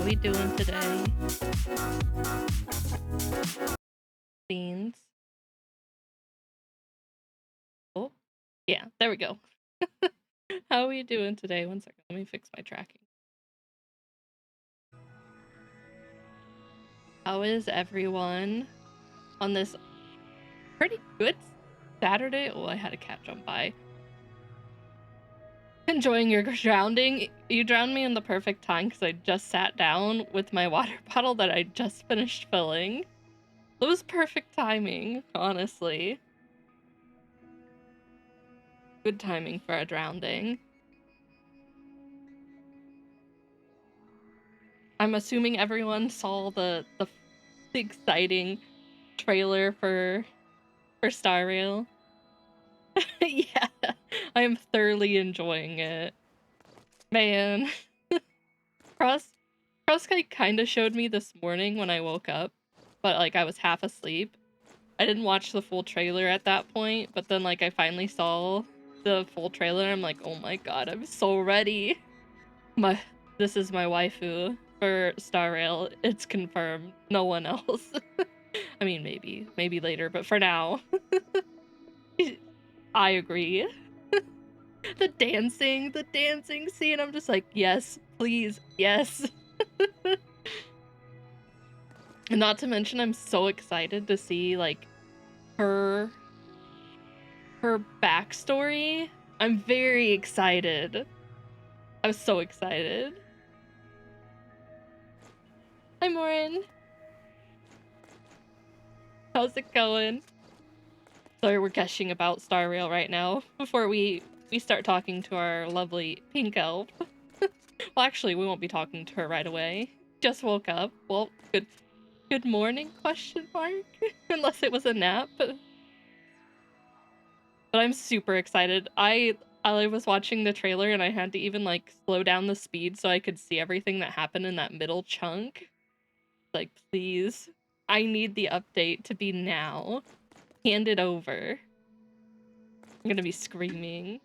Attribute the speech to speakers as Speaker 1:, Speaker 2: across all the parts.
Speaker 1: How we doing today? Scenes. Oh, yeah, there we go. How are we doing today? One second, let me fix my tracking. How is everyone on this pretty good Saturday? Oh, I had a cat jump by. Enjoying your drowning? You drowned me in the perfect time because I just sat down with my water bottle that I just finished filling. It was perfect timing, honestly. Good timing for a drowning. I'm assuming everyone saw the exciting trailer for Star Rail. Yeah, I am thoroughly enjoying it. Man, Cross kind of showed me this morning when I woke up, but like I was half asleep. I didn't watch the full trailer at that point, but then like I finally saw the full trailer. I'm like, oh my god, I'm so ready. This is my waifu for Star Rail. It's confirmed. No one else. I mean, maybe later, but for now, I agree. The dancing scene, I'm just like, yes, please, yes. And not to mention, I'm so excited to see, like, her backstory. I'm very excited. I'm so excited. Hi, Morin. How's it going? Sorry, we're gushing about Star Rail right now before we start talking to our lovely pink elf. Well, actually, we won't be talking to her right away. Just woke up. Well, good morning, question mark? Unless it was a nap. But I'm super excited. I was watching the trailer and I had to even like slow down the speed so I could see everything that happened in that middle chunk. Like, please. I need the update to be now. Hand it over. I'm gonna be screaming.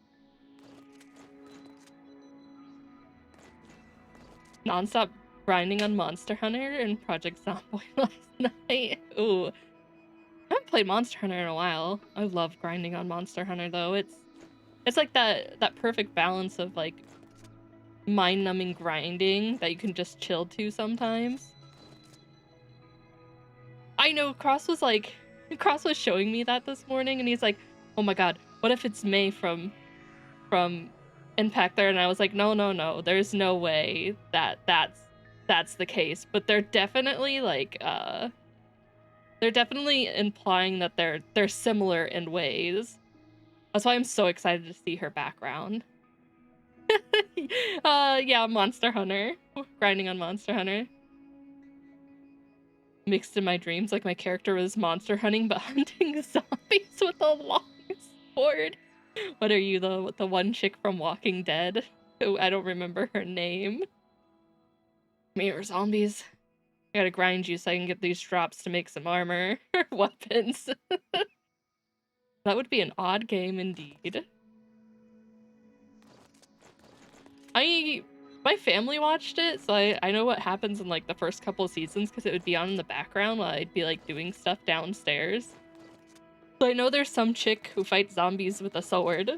Speaker 1: Nonstop grinding on Monster Hunter and Project Zomboid last night. Ooh. I haven't played Monster Hunter in a while. I love grinding on Monster Hunter though. It's like that perfect balance of like mind-numbing grinding that you can just chill to sometimes. I know Cross was showing me that this morning and he's like, "Oh my god, what if it's May from Impact there?" And I was like, no, there's no way that's the case. But they're definitely like they're definitely implying that they're similar in ways. That's why I'm so excited to see her background. Yeah, Monster Hunter. Grinding on Monster Hunter. Mixed in my dreams, like my character was monster hunting but hunting zombies with a long sword. What are you, the one chick from Walking Dead? Oh, I don't remember her name. Me or zombies. I gotta grind you so I can get these drops to make some armor or weapons. That would be an odd game indeed. My family watched it, so I know what happens in like the first couple of seasons because it would be on in the background while I'd be like doing stuff downstairs. So I know there's some chick who fights zombies with a sword.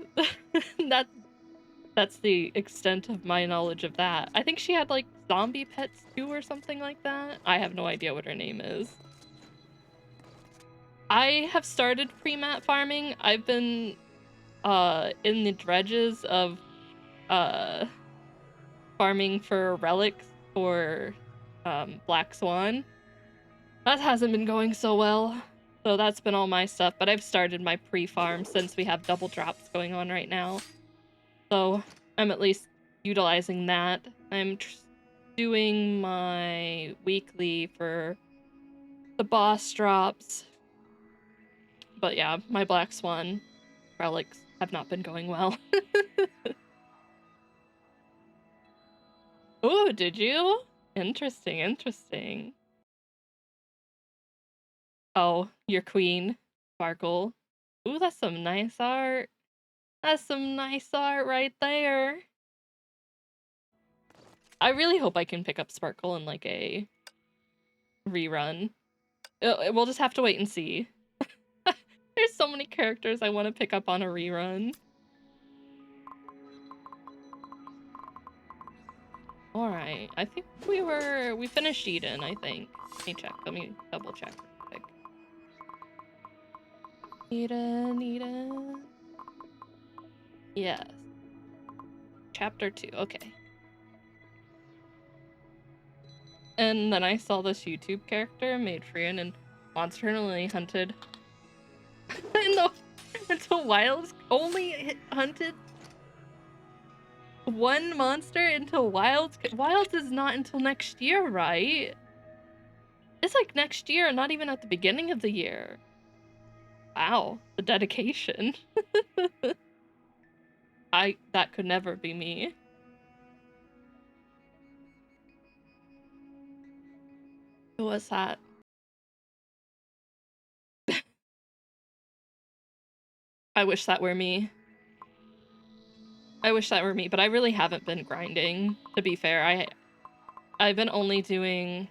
Speaker 1: That's the extent of my knowledge of that. I think she had like zombie pets too or something like that. I have no idea what her name is. I have started pre-mat farming. I've been in the dredges of farming for relics for Black Swan. That hasn't been going so well. So that's been all my stuff, but I've started my pre-farm since we have double drops going on right now. So I'm at least utilizing that. I'm doing my weekly for the boss drops. But yeah, my Black Swan relics have not been going well. Oh, did you? Interesting. Oh, your queen, Sparkle. Ooh, that's some nice art. That's some nice art right there. I really hope I can pick up Sparkle in like a rerun. We'll just have to wait and see. There's so many characters I want to pick up on a rerun. Alright, I think we finished Eden, I think. Let me check, let me double check real quick. Eden. Yes. Chapter 2, okay. And then I saw this YouTube character made Frian and monsterly hunted until Wilds only hunted one monster until Wilds. Wilds is not until next year, right? It's like next year, not even at the beginning of the year. Wow, the dedication. That could never be me. Who was that? I wish that were me. I wish that were me, but I really haven't been grinding, to be fair. I've been only doing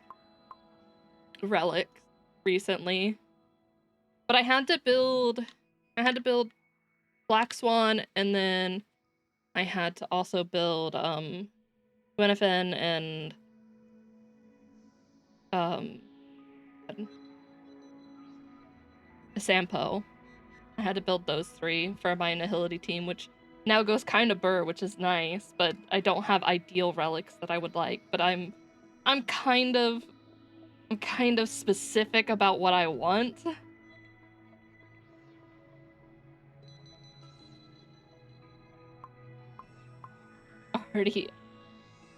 Speaker 1: relics recently. But I had to build Black Swan, and then I had to also build Gwyneth and Sampo. I had to build those 3 for my Nihility team, which now goes kind of burr, which is nice, but I don't have ideal relics that I would like. But I'm kind of specific about what I want. Already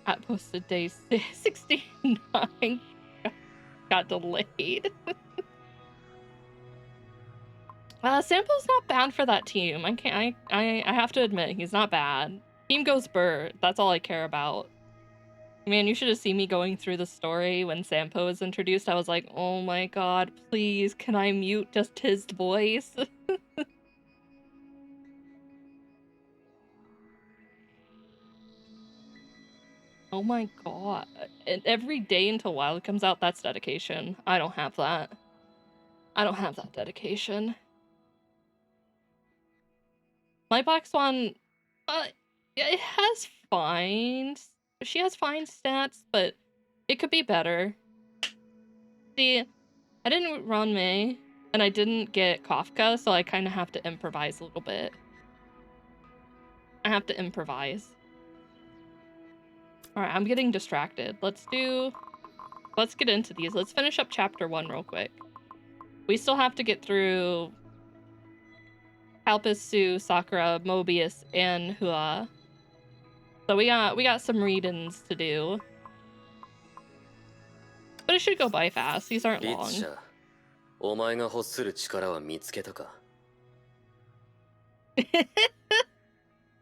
Speaker 1: at posted day 69 got delayed. Sample's not bad for that team. I have to admit, he's not bad. Team goes burr. That's all I care about. Man, you should have seen me going through the story when Sampo was introduced. I was like, oh my god, please, can I mute just his voice? Oh my god. And every day until Wild comes out, that's dedication. I don't have that. I don't have that dedication. My Black Swan, it has fine. She has fine stats, but it could be better. See, I didn't run May, and I didn't get Kafka, so I kind of have to improvise a little bit. I have to improvise. Alright, I'm getting distracted. Let's get into these. Let's finish up chapter 1 real quick. We still have to get through Palpus, Sue, Sakura, Mobius, and Hua. So we got some read-ins to do. But it should go by fast. These aren't long.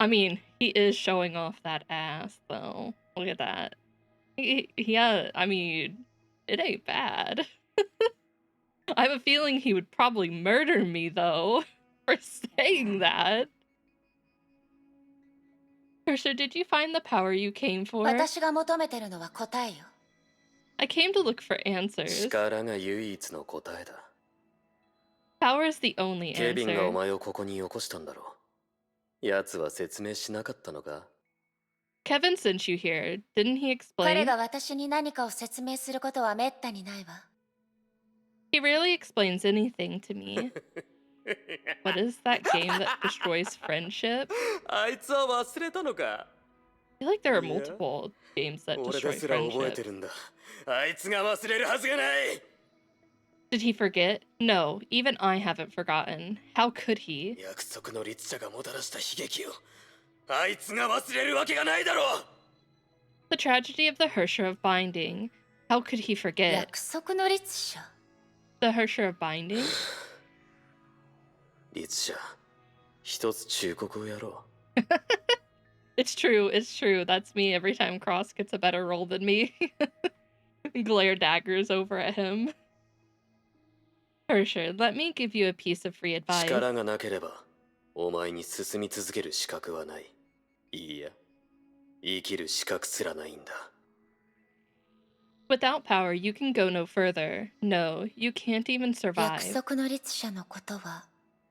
Speaker 1: I mean, he is showing off that ass, though. Look at that. Yeah, I mean, it ain't bad. I have a feeling he would probably murder me, though, for saying that. Kersha, did you find the power you came for? I came to look for answers. Power is the only answer. Kevin sent you here. Didn't he explain? He rarely explains anything to me. What is that game that destroys friendship? I feel like there are multiple games that destroy friendship. Did he forget? No, even I haven't forgotten. How could he? The tragedy of the Hersher of Binding. How could he forget? The Hersher of Binding? It's true. That's me every time Cross gets a better roll than me. Glare daggers over at him. Hersher, let me give you a piece of free advice. Without power, you can go no further. No, you can't even
Speaker 2: 約
Speaker 1: survive.
Speaker 2: 束の律者のことは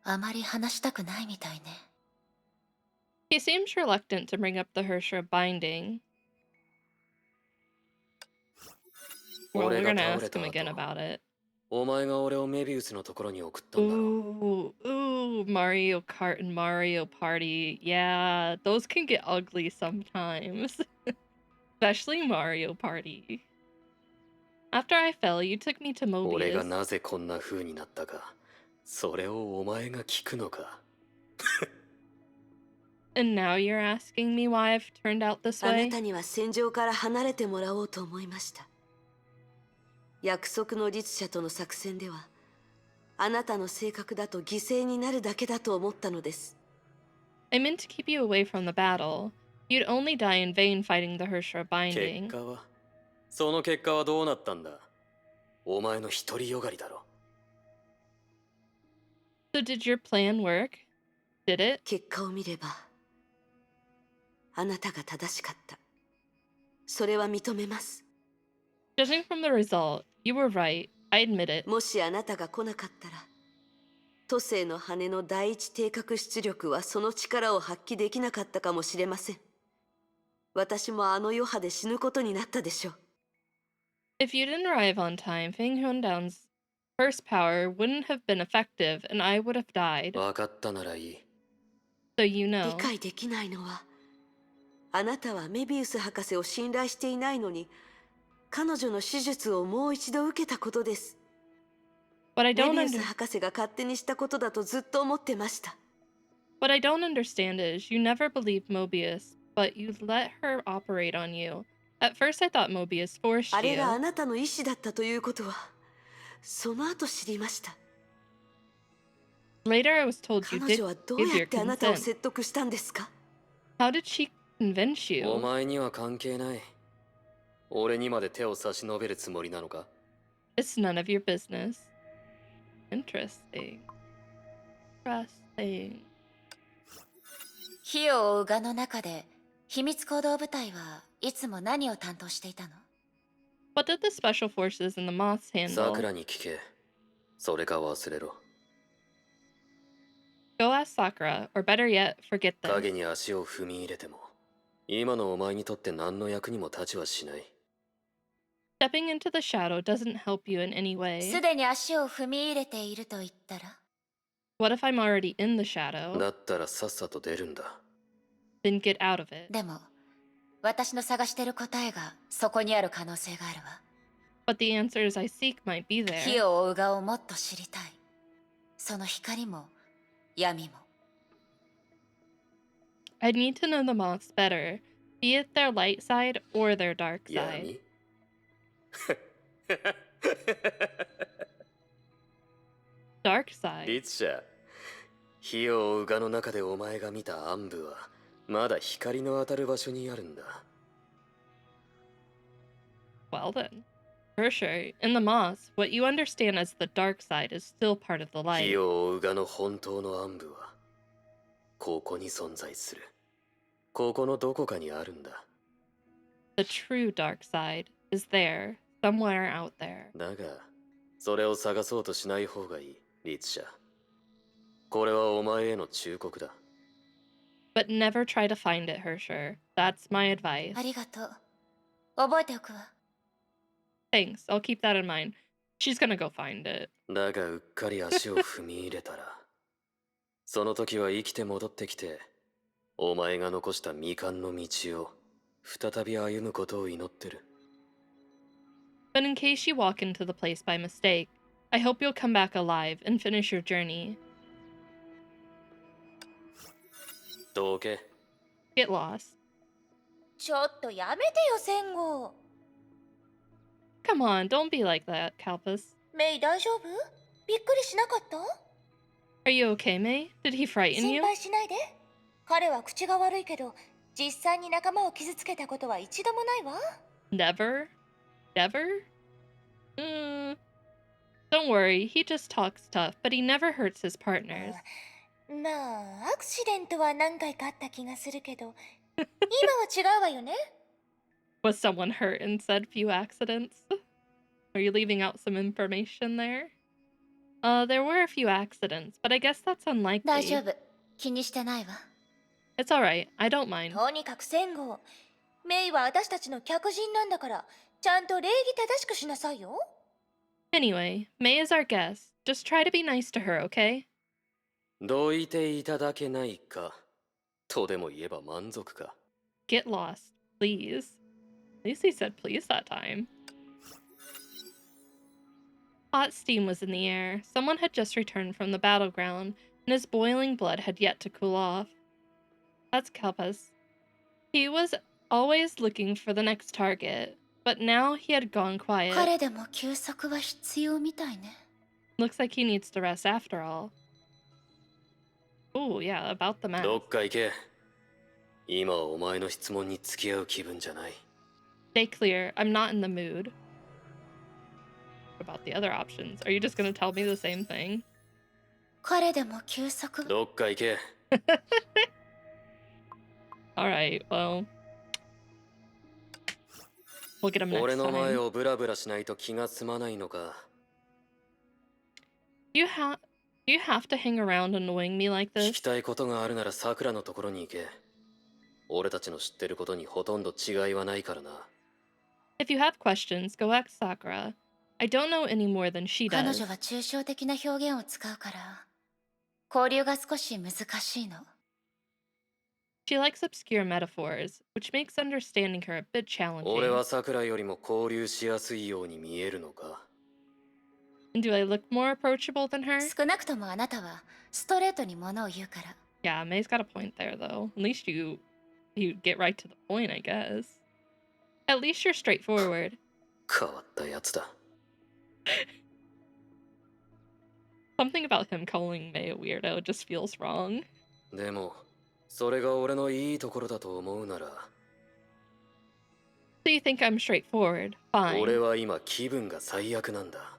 Speaker 2: あまり話したくないみたいね。
Speaker 1: He seems reluctant to bring up the Hersha binding. Well,
Speaker 3: 俺
Speaker 1: we're
Speaker 3: が
Speaker 1: gonna
Speaker 3: 倒れ
Speaker 1: ask him
Speaker 3: た
Speaker 1: again
Speaker 3: 後、
Speaker 1: about it.
Speaker 3: お前が俺をメビウスのところに送ったんだろ。
Speaker 1: Ooh, Mario Kart and Mario Party. Yeah, those can get ugly sometimes. Especially Mario Party. After I fell, you took me to
Speaker 3: 俺が
Speaker 1: Mobius.
Speaker 3: なぜこんな風になったか、それをお前が聞くのか。
Speaker 1: And now you're asking me why I've turned out this
Speaker 4: あな
Speaker 1: way?
Speaker 4: たには戦場から離れてもらおうと思いました。約束の律者との作戦では、あなたの性格だと犠牲になるだけだと思ったのです。
Speaker 1: I meant to keep you away from the battle. You'd only die in vain fighting the Hersha
Speaker 3: 結
Speaker 1: binding.
Speaker 3: 果は、その結果はどうなったんだ。お前の独りよがりだろ。
Speaker 1: So did your plan work? Did it?
Speaker 4: 結果を見れば、あなたが正しかった。それは認めます。
Speaker 1: Judging from the result, you were right. I admit it.
Speaker 4: もしあなたが来なかったら、都政の羽の第一定格出力はその力を発揮できなかったかもしれません。私もあの余波で死ぬことになったでしょう。
Speaker 1: If you didn't arrive on time, Feng Huandan's first power wouldn't have been effective and I would have died.
Speaker 3: 分かったならいい。
Speaker 1: So you
Speaker 4: 理
Speaker 1: know.
Speaker 4: 解できないのは、あなたはメビウス博士を信頼していないのに、彼女の手術をもう一度受けたことです。
Speaker 1: What I
Speaker 4: メ
Speaker 1: don't
Speaker 4: ビウス
Speaker 1: under-
Speaker 4: 博士が勝手にしたことだとずっと思ってました。
Speaker 1: What I don't understand is you never believed Mobius, but you let her operate on you. At first I thought Mobius forced
Speaker 4: あれがあ
Speaker 1: you.
Speaker 4: なたの意思だったということは、その後知りました。
Speaker 1: Later I was told you
Speaker 4: 彼
Speaker 1: did
Speaker 4: 女はどう
Speaker 1: give
Speaker 4: や
Speaker 1: your
Speaker 4: ってあなたを
Speaker 1: consent.
Speaker 4: 説得したんですか？
Speaker 1: How did she convince
Speaker 3: お
Speaker 1: you?
Speaker 3: 前には関係ない。俺にまで手を差し伸べるつもりなのか。
Speaker 1: It's none of your business. Interesting. Interesting.
Speaker 2: 火を追う蛾の中で秘密行動部隊はいつも何を担当していたの？
Speaker 1: What did the special forces in the Moths
Speaker 3: さ
Speaker 1: handle?
Speaker 3: くらに聞け。それか忘れろ。
Speaker 1: Go ask Sakura, or better yet, forget
Speaker 3: 影
Speaker 1: this.
Speaker 3: に足を踏み入れても、今のお前にとって何の役にも立ちはしない。
Speaker 1: Stepping into the shadow doesn't help you in any
Speaker 2: す
Speaker 1: way.
Speaker 2: でに足を踏み入れていると言ったら？
Speaker 1: What if I'm already in the shadow?
Speaker 3: だったらさっさと出るんだ。
Speaker 1: Then get out of it.
Speaker 2: でも私の探してる答えがそこにある可能性があるわ。
Speaker 1: But the answers I seek might be
Speaker 2: 火
Speaker 1: there.
Speaker 2: を追う蛾をもっと知りたい。その光も闇も。
Speaker 1: I need to know the Moths better, be it their light side or their dark side.
Speaker 3: 闇
Speaker 1: Dark side?
Speaker 3: 律者、火を追う蛾の中でお前が見た暗部はまだ光の当たる場所にあるんだ。
Speaker 1: Well then. For sure, in the Moths, what you understand as the dark side is still part of the
Speaker 3: 火
Speaker 1: light.
Speaker 3: を追う蛾の本当の暗部はここに存在する。ここのどこかにあるんだ。
Speaker 1: The true dark side is there, somewhere out there.
Speaker 3: だが、それを探そうとしない方がいい、律者。これはお前への忠告だ。
Speaker 1: But never try to find it, Hersher. That's my advice.
Speaker 2: ありがとう。覚えておくわ。
Speaker 1: Thanks, I'll keep that in mind. She's gonna go find it.
Speaker 3: だがうっかり足を踏み入れたら、その時は生きて戻ってきて、お前が残した未完の道を再び歩むことを祈ってる。
Speaker 1: But in case you walk into the place by mistake, I hope you'll come back alive and finish your journey.
Speaker 3: どけ。
Speaker 1: Get lost.
Speaker 2: ちょっとやめてよ、戦後。
Speaker 1: Come on, don't be like that, Kalpus.
Speaker 2: メイ大丈夫？びっくりしなかった？
Speaker 1: Are you okay, May? Did he frighten
Speaker 2: 心
Speaker 1: you?
Speaker 2: 配しないで。彼は口が悪いけど、実際に仲間を傷つけたことは一度もないわ。
Speaker 1: Never? Never? Don't worry, he just talks tough, but he never hurts his partners.
Speaker 2: まあ、アクシデントは何回かあった気がするけど、今は違うわよね。
Speaker 1: Was someone hurt in said few accidents? Are you leaving out some information there? There were a few accidents, but I guess that's
Speaker 2: 大丈
Speaker 1: unlikely.
Speaker 2: 夫。気にしてないわ。
Speaker 1: It's alright, I don't mind.
Speaker 5: とにかく戦後、メイは私たちの客人なんだから、ちゃんと礼儀正しくしなさいよ。
Speaker 1: Anyway, May is our guest. Just try to be nice to her, okay?
Speaker 3: どいていただけないか。とでも言えば満足か。
Speaker 1: Get lost, please. At least he said please that time. Hot steam was in the air. Someone had just returned from the battleground, and his boiling blood had yet to cool off. That's Kelpas. He was always looking for the next target, but now he had gone quiet.
Speaker 2: 彼でも休息は必要みたいね。
Speaker 1: Looks like he needs to rest after all. Ooh, yeah, about the
Speaker 3: ど
Speaker 1: mask.
Speaker 3: っか行け。今はお前の質問に付き合う気分じゃない。
Speaker 1: Stay clear, I'm not in the mood. What about the other options? Are you just gonna tell me the same thing?
Speaker 2: 彼でも休息は。
Speaker 3: どっか行け。
Speaker 1: Alright, well. We'll get him next
Speaker 3: 俺の前
Speaker 1: time.
Speaker 3: をブラブラしないと気が済まないのか。
Speaker 1: Do you have to hang around annoying me like
Speaker 3: 聞
Speaker 1: this?
Speaker 3: きたいことがあるならさくらのところに行け。俺たちの知ってることにほとんど違いはないからな。
Speaker 1: If you have questions, go ask Sakura. I don't know any more than she
Speaker 2: 彼
Speaker 1: does.
Speaker 2: 女は抽象的な表現を使うから、交流が少し難しいの。
Speaker 1: She likes obscure metaphors, which makes understanding her a bit
Speaker 3: 俺
Speaker 1: challenging.
Speaker 3: はさくらよりも交流しやすいように見えるのか。
Speaker 1: And do I look more approachable than her?
Speaker 2: 少なくともあなたはストレートに物を言うから。
Speaker 1: Yeah, May's got a point there, though. At least you get right to the point, I guess. At least you're straightforward.
Speaker 3: 変わったやつだ。
Speaker 1: Something about him calling May a weirdo just feels wrong.
Speaker 3: でも、それが俺のいいところだと思うなら、
Speaker 1: So you think I'm straightforward?
Speaker 3: 俺
Speaker 1: Fine.
Speaker 3: は今気分が最悪なんだ。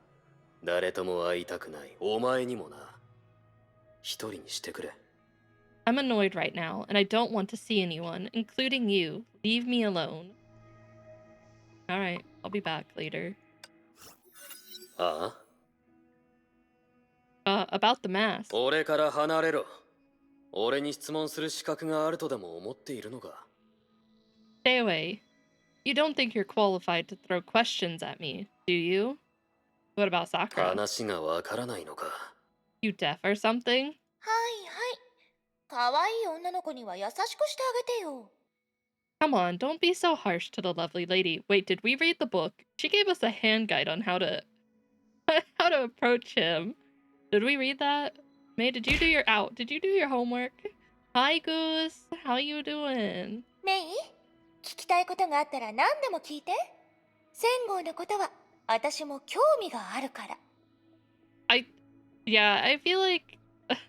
Speaker 3: 誰とも会いたくない。お前にもな。一人にしてくれ。
Speaker 1: I'm annoyed right now, and I don't want to see anyone, including you. Leave me alone. Alright, I'll be back later.
Speaker 3: あ
Speaker 1: About the mask.
Speaker 3: あ、俺から離れろ。俺に質問する資格があるとでも思っているのか。
Speaker 1: Stay away. You don't think you're qualified to throw questions at me, do you? What about Sakura?
Speaker 3: 話がわからないのか。
Speaker 1: You deaf or something?
Speaker 5: はいはい。可愛い女の子には優しくしてあげてよ。
Speaker 1: Come on, don't be so harsh to the lovely lady. Wait, did we read the book? She gave us a hand guide on how to how to approach him. Did we read that? May, did you do your homework? Hi Goose, how you doing?
Speaker 5: メイ、聞きたいことがあったら何でも聞いて。戦後のことは私も興味があるから。
Speaker 1: Yeah, I feel like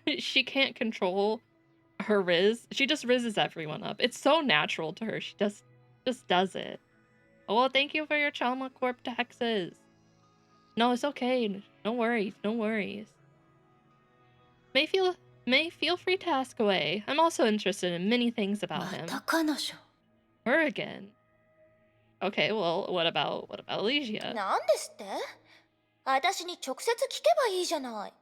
Speaker 1: she can't control her Riz. She just rizzes everyone up. It's so natural to her. She just does it. Oh, well, thank you for your Chalma Corp taxes. No, it's okay. No worries, no worries. May feel free to ask away. I'm also interested in many things about
Speaker 2: ま
Speaker 1: him.
Speaker 2: た彼女。
Speaker 1: Her again. Okay, well, what about Elysia?
Speaker 5: なんですって？私に直接聞けばいいじゃない。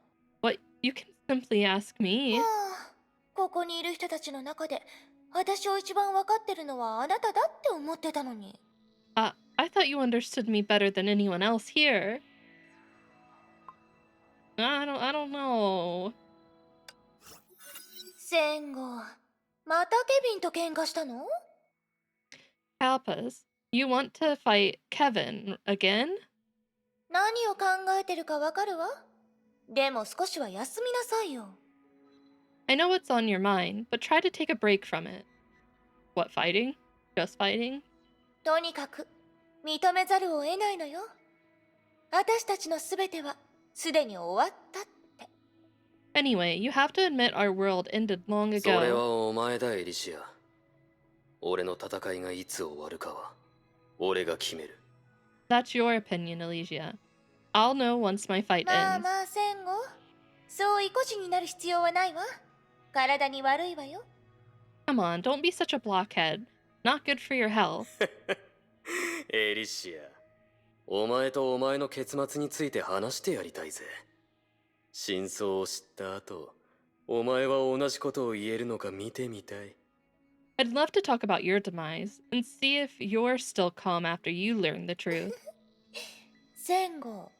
Speaker 1: What, you can simply ask me.
Speaker 5: はあ、ここにいる人たちの中で私を一番わかってるのはあなただって思ってたのに。
Speaker 1: I thought you understood me better than anyone else here. I don't know.
Speaker 5: 戦後、またケビンと喧嘩したの？
Speaker 1: Kalpas, you want to fight Kevin again?
Speaker 5: 何を考えてるかわかるわ。でも少しは休みなさいよ。
Speaker 1: I know what's on your mind, but try to take a break from it. What, fighting? Just fighting?
Speaker 5: とにかく認めざるを得ないのよ。私たちのすべてはすでに終わったって。
Speaker 1: Anyway, you have to admit our world ended long
Speaker 3: それ
Speaker 1: ago.
Speaker 3: はお前だ、エリシア。俺の戦いがいつ終わるかは、俺が決める。
Speaker 1: That's your opinion, Elysia. I'll know once my fight
Speaker 5: まあ
Speaker 1: ends.
Speaker 5: まあ戦後、そう意固地になる必要はないわ。体に悪いわよ。
Speaker 1: Come on, don't be such a blockhead. Not good for your health.
Speaker 3: エリシア、お前とお前の結末について話してやりたいぜ。真相を知った後、お前は同じことを言えるのか見てみたい。
Speaker 1: I'd love to talk about your demise and see if you're still calm after you learn the truth.
Speaker 5: 戦後、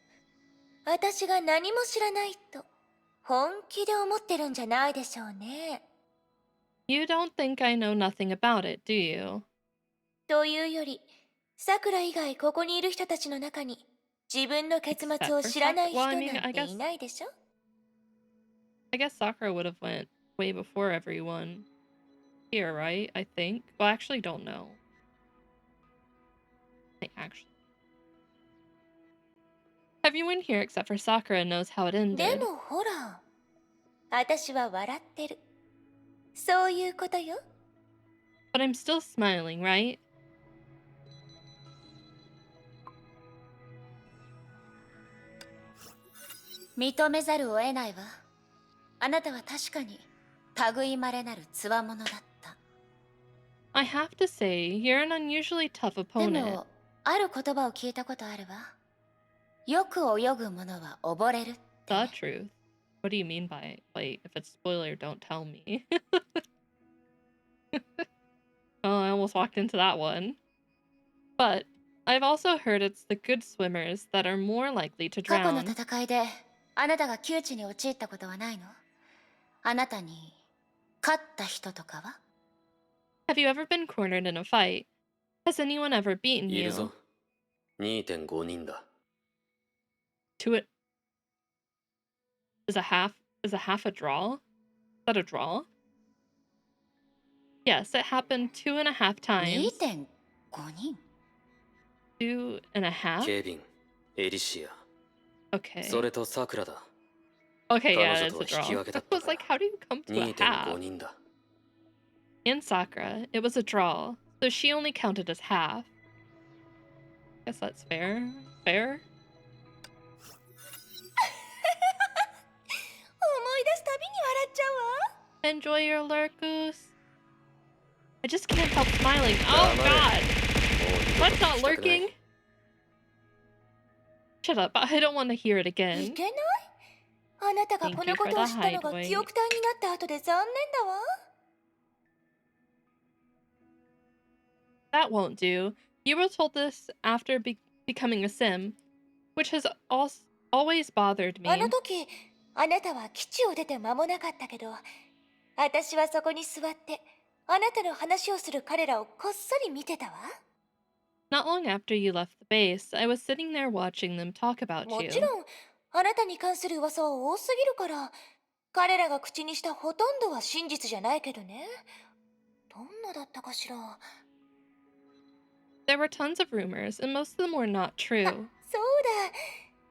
Speaker 5: 私が何も知らないと本気で思ってるんじゃないでしょうね。
Speaker 1: You don't think I know nothing about it, do you?
Speaker 5: というより、さくら以外ここにいる人たちの中に自分の結末を知らない人
Speaker 1: Well, I mean,
Speaker 5: なんていないでしょ。
Speaker 1: I guess Sakura would have went way before everyone here, right? I think. Well, I actually don't know. Everyone here except for Sakura knows how it
Speaker 5: で
Speaker 1: ended.
Speaker 5: もほら、私は笑ってる。そういうことよ。
Speaker 1: But I'm still smiling, right?
Speaker 2: 認めざるを得ないわ。あなたは確かに類いまれなる強者だった。
Speaker 1: I have to say, you're an unusually tough
Speaker 2: で
Speaker 1: opponent.
Speaker 2: も、ある言葉を聞いたことあるわ。よく泳ぐ者は溺れるって
Speaker 1: The
Speaker 2: ね。
Speaker 1: truth. What do you mean by it? Wait, if it's spoiler, don't tell me. Oh, I almost walked into that one. But I've also heard it's the good swimmers that are more likely to
Speaker 2: 過去の
Speaker 1: drown.
Speaker 2: 戦いであなたが窮地に陥ったことはないの？あなたに勝った人とかは？
Speaker 1: Have you ever been cornered in a fight? Has anyone ever beaten
Speaker 3: いる
Speaker 1: you?
Speaker 3: ぞ。2.5 人だ。
Speaker 1: To it is a half a draw? Is that a draw? Yes, it happened 2.5 times.
Speaker 2: 2.5 人？
Speaker 1: 2.5?
Speaker 3: ケビン、エリシア、
Speaker 1: Okay.
Speaker 3: それとサクラだ。
Speaker 1: Okay,
Speaker 3: 彼
Speaker 1: yeah,
Speaker 3: 女
Speaker 1: it's
Speaker 3: と
Speaker 1: a
Speaker 3: は引
Speaker 1: draw.
Speaker 3: き分けだ
Speaker 1: I
Speaker 3: った
Speaker 1: was
Speaker 3: か
Speaker 1: like,
Speaker 3: ら
Speaker 1: how do you come to a
Speaker 3: 2.5
Speaker 1: half?
Speaker 3: 人だ。
Speaker 1: In Sakura, it was a draw, so she only counted as half. Guess that's fair. Fair?
Speaker 5: 思い出すたびに笑っちゃうわ。
Speaker 1: Enjoy your lurk, Goose. I just can't help smiling. Oh god!
Speaker 3: もう二
Speaker 1: What's
Speaker 3: 度と
Speaker 1: not
Speaker 3: 聞きたくない
Speaker 1: lurking? Shut up, I don't want to hear it
Speaker 5: い
Speaker 1: again.
Speaker 5: けない？あなたが
Speaker 1: Thank
Speaker 5: こ
Speaker 1: you
Speaker 5: のこ
Speaker 1: for
Speaker 5: とを
Speaker 1: the
Speaker 5: 知ったのが
Speaker 1: hideaway.
Speaker 5: 記憶体になった後で残念だわ。
Speaker 1: That won't do. You were told this after becoming a sim, which has always bothered
Speaker 5: あの
Speaker 1: me.
Speaker 5: 時、あなたは基地を出て間もなかったけど、私はそこに座って、あなたの話をする彼らをこっそり見てたわ。
Speaker 1: Not long after you left the base, I was sitting there watching them talk about
Speaker 5: も
Speaker 1: you.
Speaker 5: ちろん、あなたに関する噂は多すぎるから、彼らが口にしたほとんどは真実じゃないけどね。どんなだったかしら。
Speaker 1: There were tons of rumors, and most of them were not true.
Speaker 5: そうだ。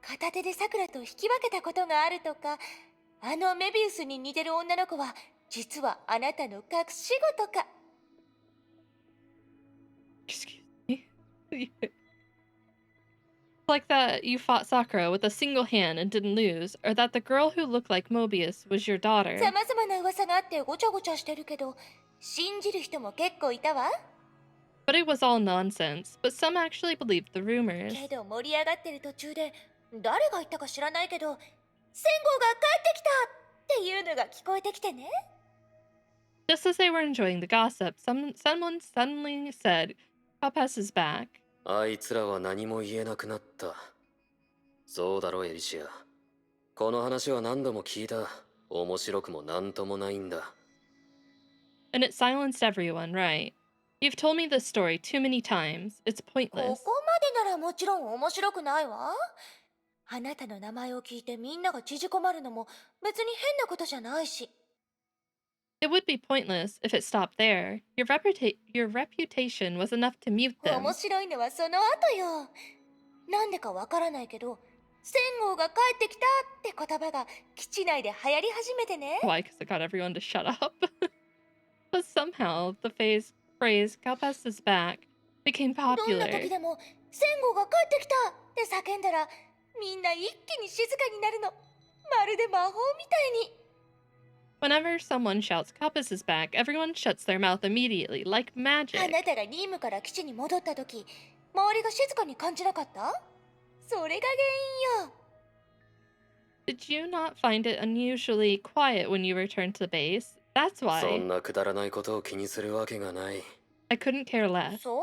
Speaker 5: 片手で桜と引き分けたことがあるとか、あのメビウスに似てる女の子は実はあなたの隠し子とか。
Speaker 1: Excuse me. Like that you fought Sakura with a single hand and didn't lose, or that the girl who looked like Mobius was your daughter.
Speaker 5: さまざまな噂があってごちゃごちゃしてるけど、信じる人も結構いたわ。
Speaker 1: But it was all nonsense, but some actually believed the rumors.
Speaker 5: けど盛り上がってる途中で誰が言ったか知らないけど、戦後が帰ってきたっていうのが聞こえてきてね。
Speaker 1: Just as they were enjoying the gossip, someone suddenly said, Kapes is back.
Speaker 3: あいつらは何も言えなくなった。そうだろエリシア。この話は何度も聞いた。面白くもなんともないんだ。
Speaker 1: And it silenced everyone, right? You've told me this story too many times. It's
Speaker 5: こ
Speaker 1: pointless.
Speaker 5: こまでならもちろん面白くないわ。あなたの名前を聞いてみんなが縮こまるのも別に変なことじゃないし。
Speaker 1: It would be pointless if it stopped there. Your reputation was enough to mute them.
Speaker 5: 面白いのはその後よ。なんでかわからないけど、戦後が帰ってきたって言葉が基地内で流行り始めてね。
Speaker 1: Why? Because it got everyone to shut up. But somehow the phrase Kapes is back became
Speaker 5: どんな
Speaker 1: popular.
Speaker 5: 時でも戦後が帰ってきたって叫んだら、みんな一気に静かになるの。まるで魔法みたいに。
Speaker 1: Whenever someone shouts Kapes is back, everyone shuts their mouth immediately, like
Speaker 5: あ
Speaker 1: magic.
Speaker 5: なたが任務から基地に戻った時、周りが静かに感じなかった？それが原因よ。
Speaker 1: Did you not find it unusually quiet when you returned to base? That's
Speaker 3: そ
Speaker 1: why.
Speaker 3: んなくだらないことを気にするわけがない。
Speaker 1: I couldn't care less.
Speaker 5: そう？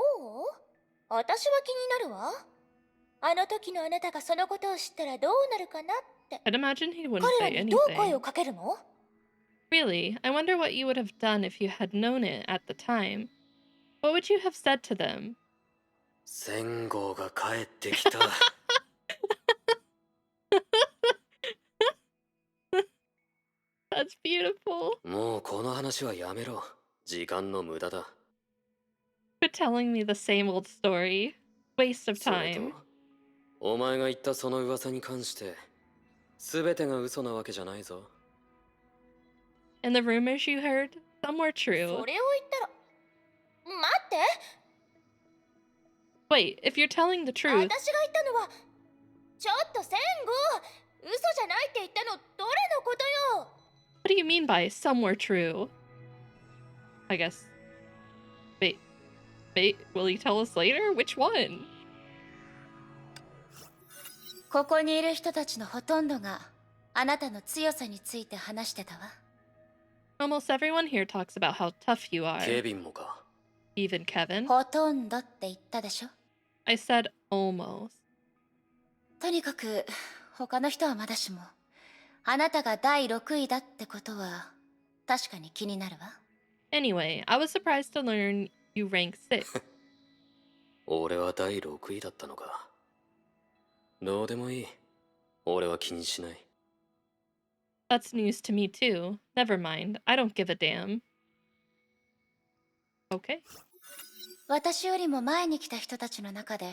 Speaker 5: 私は気になるわ。あの時のあなたがそのことを知ったらどうなるかなって。
Speaker 1: I'd imagine he wouldn't
Speaker 5: 彼ら
Speaker 1: say
Speaker 5: にどう声
Speaker 1: anything.
Speaker 5: をかけるの？
Speaker 1: Really, I wonder what you would have done if you had known it at the time. What would you have said to them?
Speaker 3: 1000号が帰ってきた。
Speaker 1: That's beautiful.
Speaker 3: もうこの話はやめろ。時間の無駄だ。
Speaker 1: Quit telling me the same old story. Waste of
Speaker 3: それ
Speaker 1: time.
Speaker 3: と、お前が言ったその噂に関して、全てが嘘なわけじゃないぞ。
Speaker 1: And the rumors you heard, some were
Speaker 5: それ
Speaker 1: true.
Speaker 5: を言ったら。待って。
Speaker 1: Wait, if you're telling the
Speaker 5: 私
Speaker 1: truth,
Speaker 5: が言ったのは、ちょっと千吾、嘘じゃないって言ったのどれのことよ。
Speaker 1: what do you mean by some were true? I guess. Wait, will he tell us later? Which one?
Speaker 2: ここにいる人たちのほとんどがあなたの強さについて話してたわ。
Speaker 1: Almost everyone here talks about how tough you
Speaker 3: ケ
Speaker 1: are.
Speaker 3: ビンもか。
Speaker 1: Even Kevin.
Speaker 2: ほとんどって言ったでしょ。
Speaker 1: I said almost.
Speaker 2: とにかく他の人はまだしも、あなたが第6位だってことは確かに気になるわ。
Speaker 1: Anyway, I was surprised to learn you rank 6.
Speaker 3: 俺は第6位だったのか。どうでもいい。俺は気にしない。
Speaker 1: That's news to me too. Never mind. I don't give a damn. Okay.
Speaker 2: 私よりも前に来た人たちの中で、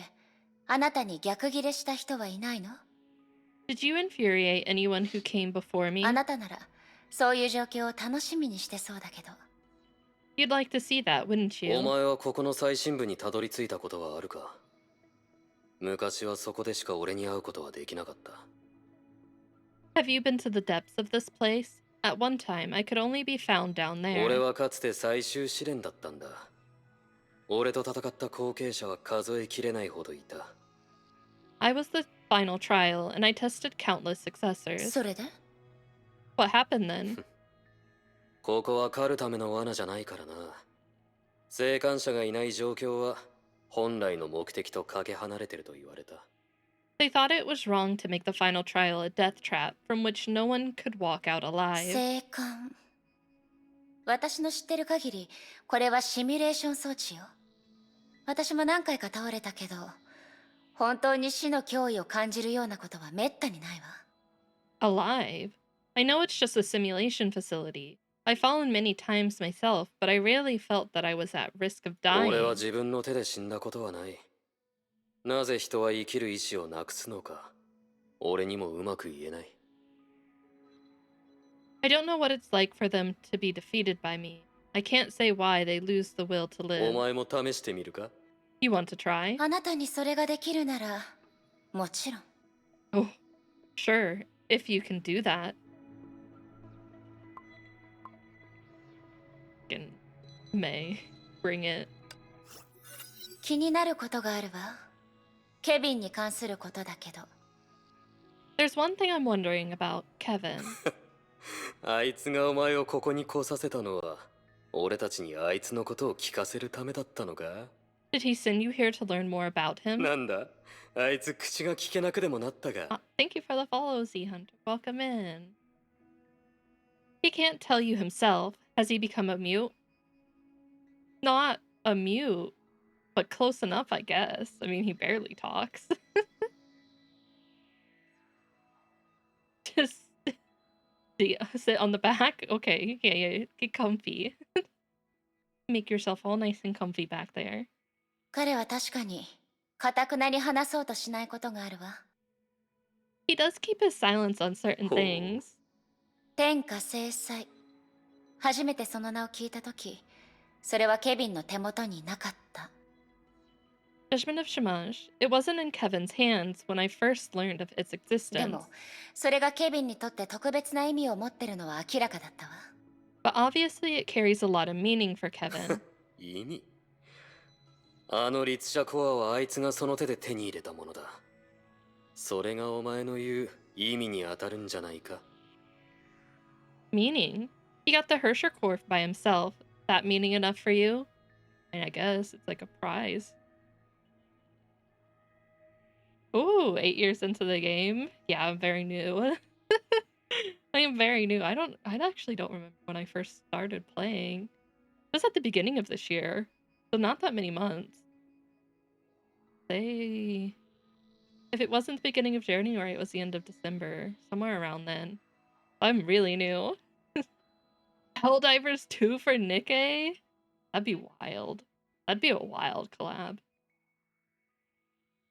Speaker 2: あなたに逆ギレした人はいないの？
Speaker 1: Did you infuriate anyone who came before me?
Speaker 2: あなたならそういう状況を楽しみにしてそうだけど。
Speaker 1: You'd like to see that, wouldn't
Speaker 3: お
Speaker 1: you?
Speaker 3: 前はここの最深部にたどり着いたことはあるか？昔はそこでしか俺に会うことはできなかった。
Speaker 1: Have you been to the depths of this place? At one time, I could only be found down
Speaker 3: 俺
Speaker 1: there.
Speaker 3: はかつて最終試練だったんだ。俺と戦った後継者は数えきれないほどいた。
Speaker 1: I was the final trial, and I tested countless successors.
Speaker 2: それで？
Speaker 1: What happened then?
Speaker 3: ここは狩るための罠じゃないからな。生還者がいない状況は本来の目的とかけ離れてると言われた。
Speaker 1: They thought it was wrong to make the final trial a death trap from which no one could walk out alive.
Speaker 2: 生還。私の知ってる限り、これはシミュレーション装置よ。私も何回か倒れたけど、本当に死の脅威を感じるようなことはめったにないわ。
Speaker 1: Alive? I know it's just a simulation facility. I've fallen many times myself, but I rarely felt that I was at risk of
Speaker 3: 俺は
Speaker 1: dying.
Speaker 3: 自分の手で死んだことはない。なぜ人は生きる意志をなくすのか、俺にもうまく言えない。
Speaker 1: I don't know what it's like for them to be defeated by me. I can't say why they lose the will to
Speaker 3: お
Speaker 1: live.
Speaker 3: 前も試してみるか？
Speaker 1: You want to try?
Speaker 2: あなたにそれができるなら、もちろん。
Speaker 1: Oh, sure, if you can do that. Fucking May, bring it.
Speaker 2: 気になることがあるわ。ケビンに関することだけど。
Speaker 1: There's one thing I'm wondering about Kevin.
Speaker 3: あいつがお前をここに来させたのは、俺たちにあいつのことを聞かせるためだったのか？
Speaker 1: Did he send you here to learn more about him?
Speaker 3: なんだ、あいつ口が聞けなくでもなったが。
Speaker 1: Thank you for the follow, Z Hunter. Welcome in. He can't tell you himself. Has he become a mute? Not a mute, but close enough, I guess. I mean, he barely talks. Just sit on the back. Okay, yeah, get comfy. Make yourself all nice and comfy back there.
Speaker 2: 彼は確かに、堅くなに話そうとしないことがあるわ。
Speaker 1: He does keep his silence on certain
Speaker 3: Oh.
Speaker 1: things.
Speaker 2: 天下制裁。初めてその名を聞いたとき、それはケビンの手元になかった。
Speaker 1: Judgment of Shamash. It wasn't in Kevin's hands when I first learned of its
Speaker 2: で
Speaker 1: existence.
Speaker 2: も、それがケビンにとって特別な意味を持ってるのは明らかだったわ。
Speaker 1: But obviously it carries a lot of meaning for Kevin.
Speaker 3: 意味？あの律者コアはあいつがその手で手に入れたものだ。それがお前の言う意味に当たるんじゃないか。
Speaker 1: Meaning? He got the Hersher core by himself. That meaning enough for you? I mean, I guess it's like a prize. Ooh, 8 years into the game? Yeah, I'm very new. I am very new. I actually don't remember when I first started playing. It was at the beginning of this year, so not that many months. If it wasn't the beginning of January, it was the end of December, somewhere around then. I'm really new. Helldivers 2 for Nikkei? That'd be wild. That'd be a wild collab.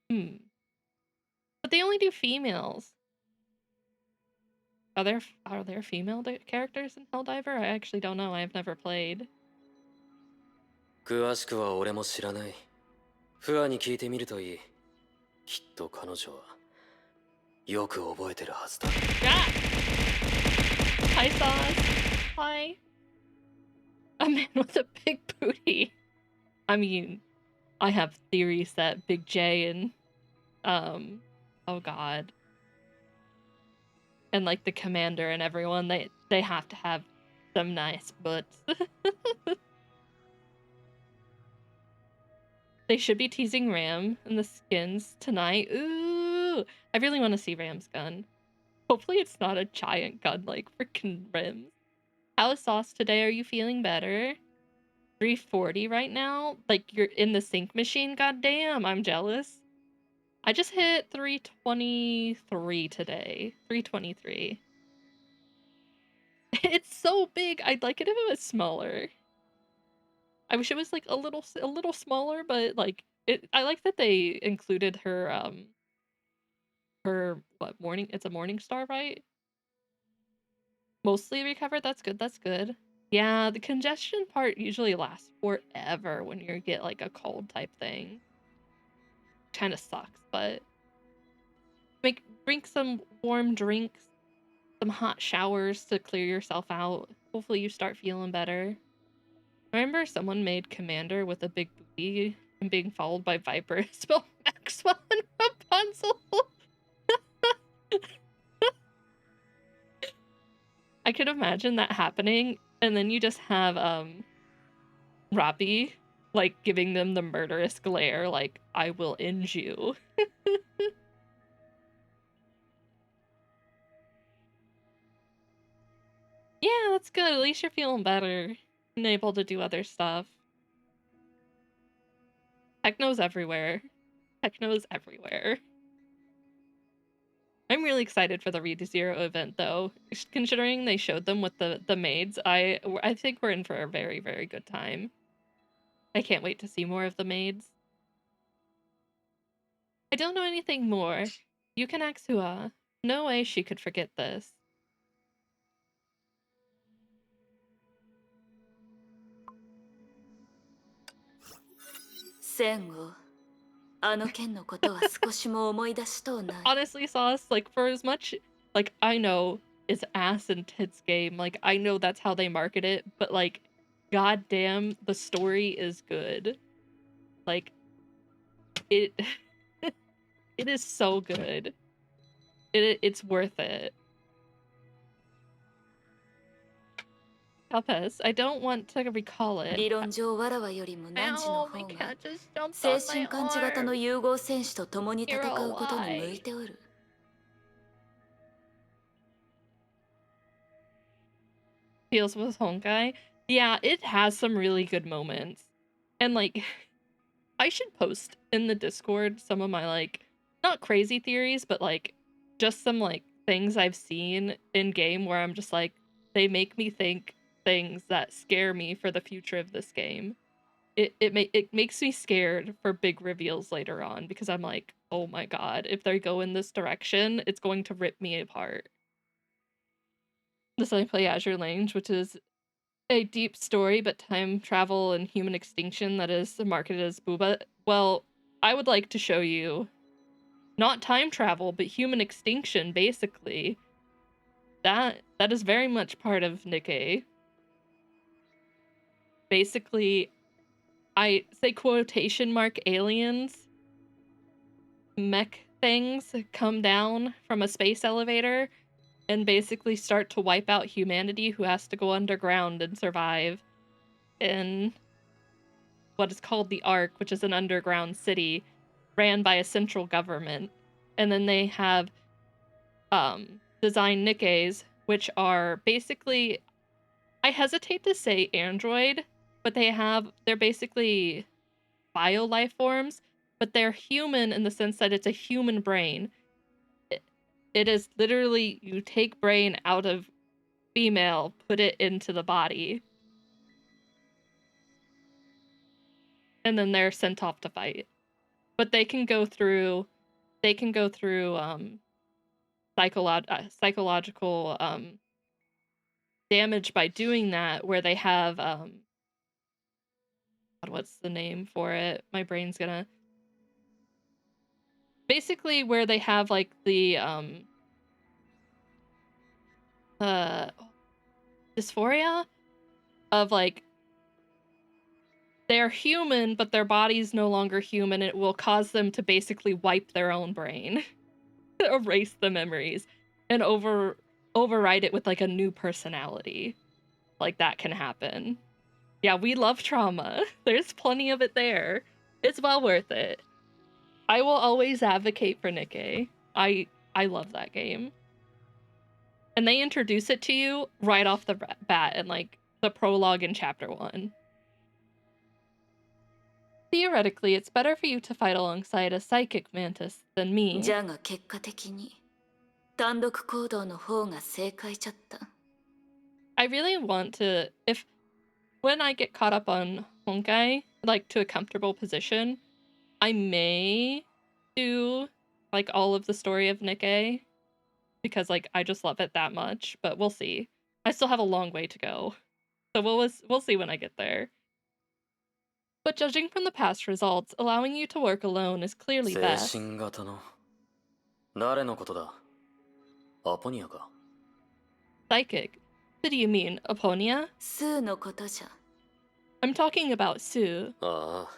Speaker 1: But they only do females. Are there female characters in Helldiver? I actually don't know. I have never played.
Speaker 3: 詳しくは俺も知らない。フアに聞いてみるといい。きっと彼女はよく覚えてるはずだ。
Speaker 1: Ah! Hi, Sauce. Hi. A man with a big booty. I mean, I have theories that Big J and, oh god. And, like, the commander and everyone, they have to have some nice butts. They should be teasing Ram and the skins tonight. Ooh! I really want to see Ram's gun. Hopefully it's not a giant gun like freaking Rims. How is Sauce today? Are you feeling better? 340 right now? Like, you're in the sync machine? Goddamn, I'm jealous. I just hit 323 today. 323. It's so big. I'd like it if it was smaller. I wish it was like a little smaller, but like I like that they included her morning, it's a morning star, right? Mostly recovered. That's good. That's good. Yeah, the congestion part usually lasts forever when you get like a cold type thing. Kind of sucks, but drink some warm drinks, some hot showers to clear yourself out. Hopefully you start feeling better. I remember someone made Commander with a big booty and being followed by Viper spelled Maxwell and Rapunzel. I could imagine that happening, and then you just have Robbie like giving them the murderous glare, like, I will end you. Yeah, that's good. At least you're feeling better and able to do other stuff. Techno's everywhere. Techno's everywhere. I'm really excited for the ReZero event, though. Considering they showed them with the maids, I think we're in for a very, very good time. I can't wait to see more of the maids. I don't know anything more. You can ask Hua. No way she could forget this.
Speaker 2: 戦後あの件のことは少しも思い出しとうない。
Speaker 1: Honestly, Sauce, like, for as much, like, I know it's ass and tits game, like, I know that's how they market it, but, like, goddamn, the story is good. Like, it it is so good. It's worth it. Helpus, I don't want to recall it.
Speaker 2: 理論上わらわよりも汝の
Speaker 1: Ow, my
Speaker 2: 方が
Speaker 1: cat just jumped
Speaker 2: 精
Speaker 1: on
Speaker 2: 神
Speaker 1: my
Speaker 2: 感知型の
Speaker 1: arm.
Speaker 2: 融合戦士と共に戦
Speaker 1: Hero,
Speaker 2: うことに
Speaker 1: why?
Speaker 2: 向いておる。
Speaker 1: Feels with Honkai. Yeah, it has some really good moments. And, like, I should post in the Discord some of my, like, not crazy theories, but, like, just some, like, things I've seen in game where I'm just like, they make me think things that scare me for the future of this game. It makes me scared for big reveals later on, because I'm like, oh my god, if they go in this direction, it's going to rip me apart. This I play Azure Lange, which is a deep story but time travel and human extinction that is marketed as booba. Well, I would like to show you not time travel but human extinction, basically. That is very much part of Nikkei. Basically, I say quotation mark aliens, mech things come down from a space elevator and basically start to wipe out humanity, who has to go underground and survive in what is called the Ark, which is an underground city ran by a central government. And then they have designed Nikkeis, which are basically, I hesitate to say android, but they're basically bio life forms, but they're human in the sense that it's a human brain. It is literally, you take brain out of female, put it into the body, and then they're sent off to fight. But they can go through psychological damage by doing that, where they have God, what's the name for it? My brain's gonna basically where they have like the dysphoria of like they're human, but their body's no longer human. It will cause them to basically wipe their own brain, erase the memories, and override it with like a new personality. Like that can happen. Yeah, we love trauma. There's plenty of it there. It's well worth it. I will always advocate for Nikke. I love that game. And they introduce it to you right off the bat in like the prologue in chapter 1. Theoretically, it's better for you to fight alongside a psychic mantis than me.
Speaker 2: じゃが結果的に単独行動の方が正解じゃった。
Speaker 1: I really want to, when I get caught up on Honkai, like to a comfortable position, I may do like all of the story of Nikke, because like I just love it that much, but we'll see. I still have a long way to go. So we'll see when I get there. But judging from the past results, allowing you to work alone is clearly
Speaker 3: 精
Speaker 1: best.
Speaker 3: 神型の誰のことだ？アポニアか？
Speaker 1: Psychic. Who do you mean, Aponia?
Speaker 2: スーのことじゃ。
Speaker 1: I'm talking about Sue.
Speaker 3: あ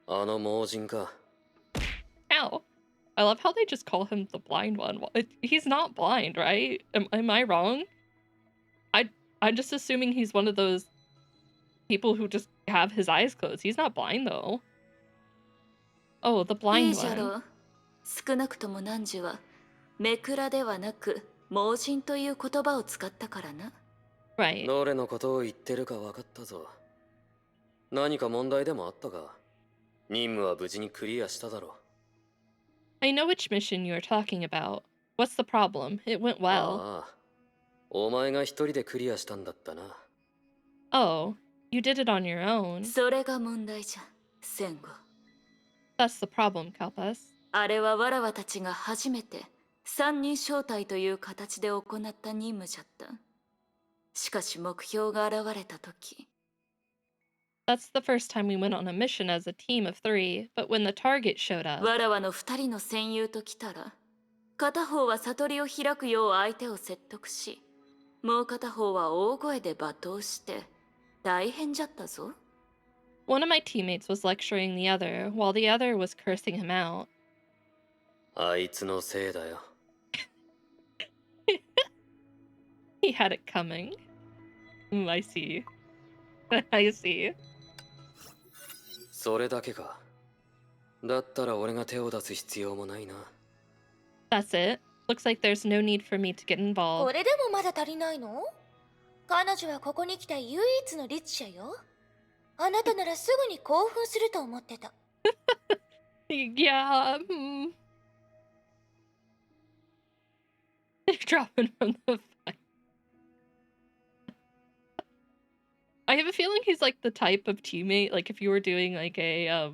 Speaker 3: あ、あの盲人か。
Speaker 1: Ow. I love how they just call him the blind one. He's not blind, right? Am I wrong? I'm just assuming he's one of those people who just have his eyes closed. He's not blind, though. Oh, the
Speaker 2: いい
Speaker 1: blind
Speaker 2: じゃ
Speaker 1: one.
Speaker 2: ろう。少なくとも汝はめくらではなく盲人という言葉を使ったからな。
Speaker 1: Right.
Speaker 3: どれのことを言ってるか分かったぞ。何か問題でもあったか？任務は無事にクリアしただろ。
Speaker 1: I know which mission you are talking about. What's the problem? It went well.
Speaker 3: ああ、お前が一人でクリアしたんだったな。
Speaker 1: Oh, you did it on your own.
Speaker 2: それが問題じゃ、戦後。
Speaker 1: That's the problem, Kalpas.
Speaker 2: あれはわらわたちが初めて三人招待という形で行った任務じゃった。しかし目標が現れた時。
Speaker 1: That's the first time we went on a mission as a team of 3, but when the target showed up...
Speaker 2: わらわの二人の戦友と来たら、片方は悟りを開くよう相手を説得し、もう片方は大声で罵倒して、大変じゃったぞ。
Speaker 1: One of my teammates was lecturing the other, while the other was cursing him out.
Speaker 3: あいつのせいだよ。
Speaker 1: He had it coming. I see. I see.
Speaker 3: それだけか。だったら俺が手を出す必要もないな。
Speaker 1: That's it. Looks like there's no need for me to get
Speaker 5: こ
Speaker 1: involved.
Speaker 5: れでもまだ足りないの？彼女はここに来た唯一の律者よ。あなたならすぐに興奮すると思ってた。
Speaker 1: Yeah. They're dropping from the fight. I have a feeling he's like the type of teammate, like if you were doing like a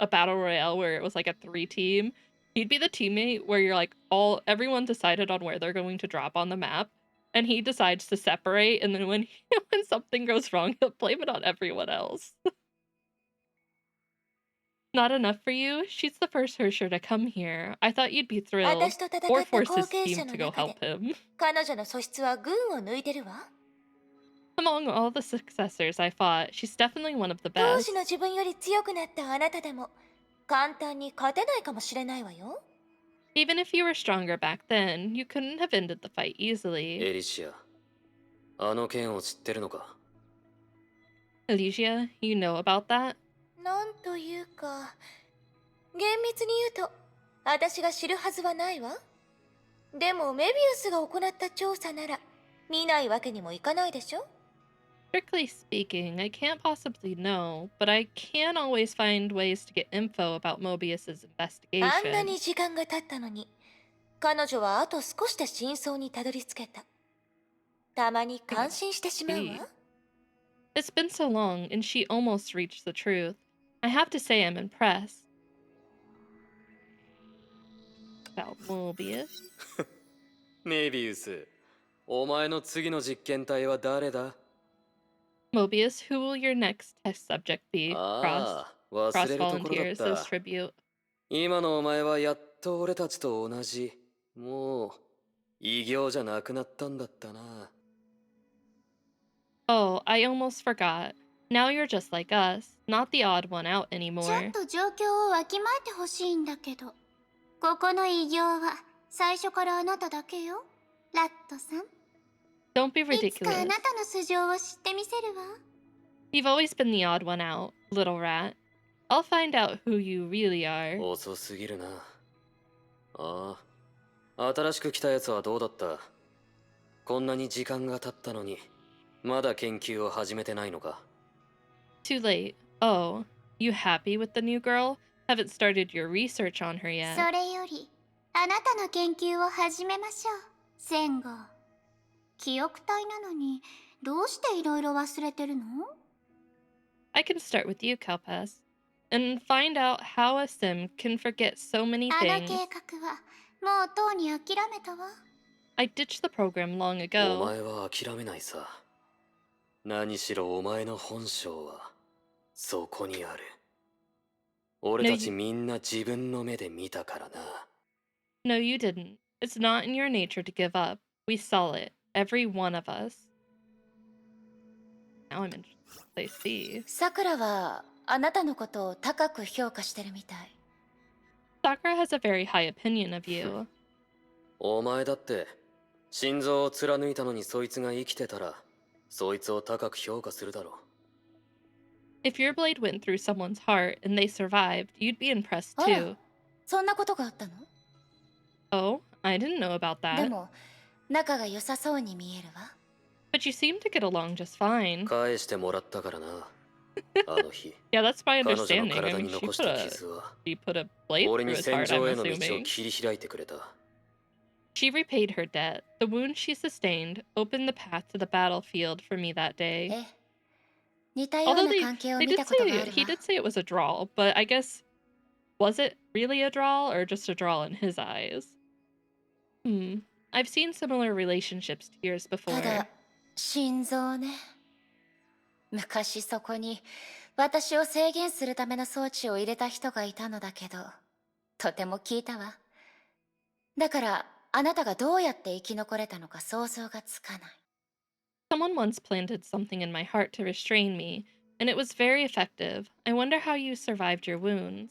Speaker 1: battle royale where it was like a 3-team, he'd be the teammate where you're like everyone decided on where they're going to drop on the map, and he decides to separate, and then when when something goes wrong, he'll blame it on everyone else. Not enough for you? She's the first Hersher to come here. I thought you'd be thrilled.
Speaker 5: 私と戦っ
Speaker 1: Or
Speaker 5: た
Speaker 1: force
Speaker 5: 後
Speaker 1: his
Speaker 5: 継
Speaker 1: team
Speaker 5: 者
Speaker 1: to
Speaker 5: の
Speaker 1: go
Speaker 5: 中
Speaker 1: help
Speaker 5: で
Speaker 1: him.
Speaker 5: 彼女の素質は群を抜いてるわ。
Speaker 1: Among all the successors I fought, she's definitely one of the
Speaker 5: 当
Speaker 1: best.
Speaker 5: 時の自分より強くなったあなたでも簡単に勝てないかもしれないわよ。
Speaker 1: Even if you were stronger back then, you couldn't have ended the fight easily.
Speaker 3: エリシア、あの件を知ってるのか？
Speaker 1: Alicia, you know about that?
Speaker 5: なんというか、厳密に言うと私が知るはずはないわ。でもメビウスが行った調査なら見ないわけにもいかないでしょ。
Speaker 1: Strictly speaking, I can't possibly know, but I can always find ways to get info about Mobius's
Speaker 5: あんなに
Speaker 1: investigation.
Speaker 5: 時間が経ったのに彼女はあと少しで真相にたどり着けた。たまに感心してしまう
Speaker 1: See.
Speaker 5: わ。
Speaker 1: It's been so long, and she almost reached the truth. I have to say I'm impressed. About Mobius.
Speaker 3: メビウス、お前の次の実験体は誰だ？
Speaker 1: Mobius, who will your next test subject be?
Speaker 3: ああ、忘
Speaker 1: Cross
Speaker 3: れるところだっ
Speaker 1: volunteers as
Speaker 3: た。
Speaker 1: tribute.
Speaker 3: 今のお前はやっと俺たちと同じ。もう、異形じゃなくなったんだったな。
Speaker 1: Oh, I almost forgot. Now you're just like us, not the odd one out
Speaker 2: ちょっ
Speaker 1: anymore.
Speaker 2: と状況をわきまえてほしいんだけど、ここの偉業は最初からあなただけよ、ラットさん。
Speaker 1: Don't be
Speaker 2: いつかあ
Speaker 1: ridiculous.
Speaker 2: なたの素性を知ってみせるわ。
Speaker 1: You've always been the odd one out, little rat. I'll find out who you really are.
Speaker 3: 遅すぎるな。ああ、新しく来たやつはどうだった？こんなに時間が経ったのに、まだ研究を始めてないのか？
Speaker 1: Too late. Oh, you happy with the new girl? Haven't started your research on her
Speaker 2: そ
Speaker 1: yet.
Speaker 2: れより、あなたの研究を始めましょう、戦後。記憶体なのに、どうしていろいろ忘れてるの？
Speaker 1: I can start with you, Kalpas, and find out how a sim can forget so many
Speaker 2: あの
Speaker 1: things.
Speaker 2: 計画は、もうとうに諦めたわ。
Speaker 1: I ditched the program long
Speaker 3: お
Speaker 1: ago.
Speaker 3: 前は諦めないさ。何しろお前の本性はそこにある。俺たちみんな自分の目で見たからな。
Speaker 1: No, you didn't. It's not in your nature to give up. We saw it, every one of us. Now I'm interested. I see.
Speaker 2: さくらは、あなたのことを高く評価してるみたい。
Speaker 1: Sakura has a very high opinion of you.
Speaker 3: お前だって心臓を貫いたのにそいつが生きてたらそいつを高く評価するだろう。
Speaker 1: If your blade went through someone's heart and they survived, you'd be impressed
Speaker 2: あら、
Speaker 1: too.
Speaker 2: そんなことがあったの？
Speaker 1: Oh, I didn't know about
Speaker 2: で
Speaker 1: that.
Speaker 2: も、仲が良さそうに見えるわ。
Speaker 1: But you seem to get along just fine.
Speaker 3: 返してもらったからな。あの日
Speaker 1: Yeah, that's my
Speaker 3: 彼女の
Speaker 1: understanding. I
Speaker 3: 体
Speaker 1: mean,
Speaker 3: に
Speaker 1: she
Speaker 3: 残
Speaker 1: put
Speaker 3: した
Speaker 1: a
Speaker 3: 傷は
Speaker 1: she put a blade
Speaker 3: 俺
Speaker 1: through
Speaker 3: に
Speaker 1: his
Speaker 3: 戦
Speaker 1: heart,
Speaker 3: 場
Speaker 1: I'm
Speaker 3: への道を
Speaker 1: assuming.
Speaker 3: 切り開いてくれた。
Speaker 1: She repaid her debt. The wound she sustained opened the path to the battlefield for me that day.
Speaker 2: ええ、似たよう
Speaker 1: Although
Speaker 2: な関係を
Speaker 1: they
Speaker 2: 見
Speaker 1: did
Speaker 2: たことがあ
Speaker 1: say
Speaker 2: る
Speaker 1: he
Speaker 2: わ。
Speaker 1: did say it was a draw, but I guess was it really a draw or just a draw in his eyes? I've seen similar relationships to yours
Speaker 2: た
Speaker 1: before.
Speaker 2: だ、心臓ね。昔そこに私を制限するための装置を入れた人がいたのだけど、とても聞いたわ。だから、あなたがどうやって生き残れたのか想像がつかない。
Speaker 1: Someone once planted something in my heart to restrain me, and it was very effective. I wonder how you survived your wounds.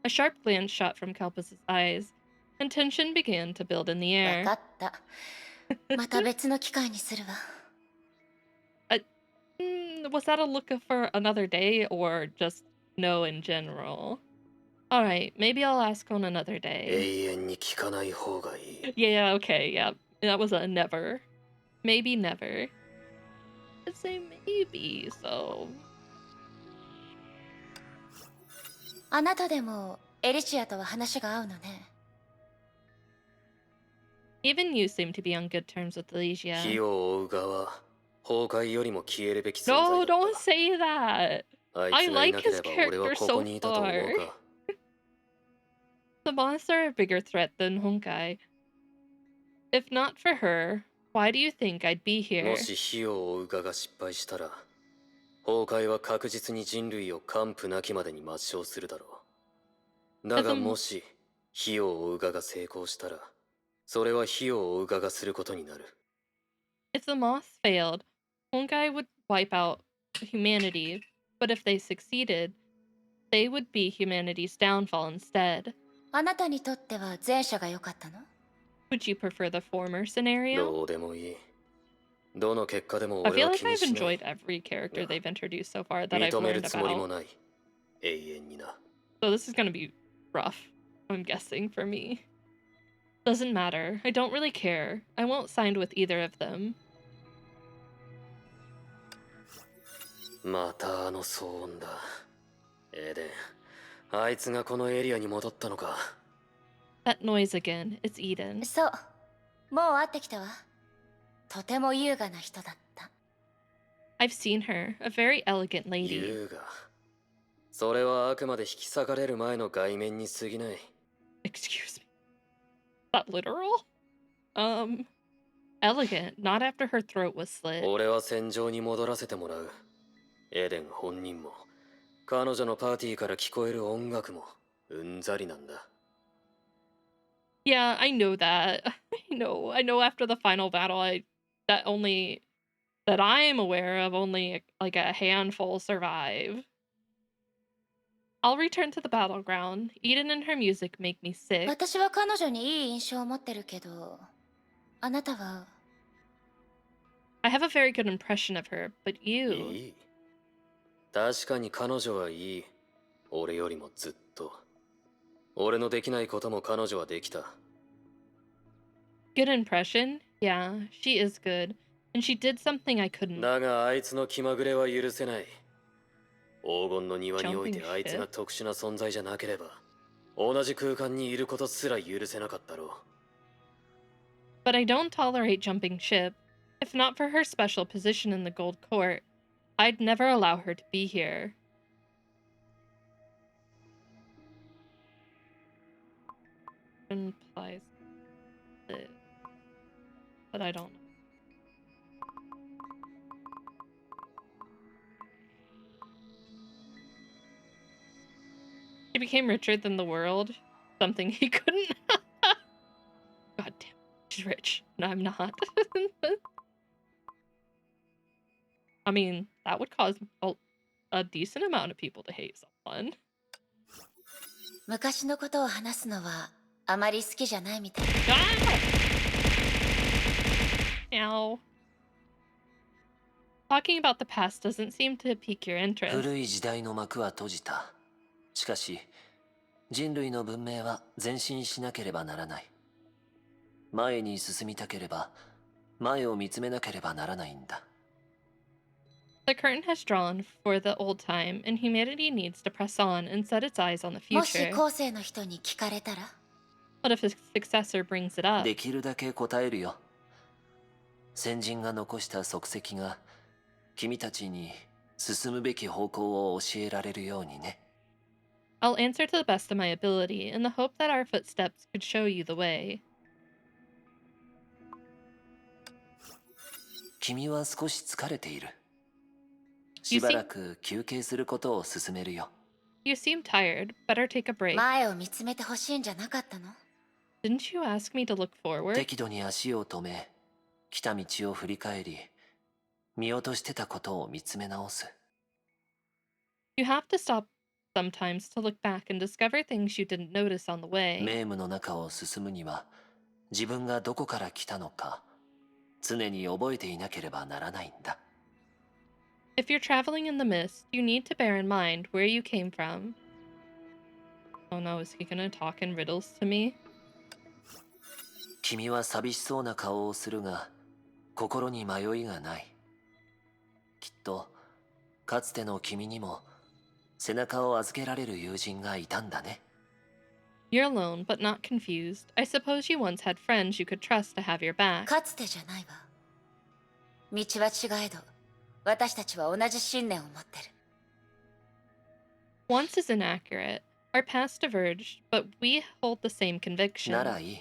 Speaker 1: A sharp glance shot from Kalpas's eyes, and tension began to build in the
Speaker 2: わ
Speaker 1: air.
Speaker 2: かった。また別の機会にするわ。
Speaker 1: Was that a look for another day or just no in general? Alright, maybe I'll ask on another day.
Speaker 3: 永遠に聞かない方がいい。
Speaker 1: Yeah, okay, yeah. That was a never. Maybe never. I'd say maybe, so.
Speaker 2: あなたでもエリシアとは話が合うのね。
Speaker 1: Even you seem to be on good terms with
Speaker 3: 火
Speaker 1: Alicia.
Speaker 3: を追う側、崩壊よりも消えるべき存在
Speaker 1: No,
Speaker 3: だ
Speaker 1: don't
Speaker 3: っ
Speaker 1: say that!
Speaker 3: た。あい
Speaker 1: I
Speaker 3: つがい
Speaker 1: like
Speaker 3: なけれ
Speaker 1: his
Speaker 3: ば俺は
Speaker 1: character
Speaker 3: ここ
Speaker 1: so
Speaker 3: にいたと思う
Speaker 1: far.
Speaker 3: か。
Speaker 1: The monster are a bigger threat than Honkai. If not for her, why do you think I'd be
Speaker 3: も
Speaker 1: here?
Speaker 3: し火を追う側が失敗したら、崩壊は確実に人類を完膚なきまでに抹消するだろう。だがもし火を追う側が成功したら、それは火を追う側がすることになる。
Speaker 1: If the moth failed, Hongai would wipe out humanity, but if they succeeded, they would be humanity's downfall instead.
Speaker 2: あなたにとっては前者が良かったの？
Speaker 1: Would you prefer the former scenario?
Speaker 3: どうでもいい。どの結果でも
Speaker 1: I
Speaker 3: 俺
Speaker 1: feel
Speaker 3: は
Speaker 1: like
Speaker 3: 気に
Speaker 1: I've
Speaker 3: しない。
Speaker 1: enjoyed every character
Speaker 3: が
Speaker 1: they've introduced so far that I've
Speaker 3: 認める
Speaker 1: learned
Speaker 3: つもりも
Speaker 1: about.
Speaker 3: ない。永遠にな。
Speaker 1: So this is gonna be rough, I'm guessing, for me. Doesn't matter. I don't really care. I won't side with either of them.
Speaker 3: またあの騒音だ。エデン、あいつがこのエリアに戻ったのか。
Speaker 1: That noise again. It's Eden.
Speaker 2: そう。もう会ってきたわ。とても優雅な人だった。
Speaker 1: I've seen her. A very elegant lady.
Speaker 3: 優雅。それはあくまで引き裂かれる前の外面に過ぎない。
Speaker 1: Excuse me. That literal? Elegant, not after her throat was slit.
Speaker 3: 俺は戦場に戻らせてもらう。エデン本人も、彼女のパーティーから聞こえる音楽も、うんざりなんだ。
Speaker 1: Yeah, I know that. I know after the final battle, that I am aware of, only like a handful survive. I'll return to the battleground. Eden and her music make me sick.
Speaker 2: 私は彼女にいい印象を持ってるけど、あなたは
Speaker 1: I have a very good impression of her, but you...
Speaker 3: いい。確かに彼女はいい。俺よりもずっと。俺のできないことも彼女はできた。
Speaker 1: Good impression? Yeah, she is good. And she did something I couldn't.
Speaker 3: だがあいつの気まぐれは許せない。黄金の庭においてあいつが特殊な存在じゃなければ、同じ空間にいることすら許せなかったろう。
Speaker 1: But I don't tolerate jumping ship. If not for her special position in the Gold Court, I'd never allow her to be here. Implies it, but I don't know. He became richer than the world, something he couldn't. God damn, she's rich. No, I'm not. I mean, that would cause a decent amount of people to hate someone.
Speaker 2: 昔のことを話すのはあまり好きじゃないみたい。
Speaker 1: Ow. Talking about the past doesn't seem to pique your interest.
Speaker 6: 古い時代の幕は閉じた。しかし、人類の文明は前進しなければならない。前に進みたければ、前を見つめなければならないんだ。
Speaker 1: The curtain has drawn for the old time, and humanity needs to press on and set its eyes on the
Speaker 2: もし
Speaker 1: future.
Speaker 2: 後世の人に聞かれたら
Speaker 1: What if a successor brings it up?
Speaker 6: できるだけ答えるよ。先人が残した足跡が、君たちに進むべき方向を教えられるようにね。
Speaker 1: I'll answer to the best of my ability, in the hope that our footsteps could show you the way.
Speaker 6: 君は少し疲れている。しばらく休憩することを勧めるよ。
Speaker 1: You seem tired. Better take a break.
Speaker 2: 前を見つめてほしいんじゃなかったの？
Speaker 1: Didn't you ask me to look forward?
Speaker 6: 適度に足を止め、来た道を振り返り、見落としてたことを見つめ直す。
Speaker 1: You have to stop sometimes to look back and discover things you didn't notice on the way.
Speaker 6: 名夢の中を進むには、自分がどこから来たのか、常に覚えていなければならないんだ。
Speaker 1: If you're traveling in the mist, you need to bear in mind where you came from. Oh no, is he gonna talk in riddles to me?
Speaker 6: 君は寂しそうな顔をするが、心に迷いがない。きっと、かつての君にも、背中を預けられる友人がいたんだね。
Speaker 1: You're alone, but not confused. I suppose you once had friends you could trust to have your back.
Speaker 2: かつてじゃないわ。道は違えど、私たちは同じ信念を持ってる。
Speaker 1: Once is inaccurate. Our paths diverged, but we hold the same conviction.
Speaker 6: ならいい。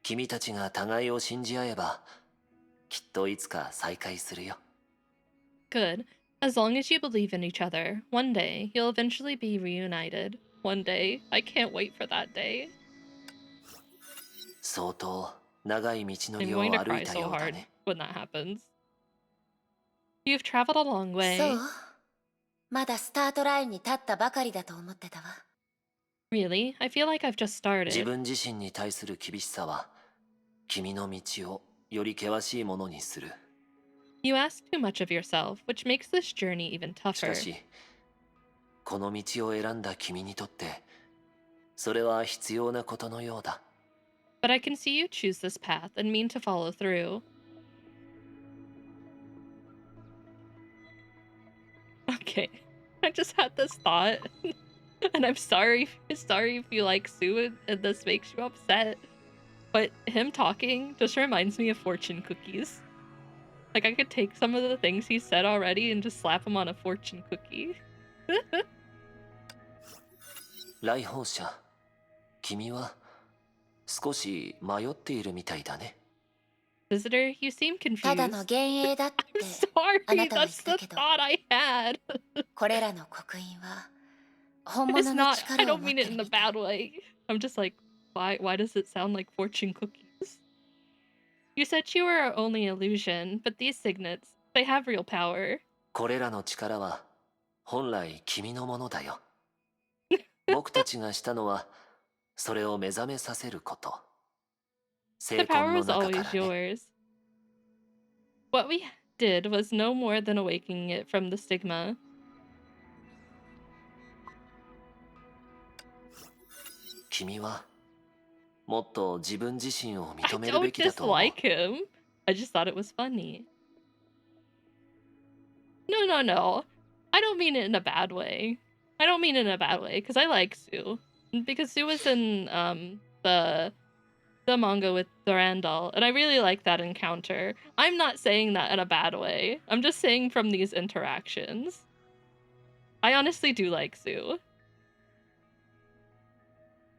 Speaker 6: 君たちが互いを信じ合えば、きっといつか再会するよ。
Speaker 1: Good. As long as you believe in each other, one day you'll eventually be reunited. One day. I can't wait for that day.
Speaker 6: 相当長い道の
Speaker 1: I'm
Speaker 6: りを
Speaker 1: going to
Speaker 6: 歩
Speaker 1: cry
Speaker 6: いた
Speaker 1: so
Speaker 6: ようだ
Speaker 1: hard
Speaker 6: ね。
Speaker 1: when that happens. You've traveled a long
Speaker 2: そう
Speaker 1: way.
Speaker 2: まだスタートラインに立ったばかりだと思ってたわ。
Speaker 1: Really? I feel like I've just
Speaker 6: 自
Speaker 1: started.
Speaker 6: 分自身に対する厳しさは君の道をより険しいものにする。
Speaker 1: You ask too much of yourself, which makes this journey even
Speaker 6: しか
Speaker 1: tougher.
Speaker 6: しこの道を選んだ君にとってそれは必要なことのようだ。
Speaker 1: But I can see you choose this path and mean to follow through. Okay, I just had this thought, and I'm sorry if you like Sue and this makes you upset. But him talking just reminds me of fortune cookies. Like I could take some of the things he said already and just slap him on a fortune cookie.
Speaker 6: 来訪者、君は少し迷っているみたいだね。
Speaker 1: Visitor, you seem
Speaker 2: ただの
Speaker 1: confused.
Speaker 2: 幻影だって
Speaker 1: I'm
Speaker 2: あな
Speaker 1: sorry,
Speaker 2: たは
Speaker 1: that's
Speaker 2: 言っ
Speaker 1: the
Speaker 2: たけど、
Speaker 1: thought I had.
Speaker 2: これらの刻印は本
Speaker 1: It's
Speaker 2: 物の
Speaker 1: not, I
Speaker 2: 力を
Speaker 1: don't
Speaker 2: 持っ
Speaker 1: mean
Speaker 2: て
Speaker 1: it
Speaker 2: る
Speaker 1: in a
Speaker 2: みたい。
Speaker 1: bad way. I'm just like, why does it sound like fortune cookies? You said you were only illusion, but these signets, they have real power.
Speaker 6: これらの力は本来君のものだよ。僕たちがしたのはそれを目覚めさせること。
Speaker 1: The
Speaker 6: 聖
Speaker 1: power
Speaker 6: 魂の
Speaker 1: was
Speaker 6: 中か
Speaker 1: always
Speaker 6: らね。
Speaker 1: yours. What we did was no more than awakening it from the stigma.
Speaker 6: 君はもっと自分自身を
Speaker 1: I
Speaker 6: 認めるべ
Speaker 1: don't
Speaker 6: きだと思う。
Speaker 1: dislike him. I just thought it was funny. No. I don't mean it in a bad way. I don't mean it in a bad way, because I like Sue. Because Sue was in the manga with Durandal, and I really like that encounter. I'm not saying that in a bad way. I'm just saying from these interactions. I honestly do like Sue.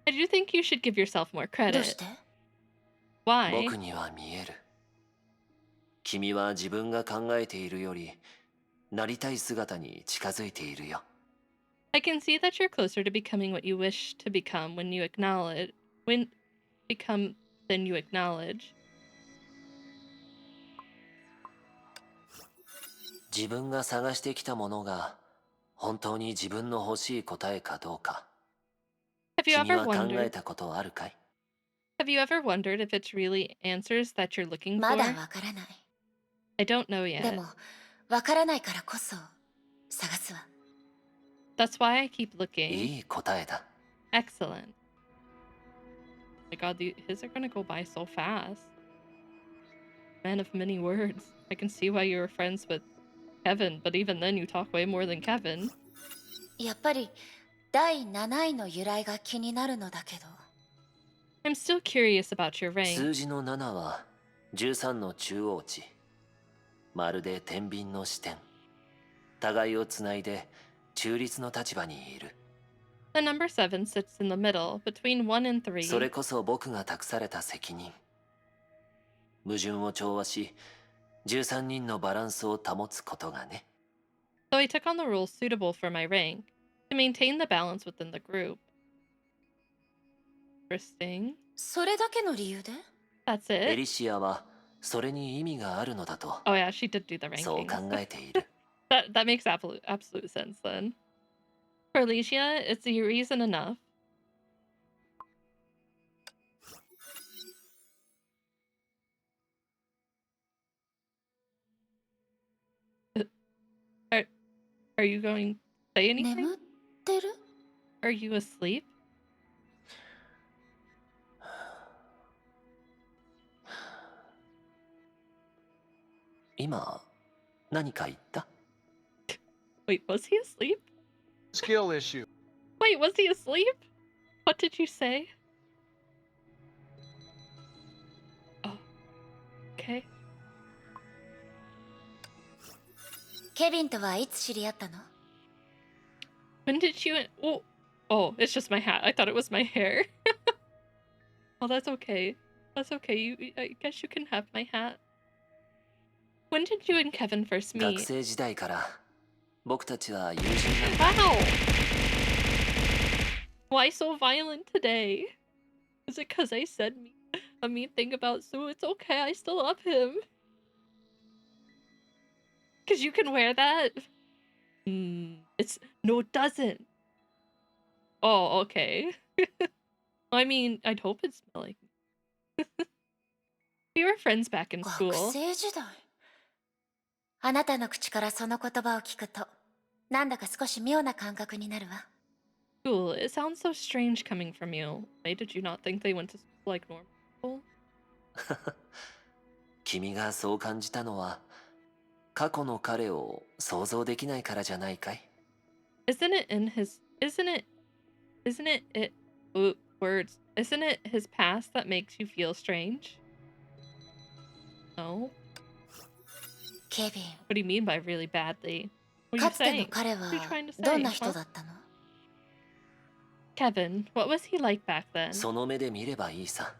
Speaker 1: I do think you should give yourself more
Speaker 2: どうし
Speaker 1: credit.
Speaker 2: て？
Speaker 1: Why?
Speaker 6: 僕には見える。君は自分が考えているよりなりたい姿に近づいているよ。
Speaker 1: I can see that you're closer to becoming what you wish to become when you acknowledge than you acknowledge.
Speaker 6: 自分が探してきたものが本当に自分の欲しい答えかどうか。
Speaker 1: Have you
Speaker 6: 君
Speaker 1: ever
Speaker 6: は考え
Speaker 1: wondered?
Speaker 6: たことあるかい？
Speaker 1: Have you ever wondered if it's really answers that you're looking
Speaker 2: まだ
Speaker 1: for?
Speaker 2: わからない。
Speaker 1: I don't know
Speaker 2: で
Speaker 1: yet.
Speaker 2: もわからないからこそ探すわ。
Speaker 1: That's why I keep looking.
Speaker 6: いい答えだ。
Speaker 1: Excellent. My god, his are gonna go by so fast. Man of many words. I can see why you were friends with Kevin, but even then you talk way more than Kevin.
Speaker 2: やっぱり第7位の由来が気になるのだけど。
Speaker 1: I'm still curious about your rank.
Speaker 6: 数字の7は13の中央値。まるで天秤の視点。互いをつないで中立の立場にいる。
Speaker 1: The number 7 sits in the middle, between 1 and
Speaker 6: それ
Speaker 1: 3.
Speaker 6: こそ僕が託された責任。矛盾を調和し、13人のバランスを保つことがね。
Speaker 1: So I took on the rules suitable for my rank, to maintain the balance within the group. Interesting.
Speaker 2: それだけの理由で？
Speaker 1: That's
Speaker 6: エ
Speaker 1: it?
Speaker 6: リシアはそれに意味があるのだと、
Speaker 1: Oh yeah, she did do the
Speaker 6: そう考
Speaker 1: rankings.
Speaker 6: えている。
Speaker 1: That makes absolute sense then. For Alicia, it's a reason enough. Are you going to say anything?
Speaker 2: 眠ってる？
Speaker 1: Are you asleep?
Speaker 6: 今、何か言った？
Speaker 1: Wait, was he asleep?
Speaker 7: Skill issue.
Speaker 1: Wait, was he asleep? What did you say? Oh. Okay.
Speaker 2: ケビンとはいつ知り合ったの？
Speaker 1: When did you... Oh, it's just my hat. I thought it was my hair. Oh, that's okay. That's okay. I guess you can have my hat. When did you and Kevin first
Speaker 6: 学
Speaker 1: meet?
Speaker 6: 生時代から僕たちは友人なんだ。
Speaker 1: Wow! Why so violent today? Is it because I said a mean thing about Sue? It's okay, I still love him. Because you can wear that. It's no, it doesn't. Oh, okay. I mean, I'd hope it's smelling. We were friends back in
Speaker 2: 学
Speaker 1: school.
Speaker 2: 生時代。あなたの口からその言葉を聞くと、なんだか少し妙な感覚になるわ。
Speaker 1: Cool. It sounds so strange coming from you. Why did you not think they went to school like normal people?
Speaker 6: 君がそう感じたのは過去の彼を想像できないからじゃないかい？
Speaker 1: Isn't it words? Isn't it his past that makes you feel strange? No.
Speaker 2: ケビン、
Speaker 1: What do you mean by really badly? What are
Speaker 2: か
Speaker 1: you
Speaker 2: つての
Speaker 1: saying?
Speaker 2: 彼
Speaker 1: What are you
Speaker 2: は
Speaker 1: trying to
Speaker 2: どん
Speaker 1: say?
Speaker 2: な人
Speaker 1: Huh?
Speaker 2: だったの？
Speaker 1: Kevin, what was he like back then?
Speaker 6: その目で見ればいいさ。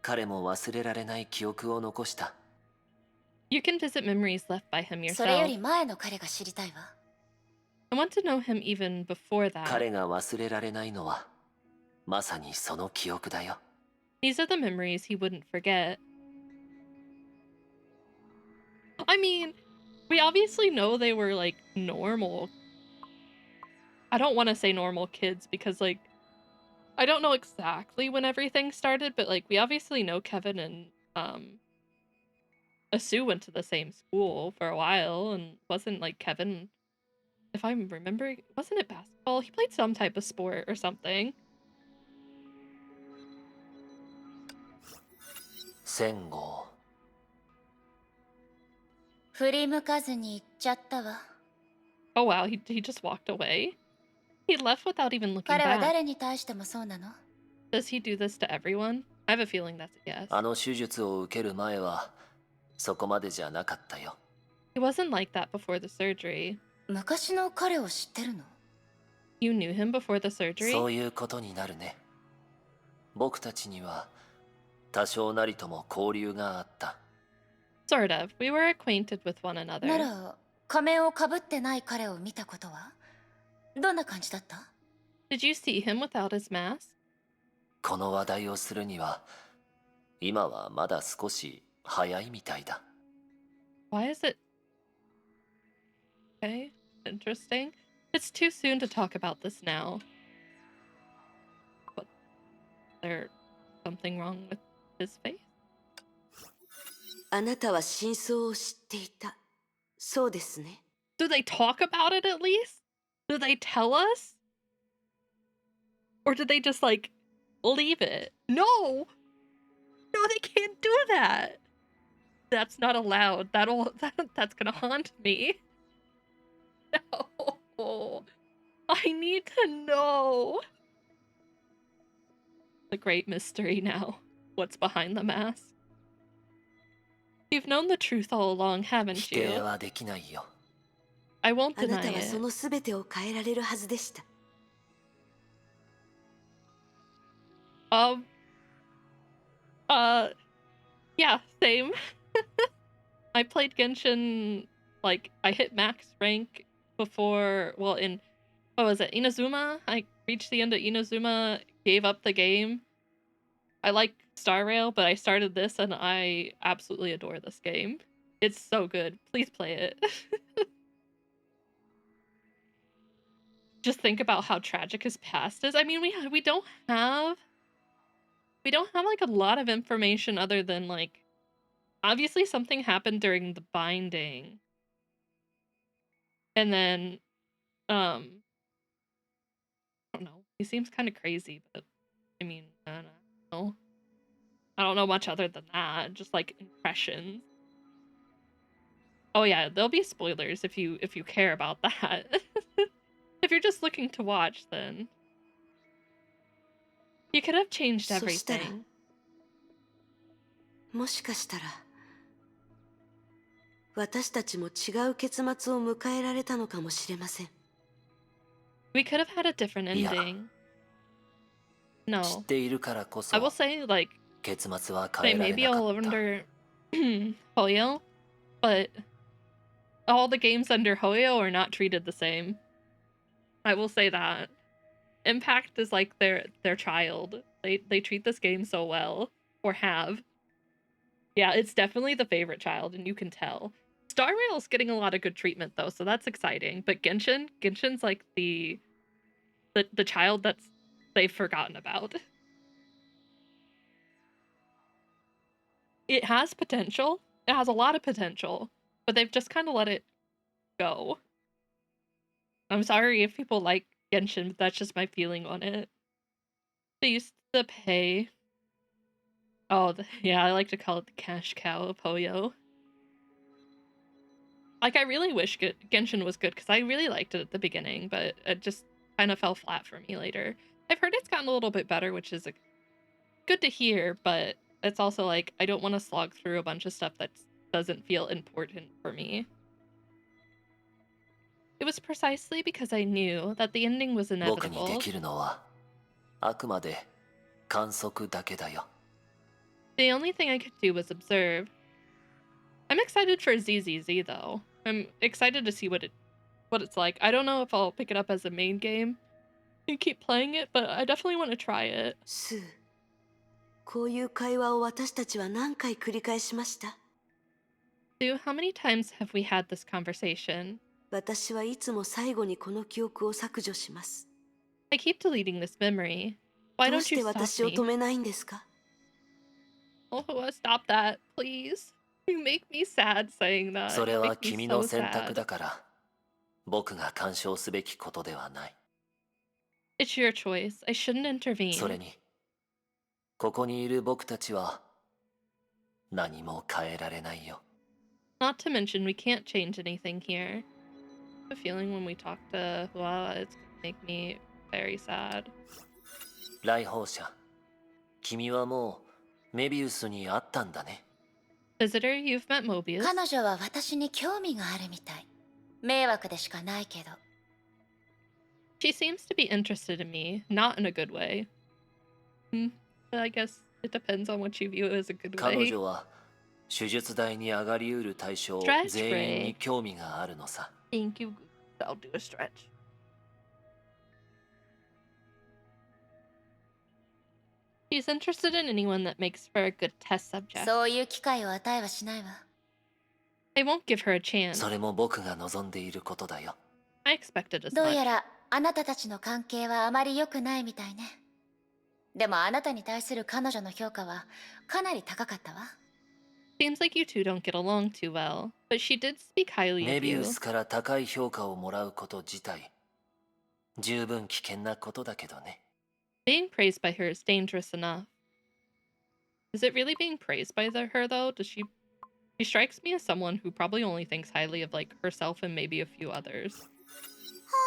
Speaker 6: 彼も忘れられない記憶を残した。
Speaker 1: You can visit memories left by him
Speaker 2: それよ
Speaker 1: yourself.
Speaker 2: り前の彼が知りたいわ。
Speaker 1: I want to know him even before that.
Speaker 6: 彼が忘れられないのはまさにその記憶だよ。
Speaker 1: These are the memories he wouldn't forget. I mean, we obviously know they were like normal. I don't want to say normal kids because like I don't know exactly when everything started, but like we obviously know Kevin and Asu went to the same school for a while, and wasn't like Kevin, if I'm remembering, wasn't it basketball? He played some type of sport or something.
Speaker 6: 戦後。
Speaker 2: 振り向かずに行っちゃったわ。
Speaker 1: Oh wow, he just walked away. He left without even looking
Speaker 2: 彼は
Speaker 1: back.
Speaker 2: 誰に対してもそうなの？
Speaker 1: Does he do this to everyone? I have a feeling that's a yes.
Speaker 6: あの手術を受ける前はそこまでじゃなかったよ。
Speaker 1: He wasn't like that before the surgery.
Speaker 2: 昔の彼を知ってるの？
Speaker 1: You knew him before the
Speaker 6: そう
Speaker 1: surgery?
Speaker 6: いうことになるね。僕たちには多少なりとも交流があった。
Speaker 1: Sort of. We were acquainted with one
Speaker 2: な
Speaker 1: another.
Speaker 2: ら、仮面をかぶってない彼を見たことは？どんな感じだった？
Speaker 1: Did you see him without his mask?
Speaker 6: この話題をするには今はまだ少し早いみたいだ。
Speaker 1: Why is it? Okay, interesting. It's too soon to talk about this now. But there something wrong with his face?
Speaker 4: あなたは真相を知っていた。そうですね。
Speaker 1: Do they talk about it at least? Do they tell us? Or did they just like leave it? No! No, they can't do that. That's not allowed. That's gonna haunt me. No. I need to know. The great mystery now. What's behind the mask? You've known the truth all along,
Speaker 6: 否
Speaker 1: haven't
Speaker 6: 定
Speaker 1: you?
Speaker 6: はできないよ。
Speaker 1: I won't
Speaker 4: あな
Speaker 1: deny
Speaker 4: たはそ
Speaker 1: it.
Speaker 4: の全てを変えられるはずでした。
Speaker 1: Um. Yeah, same. I played Genshin, like, I hit max rank before, well, in, what was it, Inazuma? I reached the end of Inazuma, gave up the game. I like Star Rail, but I started this and I absolutely adore this game. It's so good. Please play it. Just think about how tragic his past is. I mean, we don't have like a lot of information other than like obviously something happened during the binding. And then I don't know. He seems kind of crazy, but I mean, I don't know. I don't know much other than that, just like impressions. Oh yeah, there'll be spoilers if you care about that. If you're just looking to watch, then you could have changed
Speaker 4: そしたら
Speaker 1: everything.
Speaker 4: もしかしたら私たちも違う結末を迎えられたのかもしれません。
Speaker 1: We could have had a different
Speaker 6: Yeah.
Speaker 1: ending.
Speaker 6: 知
Speaker 1: No.
Speaker 6: っているからこ
Speaker 1: I will
Speaker 6: そ
Speaker 1: say, like,
Speaker 6: 結末は
Speaker 1: they
Speaker 6: 変えら
Speaker 1: may
Speaker 6: れ
Speaker 1: be
Speaker 6: なか
Speaker 1: all
Speaker 6: った。
Speaker 1: under Hoyo, but all the games under Hoyo are not treated the same. I will say that. Impact is like their child. They treat this game so well, or have. Yeah, it's definitely the favorite child, and you can tell. Star Rail's getting a lot of good treatment though, so that's exciting. But Genshin's like the child that's they've forgotten about. It has potential. It has a lot of potential, but they've just kind of let it go. I'm sorry if people like Genshin, but that's just my feeling on it. They used to pay. Oh, yeah, I like to call it the cash cow of Hoyo. Like, I really wish Genshin was good, because I really liked it at the beginning, but it just kind of fell flat for me later. I've heard it's gotten a little bit better, which is good to hear, but it's also like, I don't want to slog through a bunch of stuff that doesn't feel important for me. It was precisely because I knew that the ending was
Speaker 6: 僕にで
Speaker 1: inevitable.
Speaker 6: きるのはあくまで観測だけだよ。
Speaker 1: The only thing I could do was observe. I'm excited for ZZZ though. I'm excited to see what it's like. I don't know if I'll pick it up as a main game and keep playing it, but I definitely want to try it.
Speaker 4: スー、こういう会話を私たちは何回繰り返しました。
Speaker 1: Sue, how many times have we had this conversation?
Speaker 4: 私はいつも最後にこの記憶を削除します。
Speaker 1: I keep deleting this memory. Why
Speaker 4: どう
Speaker 1: don't
Speaker 4: して
Speaker 1: you stop
Speaker 4: 私を止
Speaker 1: me?
Speaker 4: めないんですか？
Speaker 1: Oh, stop that, please. You make me sad saying that.
Speaker 6: それ
Speaker 1: You
Speaker 6: は
Speaker 1: make me
Speaker 6: 君の
Speaker 1: so
Speaker 6: 選択
Speaker 1: sad.
Speaker 6: だから僕が干渉すべきことではない。
Speaker 1: It's your choice. I shouldn't
Speaker 6: それ
Speaker 1: intervene.
Speaker 6: にここにいる僕たちは何も変えられないよ。
Speaker 1: Not to mention, we can't change anything here. I have a feeling when we talk to Hua, it's gonna make me very sad.
Speaker 6: 来訪者、君はもうメビウスに会ったんだね。
Speaker 1: Visitor, you've met Mobius.
Speaker 2: 彼女は私に興味があるみたい。迷惑でしかないけど。
Speaker 1: She seems to be interested in me, not in a good way. I guess it depends on what you view as a good
Speaker 6: 彼
Speaker 1: way.
Speaker 6: 女は手術台に上がりうる対象
Speaker 1: Stretch
Speaker 6: 全員に興味があるのさ。
Speaker 1: Thank you. I'll do a stretch. She's interested in anyone that makes for a good test subject.
Speaker 2: そういう機会を与えはしないわ。
Speaker 1: I won't give her a chance.
Speaker 6: それも僕が望んでいることだよ。
Speaker 1: I expected as
Speaker 2: どう
Speaker 1: much.
Speaker 2: やらあなたたちの関係はあまり良くないみたいね。でもあなたに対する彼女の評価はかなり高かったわ。
Speaker 1: Seems like you two don't get along too well, but she did speak highly
Speaker 6: メ
Speaker 1: of
Speaker 6: ビ
Speaker 1: you.
Speaker 6: ウスから高い評価をもらうこと自体十分危険なことだけどね。
Speaker 1: Being praised by her is dangerous enough. Is it really being praised by her though? She strikes me as someone who probably only thinks highly of like herself and maybe a few others.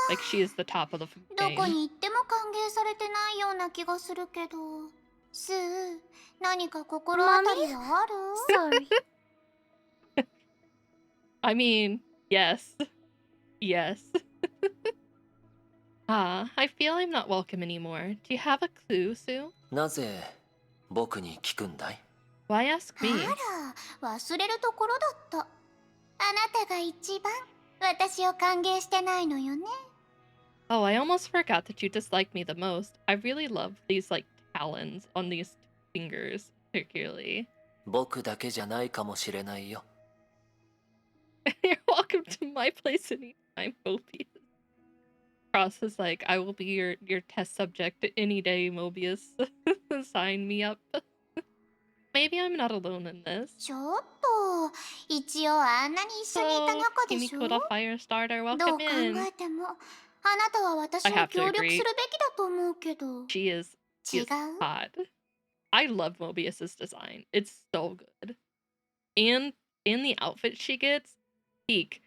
Speaker 1: Like she is the top of the
Speaker 5: どこ
Speaker 1: game.
Speaker 5: に行っても歓迎されてないような気がするけど。スー、何か心当たりはある？
Speaker 2: Sorry.
Speaker 1: I mean, yes. Yes. I feel I'm not welcome anymore. Do you have a clue, Sue?
Speaker 6: なぜ僕に聞くんだい？
Speaker 1: Why ask
Speaker 5: あ
Speaker 1: me?
Speaker 5: ら、忘れるところだった。あなたが一番私を歓迎してないのよね。
Speaker 1: Oh, I almost forgot that you dislike me the most. I really love these like talons on these fingers, particularly.
Speaker 6: 僕だけじゃないかもしれないよ。
Speaker 1: You're welcome to my place anytime, Mobius. Cross is like, I will be your test subject any day, Mobius. Sign me up. Maybe I'm not alone in this.
Speaker 5: ちょっと、一応あんなに一緒にいた
Speaker 1: Oh,
Speaker 5: 仲でしょ。
Speaker 1: Kimiko the Firestarter,
Speaker 5: どう
Speaker 1: welcome
Speaker 5: 考
Speaker 1: in.
Speaker 5: えても、あなたは私
Speaker 1: I
Speaker 5: に
Speaker 1: have to
Speaker 5: 協力
Speaker 1: agree.
Speaker 5: するべきだと思うけど。
Speaker 1: She is
Speaker 5: 違う？
Speaker 1: hot. I love Mobius's design. It's so good. And the outfit she gets, peak.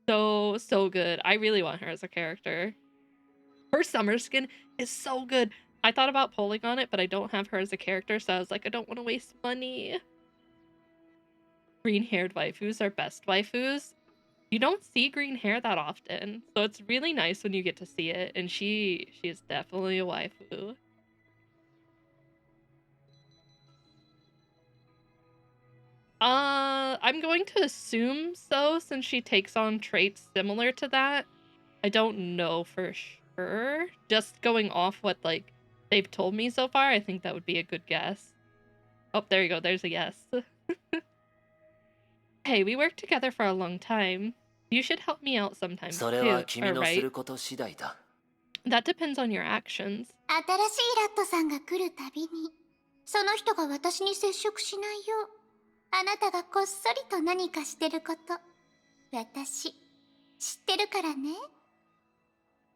Speaker 1: So good. I really want her as a character. Her summer skin is so good. I thought about polling on it, but I don't have her as a character, so I was like, I don't want to waste money. Green-haired waifus are best waifus. You don't see green hair that often, so it's really nice when you get to see it, and she is definitely a waifu. I'm going to assume so, since she takes on traits similar to that. I don't know for sure. Just going off what, like, they've told me so far, I think that would be a good guess. Oh, there you go. There's a yes. Hey, we worked together for a long time. You should help me out sometimes
Speaker 6: それは
Speaker 1: too,
Speaker 6: 君
Speaker 1: or
Speaker 6: のす
Speaker 1: right?
Speaker 6: ること次第だ。
Speaker 1: That depends on your actions.
Speaker 5: 新しいラットさんが来るたびに、その人が私に接触しないよう、あなたがこっそりと何かしてること、私、知ってるからね。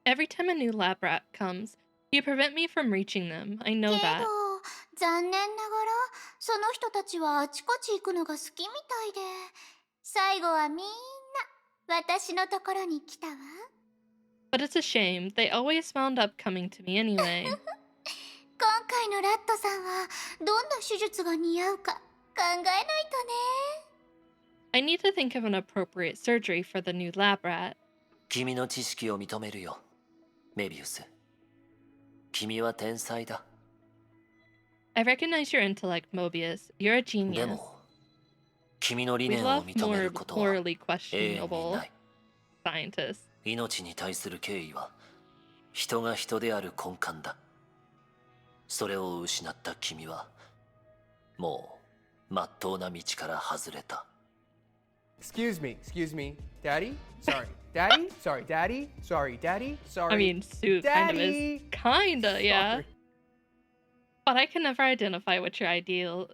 Speaker 1: Every time a new lab rat comes, you prevent me from reaching them. I
Speaker 5: け
Speaker 1: know
Speaker 5: ど、
Speaker 1: that.
Speaker 5: 残念ながら、その人たちはあちこち行くのが好きみたいで、最後はみんな、私のところに来たわ。
Speaker 1: But it's a shame. They always wound up coming to me anyway.
Speaker 5: 今回のラットさんは、どんな手術が似合うか考えないとね。
Speaker 1: I need to think of an appropriate surgery for the new lab rat.
Speaker 6: 君の知識を認めるよ、メビウス。君は天才だ。
Speaker 1: I recognize your intellect, Mobius. You're a
Speaker 6: で
Speaker 1: genius.
Speaker 6: も、君の理
Speaker 1: We
Speaker 6: 念を
Speaker 1: love
Speaker 6: 認め
Speaker 1: more
Speaker 6: ることは
Speaker 1: morally
Speaker 6: 永遠に
Speaker 1: questionable
Speaker 6: ない。
Speaker 1: scientists.
Speaker 6: 命に対する敬意は人が人である根幹だ。それを失った君はもう真っ当な道から外れた。
Speaker 8: Excuse me, Daddy? Sorry, Daddy? Sorry, Daddy? Sorry, Daddy? Sorry.
Speaker 1: I mean, Sue kind of is.
Speaker 8: Daddy!
Speaker 1: Kinda, yeah.
Speaker 8: Sorry.
Speaker 1: But I can never identify with your ideals.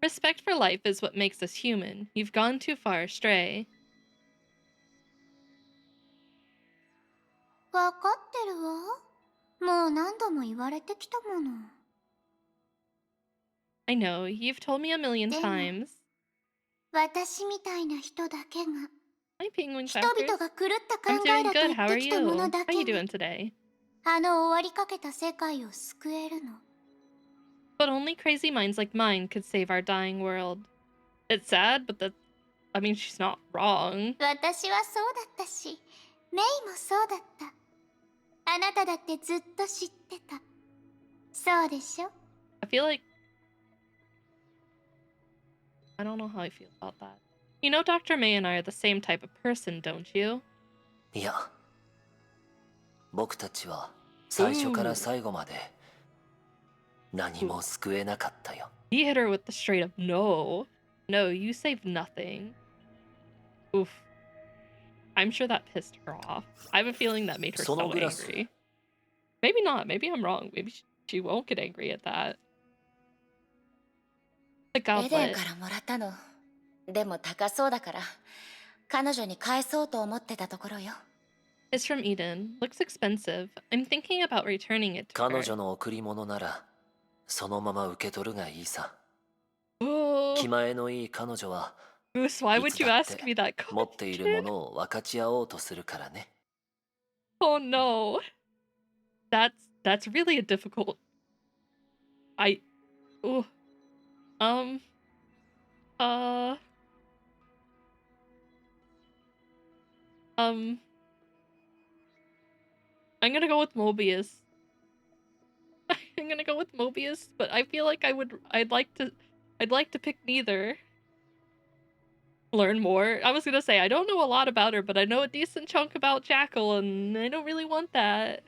Speaker 1: Respect for life is what makes us human. You've gone too far astray.
Speaker 5: わかってるわ。もう何度も言われてきたもの。
Speaker 1: I know, you've told me a million
Speaker 5: でも、
Speaker 1: times.
Speaker 5: 私みたいな人だけが、
Speaker 1: Hi, penguin
Speaker 5: 人
Speaker 1: crackers.
Speaker 5: 々が狂った考
Speaker 1: I'm
Speaker 5: え
Speaker 1: doing
Speaker 5: だと
Speaker 1: good.
Speaker 5: 言
Speaker 1: How
Speaker 5: って
Speaker 1: are
Speaker 5: きた
Speaker 1: you?
Speaker 5: ものだ
Speaker 1: How
Speaker 5: け
Speaker 1: you
Speaker 5: に、
Speaker 1: doing today?
Speaker 5: あの終わりかけた世界を救えるの。
Speaker 1: But only crazy minds like mine could save our dying world. It's sad, but I mean, she's not wrong.
Speaker 5: 私はそうだったし、メイもそうだった。あなただってずっと知ってた。そうでしょ？
Speaker 1: I feel like... I don't know how I feel about that. You know Dr. May and I are the same type of person, don't you?
Speaker 6: いや、僕たちは最初から最後まで何も救えなかったよ。
Speaker 1: He hit her with the straight up no. No, you saved nothing. Oof. I'm sure that pissed her off. I have a feeling that made her so
Speaker 6: そのグラス、
Speaker 1: angry. Maybe not. Maybe I'm wrong. Maybe she won't get angry at that. The
Speaker 2: エデン
Speaker 1: goblet.
Speaker 2: からもらったの。でも高そうだから彼女に返そうと思ってたところよ。
Speaker 1: It's from Eden. Looks expensive. I'm thinking about returning it to
Speaker 6: 彼
Speaker 1: her.
Speaker 6: 女の贈り物ならそのまま受け取るがいいさ。
Speaker 1: Oh,
Speaker 6: 気前のいい彼女は
Speaker 1: Goose, why would you ask me that
Speaker 6: 持っているも
Speaker 1: question?
Speaker 6: のを分かち合おうとするからね。
Speaker 1: Oh no. That's really a difficult... Ooh. I'm gonna go with Mobius. I'm gonna go with Mobius, but I feel like I'd like to pick neither. Learn more. I was gonna say, I don't know a lot about her, but I know a decent chunk about Jackal, and I don't really want that.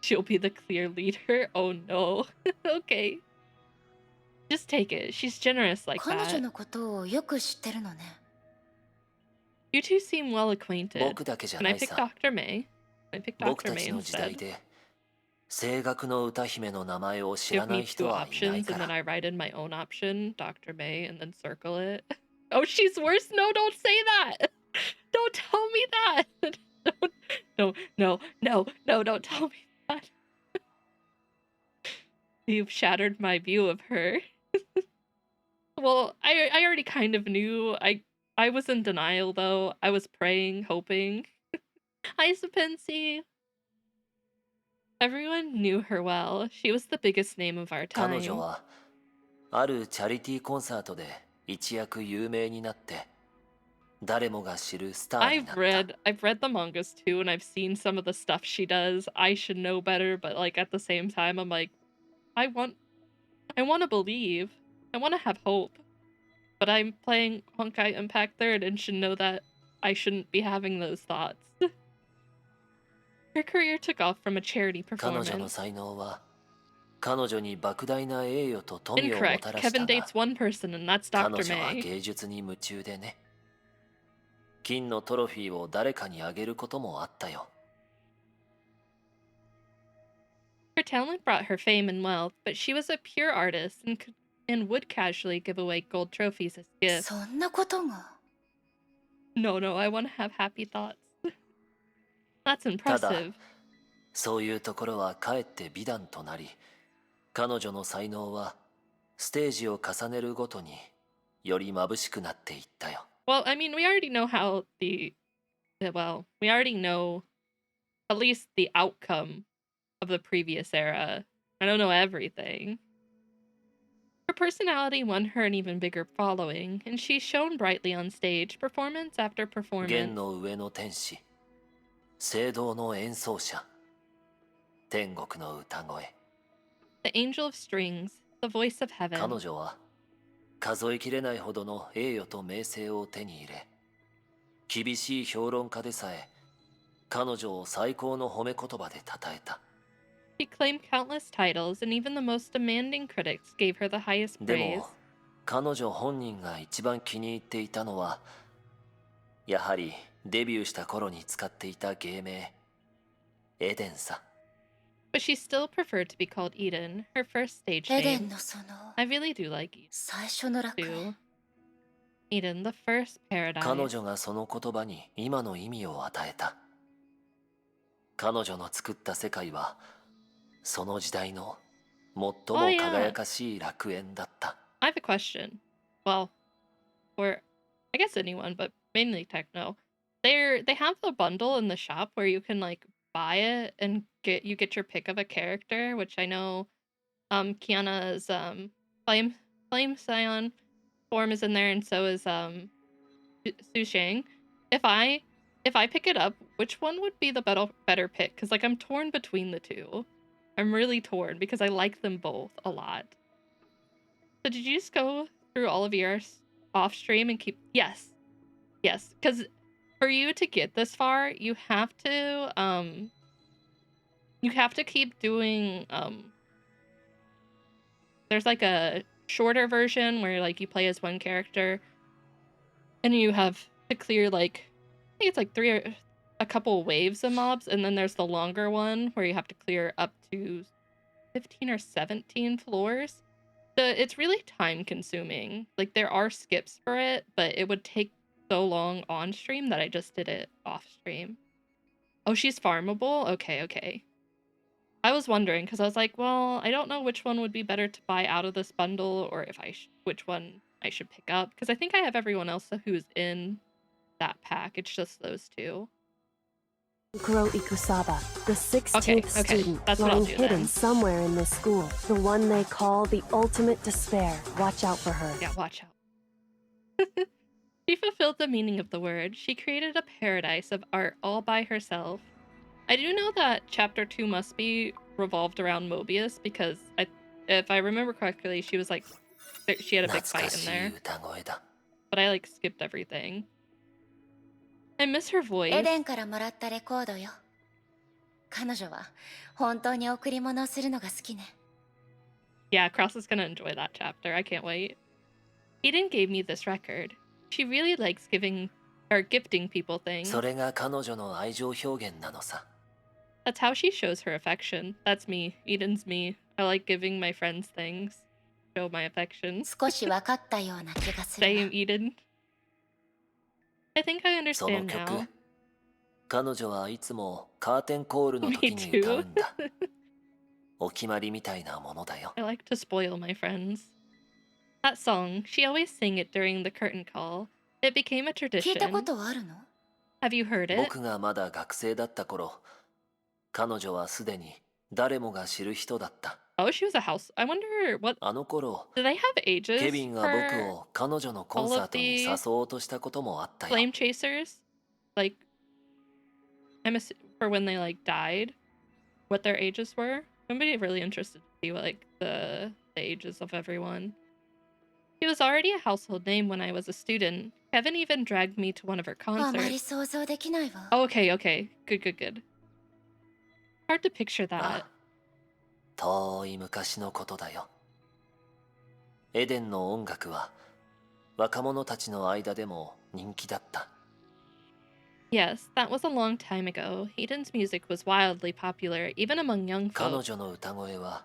Speaker 1: She'll be the clear leader? Oh no. Okay. Just take it. She's generous like
Speaker 2: 彼女
Speaker 1: that.
Speaker 2: のことをよく知ってるのね。
Speaker 1: You two seem well acquainted.
Speaker 6: 僕だけじゃ
Speaker 1: Can
Speaker 6: な
Speaker 1: I
Speaker 6: い
Speaker 1: pick
Speaker 6: さ。
Speaker 1: Dr. May? I pick
Speaker 6: 僕
Speaker 1: Dr.
Speaker 6: たち
Speaker 1: May
Speaker 6: の時代
Speaker 1: instead.
Speaker 6: で声楽の歌姫の名前を知
Speaker 1: Give
Speaker 6: らない
Speaker 1: me
Speaker 6: 人
Speaker 1: two
Speaker 6: はいない
Speaker 1: options,
Speaker 6: か
Speaker 1: and then
Speaker 6: ら。
Speaker 1: I write in my own option, Dr. May, and then circle it. Oh, she's worse? No, don't say that! Don't tell me that! No, don't tell me that. You've shattered my view of her. Well, I already kind of knew. I was in denial, though. I was praying, hoping. Hi, Sapensy. Everyone knew her well. She was the biggest name of our
Speaker 6: 彼女
Speaker 1: time.
Speaker 6: はあるチャリティーコンサートで一躍有名になって誰もが知るスターになった。
Speaker 1: I've read the mangas too, and I've seen some of the stuff she does. I should know better, but like at the same time, I'm like, I want to believe. I want to have hope. But I'm playing Honkai Impact 3rd and should know that I shouldn't be having those thoughts. Her career took off from a charity
Speaker 6: 彼女の
Speaker 1: performance.
Speaker 6: 才能は彼女に莫大な栄誉と富をも
Speaker 1: Incorrect.
Speaker 6: たらした
Speaker 1: Kevin
Speaker 6: が、
Speaker 1: dates one person, and that's
Speaker 6: 彼
Speaker 1: Dr.
Speaker 6: 女は
Speaker 1: May.
Speaker 6: 芸術に夢中でね。金のトロフィーを誰かにあげることもあったよ。
Speaker 1: Her talent brought her fame and wealth, but she was a pure artist and would casually give away gold trophies as gifts.
Speaker 2: そんなことが。
Speaker 1: No, I want to have happy thoughts. That's
Speaker 6: ただ、
Speaker 1: impressive.
Speaker 6: そういうところはかえって美談となり、彼女の才能はステージを重ねるごとにより眩しくなっていったよ。
Speaker 1: Well, I mean, we already know how we already know at least the outcome of the previous era. I don't know everything. Her personality won her an even bigger following, and she shone brightly on stage, performance after
Speaker 6: 弦
Speaker 1: performance.
Speaker 6: の上の天使、聖堂の演奏者、天国の歌声。
Speaker 1: The angel of strings, the voice of
Speaker 6: 彼
Speaker 1: heaven.
Speaker 6: 女は数えきれないほどの栄誉と名声を手に入れ、厳しい評論家でさえ彼女を最高の褒め言葉で称えた。
Speaker 1: She claimed countless titles, and even the most demanding critics gave her the highest
Speaker 6: で
Speaker 1: praise.
Speaker 6: も彼女本人が一番気に入っていたのは、やはりデビューした頃に使っていた芸名エデンさ。
Speaker 1: But she still preferred to be called Eden, her first stage
Speaker 2: エデン
Speaker 1: name.
Speaker 2: のその
Speaker 1: I really do like Eden
Speaker 2: 最初の楽園。
Speaker 1: too. Eden, the first
Speaker 6: 彼
Speaker 1: paradise.
Speaker 6: 女がその言葉に今の意味を与えた。彼女の作った世界はその時代の最も
Speaker 1: Oh, yeah.
Speaker 6: 輝かしい楽園だった。
Speaker 1: I have a question. Well, for I guess anyone, but mainly techno. They have the bundle in the shop where you can like buy it and get your pick of a character, which I know Kiana's flame scion form is in there, and so is Su Shang. If I pick it up, which one would be the better pick? Because like I'm torn between the two. I'm really torn because I like them both a lot. So did you just go through all of yours off stream and keep? Yes, because for you to get this far, you have to keep doing there's like a shorter version where like you play as one character and you have to clear like I think it's like a couple waves of mobs, and then there's the longer one where you have to clear up to 15 or 17 floors. So it's really time consuming. Like there are skips for it, but it would take so long on stream that I just did it off stream. Oh, she's farmable? Okay. I was wondering because I was like, well, I don't know which one would be better to buy out of this bundle or if which one I should pick up, because I think I have everyone else who's in that pack. It's just those two.
Speaker 9: Kuro Ikusaba, the 16th
Speaker 1: Okay,
Speaker 9: student,
Speaker 1: that's what I'll
Speaker 9: lying
Speaker 1: do
Speaker 9: hidden
Speaker 1: then.
Speaker 9: somewhere in this school. The one they call the ultimate despair. Watch out for her.
Speaker 1: Yeah, watch out. She fulfilled the meaning of the word. She created a paradise of art all by herself. I do know that chapter 2 must be revolved around Mobius because if I remember correctly, she was like, she had a big
Speaker 6: 懐か
Speaker 1: fight in
Speaker 6: しい
Speaker 1: there,
Speaker 6: 歌声だ。
Speaker 1: but I like skipped everything. I miss her
Speaker 2: エ
Speaker 1: voice.
Speaker 2: デンからもらったレコードよ。彼女は本当に贈り物をするのが好きね。
Speaker 1: Yeah, Cross is gonna enjoy that chapter. I can't wait. Eden gave me this record. She really likes gifting people things.
Speaker 6: それが彼女の愛情表現なのさ。
Speaker 1: That's how she shows her affection. That's me. Eden's me. I like giving my friends things. Show my affection.
Speaker 2: 少し分かったような気がするわ。
Speaker 1: Same, Eden. I think I
Speaker 6: その
Speaker 1: understand
Speaker 6: 曲
Speaker 1: now.
Speaker 6: 彼女はいつもカーテンコールの時
Speaker 1: Me
Speaker 6: に
Speaker 1: too.
Speaker 6: 歌うんだ。お決まりみたいなものだよ。
Speaker 1: I like to spoil my friends. That song, she always sang it during the curtain call. It became a
Speaker 2: 聞いたこ
Speaker 1: tradition.
Speaker 2: とはあるの？
Speaker 1: Have you heard it?
Speaker 6: 僕がまだ学生だった頃、彼女はすでに誰もが知る人だった。
Speaker 1: Oh, she was a house. I wonder what.
Speaker 6: あの頃、
Speaker 1: Do they have ages
Speaker 6: ケビンが僕
Speaker 1: for
Speaker 6: を彼女のコンサートに誘おうとしたこともあったよ。
Speaker 1: flame chasers? Like, for when they like died, what their ages were. I'm really interested to see what like the ages of everyone. She was already a household name when I was a student. Kevin even dragged me to one of her
Speaker 2: あまり
Speaker 1: concerts.
Speaker 2: 想像できないわ。
Speaker 1: Oh, okay. Good. Hard to picture that.
Speaker 6: ああ遠い昔のことだよ。エデンの音楽は若者たちの間でも人気だった。
Speaker 1: Yes, that was a long time ago. Hayden's music was wildly popular, even among young
Speaker 6: 彼
Speaker 1: folk.
Speaker 6: 女の歌声は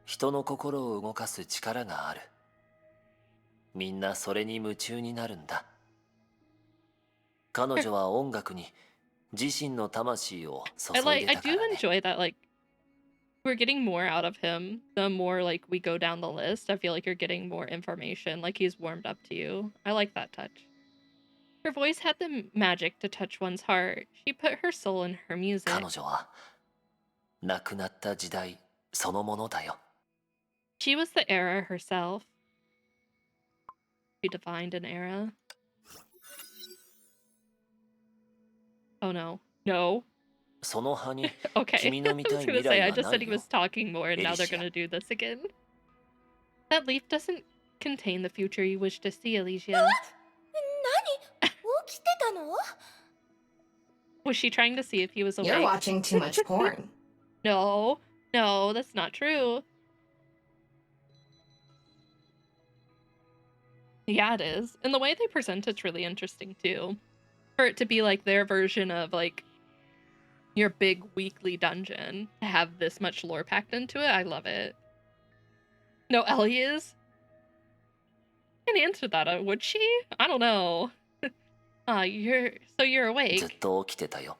Speaker 6: 人の心を動かす力がある。みんなそれに夢中になるんだ。彼女は音楽に自身の魂を注いで
Speaker 1: I
Speaker 6: たか
Speaker 1: do
Speaker 6: らね。
Speaker 1: enjoy that, like, we're getting more out of him the more, like, we go down the list. I feel like you're getting more information, like he's warmed up to you. I like that touch. Her voice had the magic to touch one's heart. She put her soul in her music.
Speaker 6: 彼女は亡くなった時代そのものだよ。
Speaker 1: She was the era herself. She defined an era. Oh no. No.
Speaker 6: その葉に
Speaker 1: Okay.
Speaker 6: 君の
Speaker 1: I
Speaker 6: 見た
Speaker 1: was
Speaker 6: い
Speaker 1: gonna
Speaker 6: 未
Speaker 1: say,
Speaker 6: 来
Speaker 1: I
Speaker 6: は
Speaker 1: just
Speaker 6: な
Speaker 1: said
Speaker 6: い
Speaker 1: he
Speaker 6: よ。
Speaker 1: was talking more and now they're
Speaker 6: Alicia.
Speaker 1: gonna do this again. That leaf doesn't contain the future you wish to see, Alicia.
Speaker 5: 何？起きてたの？
Speaker 1: Was she trying to see if he was
Speaker 10: You're
Speaker 1: awake?
Speaker 10: watching too much porn.
Speaker 1: No. No, that's not true. Yeah, it is. And the way they present it's really interesting too. For it to be like their version of like your big weekly dungeon, to have this much lore packed into it, I love it. No, Ellie is? Can't answer that, would she? I don't know. You're
Speaker 6: ず
Speaker 1: awake.
Speaker 6: っと起きてたよ。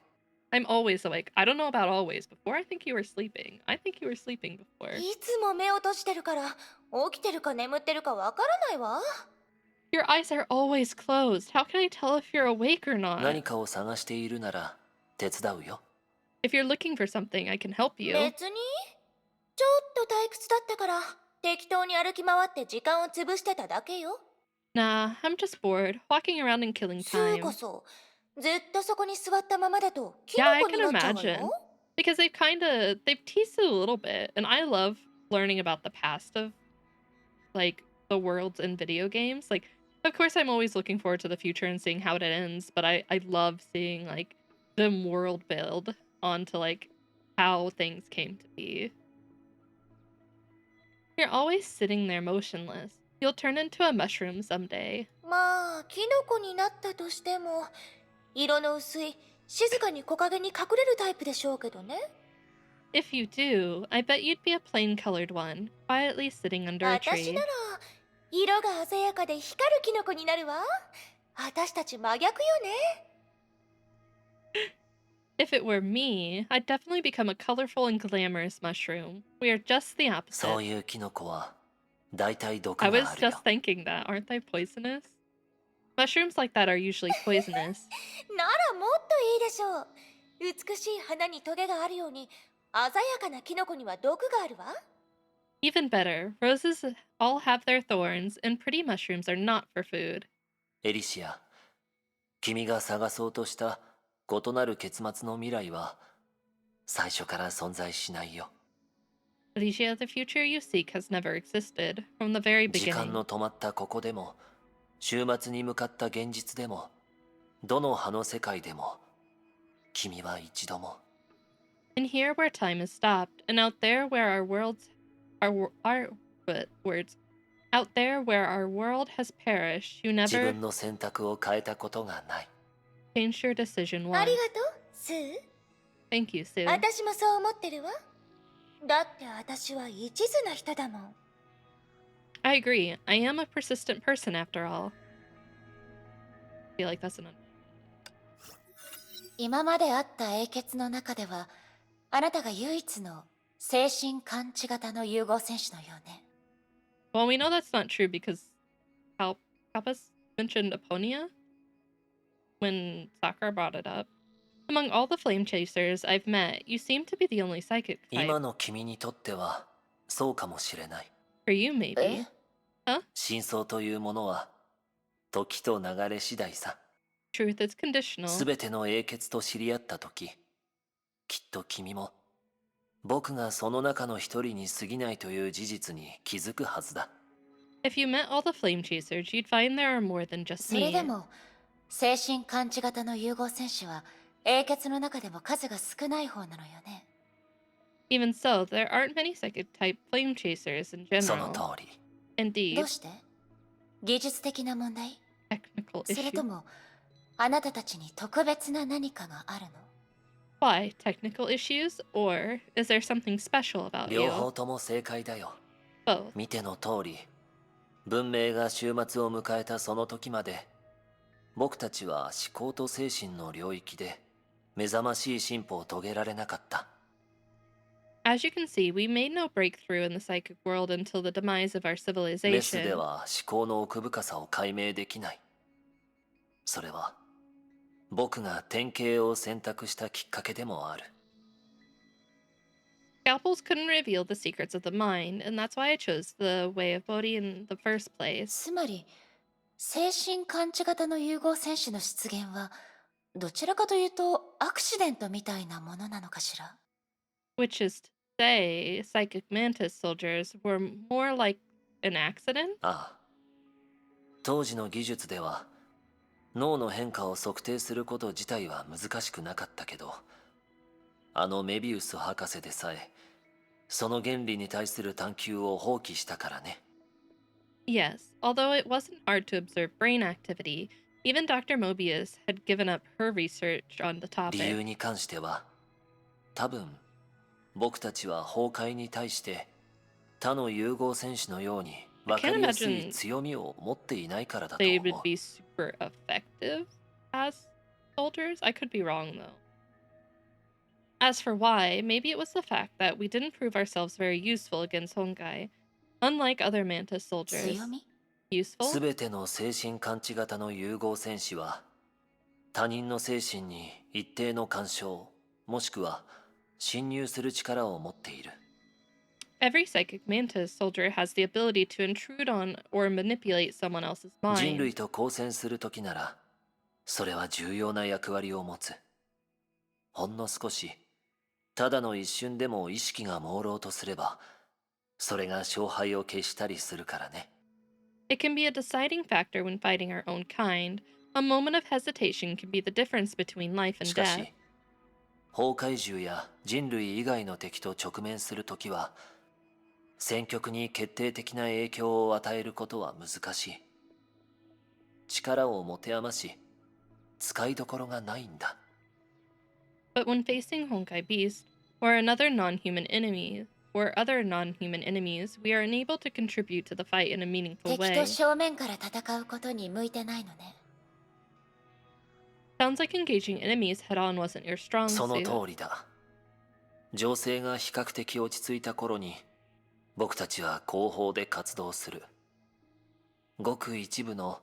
Speaker 1: I'm always awake. I don't know about always. Before, I think you were sleeping. I think you were sleeping before.
Speaker 5: いつも目を閉じてるから起きてるか眠ってるかわからないわ。
Speaker 1: Your eyes are always closed. How can I tell if you're awake or
Speaker 6: 何
Speaker 1: not?
Speaker 6: かを探しているなら手伝うよ。
Speaker 1: If you're looking for something, I can help you.
Speaker 5: 別にちょっと退屈だったから適当に歩き回って時間を潰してただけよ。
Speaker 1: Nah, I'm just bored, walking around and killing
Speaker 5: そう
Speaker 1: time.
Speaker 5: こそずっとそこに座ったままだとキ
Speaker 1: Yeah,
Speaker 5: ノ
Speaker 1: I
Speaker 5: コに
Speaker 1: can
Speaker 5: なっちゃうわ
Speaker 1: imagine.
Speaker 5: よ。
Speaker 1: Because they've teased it a little bit, and I love learning about the past of, like, the worlds in video games. Like, of course, I'm always looking forward to the future and seeing how it ends, but I love seeing, like, the world build onto, like, how things came to be. You're always sitting there motionless. You'll turn into a mushroom someday.
Speaker 5: まあキノコになったとしても色の薄い静かに木陰に隠れるタイプでしょうけどね。
Speaker 1: If you do, I bet you'd be a plain-colored one, quietly sitting under a
Speaker 5: 私
Speaker 1: tree.
Speaker 5: なら色が鮮やかで光るキノコになるわ。私たち真逆よね。
Speaker 1: If it were me, I'd definitely become a colorful and glamorous mushroom. We are just the
Speaker 6: そう
Speaker 1: opposite.
Speaker 6: いうキノコは大体毒
Speaker 1: I
Speaker 6: が
Speaker 1: was
Speaker 6: あるよ。
Speaker 1: just thinking that. Aren't they poisonous? Mushrooms like that are usually poisonous.
Speaker 5: ならもっといいでしょう。美しい花にトゲがあるように鮮やかなキノコには毒があるわ。
Speaker 1: Even better, roses all have their thorns, and pretty mushrooms are not for food.
Speaker 6: エリシア、君が探そうとした異なる結末の未来は最初から存在しないよ。
Speaker 1: Alicia, the future you seek has never existed, from the very
Speaker 6: 時間
Speaker 1: beginning.
Speaker 6: の止まったここでも、週末に向かった現実でも、どの葉の世界でも、君は一度も。
Speaker 1: And here where time is stopped, and out there where our worlds out there where our world has perished, you
Speaker 6: 自
Speaker 1: never
Speaker 6: 分の選択を変えたことがない。
Speaker 1: changed your decision
Speaker 5: あ
Speaker 1: once.
Speaker 5: りがとう、スー。
Speaker 1: Thank you, Sue.
Speaker 5: 私もそう思ってるわ。だって私は一途な人だもん。
Speaker 1: I agree. I am a persistent person after all. I feel like that's an
Speaker 2: 今まであった英傑の中ではあなたが唯一の精神感知型の融合選手のようね。
Speaker 1: Well, we know that's not true because Kappas mentioned Aponia when Sakura brought it up. Among all the flame chasers I've met, you seem to be the only psychic
Speaker 6: 今
Speaker 1: type.
Speaker 6: の君にとってはそうかもしれない。
Speaker 1: For you, maybe.
Speaker 6: 真相というものは時と流れ次第さ。
Speaker 1: Truth is conditional.
Speaker 6: すべての英傑と知り合った時、きっと君も僕がその中の一人に過ぎないという事実に気づくはずだ。
Speaker 1: If you met all the flame chasers, you'd find there are more than just
Speaker 2: それ
Speaker 1: me.
Speaker 2: でも精神感知型の融合選手は英傑の中でも数が少ない方なのよね。
Speaker 1: Even so, there aren't many psychic-type flame chasers in
Speaker 6: その
Speaker 1: general.
Speaker 6: 通り。
Speaker 2: ど
Speaker 1: Indeed,
Speaker 2: うして？技術的な問題？
Speaker 1: technical
Speaker 2: それ
Speaker 1: issue.
Speaker 2: ともあなたたちに特別な何かがあるの？
Speaker 1: Why? Technical issues? Or is there something special about
Speaker 6: 両
Speaker 1: you?
Speaker 6: 方とも正解だよ。
Speaker 1: Both.
Speaker 6: 見ての通り、文明が終末を迎えたその時まで、僕たちは思考と精神の領域で目覚ましい進歩を遂げられなかった。
Speaker 1: As you can see, we made no breakthrough in the psychic world until the demise of our
Speaker 6: メスで
Speaker 1: civilization.
Speaker 6: は思考の奥深さを解明できない。それは僕が典型を選択したきっかけでもある。
Speaker 1: Scalpels couldn't reveal the secrets of the mind, and that's why I chose the way of VOD in the first place.
Speaker 2: つまり精神感知型の融合戦士の出現はどちらかというとアクシデントみたいなものなのかしら？
Speaker 1: Which is to say, psychic mantis soldiers were more like an accident?
Speaker 6: ああ。当時の技術では脳の変化を測定すること自体は難しくなかったけど、あのメビウス博士でさえその原理に対する探求を放棄したからね。
Speaker 1: Yes, although it wasn't hard to observe brain activity, even Dr. Mobius had given up her research on the
Speaker 6: 理由
Speaker 1: topic.
Speaker 6: に関しては多分僕たちは崩壊に対して他の融合戦士のように分かりやすい強みを持っていないからだと
Speaker 1: They
Speaker 6: 思
Speaker 1: would
Speaker 6: う。
Speaker 1: be super effective as soldiers. I could be wrong though. As for why, maybe it was the fact that we didn't prove ourselves very useful against Honkai. Unlike other Mantis soldiers.
Speaker 2: 強み？
Speaker 1: Useful?
Speaker 6: すべての精神感知型の融合戦士は他人の精神に一定の干渉もしくは侵入する力を持っている。
Speaker 1: Every psychic mantis soldier has the ability to intrude on or manipulate someone else's
Speaker 6: 人
Speaker 1: mind.
Speaker 6: 類と交戦するときならそれは重要な役割を持つ。ほんの少しただの一瞬でも意識が朦朧とすればそれが勝敗を消したりするからね。
Speaker 1: It can be a deciding factor when fighting our own kind. A moment of hesitation can be the difference between life
Speaker 6: し
Speaker 1: and
Speaker 6: か
Speaker 1: death.
Speaker 6: し崩壊獣や人類以外の敵と直面するときは戦局に決定的な影響を与えることは難しい。力を持て余し使いどころがないんだ。
Speaker 1: But when facing Honkai Beast, or another non-human enemy, or other non-human enemies, we are unable to contribute to the fight in a meaningful
Speaker 2: 敵と
Speaker 1: way.
Speaker 2: 正面から戦うことに向いてないのね。
Speaker 1: Sounds like engaging enemies head-on wasn't your strong
Speaker 6: その
Speaker 1: suit.
Speaker 6: 通りだ。情勢が比較的落ち着いた頃に僕たちは後方で活動する。ごく一部の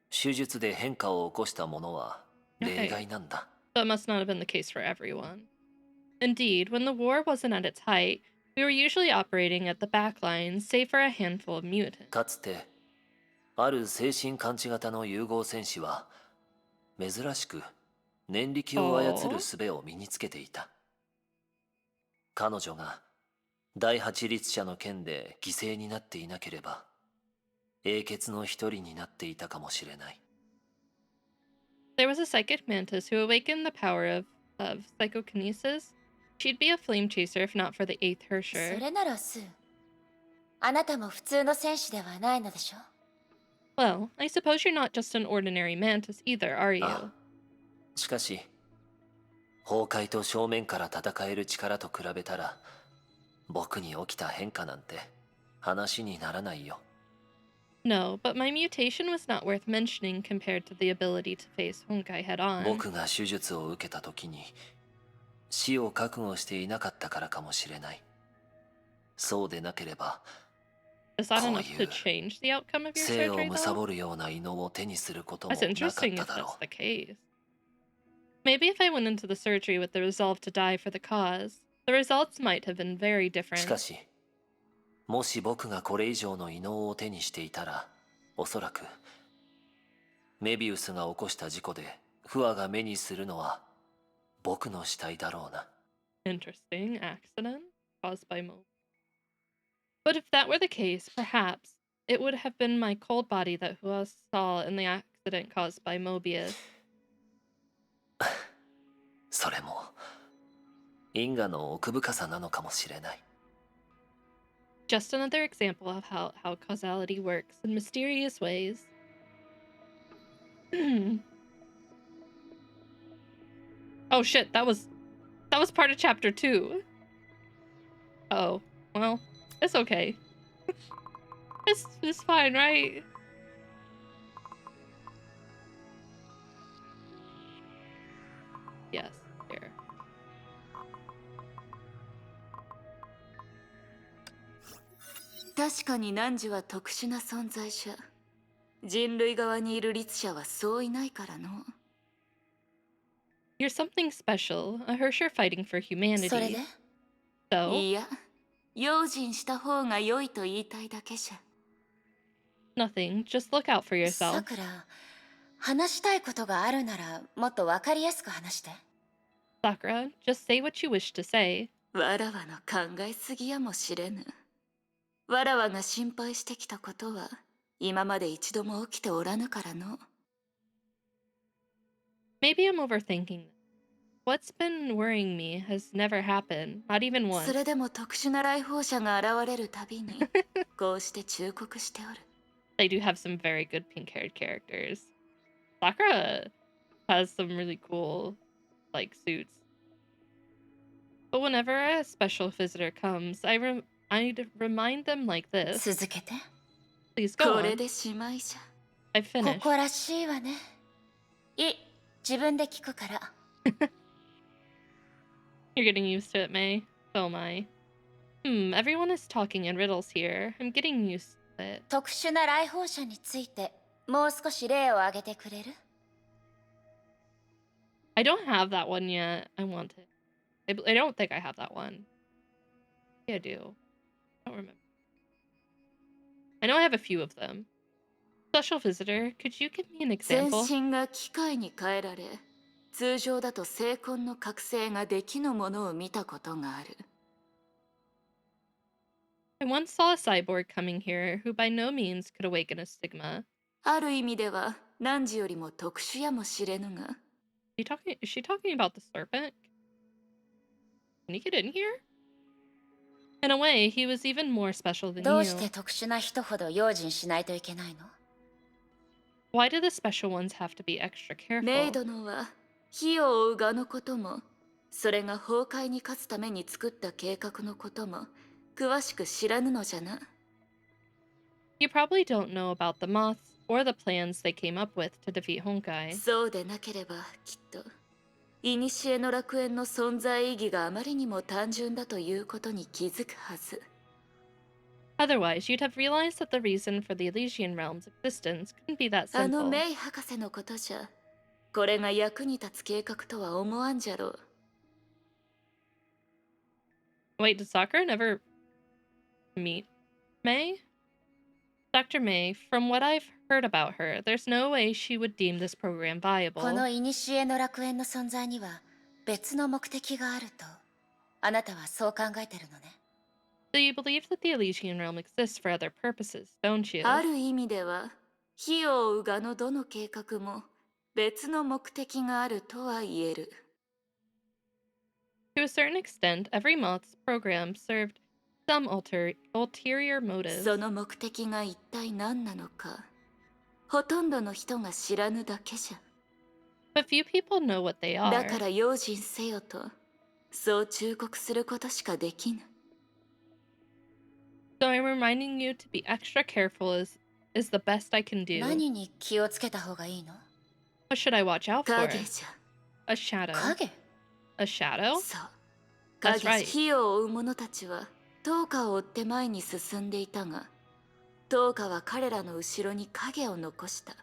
Speaker 6: 手術で変化を起こしたものは例外なんだ。
Speaker 1: But it must not have been the case for everyone. Indeed, when the war wasn't at its height, we were usually operating at the back lines, save for a handful of mutants.
Speaker 6: かつてある精神感知型の融合戦士は珍しく念力を操る術を身につけていた。彼女が第八律者の剣で犠牲になっていなければ英傑の一人になっていたかもしれない。
Speaker 1: There was a psychic mantis who awakened the power of psychokinesis. She'd be a flame chaser if not for the 8th
Speaker 2: そ
Speaker 1: Hersher.
Speaker 2: れならスー、あなたも普通の戦士ではないのでしょ？
Speaker 1: Well, I suppose you're not just an ordinary mantis either, are you?
Speaker 6: あ、しかし崩壊と正面から戦える力と比べたら僕に起きた変化なんて話にならないよ。
Speaker 1: No, but my mutation was not worth mentioning compared to the ability to face Honkai head-on.
Speaker 6: 僕が手術を受けた時に死を覚悟していなかったからかもしれない。そうでなければ
Speaker 1: Is that
Speaker 6: こう
Speaker 1: enough
Speaker 6: い
Speaker 1: to
Speaker 6: う
Speaker 1: change the outcome of your
Speaker 6: 生を
Speaker 1: surgery,
Speaker 6: 貪
Speaker 1: though?
Speaker 6: るような異能を手にすることも
Speaker 1: That's
Speaker 6: なかっ
Speaker 1: interesting
Speaker 6: た
Speaker 1: if
Speaker 6: だろ
Speaker 1: that's
Speaker 6: う。
Speaker 1: the case. Maybe if I went into the surgery with the resolve to die for the cause, the results might have been very
Speaker 6: しか
Speaker 1: different.
Speaker 6: しもし僕がこれ以上の異能を手にしていたらおそらくメビウスが起こした事故で不和が目にするのは僕の死体だろうな。
Speaker 1: Interesting accident caused by Mo. But if that were the case, perhaps it would have been my cold body that Hua saw in the accident caused by Mobius.
Speaker 6: それも因果の奥深さなのかもしれない。
Speaker 1: Just another example of how causality works in mysterious ways. Oh shit, that was part of chapter 2. Oh, well, it's okay. It's fine, right? Yes, here.
Speaker 2: 確かに汝は特殊な存在者。人類側にいる律者はそういないからの。
Speaker 1: You're something special, a Hersher fighting for
Speaker 2: それで
Speaker 1: humanity. So,
Speaker 2: いや、用心した方が良いと言いたいだけじゃ。
Speaker 1: nothing. Just look out for
Speaker 2: さ
Speaker 1: yourself.
Speaker 2: くら、話したいことがあるならもっとわかりやすく話して。
Speaker 1: Sakura, just say what you wish to say.
Speaker 2: わらわの考えすぎやもしれぬ。わらわが心配してきたことは今まで一度も起きておらぬからの。
Speaker 1: Maybe I'm overthinking this. What's been worrying me has never happened, not even
Speaker 2: そ
Speaker 1: once.
Speaker 2: れでも特殊な来訪者が現れるたびにこうして忠告しておる。
Speaker 1: They do have some very good pink-haired characters. Sakura has some really cool, like, suits. But whenever a special visitor comes, I'd remind them like this.
Speaker 2: 続けて。
Speaker 1: Please go
Speaker 2: これ
Speaker 1: on.
Speaker 2: でしまいじゃ。
Speaker 1: I've
Speaker 2: こ
Speaker 1: finished.
Speaker 2: こらしいわね。いい、自分で聞くから。
Speaker 1: You're getting used to it, May. So am I. Everyone is talking in riddles here. I'm getting used to it.
Speaker 2: 特殊な来訪者についてもう少し例を挙げてくれる？
Speaker 1: I don't have that one yet. I want it. I don't think I have that one. Yeah, I do. I don't remember. I know I have a few of them. Special visitor, could you give me an
Speaker 2: 全
Speaker 1: example?
Speaker 2: 身が機械に変えられ、通常だと精魂の覚醒ができぬものを見たことがある。
Speaker 1: I once saw a cyborg coming here who by no means could awaken a stigma.
Speaker 2: ある意味では汝よりも特殊やもしれぬが。
Speaker 1: Is she talking about the serpent? Can you get in here? In a way, he was even more special than
Speaker 2: どうして
Speaker 1: you.
Speaker 2: 特殊な人ほど用心しないといけないの？
Speaker 1: Why do the special ones have to be extra
Speaker 2: メイ
Speaker 1: careful?
Speaker 2: 殿は火を追う蛾のことも、それが崩壊に勝つために作った計画のことも詳しく知らぬのじゃな。
Speaker 1: You probably don't know about the moths or the plans they came up with to defeat Honkai.
Speaker 2: そうでなければきっと古の楽園の存在意義があまりにも単純だということに気づくはず。
Speaker 1: Otherwise, you'd have realized that the reason for the Elysian realm's existence couldn't be that
Speaker 2: あの
Speaker 1: simple.
Speaker 2: メイ博士のことじゃ、これが役に立つ計画とは思わんじゃろう。
Speaker 1: Wait, did Sakura never meet May? Dr. May, from what I've heard about her, there's no way she would deem this program
Speaker 2: こ
Speaker 1: viable.
Speaker 2: の古の楽園の存在には別の目的があると、あなたはそう考えてるのね。
Speaker 1: So you believe that the Elysian realm exists for other purposes, don't you?
Speaker 2: ある意味では、火を追う蛾のどの計画も別の目的があるとは言える。
Speaker 1: To a certain extent, every moth's program served some ulterior motives.
Speaker 2: その目的が一体何なのか、ほとんどの人が知らぬだけじゃ。
Speaker 1: But few people know what they
Speaker 2: だ
Speaker 1: are.
Speaker 2: から用心せよと、そう忠告することしかできぬ。
Speaker 1: So I'm reminding you to be extra careful is the best I can do.
Speaker 2: 何に気をつけた方がいいの？
Speaker 1: What should I watch out for?
Speaker 2: 影じゃ。
Speaker 1: A shadow.
Speaker 2: 影？
Speaker 1: A shadow?
Speaker 2: そう。
Speaker 1: That's
Speaker 2: 影
Speaker 1: right.
Speaker 2: 火を追う者たちは灯火を追って前に進んでいたが、灯火は彼らの後ろに影を残した。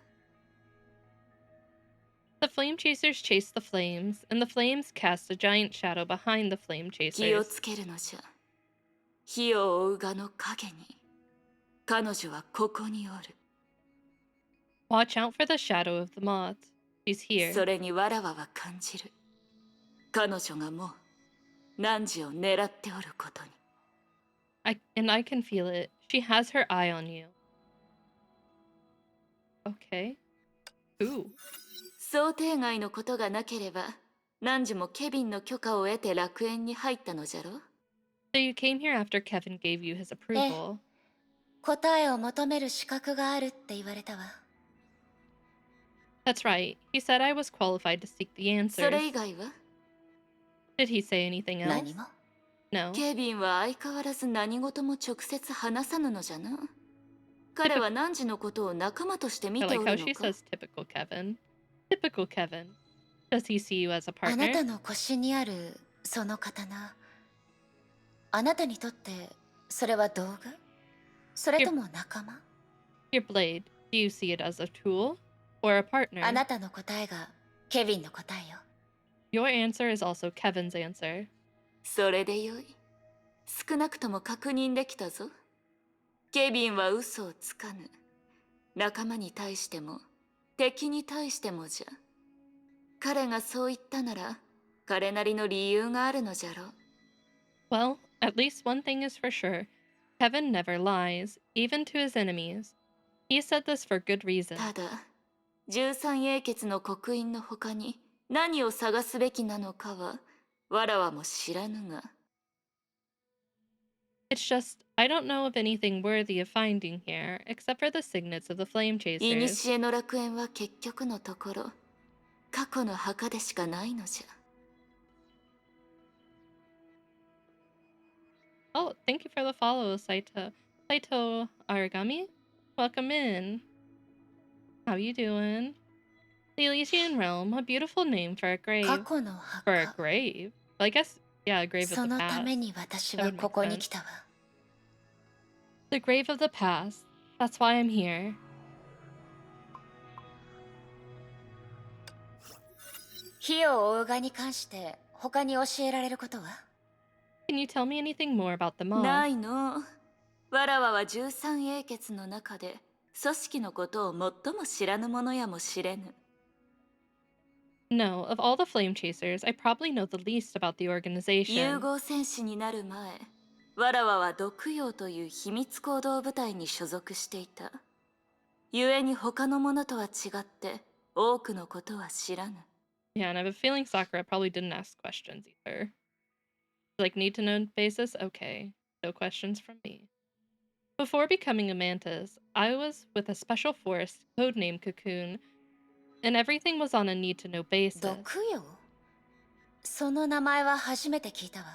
Speaker 1: The flame chasers chased the flames, and the flames cast a giant shadow behind the flame
Speaker 2: 気を
Speaker 1: chasers.
Speaker 2: つけるのじゃ。火を追う蛾の影に。彼女はここにおる。
Speaker 1: Watch out for the shadow of the moth. She's here.
Speaker 2: それにわらわは感じる。彼女がもう汝を狙っておることに。
Speaker 1: And I can feel it. She has her eye on you. Okay. Ooh.
Speaker 2: 想定外のことがなければ、
Speaker 4: 汝もケビンの許可を得て楽園に入ったのじゃろ。
Speaker 1: So you came here after Kevin gave you his approval.
Speaker 2: 答えを求める資格があるって言われたわ。
Speaker 1: That's right. He said I was qualified to seek the
Speaker 4: それ
Speaker 1: answers.
Speaker 4: 以外は
Speaker 1: Did he say anything else?
Speaker 2: 何も。
Speaker 1: No.
Speaker 4: ケビンは相変わらず何事も直接話さぬのじゃな。彼は汝のことを仲間として見
Speaker 1: I
Speaker 4: て
Speaker 1: like
Speaker 4: お
Speaker 1: how
Speaker 4: るの
Speaker 1: she
Speaker 4: か。
Speaker 1: says typical Kevin. Typical Kevin. Does he see you as a
Speaker 2: あな
Speaker 1: partner?
Speaker 2: たの腰にあるその刀、あなたにとってそれは道具？それとも仲間？
Speaker 1: Your blade. Do you see it as a tool or a
Speaker 2: あ
Speaker 1: partner?
Speaker 2: なたの答えがケビンの答えよ。
Speaker 1: Your answer is also Kevin's answer.
Speaker 4: それでよい。少なくとも確認できたぞ。ケビンは嘘をつかぬ。仲間に対しても敵に対してもじゃ。彼がそう言ったなら彼なりの理由があるのじゃろう。
Speaker 1: Well, at least one thing is for sure. Kevin never lies, even to his enemies. He said this for good reason.
Speaker 4: ただ13英傑の刻印の他に何を探すべきなのかはわらわも知らぬが。
Speaker 1: It's just, I don't know of anything worthy of finding here, except for the signets of the flame
Speaker 4: 古
Speaker 1: chasers.
Speaker 4: の楽園は結局のところ過去の墓でしかないのじゃ。
Speaker 1: Oh, thank you for the follow, Saito Aragami. Welcome in. How you doing? The Elysian Realm, a beautiful name for a
Speaker 2: 過
Speaker 1: grave.
Speaker 2: 去の
Speaker 1: For a
Speaker 2: 墓。
Speaker 1: grave? Well, I guess, yeah, a grave of
Speaker 2: そ
Speaker 1: the
Speaker 2: のため
Speaker 1: past.
Speaker 2: に私
Speaker 1: That
Speaker 2: は
Speaker 1: would
Speaker 2: こ
Speaker 1: make
Speaker 2: こに
Speaker 1: sense.
Speaker 2: 来たわ。
Speaker 1: The grave of the past. That's why I'm here.
Speaker 2: 火を追うがに関して他に教えられることは？
Speaker 1: Can you tell me anything more about the
Speaker 4: な
Speaker 1: mob?
Speaker 4: いの。わらわは13英傑の中で組織のことを最も知らぬ者やもしれぬ。
Speaker 1: No, of all the flame chasers, I probably know the least about the
Speaker 4: 融
Speaker 1: organization.
Speaker 4: 合戦士になる前、わらわは毒陽という秘密行動部隊に所属していた。故に他の者とは違って多くのことは知らぬ。
Speaker 1: Yeah, and I have a feeling Sakura probably didn't ask questions either. Like, need to know basis? Okay. No questions from me. Before becoming a mantis, I was with a special force codenamed Cocoon, and everything was on a need to know basis.
Speaker 2: 毒よ。その名前は初めて聞いたわ。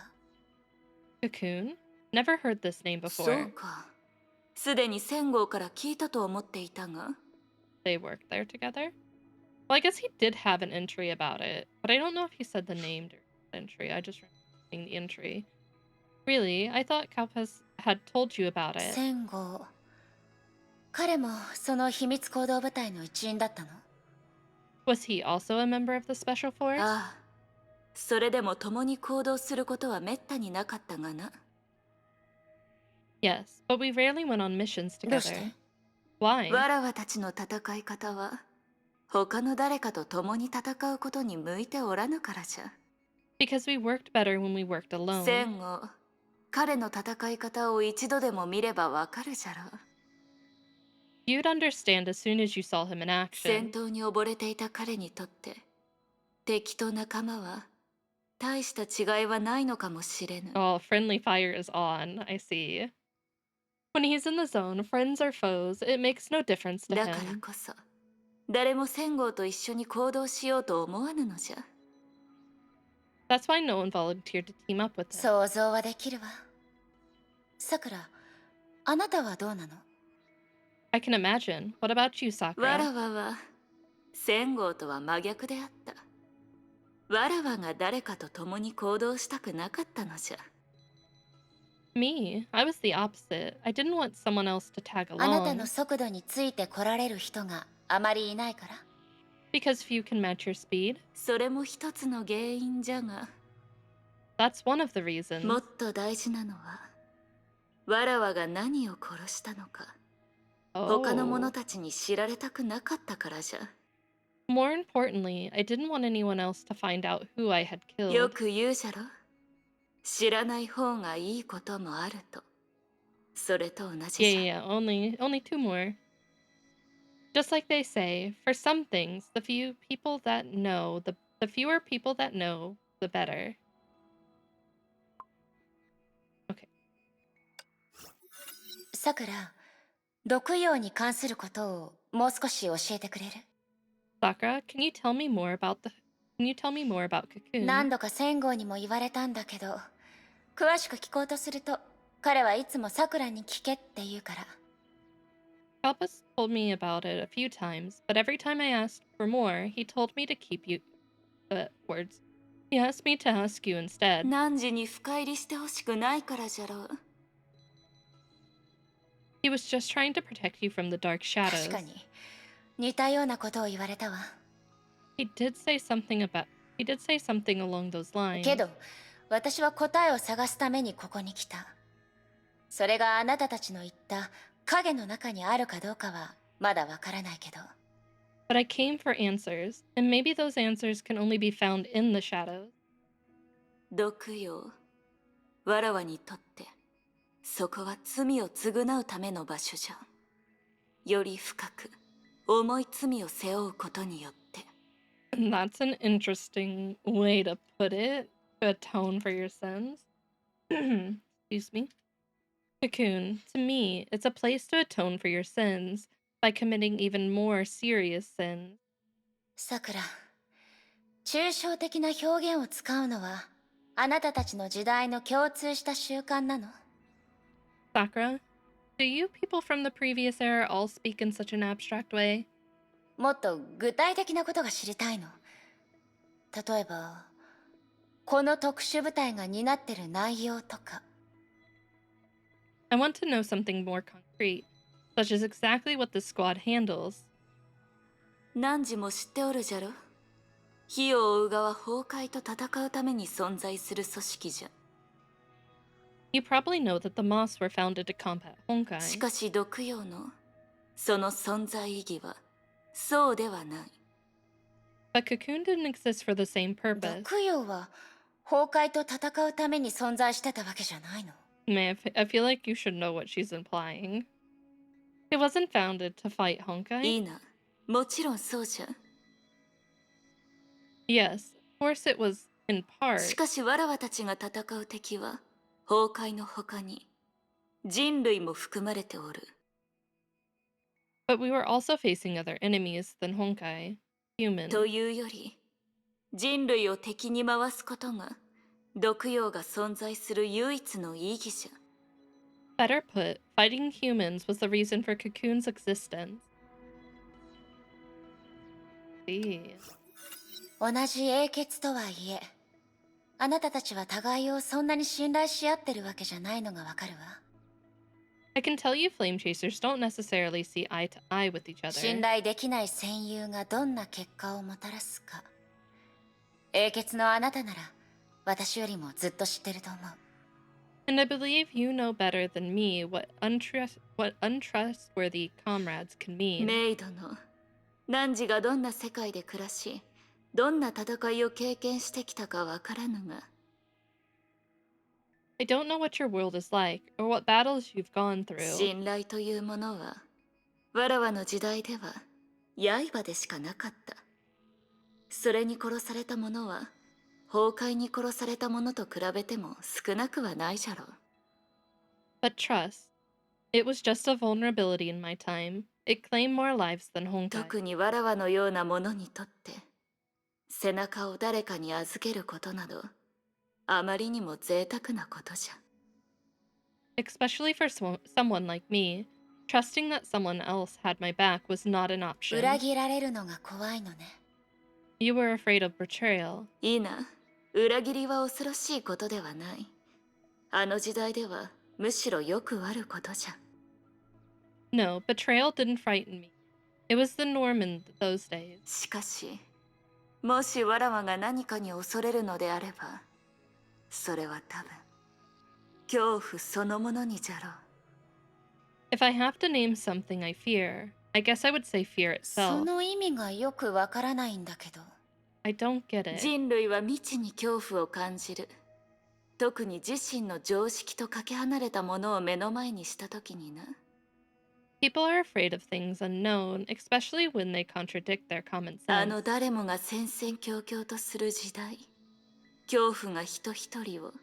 Speaker 1: Cocoon? Never heard this name
Speaker 4: そ
Speaker 1: before.
Speaker 4: うか。すでに1000号から聞いたと思っていたが。
Speaker 1: They worked there together? Well, I guess he did have an entry about it, but I don't know if he said the name during the entry. I just remember seeing the entry. Really? I thought Kalpaz had told you about it.
Speaker 2: 戦後、彼もその秘密行動部隊の一員だったの？
Speaker 1: Was he also a member of the Special Force?
Speaker 4: ああ。それでも共に行動することはめったになかったがな。
Speaker 1: Yes, but we rarely went on missions
Speaker 2: どうし
Speaker 1: together.
Speaker 2: て？
Speaker 1: Why?
Speaker 4: わらわたちの戦い方は他の誰かと共に戦うことに向いておらぬからじゃ。
Speaker 1: Because we worked better when we worked alone.
Speaker 4: 戦後、彼の戦い方を一度でも見ればわかるじゃろう。
Speaker 1: You'd understand as soon as you saw him in
Speaker 4: 戦
Speaker 1: action.
Speaker 4: 闘に溺れていた彼にとって敵と仲間は大した違いはないのかもしれぬ。
Speaker 1: Oh, friendly fire is on. I see. When he's in the zone, friends or foes, it makes no difference to
Speaker 4: だから
Speaker 1: him.
Speaker 4: こそ誰も戦号と一緒に行動しようと思わぬのじゃ。
Speaker 1: That's why no one volunteered to team up with him.
Speaker 2: 想像はできるわ。さくら、あなたはどうなの？
Speaker 1: I can imagine. What about you,
Speaker 4: わら
Speaker 1: Sakura?
Speaker 4: わは戦号とは真逆であった。わらわが誰かと共に行動したくなかったのじゃ。
Speaker 1: Me, I was the opposite. I didn't want someone else to tag
Speaker 2: あなた
Speaker 1: along
Speaker 2: の速度について来られる人があまりいないから？
Speaker 1: because few can match your speed.
Speaker 4: それも一つの原因じゃが、
Speaker 1: That's one of the
Speaker 4: も
Speaker 1: reasons.
Speaker 4: っと大事なのはわらわが何を殺したのか他の
Speaker 1: Oh.
Speaker 4: 者たちに知られたくなかったからじゃ。
Speaker 1: More importantly, I didn't want anyone else to find out who I had
Speaker 4: よ
Speaker 1: killed.
Speaker 4: く言うじゃろ、知らない方がいいこともあると。それと同じ
Speaker 1: Yeah,
Speaker 4: じゃ。
Speaker 1: yeah, yeah. Only two more. Just like they say, for some things, the few people that know, the The fewer people that know, the better. Okay.
Speaker 2: さくら、毒药に関することをもう少し教えてくれる？
Speaker 1: Sakura, can you tell me more about Cocoon?
Speaker 2: 何度か仙号にも言われたんだけど、詳しく聞こうとすると、彼はいつもさくらに聞けって言うから。
Speaker 1: Kalpus told me about it a few times, but every time I asked for more, he told me to keep you words. He asked me to ask you instead.
Speaker 4: 汝に深入りしてほしくないからじゃろう。
Speaker 1: He was just trying to protect you from the dark
Speaker 2: 確
Speaker 1: shadows.
Speaker 2: かに似たようなことを言われたわ。
Speaker 1: He did say something along those
Speaker 2: け
Speaker 1: lines.
Speaker 2: ど、私は答えを探すためにここに来た。それがあなたたちの言った影の中にあるかどうかはまだわからないけど。
Speaker 1: But I came for answers, and maybe those answers can only be found in the shadows.
Speaker 4: 毒药、わらわにとってそこは罪を償うための場所じゃ。より深く重い罪を背負うことによって。
Speaker 1: And that's an interesting way to put it. To atone for your sins. Excuse me. Cocoon, to me, it's a place to atone for your sins by committing even more serious sins.
Speaker 2: さくら、抽象的な表現を使うのはあなたたちの時代の共通した習慣なの？
Speaker 1: Sakura, do you people from the previous era all speak in such an abstract way?
Speaker 2: もっと具体的なことが知りたいの。例えば、この特殊部隊が担ってる内容とか。
Speaker 1: I want to know something more concrete, such as exactly what the squad handles.
Speaker 4: 汝も知っておるじゃろ。火を追う側崩壊と戦うために存在する組織じゃ。
Speaker 1: You probably know that the Moss were founded to combat
Speaker 4: し
Speaker 1: Honkai.
Speaker 4: かし毒藥のその存在意義はそうではない。
Speaker 1: But Cocoon didn't exist for the same purpose.
Speaker 2: 毒药は崩壊と戦うために存在してたわけじゃないの？
Speaker 1: I feel like you should know what she's implying. It wasn't founded to fight
Speaker 4: い
Speaker 1: Honkai.
Speaker 4: いな、もちろんそうじゃ。
Speaker 1: Yes, of course it was in
Speaker 4: し
Speaker 1: part,
Speaker 4: かしわらわたちが戦う敵は崩壊の他に人類も含まれておる。
Speaker 1: but we were also facing other enemies than Honkai, humans.
Speaker 4: というより人類を敵に回すことが毒藥が存在する唯一の意義じゃ。
Speaker 1: Better put, fighting humans was the reason for Cocoon's existence. See.
Speaker 2: 同じ英傑とはいえ、あなたたちは互いをそんなに信頼し合ってるわけじゃないのがわかるわ。
Speaker 1: I can tell you flame chasers don't necessarily see eye to eye with each
Speaker 2: 信
Speaker 1: other.
Speaker 2: 頼できない戦友がどんな結果をもたらすか。英傑のあなたなら私よりもずっと知ってると思う。
Speaker 1: And I believe you know better than me what untrustworthy comrades can mean.
Speaker 4: メイドの汝がどんな世界で暮らしどんな戦いを経験してきたかわからぬが。
Speaker 1: I don't know what your world is like or what battles you've gone through.
Speaker 4: 信頼というものはわらわの時代では刃でしかなかった。それに殺された者は崩壊に殺された者と比べても少なくはないじゃろう。
Speaker 1: But trust, it was just a vulnerability in my time. It claimed more lives than Honkai.
Speaker 4: 特にわらわのような者にとって背中を誰かに預けることなどあまりにも贅沢なことじゃ。
Speaker 1: Especially for someone like me, trusting that someone else had my back was not an
Speaker 2: 裏
Speaker 1: option.
Speaker 2: 切られるのが怖いのね。
Speaker 1: You were afraid of betrayal.
Speaker 4: いいな、裏切りは恐ろしいことではない。あの時代ではむしろよくあることじゃ。
Speaker 1: No, betrayal didn't frighten me. It was the norm in those days.
Speaker 4: しかしもしわらわが何かに恐れるのであればそれは多分恐怖そのものにじゃろう。
Speaker 1: If I have to name something I fear, I guess I would say fear
Speaker 2: そ
Speaker 1: itself.
Speaker 2: の意味がよくわからないんだけど。
Speaker 1: I don't get it.
Speaker 4: 人類は未知に恐怖を感じる。特に自身の常識とかけ離れたものを目の前にした時にな。
Speaker 1: People are afraid of things unknown, especially when they contradict their common
Speaker 2: あ
Speaker 1: sense.
Speaker 2: の誰もが戦々恐々とする時代、恐怖が人一人を、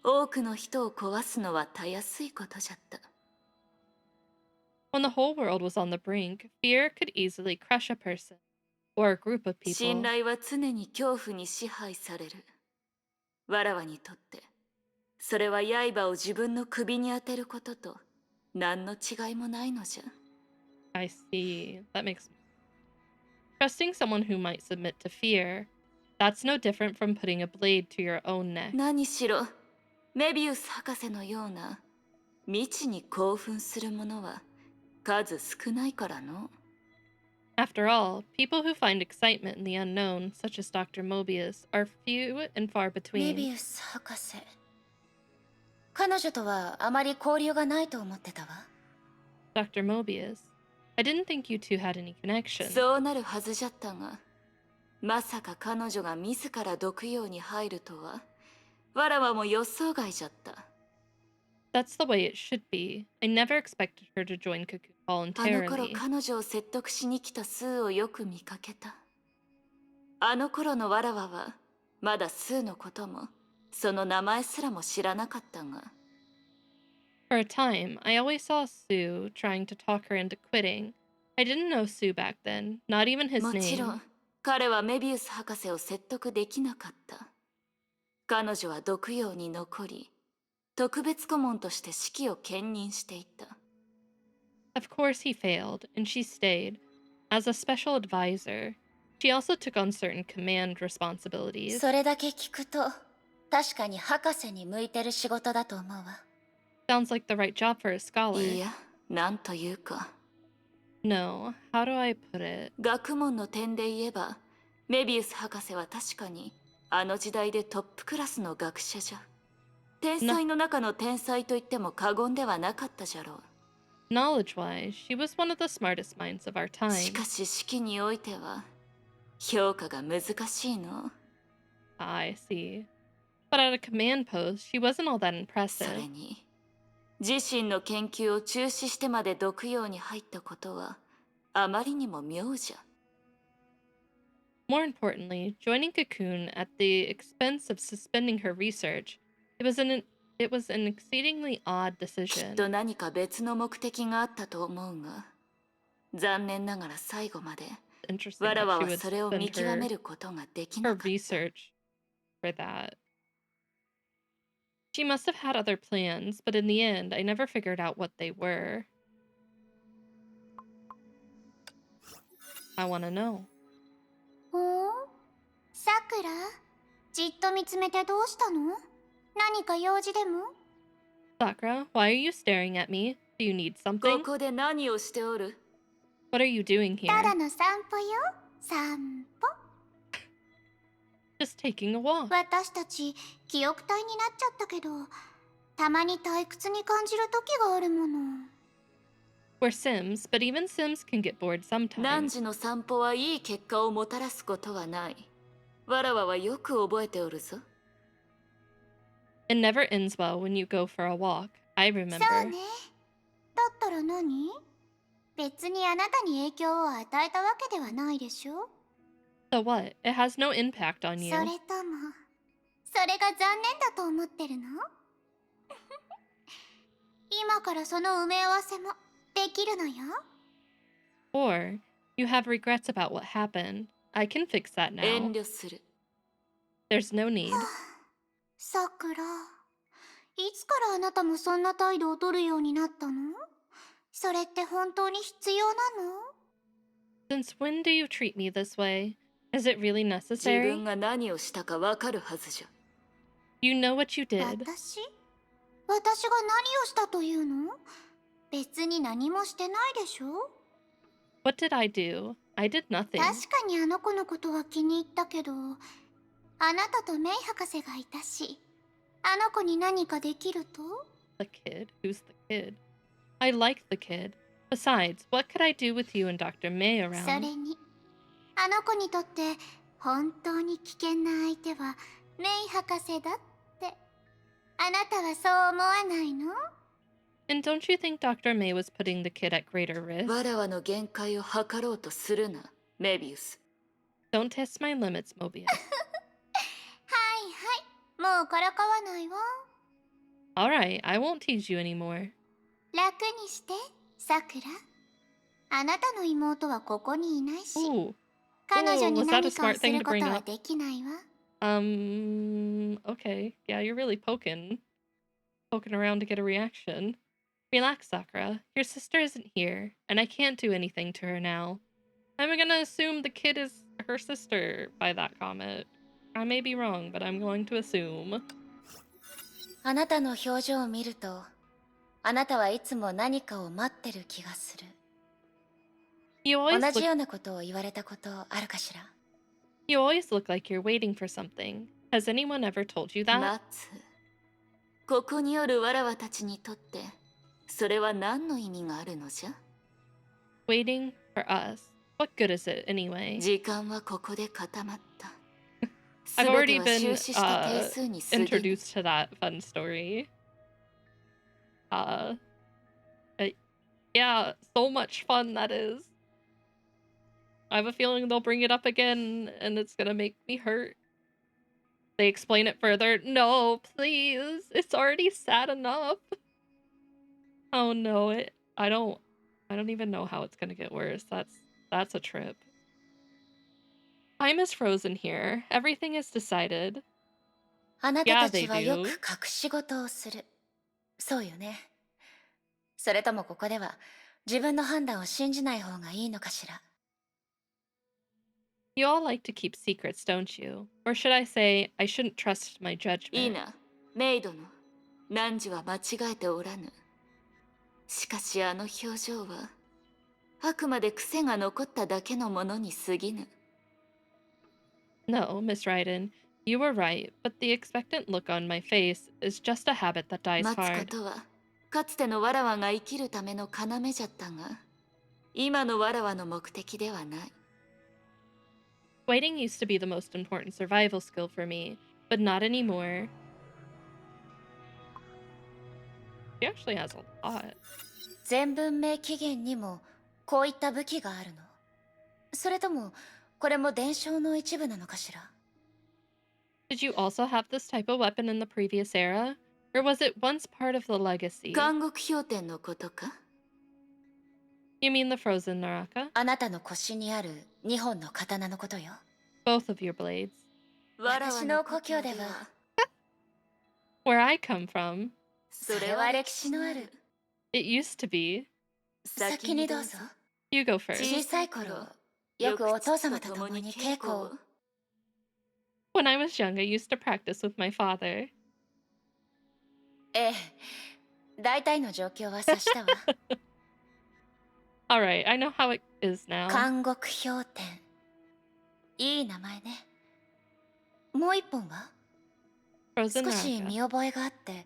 Speaker 2: 多くの人を壊すのはたやすいことじゃった。
Speaker 1: When the whole world was on the brink, fear could easily crush a person or a group of
Speaker 2: 信
Speaker 1: people.
Speaker 2: 頼は常に恐怖に支配される。わらわにとって、それは刃を自分の首に当てることと何の違いもないのじゃ。
Speaker 1: I see. That makes trusting someone who might submit to fear. That's no different from putting a blade to your own neck.
Speaker 2: 何しろ、メビウス博士のような未知に興奮する者は数少ないからの。
Speaker 1: After all, people who find excitement in the unknown, such as Dr. Mobius, are few and far
Speaker 2: メビ
Speaker 1: between.
Speaker 2: ウス博士。彼女とはあまり交流がないと思ってたわ。
Speaker 1: Dr. Mobius, I didn't think you two had any connection.
Speaker 2: そうなるはずじゃったが、まさか彼女が自ら毒藥に入るとは、わらわも予想外じゃった。
Speaker 1: That's the way it should be. I never expected her to join Cocoon
Speaker 2: あの頃
Speaker 1: voluntarily.
Speaker 2: 彼女を説得しに来たスーをよく見かけた。あの頃のわらわは、まだスーのことも、その名前すらも知らなかったが。
Speaker 1: For a time, I always saw Sue trying to talk her into quitting. I didn't know Sue back then, not even his
Speaker 2: もちろ
Speaker 1: name.
Speaker 2: ん、彼はメビウス博士を説得できなかった。彼女は毒藥に残り、特別顧問として指揮を兼任していた。
Speaker 1: Of course, he failed, and she stayed. As a special advisor, she also took on certain command responsibilities.
Speaker 2: それだけ聞くと、確かに博士に向いてる仕事だと思うわ。
Speaker 1: Sounds like the right job for a
Speaker 2: い
Speaker 1: scholar.
Speaker 2: や、なんというか。
Speaker 1: No, how do I put it?
Speaker 2: 学問の点で言えば、メビウス博士は確かに、あの時代でトップクラスの学者じゃ。天才の中の天才と言っても過言ではなかったじゃろう。
Speaker 1: Knowledge-wise, she was one of the smartest minds of our
Speaker 2: し
Speaker 1: time.
Speaker 2: かし式においては、評価が難しいの。
Speaker 1: I see. But at a command post, she wasn't all that
Speaker 2: それ
Speaker 1: impressive.
Speaker 2: に、自身の研究を中止してまで毒藥に入ったことは、あまりにも妙じゃ。
Speaker 1: More importantly, joining Cocoon at the expense of suspending her research, it was an exceedingly odd
Speaker 2: きっ
Speaker 1: decision.
Speaker 2: と何か別の目的があったと思うが、残念ながら最後まで、
Speaker 1: Interesting
Speaker 2: わら
Speaker 1: that
Speaker 2: わ
Speaker 1: she
Speaker 2: は
Speaker 1: would
Speaker 2: それを見
Speaker 1: suspend
Speaker 2: 極め
Speaker 1: her,
Speaker 2: ることができ
Speaker 1: her
Speaker 2: なかった。
Speaker 1: research for that. She must have had other plans, but in the end, I never figured out what they were. I want to know.
Speaker 5: おお、さくら、じっと見つめてどうしたの？何か用事でも？
Speaker 1: Sakura, why are you staring at me? Do you need
Speaker 2: こ
Speaker 1: something?
Speaker 2: こで何をしておる？
Speaker 1: What are you doing
Speaker 5: た
Speaker 1: here?
Speaker 5: だの散歩よ、散歩。
Speaker 1: Just taking a walk.
Speaker 5: 私たち記憶体になっちゃったけど、たまに退屈に感じる時があるもの。
Speaker 1: We're Sims, but even Sims can get bored
Speaker 2: 何
Speaker 1: sometimes.
Speaker 2: 時の散歩はいい結果をもたらすことはない。わらわはよく覚えておるぞ。
Speaker 1: It never ends well when you go for a walk. I
Speaker 5: そう
Speaker 1: remember.
Speaker 5: ね。だったら何？別にあなたに影響を与えたわけではないでしょ？
Speaker 1: So what? It has no impact on
Speaker 5: そ
Speaker 1: you.
Speaker 5: れとも、それが残念だと思ってるの？今からその埋め合わせもできるのよ。
Speaker 1: Or you have regrets about what happened. I can fix that
Speaker 2: 遠
Speaker 1: now.
Speaker 2: 慮する。
Speaker 1: There's no need.
Speaker 5: さくら、いつからあなたもそんな態度を取るようになったの？それって本当に必要なの？
Speaker 1: Since when do you treat me this way? Is it really
Speaker 2: 自
Speaker 1: necessary?
Speaker 2: 分が何をしたかわかるはずじゃ。
Speaker 1: You know what you did.
Speaker 5: 私が何をしたというの？別に何もしてないでしょ？
Speaker 1: What did I do? I did nothing.
Speaker 5: 確かにあの子のことは気に入ったけど、あなたとメイ博士がいたし、あの子に何かできると？
Speaker 1: The kid? Who's the kid? I liked the kid. Besides, what could I do with you and Dr. May
Speaker 5: それ
Speaker 1: around?
Speaker 5: に、あの子にとって本当に危険な相手はメイ博士だって。あなたはそう思わないの？
Speaker 1: And don't you think Dr. May was putting the kid at greater risk?
Speaker 2: わらわの限界を測ろうとするな、メビウス。
Speaker 1: Don't test my limits, Mobius.
Speaker 5: はいはい、もうからかわないわ。
Speaker 1: Alright, I won't tease you anymore.
Speaker 5: 楽にして、さくら。あなたの妹はここにいないし、
Speaker 1: Ooh.
Speaker 5: 彼女
Speaker 1: Ooh,
Speaker 5: に
Speaker 1: was that a
Speaker 5: 何かを
Speaker 1: smart
Speaker 5: す
Speaker 1: thing
Speaker 5: る
Speaker 1: to
Speaker 5: こと
Speaker 1: bring
Speaker 5: は
Speaker 1: up?
Speaker 5: できないわ。
Speaker 1: Okay. Yeah, you're really poking around to get a reaction. Relax, Sakura. Your sister isn't here, and I can't do anything to her now. I'm gonna assume the kid is her sister by that comment. I may be wrong, but I'm going to assume.
Speaker 2: あなたの表情を見ると、あなたはいつも何かを待ってる気がする。
Speaker 1: You
Speaker 2: 同
Speaker 1: always
Speaker 2: じ
Speaker 1: look
Speaker 2: ようなことを言われたことあるかしら。
Speaker 1: you always look like you're waiting for something. Has anyone ever told you that?
Speaker 2: 待つ。ここにおるわらわたちにとって、それは何の意味があるのじゃ？
Speaker 1: Waiting for us. What good is it anyway?
Speaker 2: 時間はここで固まった。
Speaker 1: I've
Speaker 2: 全
Speaker 1: already
Speaker 2: ては
Speaker 1: been
Speaker 2: 終始した定数に過ぎぬ。
Speaker 1: introduced to that fun story. Uh, yeah, so much fun that is. I have a feeling they'll bring it up again, and it's gonna make me hurt. They explain it further. No, please. It's already sad enough. Oh no, I don't even know how it's gonna get worse. That's a trip. Time is frozen here. Everything is decided.
Speaker 2: あなたた
Speaker 1: Yeah, they
Speaker 2: ちはよ
Speaker 1: do.
Speaker 2: く隠し事をする。そうよね。それともここでは自分の判断を信じない方がいいのかしら。
Speaker 1: You all like to keep secrets, don't you? Or should I say, I shouldn't trust my
Speaker 2: いい
Speaker 1: judgment.
Speaker 2: な、メイドの。汝は間違えておらぬ。しかしあの表情は、あくまで癖が残っただけのものに過ぎぬ。
Speaker 1: No, Miss Ryden, you were right, but the expectant look on my face is just a habit that dies
Speaker 2: 待つこ
Speaker 1: hard.
Speaker 2: とは、かつてのわらわが生きるための要じゃったが、今のわらわの目的ではない。
Speaker 1: Waiting used to be the most important survival skill for me, but not anymore. She actually has a lot.
Speaker 2: 全文明起源にもこういった武器があるの？それともこれも伝承の一部なのかしら？
Speaker 1: Did you also have this type of weapon in the previous era? Or was it once part of the legacy?
Speaker 2: 監獄氷点のことか？
Speaker 1: You mean the frozen Naraka?
Speaker 2: あなたの腰にある2本の刀のことよ。
Speaker 1: Both of your blades.
Speaker 2: 私の故郷では、
Speaker 1: Where I come from,
Speaker 2: それは歴史のある。
Speaker 1: it used to be.
Speaker 2: 先にどうぞ。
Speaker 1: You go first.
Speaker 2: 小さい頃、よくお父様と共に稽古を。
Speaker 1: When I was young, I used to practice with my father.
Speaker 2: ええ、大体の状況は察したわ。
Speaker 1: Alright, I know how it is now.
Speaker 2: 監獄氷点。いい名前ね。もう一本は？
Speaker 1: Frozen
Speaker 2: 少し
Speaker 1: Naraka.
Speaker 2: 見覚えがあって、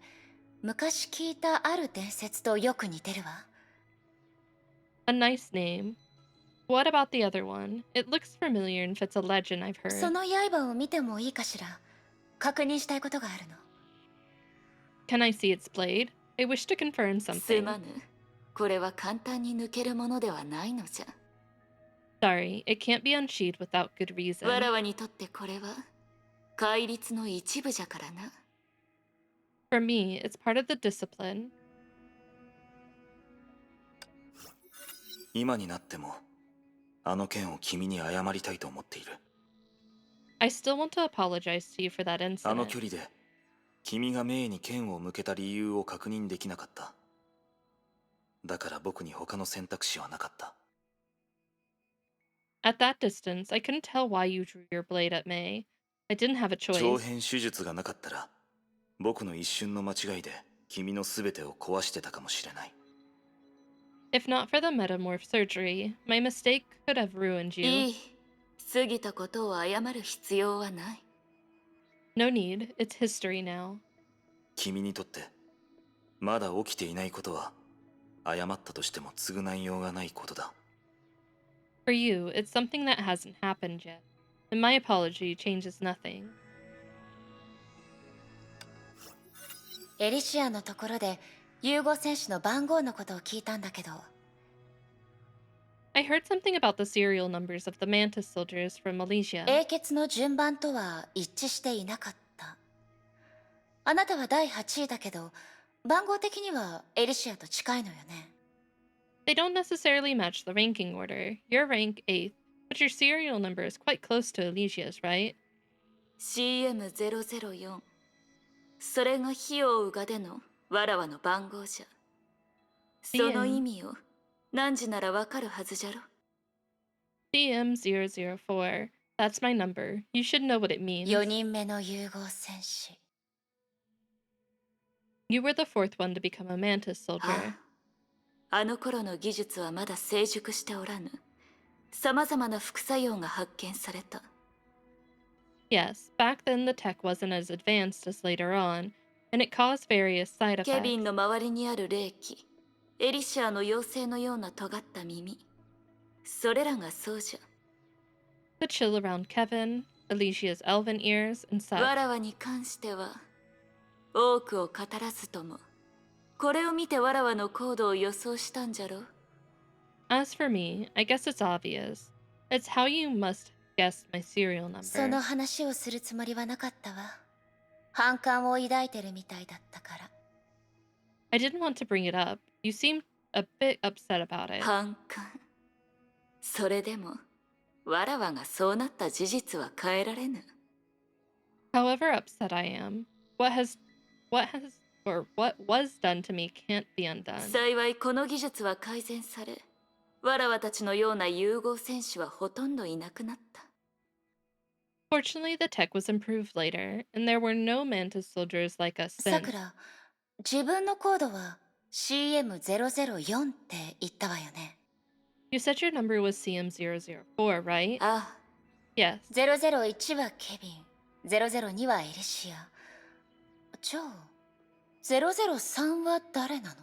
Speaker 2: 昔聞いたある伝説とよく似てるわ。
Speaker 1: A nice name. What about the other one? It looks familiar and fits a legend I've
Speaker 2: そ
Speaker 1: heard.
Speaker 2: の刃を見てもいいかしら？確認したいことがあるの。
Speaker 1: Can I see its blade? I wish to confirm
Speaker 2: す
Speaker 1: something.
Speaker 2: まぬ。これは簡単に抜けるものではないのじゃ。
Speaker 1: Sorry, it can't be unsheathed without good reason.
Speaker 2: わらわにとってこれは戒律の一部じゃからな。
Speaker 1: For me, it's part of the discipline.
Speaker 10: 今になってもあの件を君に謝りたいと思っている。
Speaker 1: I still want to apologize to you for that
Speaker 10: あの
Speaker 1: incident.
Speaker 10: 距離で君がメイに剣を向けた理由を確認できなかった。だから僕に他の選択肢はなかった。
Speaker 1: At that distance, I couldn't tell why you drew your blade at May. I didn't have a
Speaker 10: 長
Speaker 1: choice.
Speaker 10: 編手術がなかったら僕の一瞬の間違いで君の全てを壊してたかもしれない。
Speaker 1: If not for the metamorph surgery, my mistake could have ruined
Speaker 2: い
Speaker 1: you.
Speaker 2: い。過ぎたことを謝る必要はない。
Speaker 1: No need, it's history now.
Speaker 10: 君にとってまだ起きていないことは謝ったとしても償いようがないことだ。
Speaker 1: For you, it's something that hasn't happened yet, and my apology changes nothing.
Speaker 2: エリシアのところで融合戦士の番号のことを聞いたんだけど。
Speaker 1: I heard something about the serial numbers of the Mantis soldiers from Malaysia.
Speaker 2: 英傑の順番とは一致していなかった。あなたは第8位だけど、番号的にはエリシアと近いのよね。
Speaker 1: They don't necessarily match the ranking order. You're rank 8th, but your serial number is quite close to Alicia's, right?
Speaker 2: CM004。それが火を追うがでのわらわの番号じゃ。その意味を何時ならわかるはずじゃろ。
Speaker 1: CM004. That's my number. You should know what it means.
Speaker 2: 4人目の融合戦士。
Speaker 1: You were the fourth one to become a Mantis soldier.
Speaker 2: あの頃の技術はまだ成熟しておらぬ。さまざまな副作用が発見された。
Speaker 1: Yes, back then the tech wasn't as advanced as later on, and it caused various side
Speaker 2: ケビン
Speaker 1: effects.
Speaker 2: の周りにある霊気、エリシアの妖精のような尖った耳。それらがそうじゃ。
Speaker 1: The chill around Kevin, Alicia's elven ears, and
Speaker 2: わ
Speaker 1: such.
Speaker 2: らわに関しては、多くを語らずとも、これを見てわらわの行動を予想したんじゃろ。
Speaker 1: As for me, I guess it's obvious. It's how you must guess my serial
Speaker 2: その
Speaker 1: number.
Speaker 2: 話をするつもりはなかったわ。反感を抱いてるみたいだったから。
Speaker 1: I didn't want to bring it up. You seemed a bit upset about it.
Speaker 2: 反感。それでも、わらわがそうなった事実は変えられぬ。
Speaker 1: However upset I am, what was done to me can't be undone.
Speaker 2: 幸いこの技術は改善され、わらわたちのような融合戦士はほとんどいなくなった。
Speaker 1: Fortunately, the tech was improved later, and there were no Mantis soldiers like us
Speaker 2: さ
Speaker 1: since.
Speaker 2: くら、自分のコードは CM004 って言ったわよね。
Speaker 1: You said your number was CM004, right?
Speaker 2: ああ、
Speaker 1: Yes.
Speaker 2: 001はケビン、002はエリシア。じゃあ、003は誰なの？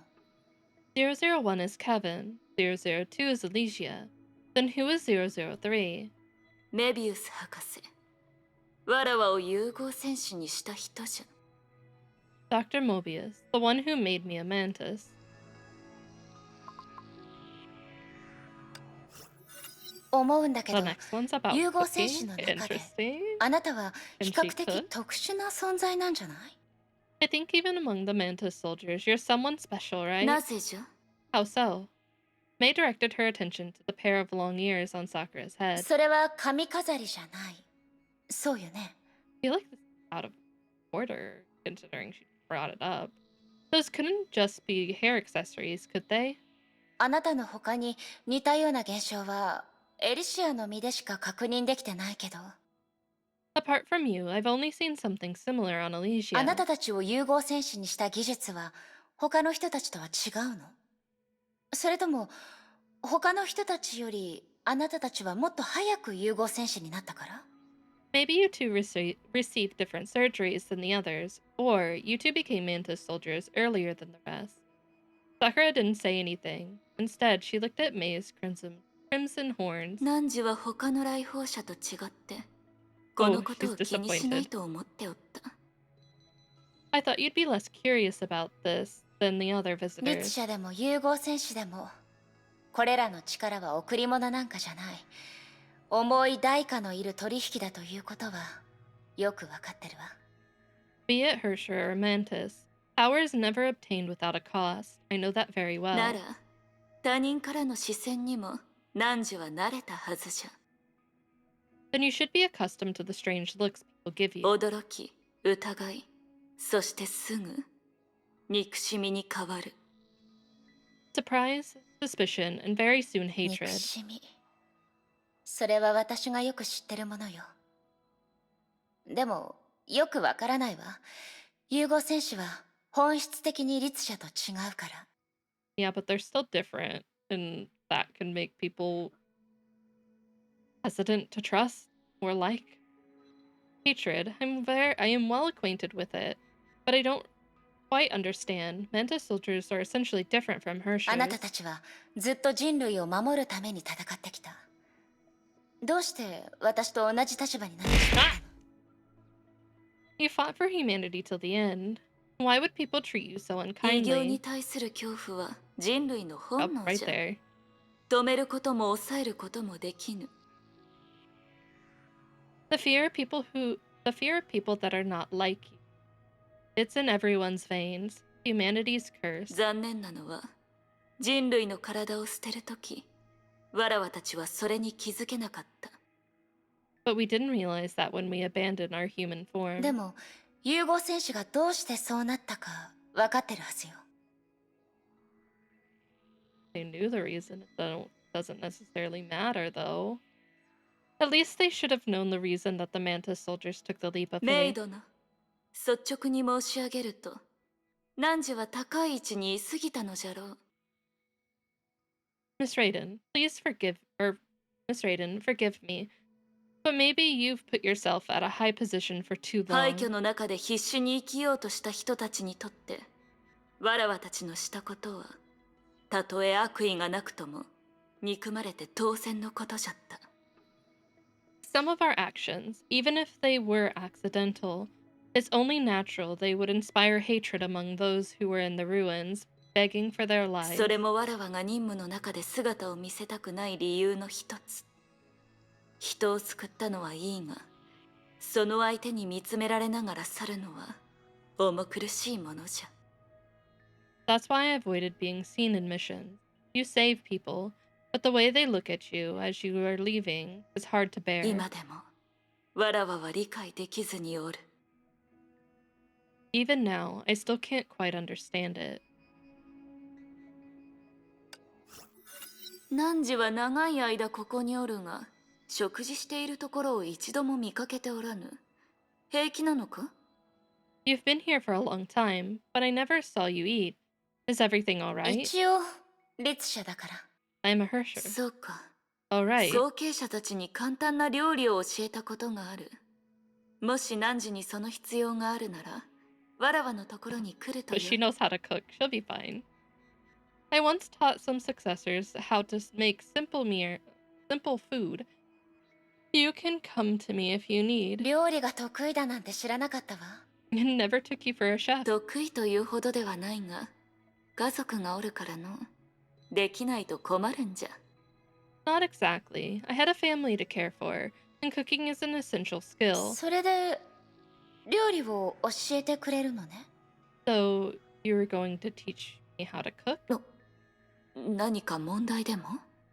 Speaker 1: 001 is Kevin, 002 is Alicia. Then who is 003?
Speaker 2: メビウス博士。わらわを融合戦士にした人じゃ。
Speaker 1: Dr. Mobius, the one who made me a mantis.
Speaker 2: 思うんだけ
Speaker 1: The
Speaker 2: ど、
Speaker 1: next one's about
Speaker 2: 融合戦士
Speaker 1: cooking.
Speaker 2: の中で
Speaker 1: Interesting.
Speaker 2: あなたは比較
Speaker 1: And she
Speaker 2: 的
Speaker 1: cooked?
Speaker 2: 特殊な存在なんじゃない？
Speaker 1: I think even among the mantis soldiers, you're someone special, right?
Speaker 2: なぜじゃ？
Speaker 1: How so? May directed her attention to the pair of long ears on Sakura's head.
Speaker 2: それは髪飾りじゃない。そうよね。
Speaker 1: I feel like this is out of order, considering she brought it up. Those couldn't just be hair accessories, could they?
Speaker 2: あなたの他に似たような現象はエリシアの身でしか確認できてないけど、
Speaker 1: Apart from you, I've only seen something similar on
Speaker 2: あ
Speaker 1: Alicia.
Speaker 2: なたたちを融合戦士にした技術は他の人たちとは違うの？それとも他の人たちよりあなたたちはもっと早く融合戦士になったから？
Speaker 1: Maybe you two received different surgeries than the others, or you two became mantis soldiers earlier than the rest. Sakura didn't say anything. Instead, she looked at May's crimson horns.
Speaker 2: 汝は他の来訪者と違ってこのことを気にしないと思っておった。
Speaker 1: I thought you'd be less curious about this than the other
Speaker 2: 律
Speaker 1: visitors.
Speaker 2: 者でも融合戦士でもこれらの力は贈り物なんかじゃない。重い代価のいる取引だということはよくわかってるわ。
Speaker 1: Be it Hersher or Mantis, power is never obtained without a cost. I know that very well.
Speaker 2: なら他人からの視線にも汝は慣れたはずじゃ。
Speaker 1: Then you should be accustomed to the strange looks people give you.
Speaker 2: 驚き、疑い、そしてすぐ憎しみに変わる。
Speaker 1: Surprise, suspicion, and very soon
Speaker 2: 憎
Speaker 1: hatred.
Speaker 2: しみ。それは私がよく知ってるものよ。でもよくわからないわ。融合戦士は本質的に律者と違うから。
Speaker 1: Yeah, but they're still different, and that can make people hesitant to trust or like. Hatred, I am well acquainted with it, but I don't quite understand. Mantis soldiers are essentially different from
Speaker 2: あなた
Speaker 1: Hershey's.
Speaker 2: たちはずっと人類を守るために戦ってきた。どうして私と同じ立場になってしまったの？
Speaker 1: You fought for humanity till the end. Why would people treat you so
Speaker 2: 異形に
Speaker 1: unkindly?
Speaker 2: 対する恐怖は人類の
Speaker 1: Up
Speaker 2: 本能
Speaker 1: right
Speaker 2: じゃ。
Speaker 1: there.
Speaker 2: 止めることも抑えることもできぬ。
Speaker 1: The fear of people that are not like you. It's in everyone's veins. Humanity's curse.
Speaker 2: 残念なのは、人類の体を捨てるとき、わらわたちはそれに気づけなかった。
Speaker 1: But we didn't realize that when we abandoned our human form.
Speaker 2: でも、融合戦士がどうしてそうなったか分かってるはずよ。
Speaker 1: They knew the reason. It doesn't necessarily matter, though. At least they should have known the reason that the Mantis soldiers took the leap of
Speaker 2: メイ
Speaker 1: faith.
Speaker 2: 殿、率直に申し上げると、汝は高い位置にいすぎたのじゃろう。
Speaker 1: Miss Raiden, Miss Raiden, forgive me. But maybe you've put yourself at a high position for too
Speaker 2: 廃墟
Speaker 1: long.
Speaker 2: の中で必死に生きようとした人たちにとって、わらわたちのしたことは、たとえ悪意がなくとも、憎まれて当然のことじゃった。
Speaker 1: Some of our actions, even if they were accidental, it's only natural they would inspire hatred among those who were in the ruins, begging for their lives.
Speaker 2: それもわらわが任務の中で姿を見せたくない理由の一つ。人を救ったのはいいが、その相手に見つめられながら去るのは重苦しいものじゃ。
Speaker 1: That's why I avoided being seen in missions. You save people, but the way they look at you as you are leaving is hard to bear.
Speaker 2: 今でもわらわは理解できずにおる。
Speaker 1: Even now, I still can't quite understand it.
Speaker 2: 汝は長い間ここにおるが、食事しているところを一度も見かけておらぬ。平気なのか？
Speaker 1: You've been here for a long time, but I never saw you eat. Is everything alright?
Speaker 2: 一応、律者だから。
Speaker 1: I'm a Hersher.
Speaker 2: そうか。
Speaker 1: Alright.
Speaker 2: 後継者たちに簡単な料理を教えたことがある。もし汝にその必要があるなら、わらわのところに来ると
Speaker 1: But she
Speaker 2: よ。
Speaker 1: knows how to cook. She'll be fine. I once taught some successors how to make simple food. You can come to me if you need.
Speaker 2: 料理が得意だなんて知らなかったわ。
Speaker 1: Never took you for a chef.
Speaker 2: 得意というほどではないが、家族がおるからの。できないと困るんじゃ。
Speaker 1: Not exactly. I had a family to care for, and cooking is an essential skill.
Speaker 2: それで、料理を教えてくれるのね。
Speaker 1: So, you were going to teach me how to cook?
Speaker 2: 何か問題でも？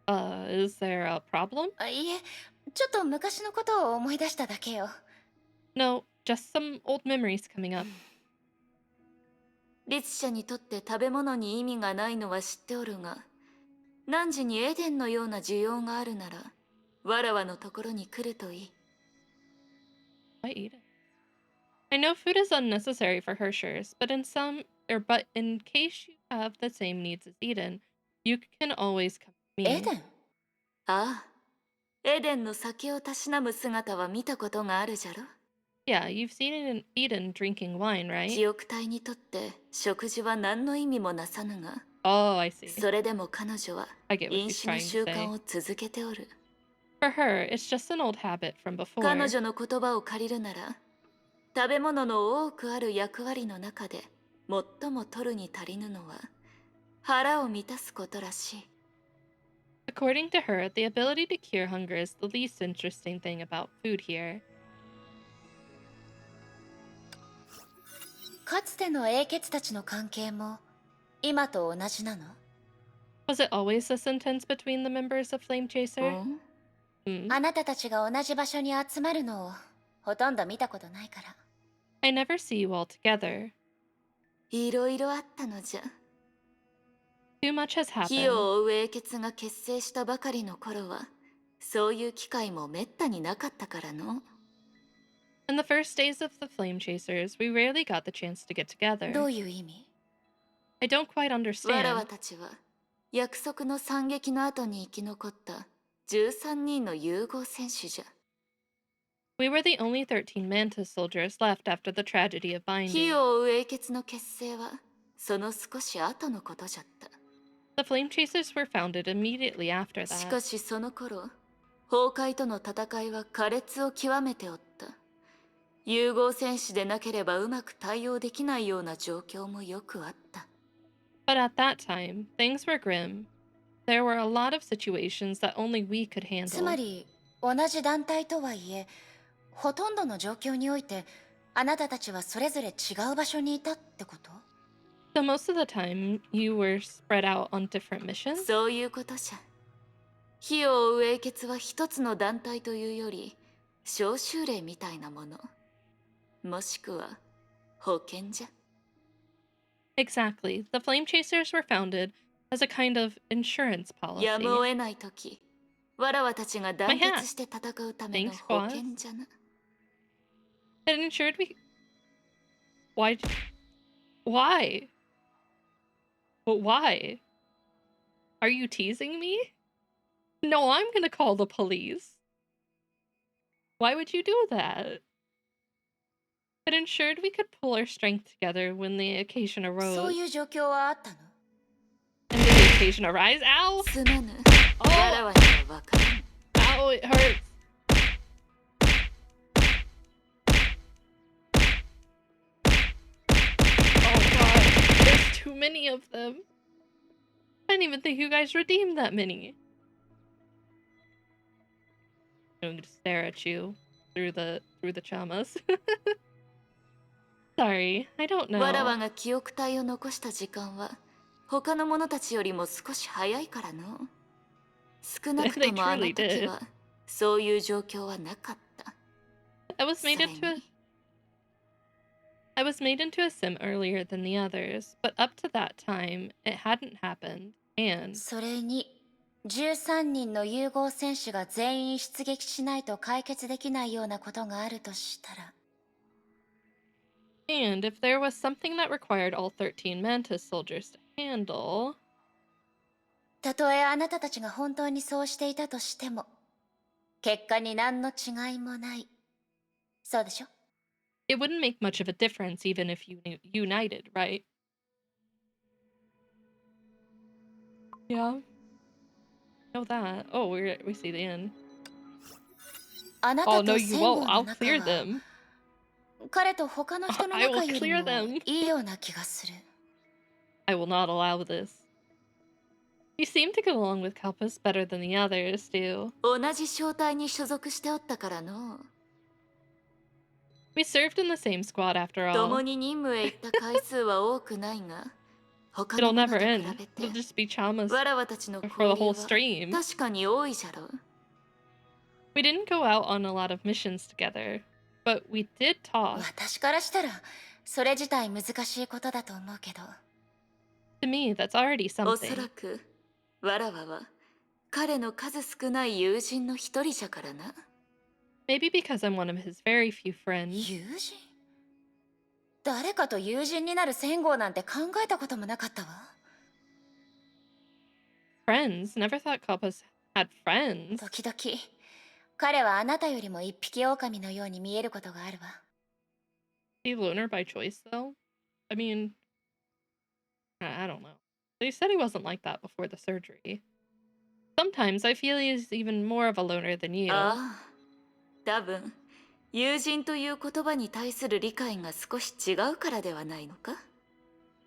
Speaker 1: Is there a problem?
Speaker 2: いえ、ちょっと昔のことを思い出しただけよ。
Speaker 1: No, just some old memories coming up.
Speaker 2: 律者にとって食べ物に意味がないのは知っておるが、汝にエデンのような需要があるなら、わらわのところに来るといい。
Speaker 1: I eat it. I know food is unnecessary for Hershers, but in case you have the same needs as Eden, you can always come to me.
Speaker 2: エデン？ああ、エデンの酒をたしなむ姿は見たことがあるじゃろ。
Speaker 1: Yeah, you've seen Eden drinking wine, right?
Speaker 2: 記憶体にとって食事は何の意味もなさぬが、
Speaker 1: Oh, I see.
Speaker 2: それでも彼女は
Speaker 1: I get what
Speaker 2: 飲
Speaker 1: she's
Speaker 2: 酒の
Speaker 1: trying
Speaker 2: 習
Speaker 1: to
Speaker 2: 慣
Speaker 1: say.
Speaker 2: を続けておる。
Speaker 1: For her, it's just an old habit from before.
Speaker 2: 彼女の言葉を借りるなら、食べ物の多くある役割の中で最も取るに足りぬのは腹を満たすことらしい。
Speaker 1: According to her, the ability to cure hunger is the least interesting thing about food here.
Speaker 2: かつての英傑たちの関係も今と同じなの？
Speaker 1: Was it always this intense between the members of Flame Chaser?
Speaker 2: あなたたちが同じ場所に集まるのをほとんど見たことないから。
Speaker 1: I never see you all together.
Speaker 2: いろいろあったのじゃ。
Speaker 1: Too much has
Speaker 2: 火
Speaker 1: happened.
Speaker 2: を追う英傑が結成したばかりの頃は、そういう機会もめったになかったからの。
Speaker 1: In the first days of the Flame Chasers, we rarely got the chance to get
Speaker 2: ど
Speaker 1: together.
Speaker 2: ういう意味？
Speaker 1: I don't quite
Speaker 2: わらわ
Speaker 1: understand.
Speaker 2: たちは約束の惨劇の後に生き残った13人の融合戦士じゃ。
Speaker 1: We were the only 13 Mantis soldiers left after the tragedy of
Speaker 2: 火
Speaker 1: binding.
Speaker 2: を追う英傑の結成はその少し後のことじゃった。
Speaker 1: The Flame Chasers were founded immediately after
Speaker 2: しか
Speaker 1: that.
Speaker 2: しその頃、崩壊との戦いは苛烈を極めておった。融合戦士でなければうまく対応できないような状況もよくあった。
Speaker 1: But at that time, things were grim. There were a lot of situations that only we could
Speaker 2: つま
Speaker 1: handle.
Speaker 2: り同じ団体とはいえ、ほとんどの状況においてあなたたちはそれぞれ違う場所にいたってこと？
Speaker 1: So most of the time, you were spread out on different missions?
Speaker 2: そういうことじゃ。火を追う英傑は一つの団体というより召集令みたいなもの、もしくは保険じゃ。
Speaker 1: Exactly. The Flame Chasers were founded as a kind of insurance
Speaker 2: やむを
Speaker 1: policy.
Speaker 2: 得ないとき、わらわたちが団結して戦うための
Speaker 1: Thanks,
Speaker 2: 保
Speaker 1: boss.
Speaker 2: 険じゃな。
Speaker 1: It ensured we... Why? Why? But why? Are you teasing me? No, I'm gonna call the police. Why would you do that? It ensured we could pull our strength together when the occasion
Speaker 2: そう
Speaker 1: arose.
Speaker 2: いう状況はあったの？
Speaker 1: And did the occasion arise? Ow!
Speaker 2: すまぬ。わらわにはわからん。
Speaker 1: Ow, it hurts. Oh god, there's too many of them. I didn't even think you guys redeemed that many. I'm going to stare at you through the chamas. Sorry, I don't
Speaker 2: わらわ
Speaker 1: know.
Speaker 2: が記憶体を残した時間は他の者たちよりも少し早いからの。少なくともあの
Speaker 1: They truly
Speaker 2: 時
Speaker 1: did.
Speaker 2: はそういう状況はなかった。
Speaker 1: I was
Speaker 2: そ
Speaker 1: made
Speaker 2: れ
Speaker 1: into a
Speaker 2: に
Speaker 1: I was made into a sim earlier than the others, but up to that time, it hadn't happened, and
Speaker 2: それに13人の融合戦士が全員出撃しないと解決できないようなことがあるとしたら、
Speaker 1: if there was something that required all 13 Mantis soldiers to handle,
Speaker 2: たとえあなたたちが本当にそうしていたとしても結果に何の違いもない。そうでしょ？
Speaker 1: it wouldn't make much of a difference even if you united, right? Yeah. Know that. Oh, we see the end.
Speaker 2: あな
Speaker 1: Oh
Speaker 2: た
Speaker 1: no,
Speaker 2: と
Speaker 1: you
Speaker 2: 戦後
Speaker 1: won't.
Speaker 2: の
Speaker 1: I'll
Speaker 2: 中
Speaker 1: clear
Speaker 2: は
Speaker 1: them.
Speaker 2: 彼と他の人の
Speaker 1: I will
Speaker 2: 仲より
Speaker 1: clear
Speaker 2: も
Speaker 1: them.
Speaker 2: いいような気がする。
Speaker 1: I will not allow this. You seem to get along with Kalpas better than the others do.
Speaker 2: 同じ小隊に所属しておったからの。
Speaker 1: We served in the same squad after
Speaker 2: 共
Speaker 1: all.
Speaker 2: に任務へ行った回数は多くないが、他
Speaker 1: It'll
Speaker 2: の者
Speaker 1: never
Speaker 2: と比
Speaker 1: end.
Speaker 2: べ
Speaker 1: It'll
Speaker 2: て
Speaker 1: just be chamas
Speaker 2: わらわたちの
Speaker 1: for
Speaker 2: 交
Speaker 1: the
Speaker 2: 流
Speaker 1: whole
Speaker 2: は
Speaker 1: stream.
Speaker 2: 確かに多いじゃろ。
Speaker 1: We didn't go out on a lot of missions together, but we did talk.
Speaker 2: 私からしたらそれ自体難しいことだと思うけど、
Speaker 1: To me, that's already
Speaker 2: おそら
Speaker 1: something.
Speaker 2: くわらわは彼の数少ない友人の一人じゃからな。
Speaker 1: Maybe because I'm one of his very few friends.
Speaker 2: 友人？誰かと友人になる戦号なんて考えたこともなかったわ。
Speaker 1: Friends? Never thought Kalpas had friends.
Speaker 2: 時々彼はあなたよりも一匹狼のように見えることがあるわ。
Speaker 1: Is he loner by choice, though? I mean, I don't know. They said he wasn't like that before the surgery. Sometimes I feel he's even more of a loner than you.
Speaker 2: ああ、多分友人という言葉に対する理解が少し違うからではないのか？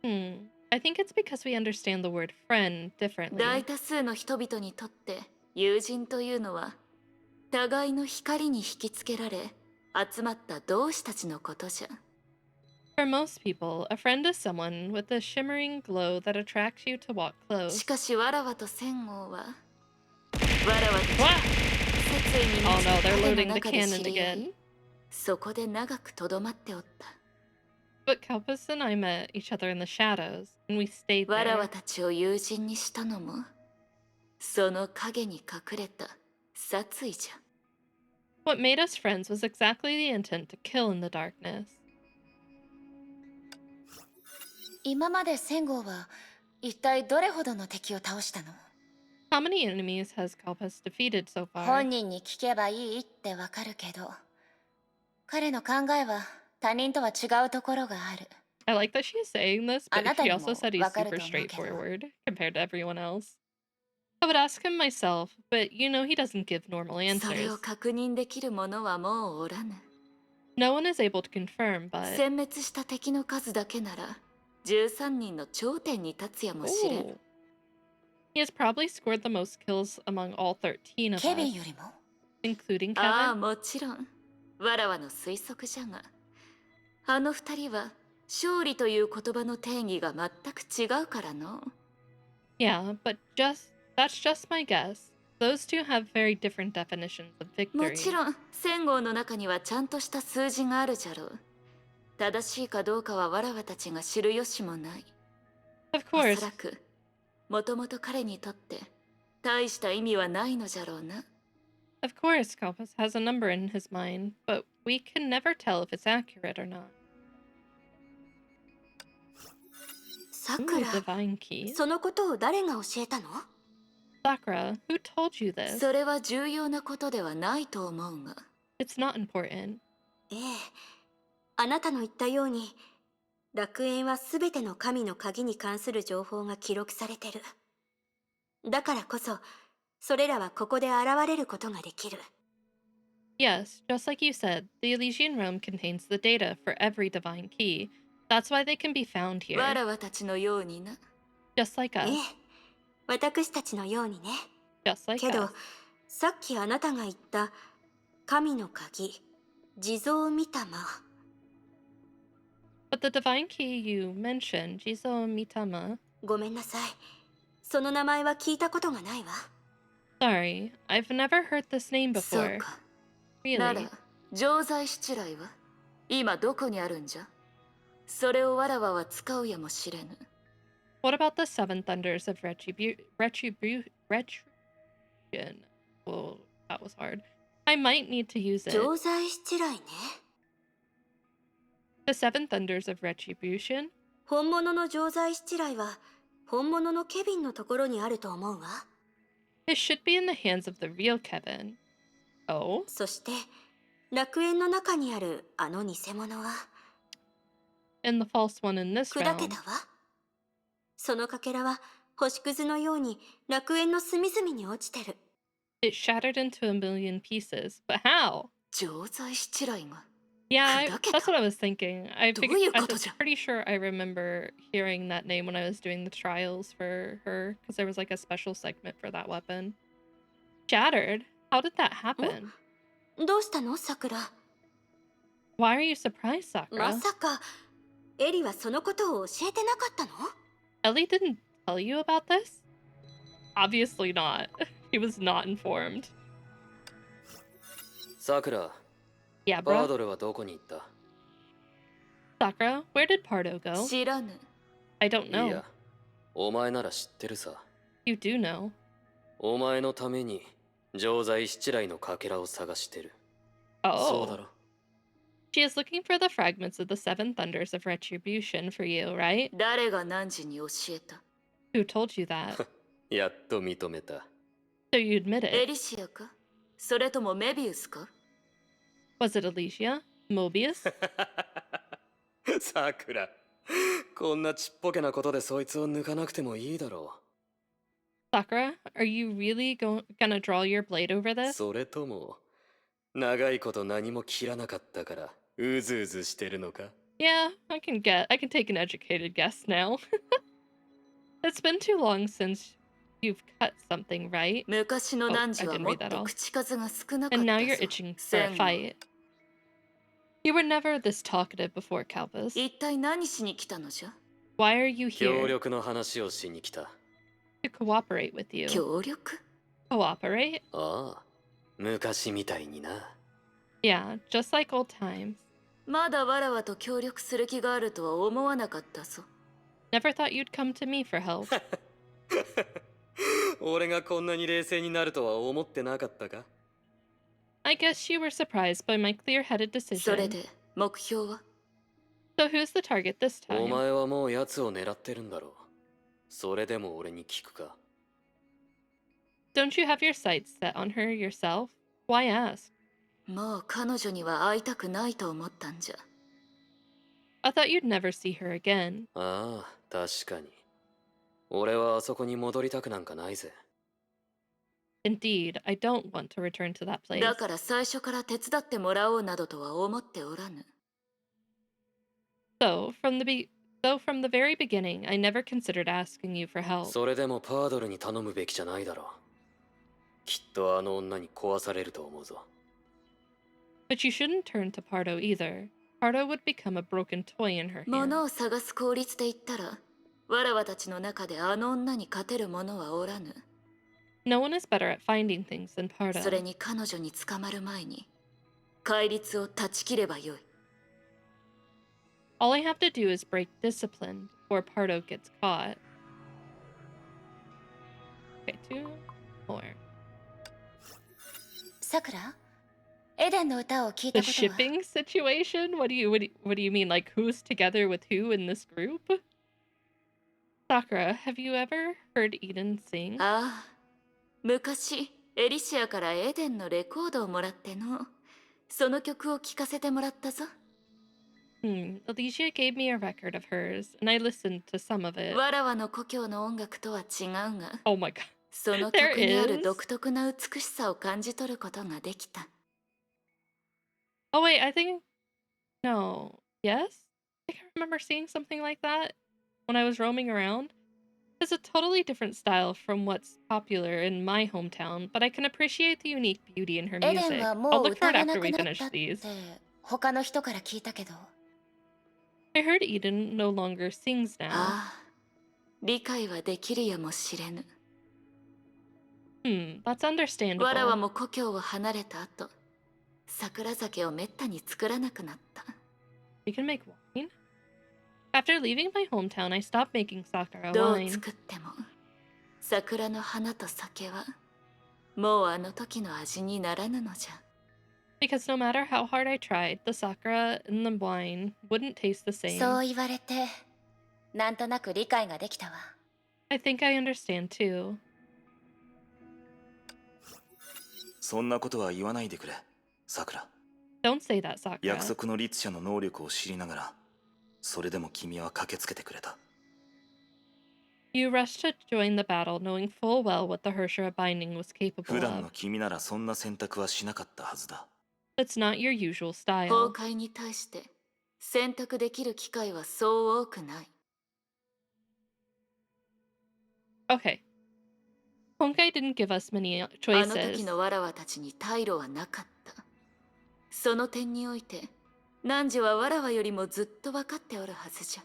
Speaker 1: I think it's because we understand the word friend
Speaker 2: 大
Speaker 1: differently.
Speaker 2: 多数の人々にとって友人というのは互いの光に引きつけられ集まった同志たちのことじゃ。
Speaker 1: For most people, a friend is someone with a shimmering glow that attracts you to walk
Speaker 2: し
Speaker 1: close.
Speaker 2: かしわらわと戦王はわらわたち
Speaker 1: What?
Speaker 2: 殺意に
Speaker 1: Oh
Speaker 2: 満ち
Speaker 1: no,
Speaker 2: た
Speaker 1: they're
Speaker 2: 影
Speaker 1: loading
Speaker 2: の
Speaker 1: the
Speaker 2: 中で
Speaker 1: cannon
Speaker 2: 知り合い、
Speaker 1: again.
Speaker 2: そこで長くとどまっておった。
Speaker 1: But Kalpas and I met each other in the shadows, and we stayed
Speaker 2: わら
Speaker 1: there.
Speaker 2: わたちを友人にしたのもその影に隠れた殺意じゃ。
Speaker 1: What made us friends was exactly the intent to kill in the darkness.
Speaker 2: 今まで戦号は一体どれほどの敵を倒したの？
Speaker 1: How many enemies has Kalpas defeated so far?
Speaker 2: 本人に聞けばいいってわかるけど、彼の考えは他人とは違うところがある。
Speaker 1: I like that she's saying this, but she also
Speaker 2: あなたにも
Speaker 1: said he's
Speaker 2: わかる
Speaker 1: super
Speaker 2: と思うけど。
Speaker 1: straightforward compared to everyone else. I would ask him myself, but you know he doesn't give normal
Speaker 2: それを
Speaker 1: answers.
Speaker 2: 確認できる者はもうおらぬ。
Speaker 1: No one is able to confirm, but
Speaker 2: 殲滅した敵の数だけなら13人の頂点に立つやもしれん。
Speaker 1: Ooh. He has probably scored the most kills among all 13 of
Speaker 2: ケビン
Speaker 1: us,
Speaker 2: よりも
Speaker 1: including
Speaker 2: ああ
Speaker 1: Kevin.
Speaker 2: もちろんわらわの推測じゃが、あの二人は勝利という言葉の定義が全く違うからの。
Speaker 1: Yeah, but that's just my guess. Those two have very different definitions of
Speaker 2: も
Speaker 1: victory.
Speaker 2: ちろん戦号の中にはちゃんとした数字があるじゃろう。正しいかどうかはわらわたちが知る由もない。
Speaker 1: Of
Speaker 2: お
Speaker 1: course,
Speaker 2: そらくもともと彼にとって大した意味はないのじゃろうな。
Speaker 1: of course, Kalpas has a number in his mind, but we can never tell if it's accurate or not.
Speaker 2: さ
Speaker 1: Ooh,
Speaker 2: くら、
Speaker 1: divine keys.
Speaker 2: そのことを誰が教えたの？
Speaker 1: Sakura, who told you this?
Speaker 2: それは重要なことではないと思うが。
Speaker 1: It's not important.
Speaker 11: ええ、あなたの言ったように楽園はすべての神の鍵に関する情報が記録されてる。だからこそそれらはここで現れることができる。
Speaker 1: Yes, just like you said, the Elysian realm contains the data for every divine key. That's why they can be found
Speaker 2: わ
Speaker 1: here,
Speaker 2: らわたちのようにな。
Speaker 1: just like
Speaker 11: え
Speaker 1: us.
Speaker 11: え、私たちのようにね。
Speaker 1: Just like
Speaker 11: けど
Speaker 1: us.
Speaker 11: さっきあなたが言った神の鍵、地蔵御霊。
Speaker 1: But the divine key you mentioned, Jizo Mitama.
Speaker 11: ごめんなさい。その名前は聞いたことがないわ。
Speaker 1: Sorry, I've never heard this name
Speaker 2: そう
Speaker 1: before.
Speaker 2: か。な
Speaker 1: Really?
Speaker 2: ら常在七来は今どこにあるんじゃ？それをわらわは使うやもしれぬ。
Speaker 1: What about the seven thunders of retribution? Well, that was hard. I might need to use it.
Speaker 11: 常在七来ね。
Speaker 1: The seven thunders of retribution?
Speaker 11: 本物の常在七来は本物のケビンのところにあると思うわ。
Speaker 1: It should be in the hands of the real Kevin. Oh?
Speaker 11: そして楽園の中にあるあの偽物は
Speaker 1: And the false one in this
Speaker 11: 砕け
Speaker 1: realm.
Speaker 11: たわ。そのかけらは星屑のように楽園の隅々に落ちてる。
Speaker 1: It shattered into a million pieces. But how?
Speaker 2: 常在七来が
Speaker 1: Yeah,
Speaker 2: Kudaketa?
Speaker 1: that's what I was thinking. I'm
Speaker 2: どういうことじゃ？
Speaker 1: pretty sure I remember hearing that name when I was doing the trials for her, because there was like a special segment for that weapon. Shattered? How did that happen?
Speaker 11: どうしたのさくら。
Speaker 1: Why are you surprised,
Speaker 11: ま
Speaker 1: Sakura?
Speaker 11: さかエリはそのことを教えてなかったの？
Speaker 1: Ellie didn't tell you about this? Obviously not. He was not informed.
Speaker 3: さくら、
Speaker 1: Yeah,
Speaker 3: バー
Speaker 1: bro.
Speaker 3: ドルはどこに行った？
Speaker 1: Sakura, where did Pardo go?
Speaker 2: 知らぬ。
Speaker 1: I don't
Speaker 3: い
Speaker 1: know.
Speaker 3: や、お前なら知ってるさ。
Speaker 1: You do know.
Speaker 3: お前のために常在七来のかけらを探してる。そうだ
Speaker 1: Oh.
Speaker 3: ろ。
Speaker 1: She is looking for the fragments of the seven thunders of retribution for you, right?
Speaker 2: 誰が何時に教えた？
Speaker 1: Who told you that?
Speaker 3: やっと認めた。
Speaker 1: So you admit
Speaker 2: エ
Speaker 1: it.
Speaker 2: リシアか？それともメビウスか？
Speaker 1: Was it Alicia? Mobius?
Speaker 3: さくら、こんなちっぽけなことでそいつを抜かなくてもいいだろ
Speaker 1: Sakura, are you really gonna draw your blade over
Speaker 3: う。
Speaker 1: this?
Speaker 3: それとも、長いこと何も切らなかったから、うずうずしてるのか？
Speaker 1: Yeah, I can take an educated guess now. It's been too long since you've cut something, right?
Speaker 2: 昔の
Speaker 1: Oh,
Speaker 2: 汝
Speaker 1: I
Speaker 2: は
Speaker 1: didn't
Speaker 2: もっ
Speaker 1: read that
Speaker 2: と
Speaker 1: all.
Speaker 2: 口数が少なかっ
Speaker 1: And
Speaker 2: た
Speaker 1: now you're
Speaker 2: ぞ。
Speaker 1: itching for a
Speaker 2: 戦後
Speaker 1: fight. You were never this talkative before, Kalpus.
Speaker 2: 一体何しに来たのじゃ？
Speaker 1: Why are you
Speaker 3: 協
Speaker 1: here?
Speaker 3: 力の話をしに来た。
Speaker 1: To cooperate with you.
Speaker 2: 協力？
Speaker 1: Cooperate?
Speaker 3: ああ、昔みたいにな。
Speaker 1: Yeah, just like old times.
Speaker 2: まだわらわと協力する気があるとは思わなかったぞ。
Speaker 1: Never thought you'd come to me for help.
Speaker 3: 俺がこんなに冷静になるとは思ってなかったか？
Speaker 1: I guess you were surprised by my clear-headed
Speaker 2: それ
Speaker 1: decision.
Speaker 2: で目標は？
Speaker 1: So who's the target this
Speaker 3: お
Speaker 1: time?
Speaker 3: 前はもう奴を狙ってるんだろう。それでも俺に聞くか？
Speaker 1: Don't you have your sights set on her yourself? Why ask?
Speaker 2: もう彼女には会いたくないと思ったんじゃ。
Speaker 1: I thought you'd never see her again.
Speaker 3: ああ、確かに。俺はあそこに戻りたくなんかないぜ。
Speaker 1: Indeed, I don't want to return to that place.
Speaker 2: だから最初から手伝ってもらおうなどとは思っておらぬ。
Speaker 1: So, from the very beginning, I never considered asking you for help.
Speaker 3: それでもパードルに頼むべきじゃないだろう。きっとあの女に壊されると思うぞ。
Speaker 1: But you shouldn't turn to Pardo either. Pardo would become a broken toy in her
Speaker 2: 物
Speaker 1: hand.
Speaker 2: を探す効率で言ったら、わらわたちの中であの女に勝てる者はおらぬ。
Speaker 1: No one is better at finding things than
Speaker 2: それ
Speaker 1: Pardo.
Speaker 2: に彼女に捕まる前に、戒律を断ち切ればよい。
Speaker 1: All I have to do is break discipline before Pardo gets caught. Okay, 2 more.
Speaker 2: さくら、エデンの歌を聞い
Speaker 1: The
Speaker 2: たことは？
Speaker 1: shipping situation? What do you mean? Like who's together with who in this group? Sakura, have you ever heard Eden sing?
Speaker 2: ああ、昔エリシアからエデンのレコードをもらっての、その曲を聴かせてもらったぞ。
Speaker 1: Alicia gave me a record of hers, and I listened to some of it.
Speaker 2: わらわの故郷の音楽とは違うが、
Speaker 1: Oh my god.
Speaker 2: その
Speaker 1: There
Speaker 2: 曲にある
Speaker 1: is.
Speaker 2: 独特な美しさを感じ取ることができた。
Speaker 1: Oh wait, I think no. Yes? I think I remember seeing something like that when I was roaming around. It's a totally different style from what's popular in my hometown, but I can appreciate the unique beauty in her
Speaker 2: エデン
Speaker 1: music.
Speaker 2: は
Speaker 1: I'll
Speaker 2: もう
Speaker 1: look for
Speaker 2: 歌
Speaker 1: it
Speaker 2: わな
Speaker 1: after
Speaker 2: く
Speaker 1: we
Speaker 2: なっ
Speaker 1: finish
Speaker 2: たって
Speaker 1: these.
Speaker 2: 他の人から聞いたけど。
Speaker 1: I heard Eden no longer sings now.
Speaker 2: ああ、理解はできるやもしれぬ。
Speaker 1: That's
Speaker 2: わらわ
Speaker 1: understandable.
Speaker 2: も故郷を離れた後、桜酒をめったに作らなくなった。
Speaker 1: We can make wine? After leaving my hometown, I stopped making sakura
Speaker 2: どう
Speaker 1: wine.
Speaker 2: 作っても、桜の花と酒は、もうあの時の味にならぬのじゃ。
Speaker 1: Because no matter how hard I tried, the sakura and the wine wouldn't taste the
Speaker 2: そう
Speaker 1: same.
Speaker 2: 言われて、なんとなく理解ができたわ。
Speaker 1: I think I understand too.
Speaker 10: そんなことは言わないでくれ、さくら。
Speaker 1: Don't say that, Sakura.
Speaker 10: 約束の律者の能力を知りながら、それでも君は駆けつけてくれた。
Speaker 1: You rushed to join the battle, knowing full well what the Hershira binding was
Speaker 10: 普
Speaker 1: capable
Speaker 10: 段の
Speaker 1: of.
Speaker 10: 君ならそんな選択はしなかったはずだ。
Speaker 1: That's not your usual
Speaker 2: 崩
Speaker 1: style.
Speaker 2: 壊に対して選択できる機会はそう多くない。
Speaker 1: Okay. Honkai didn't give us many
Speaker 2: あの時
Speaker 1: choices.
Speaker 2: のわらわたちに退路はなかった。その点において、汝はわらわよりもずっと分かっておるはずじゃ。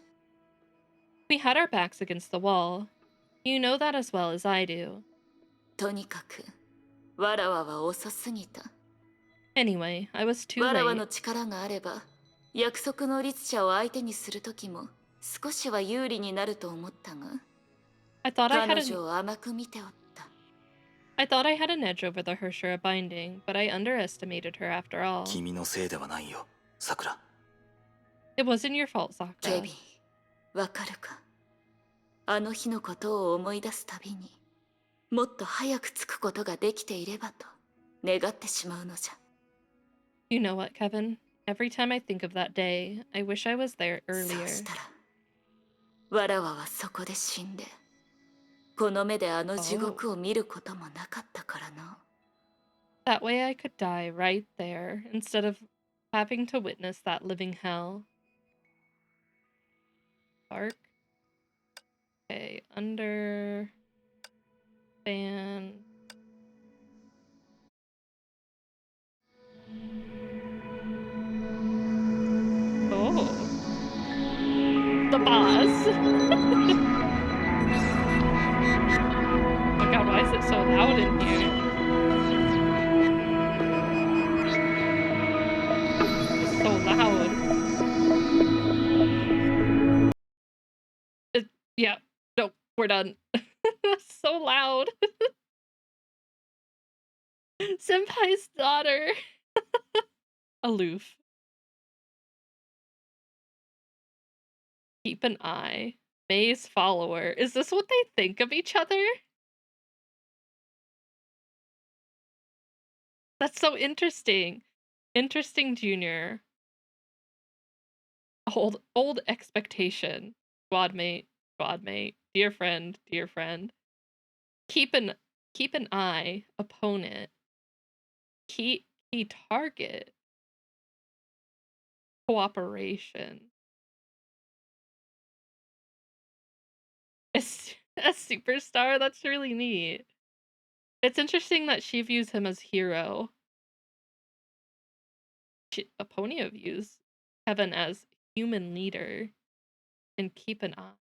Speaker 1: We had our backs against the wall. You know that as well as I do.
Speaker 2: とにかく、わらわは遅すぎた。
Speaker 1: Anyway, I was too
Speaker 2: わらわ
Speaker 1: late.
Speaker 2: の力があれば、約束の律者を相手にする時も少しは有利になると思ったが、
Speaker 1: I thought I
Speaker 2: 彼
Speaker 1: had
Speaker 2: 女を甘く見ておった。
Speaker 1: I thought I had an edge over the Hershira binding, but I underestimated her after all.
Speaker 10: 君のせいではないよ、さくら。
Speaker 1: It wasn't your fault,
Speaker 2: ケ
Speaker 1: Sakura.
Speaker 2: ビン、わかるか？あの日のことを思い出すたびに、もっと早く着くことができていればと願ってしまうのじゃ。
Speaker 1: You know what, Kevin? Every time I think of that day, I wish I was there
Speaker 2: そう
Speaker 1: earlier.
Speaker 2: したら、わらわはそこで死んで、この目であの地獄を見ることもなかったからな。
Speaker 1: That way I could die right there instead of having to witness that living hell. Dark. Okay, under fan. Oh. The boss. Oh god, why is it so loud in here? It's so loud. Yeah, no, we're done. So loud. Senpai's daughter. Aloof. Keep an eye. May's follower. Is this what they think of each other? That's so interesting. Interesting junior. Old expectation. Squad mate. Dear friend. Keep an Keep an eye, opponent. Key target. Cooperation. A superstar? That's really neat. It's interesting that she views him as hero. Aponia views Kevin as human leader and keep an eye.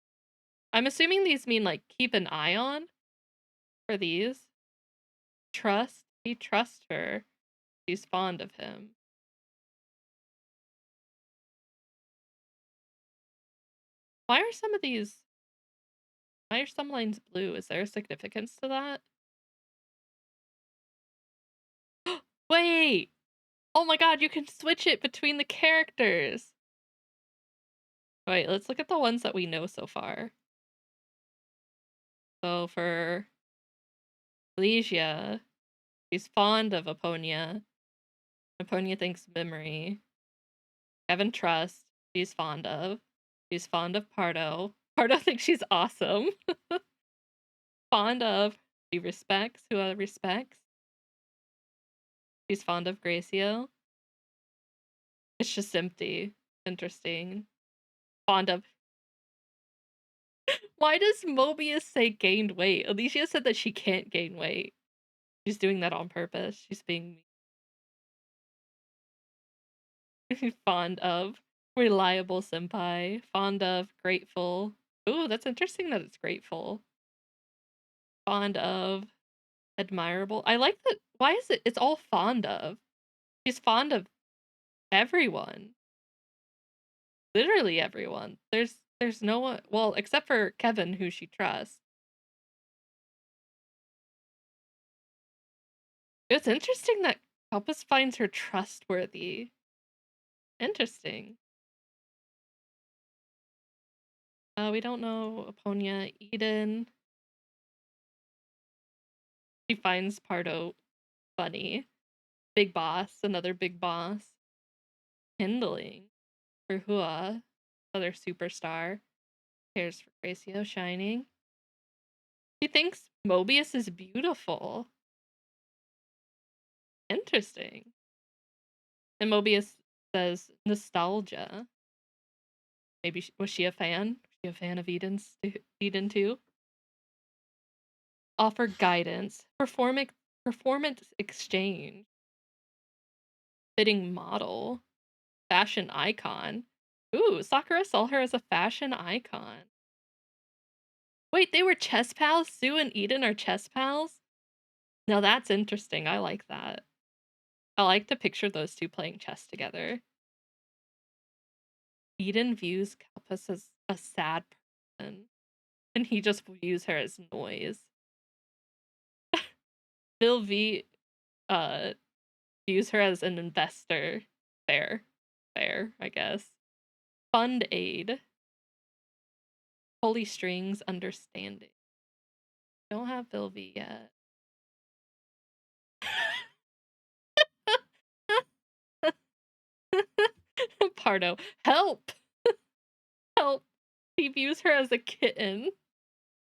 Speaker 1: I'm assuming these mean like keep an eye on for these. Trust. He trusts her. She's fond of him. Why are some of these... Why are some lines blue? Is there a significance to that? Wait! Oh my god, you can switch it between the characters! Wait, let's look at the ones that we know so far. So for Elysia, she's fond of Aponia. Aponia thinks memory. Kevin trusts, she's fond of. She's fond of Pardo. Pardo thinks she's awesome. Fond of, she respects who respects. She's fond of Gracio. It's just empty. Interesting. Fond of. Why does Mobius say gained weight? Elysia said that she can't gain weight. She's doing that on purpose. She's being fond of. Reliable senpai. Fond of. Grateful. Ooh, that's interesting that it's grateful. Fond of. Admirable. I like that. Why is it? It's all fond of. She's fond of everyone. Literally everyone. There's no one, well, except for Kevin, who she trusts. It's interesting that Kalpis finds her trustworthy. Interesting. We don't know Aponia. Eden. She finds Pardo funny. Big boss, another big boss. Kindling. For Hua, other superstar. Cares for Gracio, shining. She thinks Mobius is beautiful. Interesting. And Mobius says nostalgia. Maybe was she a fan? Was she a fan of Eden too? Offer guidance. Performance exchange. Fitting model. Fashion icon. Ooh, Sakura saw her as a fashion icon. Wait, they were chess pals? Sue and Eden are chess pals? Now that's interesting. I like that. I like to picture those two playing chess together. Eden views Kalpis as a sad person, and he just views her as noise. Bill V views her as an investor. Fair, I guess. Fund aid. Holy strings understanding. Don't have Bill V yet. Pardo, help! Help! He views her as a kitten.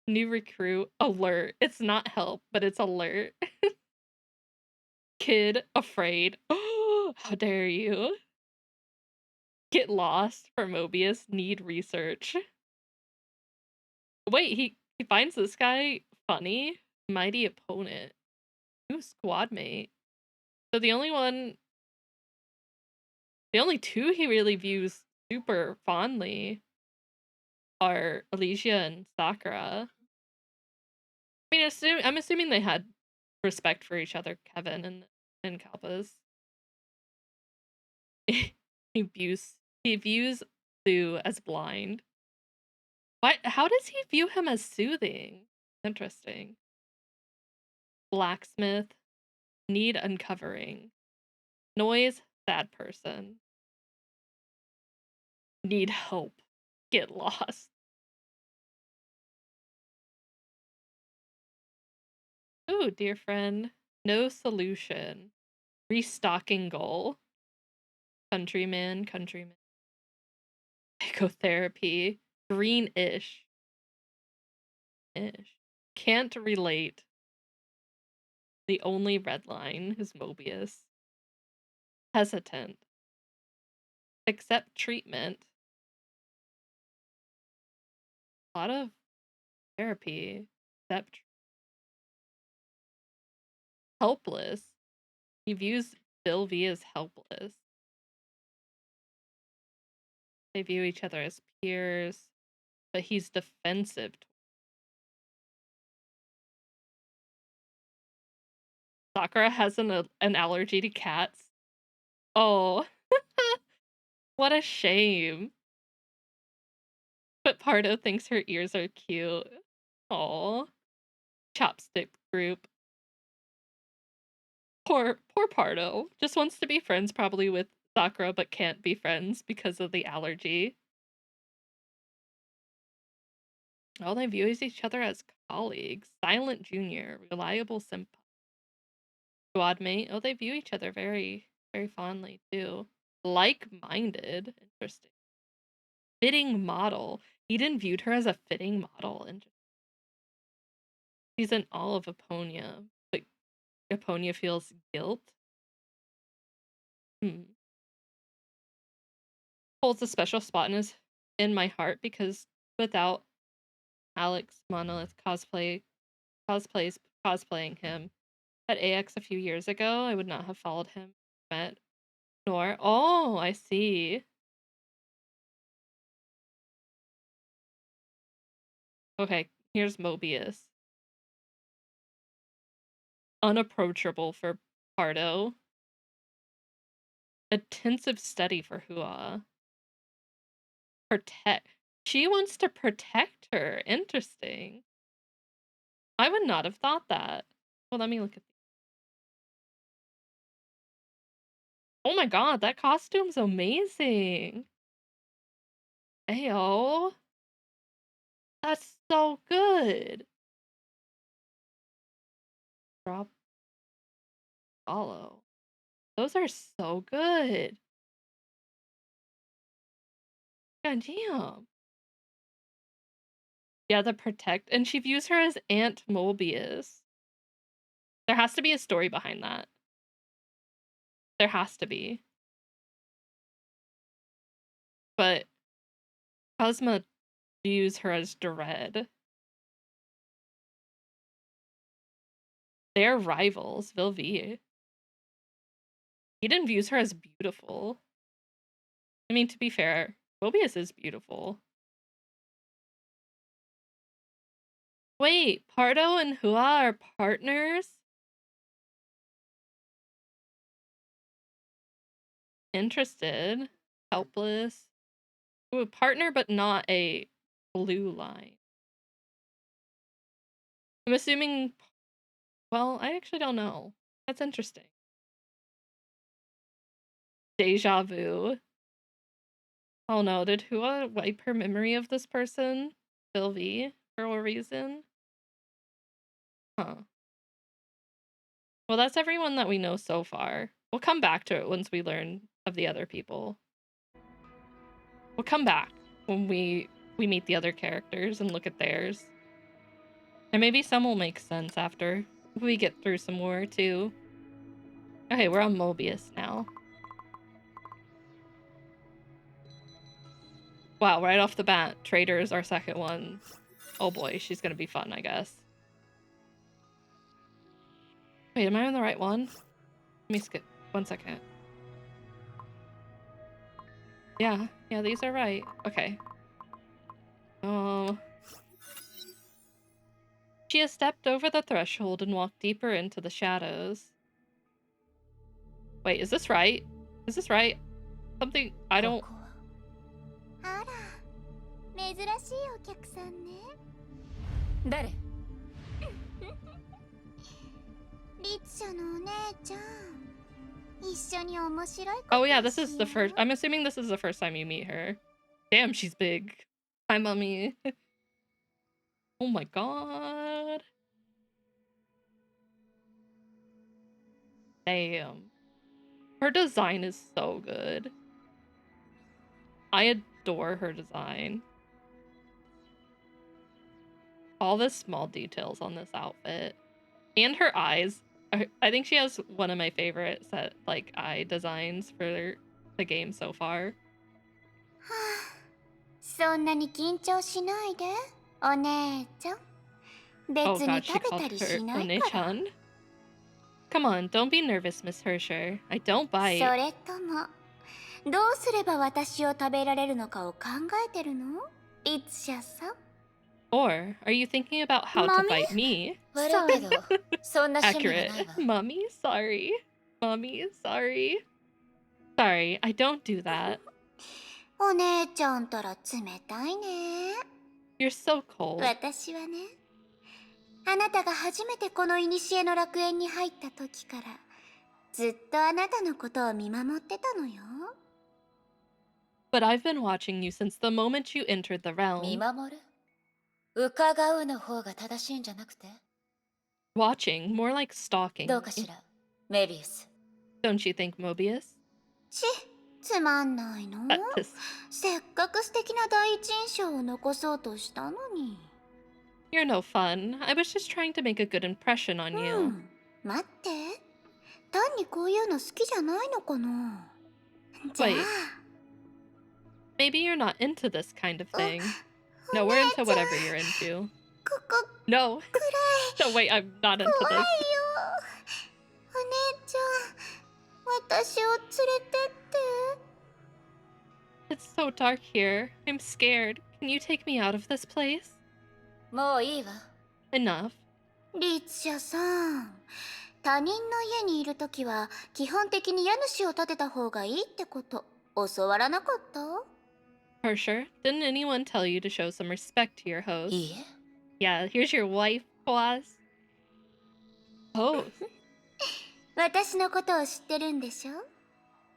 Speaker 1: New recruit, alert. It's not help, but it's alert. Kid, afraid. Oh, how dare you? Get lost for Mobius, need research. Wait, he finds this guy funny? Mighty opponent. New squad mate. So the only two he really views super fondly are Elysia and Sakura. I mean, I'm assuming they had respect for each other, Kevin and Kalpis. he views Sue as blind. Why? How does he view him as soothing? Interesting. Blacksmith, need uncovering. Noise, sad person. Need help. Get lost. Ooh, dear friend. No solution. Restocking goal. Countryman. Ecotherapy. Green-ish. Can't relate. The only red line is Mobius. Hesitant. Accept treatment. A lot of therapy. Accept. Helpless. He views Bill V as helpless. They view each other as peers, but he's defensive. Sakura has an allergy to cats. Oh, what a shame. But Pardo thinks her ears are cute. Oh, chopstick group. Poor Pardo. Just wants to be friends probably with Sakura, but can't be friends because of the allergy. Oh, they view each other as colleagues. Silent Junior, reliable senpai. Squad mate. Oh, they view each other very, very fondly too. Like-minded. Interesting. Fitting model. Eden viewed her as a fitting model. Interesting. She's in all of Aponia, but Aponia feels guilt. Holds a special spot in my heart because without Alex Monolith cosplaying him at AX a few years ago, I would not have followed him, met, nor. Oh, I see. Okay, here's Mobius. Unapproachable for Pardo. Intensive study for Hua. Protect. She wants to protect her. Interesting. I would not have thought that. Well, let me look at. Oh my god, that costume's amazing. Ayo. That's so good. Drop. Follow. Those are so good. God damn. Yeah, the protect. And she views her as Aunt Mobius. There has to be a story behind that. There has to be. But Cosma views her as Dread. They're rivals, Vilvi. Eden views her as beautiful. I mean, to be fair, Mobius is beautiful. Wait, Pardo and Hua are partners? Interested. Helpless. Ooh, partner, but not a blue line. I'm assuming. Well, I actually don't know. That's interesting. Deja vu. Oh no, did Hua wipe her memory of this person? Sylvie, for a reason? Huh. Well, that's everyone that we know so far. We'll come back to it once we learn of the other people. We'll come back when we meet the other characters and look at theirs. And maybe some will make sense after we get through some more too. Okay, we're on Mobius now. Wow, right off the bat, Trader is our second one. Oh boy, she's gonna be fun, I guess. Wait, am I on the right one? Let me skip 1 second. Yeah, these are right. Okay. Oh. She has stepped over the threshold and walked deeper into the shadows. Wait, is this right? Is this right? Something I don't.
Speaker 5: あら、珍しいお客さんね。
Speaker 2: 誰？
Speaker 5: 律者のお姉ちゃん。一緒に面白いこと。
Speaker 1: Oh yeah, this is the first. I'm assuming this is the first time you meet her. Damn, she's big. Hi, mummy. Oh my god. Damn. Her design is so good. I adore her design. All the small details on this outfit. And her eyes. I think she has one of my favorite set like eye designs for the game so far.
Speaker 11: そんなに緊張しないで、お姉ちゃん。
Speaker 1: Oh
Speaker 11: 別に
Speaker 1: god, she
Speaker 11: 食べ
Speaker 1: called
Speaker 11: たり
Speaker 1: her
Speaker 11: しないから。
Speaker 1: One-chan. Come on, don't be nervous, Miss Hersher. I don't
Speaker 11: そ
Speaker 1: bite.
Speaker 11: れとも、どうすれば私を食べられるのかを考えてるの？リツシャさん。
Speaker 1: Or are you thinking about how to bite me?
Speaker 2: 悪いけど、そんな趣味はない
Speaker 1: Accurate.
Speaker 2: わ。
Speaker 1: Mommy, sorry. Mommy, sorry. Sorry, I don't do that.
Speaker 11: お姉ちゃんたら冷たいね。
Speaker 1: You're so cold.
Speaker 11: 私はね、あなたが初めてこの古の楽園に入った時からずっとあなたのことを見守ってたのよ。
Speaker 1: But I've been watching you since the moment you entered the
Speaker 2: 見
Speaker 1: realm.
Speaker 2: 守る？伺うの方が正しいんじゃなくて？
Speaker 1: Watching, more like
Speaker 2: ど
Speaker 1: stalking.
Speaker 2: うかしら、メビウス。
Speaker 1: Don't you think, Mobius?
Speaker 11: ち、つまんないの？
Speaker 1: Tis.
Speaker 11: せっかく素敵な第一印象を残そうとしたのに。
Speaker 1: You're no fun. I was just trying to make a good impression on
Speaker 11: う
Speaker 1: you.
Speaker 11: ん、待って。単にこういうの好きじゃないのかな。じゃあ、
Speaker 1: Wait. Maybe you're not into this kind of thing. No, we're into whatever you're into.
Speaker 11: ここ
Speaker 1: No.
Speaker 11: くらい
Speaker 1: No, wait, I'm not into
Speaker 11: 怖いよ。
Speaker 1: this.
Speaker 11: お姉ちゃん、私を連れてって。
Speaker 1: It's so dark here. I'm scared. Can you take me out of this place?
Speaker 2: もういいわ。
Speaker 1: Enough.
Speaker 11: リツシャさん、他人の家にいるときは基本的に家主を立てた方がいいってこと教わらなかった？
Speaker 1: Hersher, didn't anyone tell you to show some respect to your host?
Speaker 2: いいえ。
Speaker 1: Yeah, here's your wife, boss. Host.
Speaker 11: 私のことを知ってるんでしょ？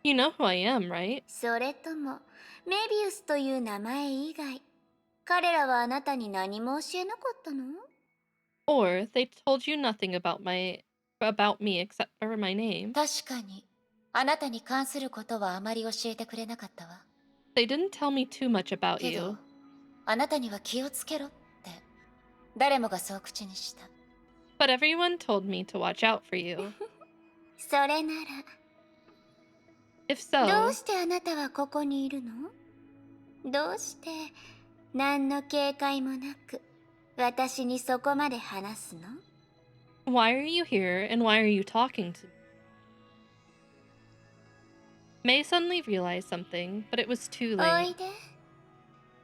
Speaker 1: You know who I am, right?
Speaker 11: それともメビウスという名前以外、彼らはあなたに何も教えなかったの？
Speaker 1: Or they told you nothing about me except for my name.
Speaker 2: 確かに、あなたに関することはあまり教えてくれなかったわ。
Speaker 1: They didn't tell me too much about
Speaker 2: け
Speaker 1: you.
Speaker 2: ど、あなたには気をつけろって、誰もがそう口にした。
Speaker 1: But everyone told me to watch out for you.
Speaker 11: それなら、
Speaker 1: If
Speaker 11: ど
Speaker 1: so,
Speaker 11: うしてあなたはここにいるの？どうして何の警戒もなく私にそこまで話すの？
Speaker 1: why are you here and why are you talking to me? May suddenly realized something, but it was too
Speaker 11: おい
Speaker 1: late.
Speaker 11: で、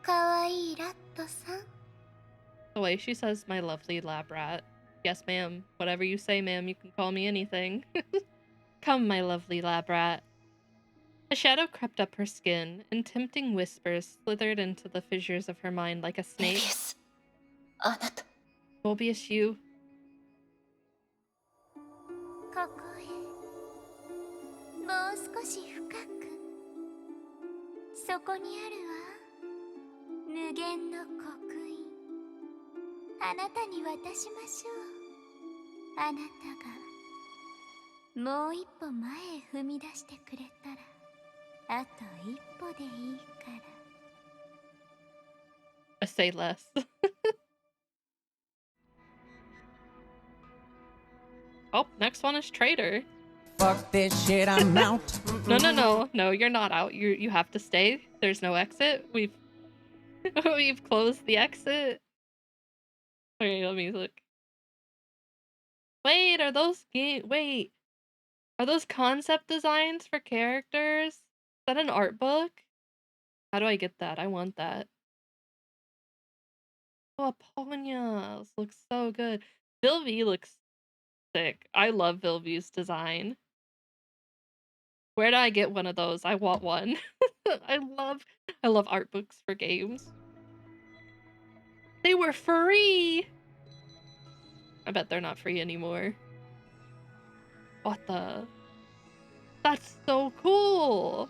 Speaker 11: かわいいラットさん。
Speaker 1: The way she says my lovely lab rat. Yes, ma'am. Whatever you say, ma'am, you can call me anything. Come, my lovely lab rat. A shadow crept up her skin, and tempting whispers slithered into the fissures of her mind like a
Speaker 2: メビウ
Speaker 1: snake.
Speaker 2: ス、あなた。
Speaker 1: Mobius, you.
Speaker 11: ここへ、もう少し深く。そこにあるわ、無限の刻印。あなたに渡しましょう。あなたがもう一歩前へ踏み出してくれたら、あと一歩でいいから。
Speaker 1: Say less. Oh, next one is traitor.
Speaker 12: Fuck this shit, I'm out.
Speaker 1: No, you're not out. You have to stay. There's no exit. We've closed the exit. Okay, let me look. Wait, are those concept designs for characters? Is that an art book? How do I get that? I want that. Oh, Aponia. This looks so good. Vilvi looks sick. I love Vilvi's design. Where do I get one of those? I want one. I love art books for games. They were free! I bet they're not free anymore. What the? That's so cool!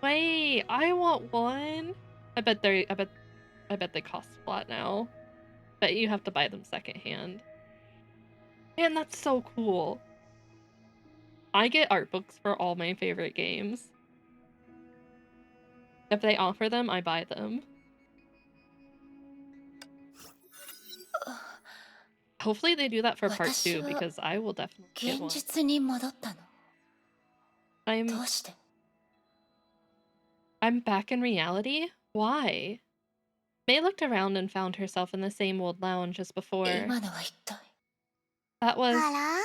Speaker 1: Wait, I want one. I bet they cost a lot now. Bet you have to buy them secondhand. Man, that's so cool. I get art books for all my favorite games. If they offer them, I buy them. Hopefully they do that for part
Speaker 2: 私
Speaker 1: 2
Speaker 2: は
Speaker 1: because I will definitely get
Speaker 2: 現
Speaker 1: one.
Speaker 2: 実に戻ったの。
Speaker 1: I'm
Speaker 2: どうして
Speaker 1: I'm back in reality? Why? May looked around and found herself in the same old lounge as before.
Speaker 2: 今のは一体
Speaker 1: That was
Speaker 11: あら、も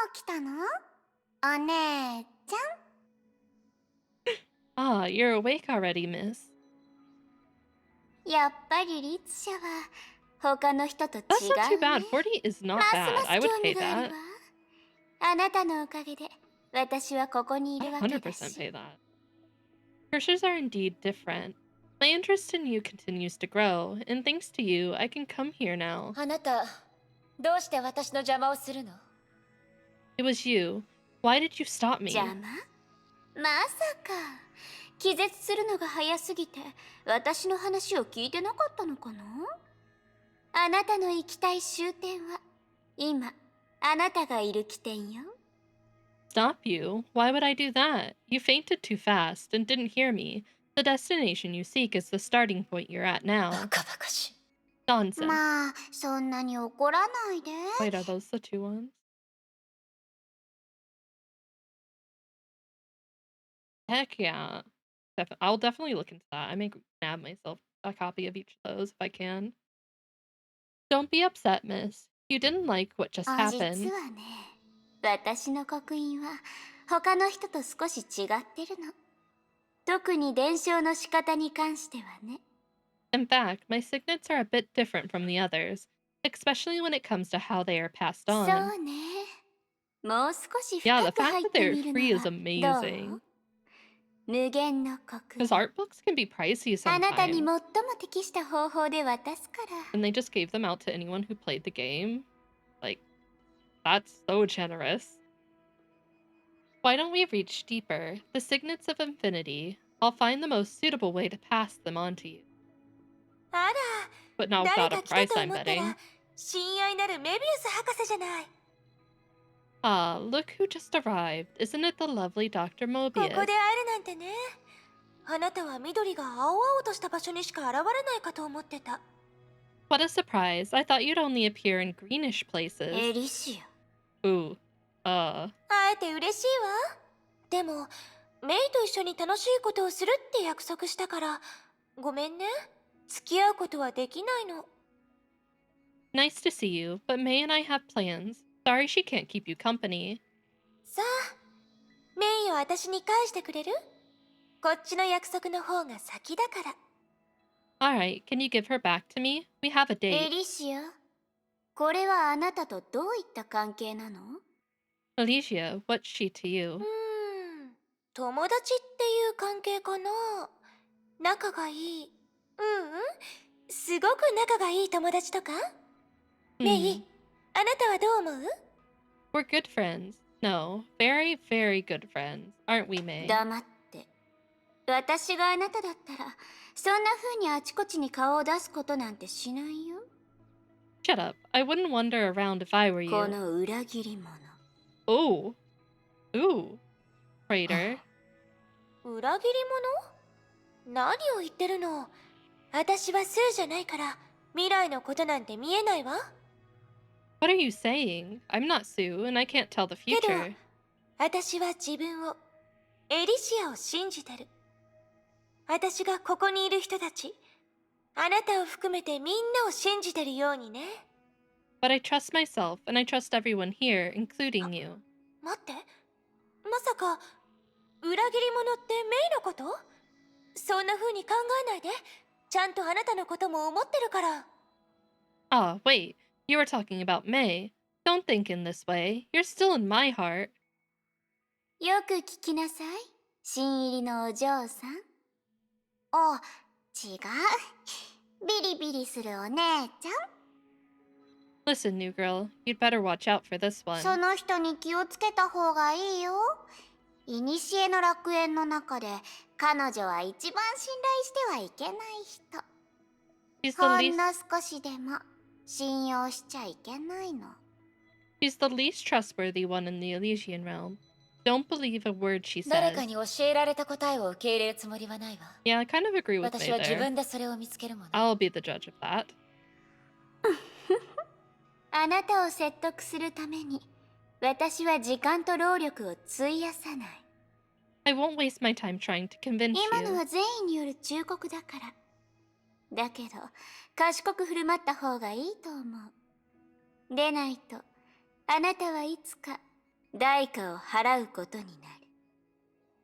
Speaker 11: う来たの？お姉ちゃん。
Speaker 1: Ah, you're awake already, miss.
Speaker 11: やっぱり律者は他の人と違う
Speaker 1: That's not too
Speaker 11: ね。
Speaker 1: bad. 40 is not
Speaker 11: ます
Speaker 1: bad.
Speaker 11: ます
Speaker 1: I would
Speaker 11: 興
Speaker 1: pay
Speaker 11: 味がある
Speaker 1: that.
Speaker 11: わ。あなたのおかげで私はここにい
Speaker 1: I'd
Speaker 11: るわけだ
Speaker 1: 100%
Speaker 11: し。
Speaker 1: pay that. Cursors are indeed different. My interest in you continues to grow, and thanks to you, I can come here now.
Speaker 2: あなたどうして私の邪魔をするの？
Speaker 1: It was you. Why did you stop me?
Speaker 11: 邪魔？まさか気絶するのが早すぎて私の話を聞いてなかったのかな？あなたの行きたい終点は今あなたがいる起点よ。
Speaker 1: Stop you? Why would I do that? You fainted too fast and didn't hear me. The destination you seek is the starting point you're at now.
Speaker 2: バカバカしい。
Speaker 1: Nonsense.
Speaker 11: まあそんなに怒らないで。
Speaker 1: Wait, are those the two ones? Heck yeah. I'll definitely look into that. I may nab myself a copy of each of those if I can. Don't be upset, miss. You didn't like what just
Speaker 11: 実
Speaker 1: happened.
Speaker 11: はね、私の刻印は他の人と少し違ってるの。特に伝承の仕方に関してはね。
Speaker 1: In fact, my signets are a bit different from the others, especially when it comes to how they are passed
Speaker 11: そ
Speaker 1: on.
Speaker 11: うね。もう少し
Speaker 1: Yeah,
Speaker 11: 深
Speaker 1: the
Speaker 11: く
Speaker 1: fact
Speaker 11: 入っ
Speaker 1: that
Speaker 11: て
Speaker 1: they're
Speaker 11: みる
Speaker 1: free
Speaker 11: の
Speaker 1: is
Speaker 11: はど
Speaker 1: amazing.
Speaker 11: う？無限の刻
Speaker 1: Because
Speaker 11: 印。
Speaker 1: art books can be pricey
Speaker 11: あなたに
Speaker 1: sometimes,
Speaker 11: 最も適した方法で渡すから。
Speaker 1: and they just gave them out to anyone who played the game. Like, that's so generous. Why don't we reach deeper? The signets of infinity. I'll find the most suitable way to pass them on to you.
Speaker 5: あ
Speaker 1: But
Speaker 5: ら、
Speaker 1: now
Speaker 5: 誰
Speaker 1: without
Speaker 5: か
Speaker 1: a
Speaker 5: 来た
Speaker 1: price,
Speaker 5: と
Speaker 1: I'm
Speaker 5: 思った
Speaker 1: betting.
Speaker 5: ら親愛なるメビウス博士じゃない。
Speaker 1: Ah, look who just arrived. Isn't it the lovely Dr.
Speaker 5: こ
Speaker 1: Mobius?
Speaker 5: こで会えるなんてね。あなたは緑が青々とした場所にしか現れないかと思ってた。
Speaker 1: What a surprise. I thought you'd only appear in greenish
Speaker 11: エ
Speaker 1: places.
Speaker 11: リシ
Speaker 1: Ooh.
Speaker 5: 会えて嬉しいわ。でも、メイと一緒に楽しいことをするって約束したから、ごめんね。付き合うことはできないの。
Speaker 1: Nice to see you, but May and I have plans. Sorry she can't keep you company.
Speaker 5: さあ、メイを私に返してくれる？こっちの約束の方が先だから。
Speaker 1: Alright, can you give her back to me? We have a
Speaker 11: エ
Speaker 1: date.
Speaker 11: リシア、これはあなたとどういった関係なの？
Speaker 1: Alicia, what's she to you?
Speaker 5: 友達っていう関係かな。仲がいい。すごく仲がいい友達とか？メイ、あなたはどう思う？
Speaker 1: We're good friends. No, very, very good friends. Aren't we, May?
Speaker 11: 黙って。私があなただったら、そんな風にあちこちに顔を出すことなんてしないよ。
Speaker 1: Shut up. I wouldn't wander around if I were
Speaker 11: こ
Speaker 1: you.
Speaker 11: の裏切り者。
Speaker 1: Oh. Ooh. Traitor.
Speaker 5: 裏切り者？何を言ってるの？私はスーじゃないから未来のことなんて見えないわ。
Speaker 1: What are you saying? I'm not Sue, and I can't tell the
Speaker 5: けど
Speaker 1: future.
Speaker 5: 私は自分を、エリシアを信じてる。私がここにいる人たち、あなたを含めてみんなを信じてるようにね。
Speaker 1: But I trust myself, and I trust everyone here, including you.
Speaker 5: 待って、まさか裏切り者ってメイのこと？そんな風に考えないで。ちゃんとあなたのことも思ってるから。
Speaker 1: Ah, wait. You were talking about May. Don't think in this way. You're still in my heart.
Speaker 11: よく聞きなさい。新入りのお嬢さん。あ、違う。ビリビリするお姉ちゃん。
Speaker 1: Listen, new girl. You'd better watch out for this
Speaker 11: そ
Speaker 1: one.
Speaker 11: の人に気をつけた方がいいよ。いにしえの楽園の中で彼女は一番信頼してはいけない人。
Speaker 1: She's
Speaker 11: ほ
Speaker 1: the
Speaker 11: ん
Speaker 1: least
Speaker 11: の少しでも信用しちゃいけないの。
Speaker 1: she's the least trustworthy one in the Elysian realm. Don't believe a word she
Speaker 2: 誰
Speaker 1: says.
Speaker 2: かに教えられた答えを受け入れるつもりはないわ。
Speaker 1: Yeah, I kind of agree with
Speaker 2: 私
Speaker 1: May
Speaker 2: は自
Speaker 1: there.
Speaker 2: 分でそれを見つけるもの。
Speaker 1: I'll be the judge of that.
Speaker 11: あなたを説得するために私は時間と労力を費やさない。
Speaker 1: I won't waste my time trying to convince
Speaker 11: 今の
Speaker 1: you.
Speaker 11: は善意による忠告だから。だけど賢く振る舞った方がいいと思う。でないとあなたはいつか代価を払うことになる。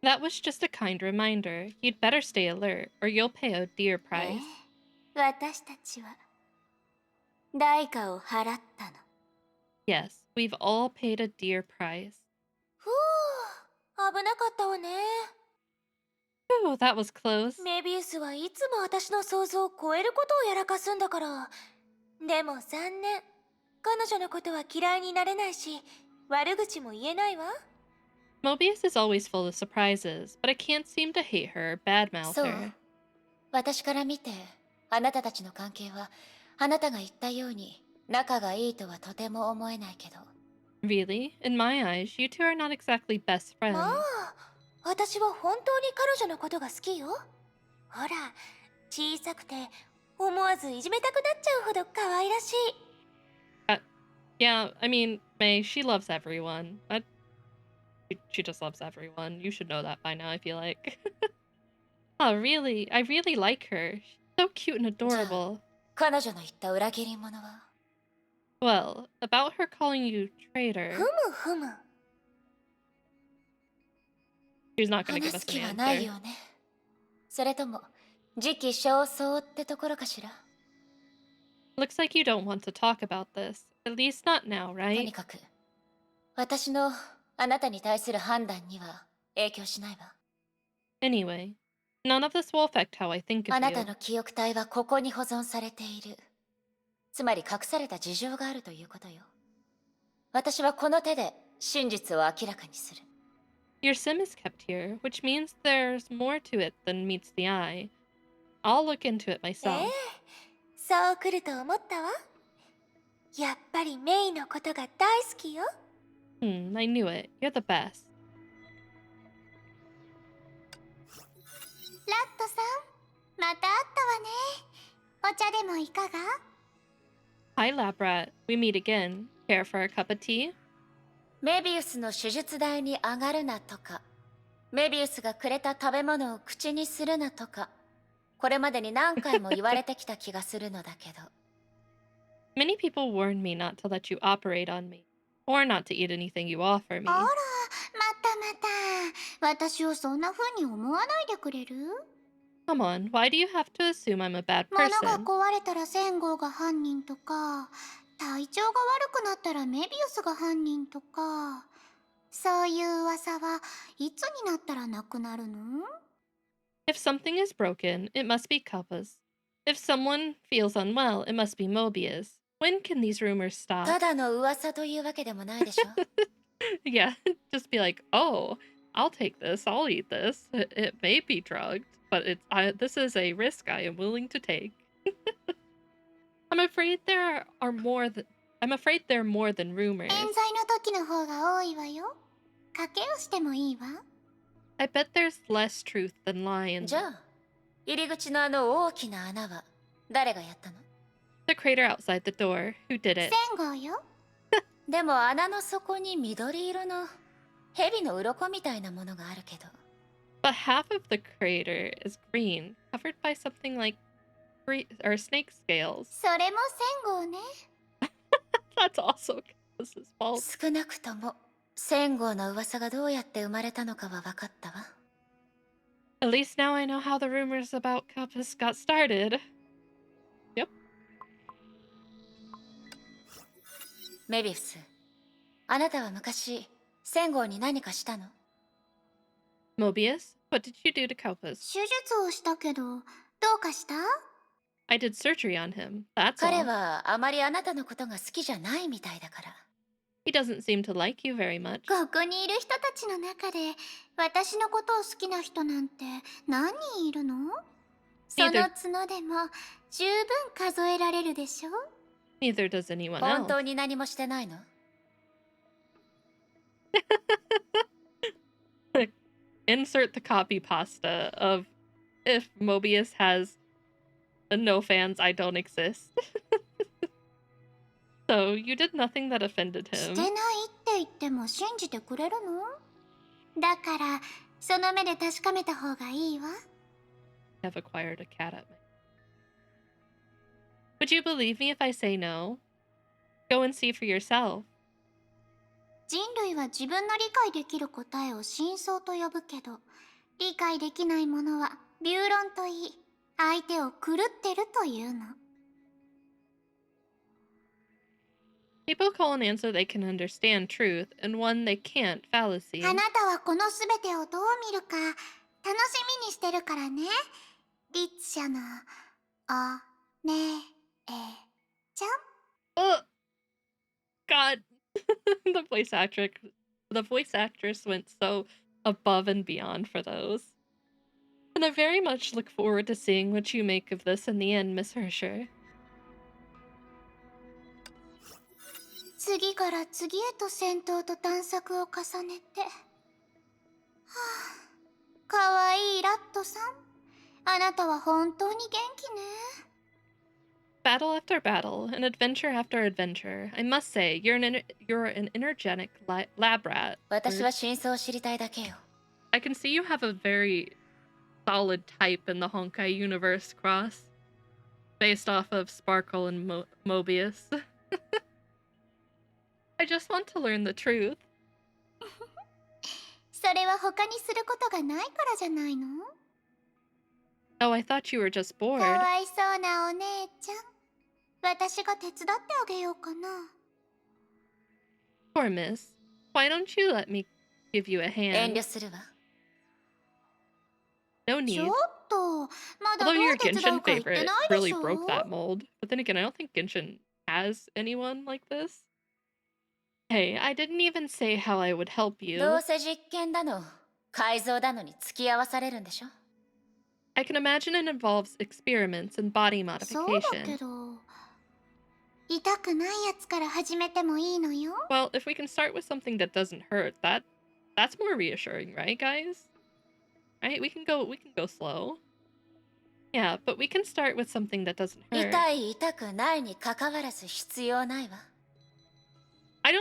Speaker 1: That was just a kind reminder. You'd better stay alert, or you'll pay a dear
Speaker 11: ええ、
Speaker 1: price.
Speaker 11: 私たちは代価を払ったの。
Speaker 1: Yes, we've all paid a dear price.
Speaker 5: ふう、危なかったわね。
Speaker 1: Ooh, that was close.
Speaker 5: メビウスはいつも私の想像を超えることをやらかすんだから。でも残念。彼女のことは嫌いになれないし、悪口も言えないわ。
Speaker 1: Mobius is always full of surprises, but I can't seem to hate her or badmouth
Speaker 2: そう。
Speaker 1: her.
Speaker 2: 私から見て、あなたたちの関係は、あなたが言ったように、仲がいいとはとても思えないけど。
Speaker 1: Really? In my eyes, you two are not exactly best
Speaker 5: ま
Speaker 1: friends.
Speaker 5: あ、私は本当に彼女のことが好きよ。ほら、小さくて思わずいじめたくなっちゃうほど可愛らしい。
Speaker 1: Yeah, I mean, May, she loves everyone. She just loves everyone. You should know that by now, I feel like. Oh, really? I really like her. She's so cute and
Speaker 2: じゃあ、
Speaker 1: adorable.
Speaker 2: 彼女の言った裏切り者は
Speaker 1: Well, about her calling you
Speaker 5: ふ
Speaker 1: traitor,
Speaker 5: むふむ。
Speaker 1: she's not gonna
Speaker 2: 話
Speaker 1: give
Speaker 2: す
Speaker 1: us
Speaker 2: 気
Speaker 1: an
Speaker 2: はない
Speaker 1: answer.
Speaker 2: よね。それとも、時期尚早ってところかしら。
Speaker 1: Looks like you don't want to talk about this. At least not now,
Speaker 2: と
Speaker 1: right?
Speaker 2: にかく、私のあなたに対する判断には影響しないわ。
Speaker 1: Anyway, none of this will affect how I think
Speaker 2: あ
Speaker 1: of
Speaker 2: なた
Speaker 1: you.
Speaker 2: の記憶体はここに保存されている。つまり隠された事情があるということよ。私はこの手で真実を明らかにする。
Speaker 1: Your sim is kept here, which means there's more to it than meets the eye. I'll look into it
Speaker 5: ええ、
Speaker 1: myself.
Speaker 5: そう来ると思ったわ。やっぱりメイのことが大好きよ。
Speaker 1: I knew it. You're the best.
Speaker 11: ラットさん、また会ったわね。お茶でもいかが？
Speaker 1: Hi, Lab Rat. We meet again. Care for a cup of tea?
Speaker 2: メビウスの手術台に上がるなとか、メビウスがくれた食べ物を口にするなとか、これまでに何回も言われてきた気がするのだけど。
Speaker 1: Many people warned me not to let you operate on me, or not to eat anything you offer me.
Speaker 11: あら、またまた。私をそんな風に思わないでくれる？
Speaker 1: Come on, why do you have to assume I'm a bad
Speaker 11: 物が
Speaker 1: person?
Speaker 11: 壊れたらセゴが犯人とか、体調が悪くなったらメビウスが犯人とか、そういう噂はいつになったらなくなるの？
Speaker 1: If something is broken, it must be Kappa's. If someone feels unwell, it must be Mobius. When can these rumors
Speaker 2: た
Speaker 1: stop?
Speaker 2: だの噂というわけでもないでしょ。
Speaker 1: Yeah, just be like, oh, I'll take this, I'll eat this. It may be drugged, but this is a risk I am willing to take. I'm afraid there are more than rumors.
Speaker 11: 冤罪の時の方が多いわよ。賭けをしてもいいわ。
Speaker 1: I bet there's less truth than lie in
Speaker 2: じゃあ、入り口のあの大きな穴は誰がやったの？
Speaker 1: the crater outside the door. Who did it?
Speaker 11: セゴよ。
Speaker 2: でも穴の底に緑色の蛇の鱗みたいなものがあるけど。
Speaker 1: But half of the crater is green, covered by something like snake scales.
Speaker 11: それもセゴね。
Speaker 1: That's also Kappa's fault.
Speaker 2: 少なくとも1000号の噂がどうやって生まれたのかは分かったわ。
Speaker 1: At least now I know how the rumors about Kappa's got started. Yep.
Speaker 2: メビウス、あなたは昔1000号に何かしたの？
Speaker 1: Mobius, what did you do to Kappa's?
Speaker 11: 手術をしたけど、どうかした？
Speaker 1: I did surgery on him. That's
Speaker 2: 彼
Speaker 1: all.
Speaker 2: はあまりあなたのことが好きじゃないみたいだから。
Speaker 1: He doesn't seem to like you very much.
Speaker 11: ここにいる人たちの中で私のことを好きな人なんて何人いるの？その
Speaker 1: Neither-
Speaker 11: 角でも十分数えられるでしょ？
Speaker 1: Neither does anyone
Speaker 2: 本
Speaker 1: else.
Speaker 2: 当に何もしてないの？
Speaker 1: Insert the copy pasta of if Mobius has no fans, I don't exist. So, you did nothing that offended
Speaker 2: して
Speaker 1: him.
Speaker 2: ないって言っても信じてくれるの？だからその目で確かめた方がいいわ。
Speaker 1: I have acquired a cat at my... Would you believe me if I say no? Go and see for yourself.
Speaker 2: 人類は自分の理解できる答えを真相と呼ぶけど、理解できないものは謬論と言い、相手を狂ってるというの。
Speaker 1: People call an answer they can understand truth, and one they can't fallacy.
Speaker 2: あなたはこのすべてをどう見るか楽しみにしてるからね。律者のおねえちゃん。
Speaker 1: Oh, God. The voice actress went so above and beyond for those. And I very much look forward to seeing what you make of this in the end, Miss Hersher.
Speaker 2: 次から次へと戦闘と探索を重ねて、はあ、かわいいラットさん、あなたは本当に元気ね。
Speaker 1: Battle after battle, and adventure after adventure. I must say, you're an energetic lab rat.
Speaker 2: 私は真相を知りたいだけよ。
Speaker 1: I can see you have a very solid type in the Honkai universe cross, based off of Sparkle and Mobius. I just want to learn the truth.
Speaker 2: それは他にすることがないからじゃないの？
Speaker 1: Oh, I thought you were just
Speaker 2: か
Speaker 1: bored.
Speaker 2: わいそうなお姉ちゃん。私が手伝ってあげようかな。
Speaker 1: Poor miss. Why don't you let me give you a
Speaker 2: 遠
Speaker 1: hand?
Speaker 2: 慮するわ。
Speaker 1: No
Speaker 2: ちょ
Speaker 1: need.
Speaker 2: っと、まだど
Speaker 1: Although
Speaker 2: う
Speaker 1: your
Speaker 2: 手伝
Speaker 1: Genshin
Speaker 2: うか言って
Speaker 1: favorite
Speaker 2: ないで
Speaker 1: really
Speaker 2: しょ？
Speaker 1: broke that mold. But then again, I don't think Genshin has anyone like this. Hey, I didn't even say how I would help
Speaker 2: ど
Speaker 1: you.
Speaker 2: うせ実験だの、改造だのに付き合わされるんでしょ？
Speaker 1: I can imagine it involves experiments and body
Speaker 2: そうだけ
Speaker 1: modification.
Speaker 2: ど、痛くないやつから始めてもいいのよ。
Speaker 1: Well, if we can start with something that doesn't hurt, that's more reassuring, right, guys? Right? We can go slow. Yeah, but we can start with something that doesn't hurt.
Speaker 2: 痛い痛くないに関わらず必要ないわ。
Speaker 1: I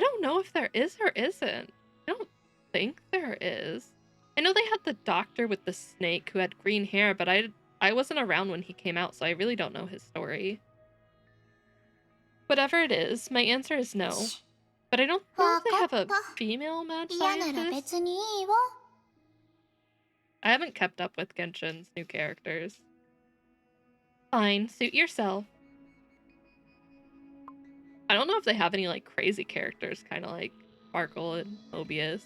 Speaker 1: don't know if there is or isn't. I don't think there is. I know they had the doctor with the snake who had green hair, but I wasn't around when he came out, so I really don't know his story. Whatever it is, my answer is no. But I don't know if they have a female mad
Speaker 2: 嫌なら
Speaker 1: scientist.
Speaker 2: 別にいいわ。
Speaker 1: I haven't kept up with Genshin's new characters. Fine, suit yourself. I don't know if they have any like crazy characters, kind of like Sparkle and Mobius.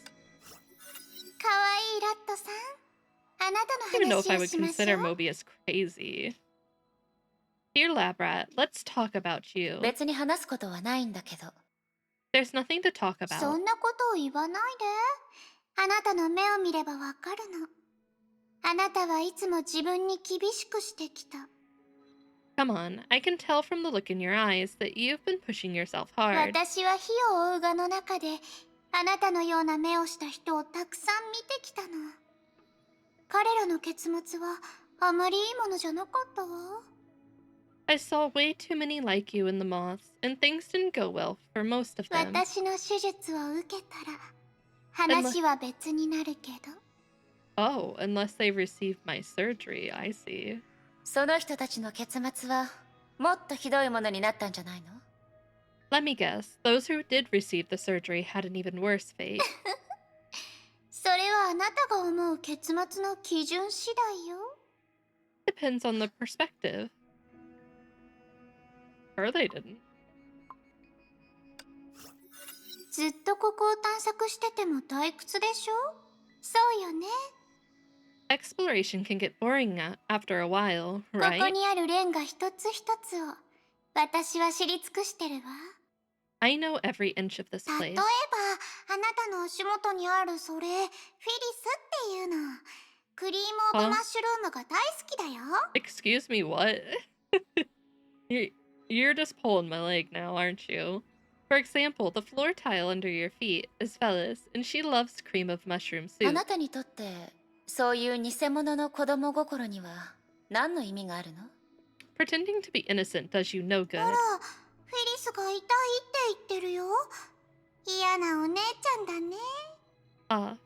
Speaker 2: かわいいラットさん、あなた
Speaker 1: I don't even
Speaker 2: の
Speaker 1: know if I
Speaker 2: 話を
Speaker 1: would
Speaker 2: しましょ
Speaker 1: consider
Speaker 2: う。
Speaker 1: Mobius crazy. Dear Lab Rat, let's talk about you.
Speaker 2: 別に話すことはないんだけど。
Speaker 1: There's nothing to talk
Speaker 2: そ
Speaker 1: about.
Speaker 2: んなことを言わないで。あなたの目を見ればわかるの。あなたはいつも自分に厳しくしてきた。
Speaker 1: Come on, I can tell from the look in your eyes that you've been pushing yourself hard.
Speaker 2: 私は火を追う蛾の中で、あなたのような目をした人をたくさん見てきたの。彼らの結末はあまりいいものじゃなかったわ。
Speaker 1: I saw way too many like you in the moths, and things didn't go well for most of them.
Speaker 2: 私の手術を受けたら、話は別になるけど。
Speaker 1: Oh, unless they've received my surgery, I see.
Speaker 2: その人たちの結末はもっとひどいものになったんじゃないの？
Speaker 1: Let me guess, those who did receive the surgery had an even worse fate.
Speaker 2: それはあなたが思う結末の基準次第よ。
Speaker 1: Depends on the perspective. Or they didn't.
Speaker 2: ずっとここを探索してても退屈でしょ？そうよね。
Speaker 1: Exploration can get boring after a while,
Speaker 2: ここ
Speaker 1: right?
Speaker 2: にあるレンガ一つ一つを私は知り尽くしてるわ。
Speaker 1: I know every inch of this
Speaker 2: 例え
Speaker 1: place.
Speaker 2: ば、あなたの足元にあるそれ、フィリスっていうの。クリームオブマッシュルームが大好きだよ。
Speaker 1: Excuse me, what? You're just pulling my leg now, aren't you? For example, the floor tile under your feet is Phyllis, and she loves cream of mushroom
Speaker 2: あ
Speaker 1: soup.
Speaker 2: なたにとってそういう偽物の子供心には何の意味があるの？
Speaker 1: Pretending to be innocent does you no
Speaker 5: ほ
Speaker 1: good.
Speaker 5: ら、フェリスが痛いって言ってるよ。嫌なお姉ちゃんだね。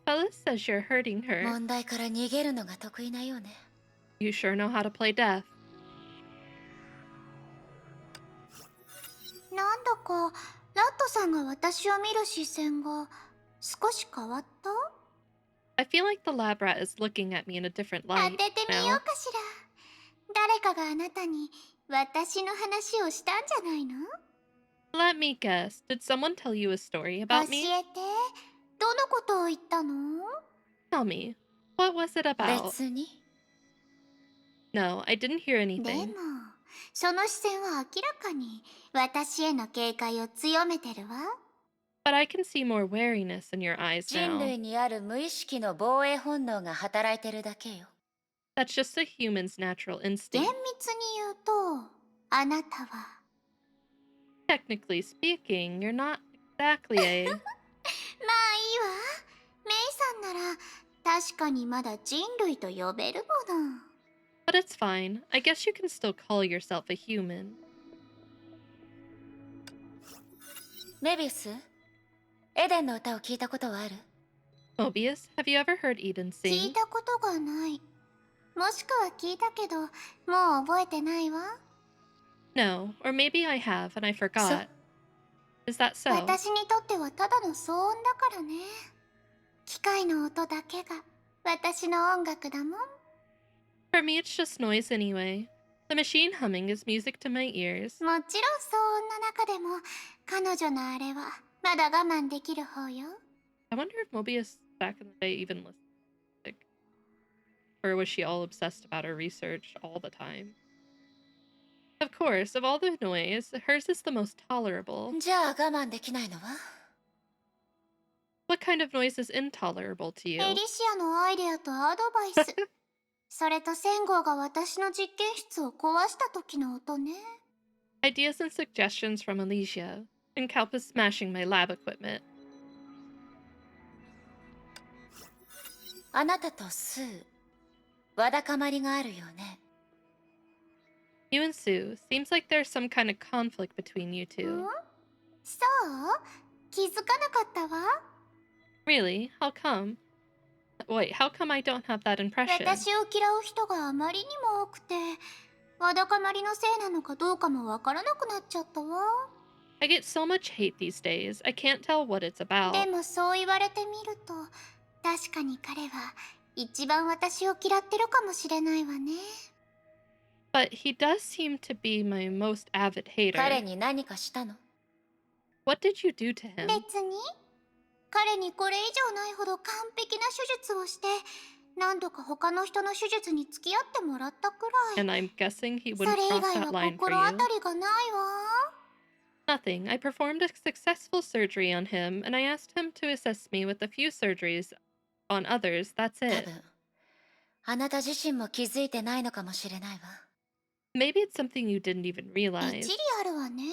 Speaker 1: Phyllis says you're hurting her.
Speaker 2: 問題から逃げるのが得意なようね。
Speaker 1: You sure know how to play death.
Speaker 5: なんだか、ラットさんが私を見る視線が少し変わった？
Speaker 1: I feel like the lab rat is looking at me in a different
Speaker 5: 当
Speaker 1: light
Speaker 5: ててみよ
Speaker 1: now.
Speaker 5: うかしら。誰かがあなたに私の話をしたんじゃないの？
Speaker 1: Let me guess. Did someone tell you a story
Speaker 5: 教
Speaker 1: about
Speaker 5: え
Speaker 1: me?
Speaker 5: て。どのことを言ったの？
Speaker 1: Tell me. What was it about?
Speaker 2: 別に。
Speaker 1: No, I didn't hear
Speaker 5: で
Speaker 1: anything.
Speaker 5: も、その視線は明らかに私への警戒を強めてるわ。
Speaker 1: But I can see more wariness in your eyes
Speaker 2: 人
Speaker 1: now.
Speaker 2: 類にある無意識の防衛本能が働いてるだけよ。
Speaker 1: That's just a human's natural
Speaker 5: 厳
Speaker 1: instinct.
Speaker 5: 密に言うと、あなたは。
Speaker 1: Technically speaking, you're not exactly a...
Speaker 5: まあいいわ。メイさんなら確かにまだ人類と呼べるもの。
Speaker 1: But it's fine. I guess you can still call yourself a human.
Speaker 2: メビウス、エデンの歌を聞いたことはある？
Speaker 1: Mobius, have you ever heard Eden
Speaker 5: 聞
Speaker 1: sing?
Speaker 5: いたことがない。もしくは聞いたけど、もう覚えてないわ。
Speaker 1: No, or maybe I have and I forgot. Is that so?
Speaker 5: 私にとってはただの騒音だからね。機械の音だけが私の音楽だもん。
Speaker 1: For me, it's just noise anyway. The machine humming is music to my ears.
Speaker 5: もちろん騒音の中でも彼女のあれはまだ我慢できる方よ。
Speaker 1: I wonder if Mobius back in the day even listened to music. Or was she all obsessed about her research all the time? Of course, of all the noise, hers is the most tolerable.
Speaker 2: じゃあ我慢できないのは？
Speaker 1: What kind of noise is intolerable to
Speaker 5: エ
Speaker 1: you?
Speaker 5: リシアのアイデアとアドバイス。それと1000号が私の実験室を壊した時の音ね。
Speaker 1: Ideas and suggestions from Alicia, and Kalpis smashing my lab equipment.
Speaker 2: あなたとスー、わだかまりがあるよね。
Speaker 1: You and Sue, seems like there's some kind of conflict between you
Speaker 5: ん？
Speaker 1: two.
Speaker 5: そう気づかなかったわ。
Speaker 1: Really? How come? Wait, how come I don't have that impression?
Speaker 5: 私を嫌う人があまりにも多くて、わだかまりのせいなのかどうかもわからなくなっちゃったわ。
Speaker 1: I get so much hate these days, I can't tell what it's
Speaker 5: で
Speaker 1: about.
Speaker 5: もそう言われてみると、確かに彼は一番私を嫌ってるかもしれないわね。
Speaker 1: But he does seem to be my most avid
Speaker 2: 彼
Speaker 1: hater.
Speaker 2: に何かしたの？
Speaker 1: What did you do to him?
Speaker 5: 別に彼にこれ以上ないほど完璧な手術をして、何度か他の人の手術に付き合ってもらったくらい。
Speaker 1: And I'm guessing he
Speaker 5: そ
Speaker 1: wouldn't
Speaker 5: れ以
Speaker 1: cross
Speaker 5: 外
Speaker 1: that
Speaker 5: は
Speaker 1: line for
Speaker 5: 心当
Speaker 1: you.
Speaker 5: たりがないわ。
Speaker 1: Nothing. I performed a successful surgery on him, and I asked him to assist me with a few surgeries on others. That's
Speaker 2: 多
Speaker 1: it.
Speaker 2: 分、あなた自身も気づいてないのかもしれないわ。
Speaker 1: Maybe it's something you didn't even
Speaker 5: 一
Speaker 1: realize.
Speaker 5: 理あるわね。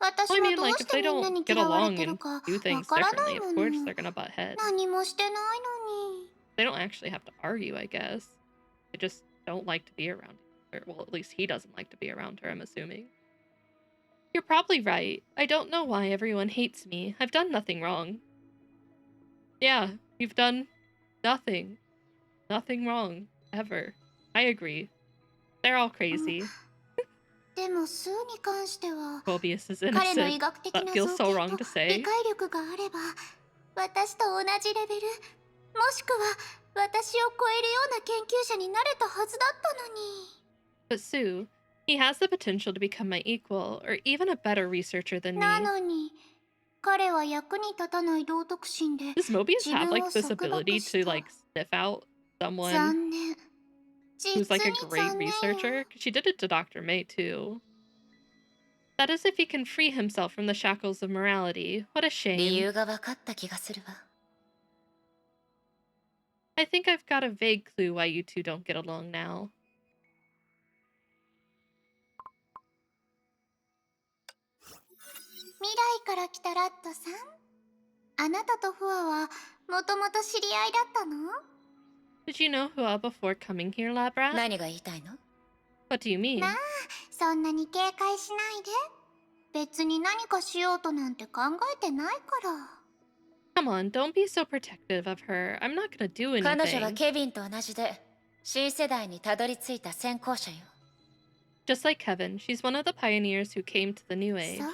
Speaker 5: 私
Speaker 1: Well, I
Speaker 5: は
Speaker 1: mean,
Speaker 5: どう
Speaker 1: like,
Speaker 5: し
Speaker 1: if
Speaker 5: て
Speaker 1: they
Speaker 5: みんな
Speaker 1: don't
Speaker 5: に
Speaker 1: get
Speaker 5: 嫌われ
Speaker 1: along
Speaker 5: てる
Speaker 1: and
Speaker 5: か
Speaker 1: do
Speaker 5: わ
Speaker 1: things
Speaker 5: からな
Speaker 1: differently,
Speaker 5: い
Speaker 1: of
Speaker 5: も
Speaker 1: course
Speaker 5: の。
Speaker 1: they're gonna butt heads.
Speaker 5: 何もしてないのに。
Speaker 1: They don't actually have to argue, I guess. They just don't like to be around her. Well, at least he doesn't like to be around her, I'm assuming. You're probably right. I don't know why everyone hates me. I've done nothing wrong. Yeah, you've done nothing. Nothing wrong. Ever. I agree. They're all crazy.
Speaker 5: でもスーに関しては、
Speaker 1: Mobius is
Speaker 5: 彼の医
Speaker 1: innocent.
Speaker 5: 学的
Speaker 1: That
Speaker 5: な
Speaker 1: feels
Speaker 5: 造
Speaker 1: so
Speaker 5: 形
Speaker 1: wrong
Speaker 5: と
Speaker 1: to
Speaker 5: 理
Speaker 1: say.
Speaker 5: 解力があれば、私と同じレベル、もしくは私を超えるような研究者になれたはずだったのに。
Speaker 1: But Sue, he has the potential to become my equal, or even a better researcher than
Speaker 5: な
Speaker 1: me.
Speaker 5: のに、彼は役に立たない道徳心で
Speaker 1: Does Mobius
Speaker 5: 自
Speaker 1: have
Speaker 5: 分
Speaker 1: like
Speaker 5: を
Speaker 1: this
Speaker 5: 束
Speaker 1: ability
Speaker 5: 縛し
Speaker 1: to
Speaker 5: た。
Speaker 1: like sniff out someone
Speaker 5: 残念。
Speaker 1: who's
Speaker 5: 実
Speaker 1: like a
Speaker 5: に
Speaker 1: great
Speaker 5: 残念よ。
Speaker 1: researcher? 'Cause she did it to Dr. May too. That is if he can free himself from the shackles of morality. What a
Speaker 2: 理
Speaker 1: shame.
Speaker 2: 由が分かった気がするわ。
Speaker 1: I think I've got a vague clue why you two don't get along now.
Speaker 5: 未来から来たラットさん。あなたとフアはもともと知り合いだったの？
Speaker 1: Did you know Hua before coming here, lab rat?
Speaker 2: 何が言いたいの？
Speaker 1: What do you mean?
Speaker 5: まあ、
Speaker 13: そんなに警戒しないで。別に何かしようとなんて考えてないから。
Speaker 1: Come on, don't be so protective of her. I'm not gonna do
Speaker 2: 彼女は
Speaker 1: anything.
Speaker 2: ケビンと同じで新世代にたどり着いた先行者よ。
Speaker 1: Just like Kevin, she's one of the pioneers who came to the new age.
Speaker 13: そう。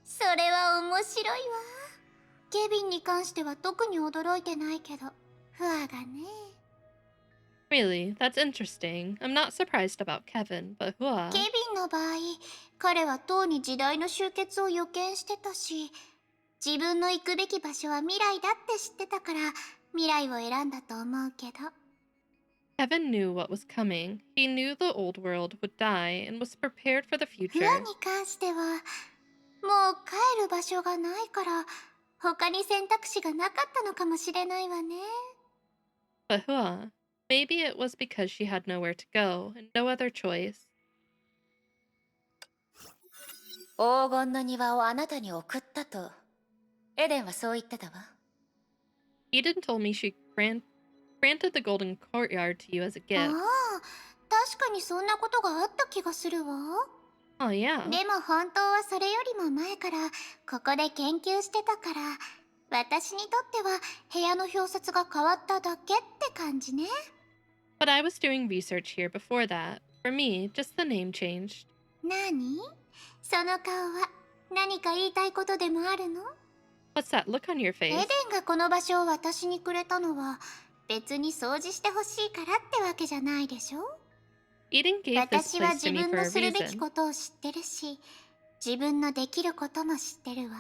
Speaker 13: それは面白いわ。ケビンに関しては特に驚いてないけど、フワがね。
Speaker 1: Really, that's interesting. I'm not surprised about Kevin, but Hua.
Speaker 13: ケビンの場合、彼はとうに時代の終結を予見してたし、自分の行くべき場所は未来だって知ってたから未来を選んだと思うけど。
Speaker 1: Kevin knew what was coming. He knew the old world would die and was prepared for the
Speaker 13: フ
Speaker 1: future.
Speaker 13: ワに関しては、もう帰る場所がないから他に選択肢がなかったのかもしれないわね。
Speaker 1: But Hua, maybe it was because she had nowhere to go and no other choice.
Speaker 2: 黄金の庭をあなたに送ったとエデンはそう言ってたわ。
Speaker 1: Eden told me she granted the golden courtyard to you as a
Speaker 13: あ
Speaker 1: gift.
Speaker 13: あ、確かにそんなことがあった気がするわ。
Speaker 1: Oh yeah.
Speaker 13: でも本当はそれよりも前からここで研究してたから、私にとっては部屋の表札が変わっただけって感じね。
Speaker 1: But I was doing research here before that. For me, just the name changed.
Speaker 13: 何？その顔は何か言いたいことでもあるの？
Speaker 1: What's that look on your
Speaker 13: エ
Speaker 1: face?
Speaker 13: デンがこの場所を私にくれたのは別に掃除してほしいからってわけじゃないでしょ？
Speaker 1: Eden gave this
Speaker 13: 私は
Speaker 1: place
Speaker 13: 自
Speaker 1: to me
Speaker 13: 分
Speaker 1: for
Speaker 13: の
Speaker 1: a
Speaker 13: するべき
Speaker 1: reason.
Speaker 13: ことを知ってるし、自分のできることも知ってるわ。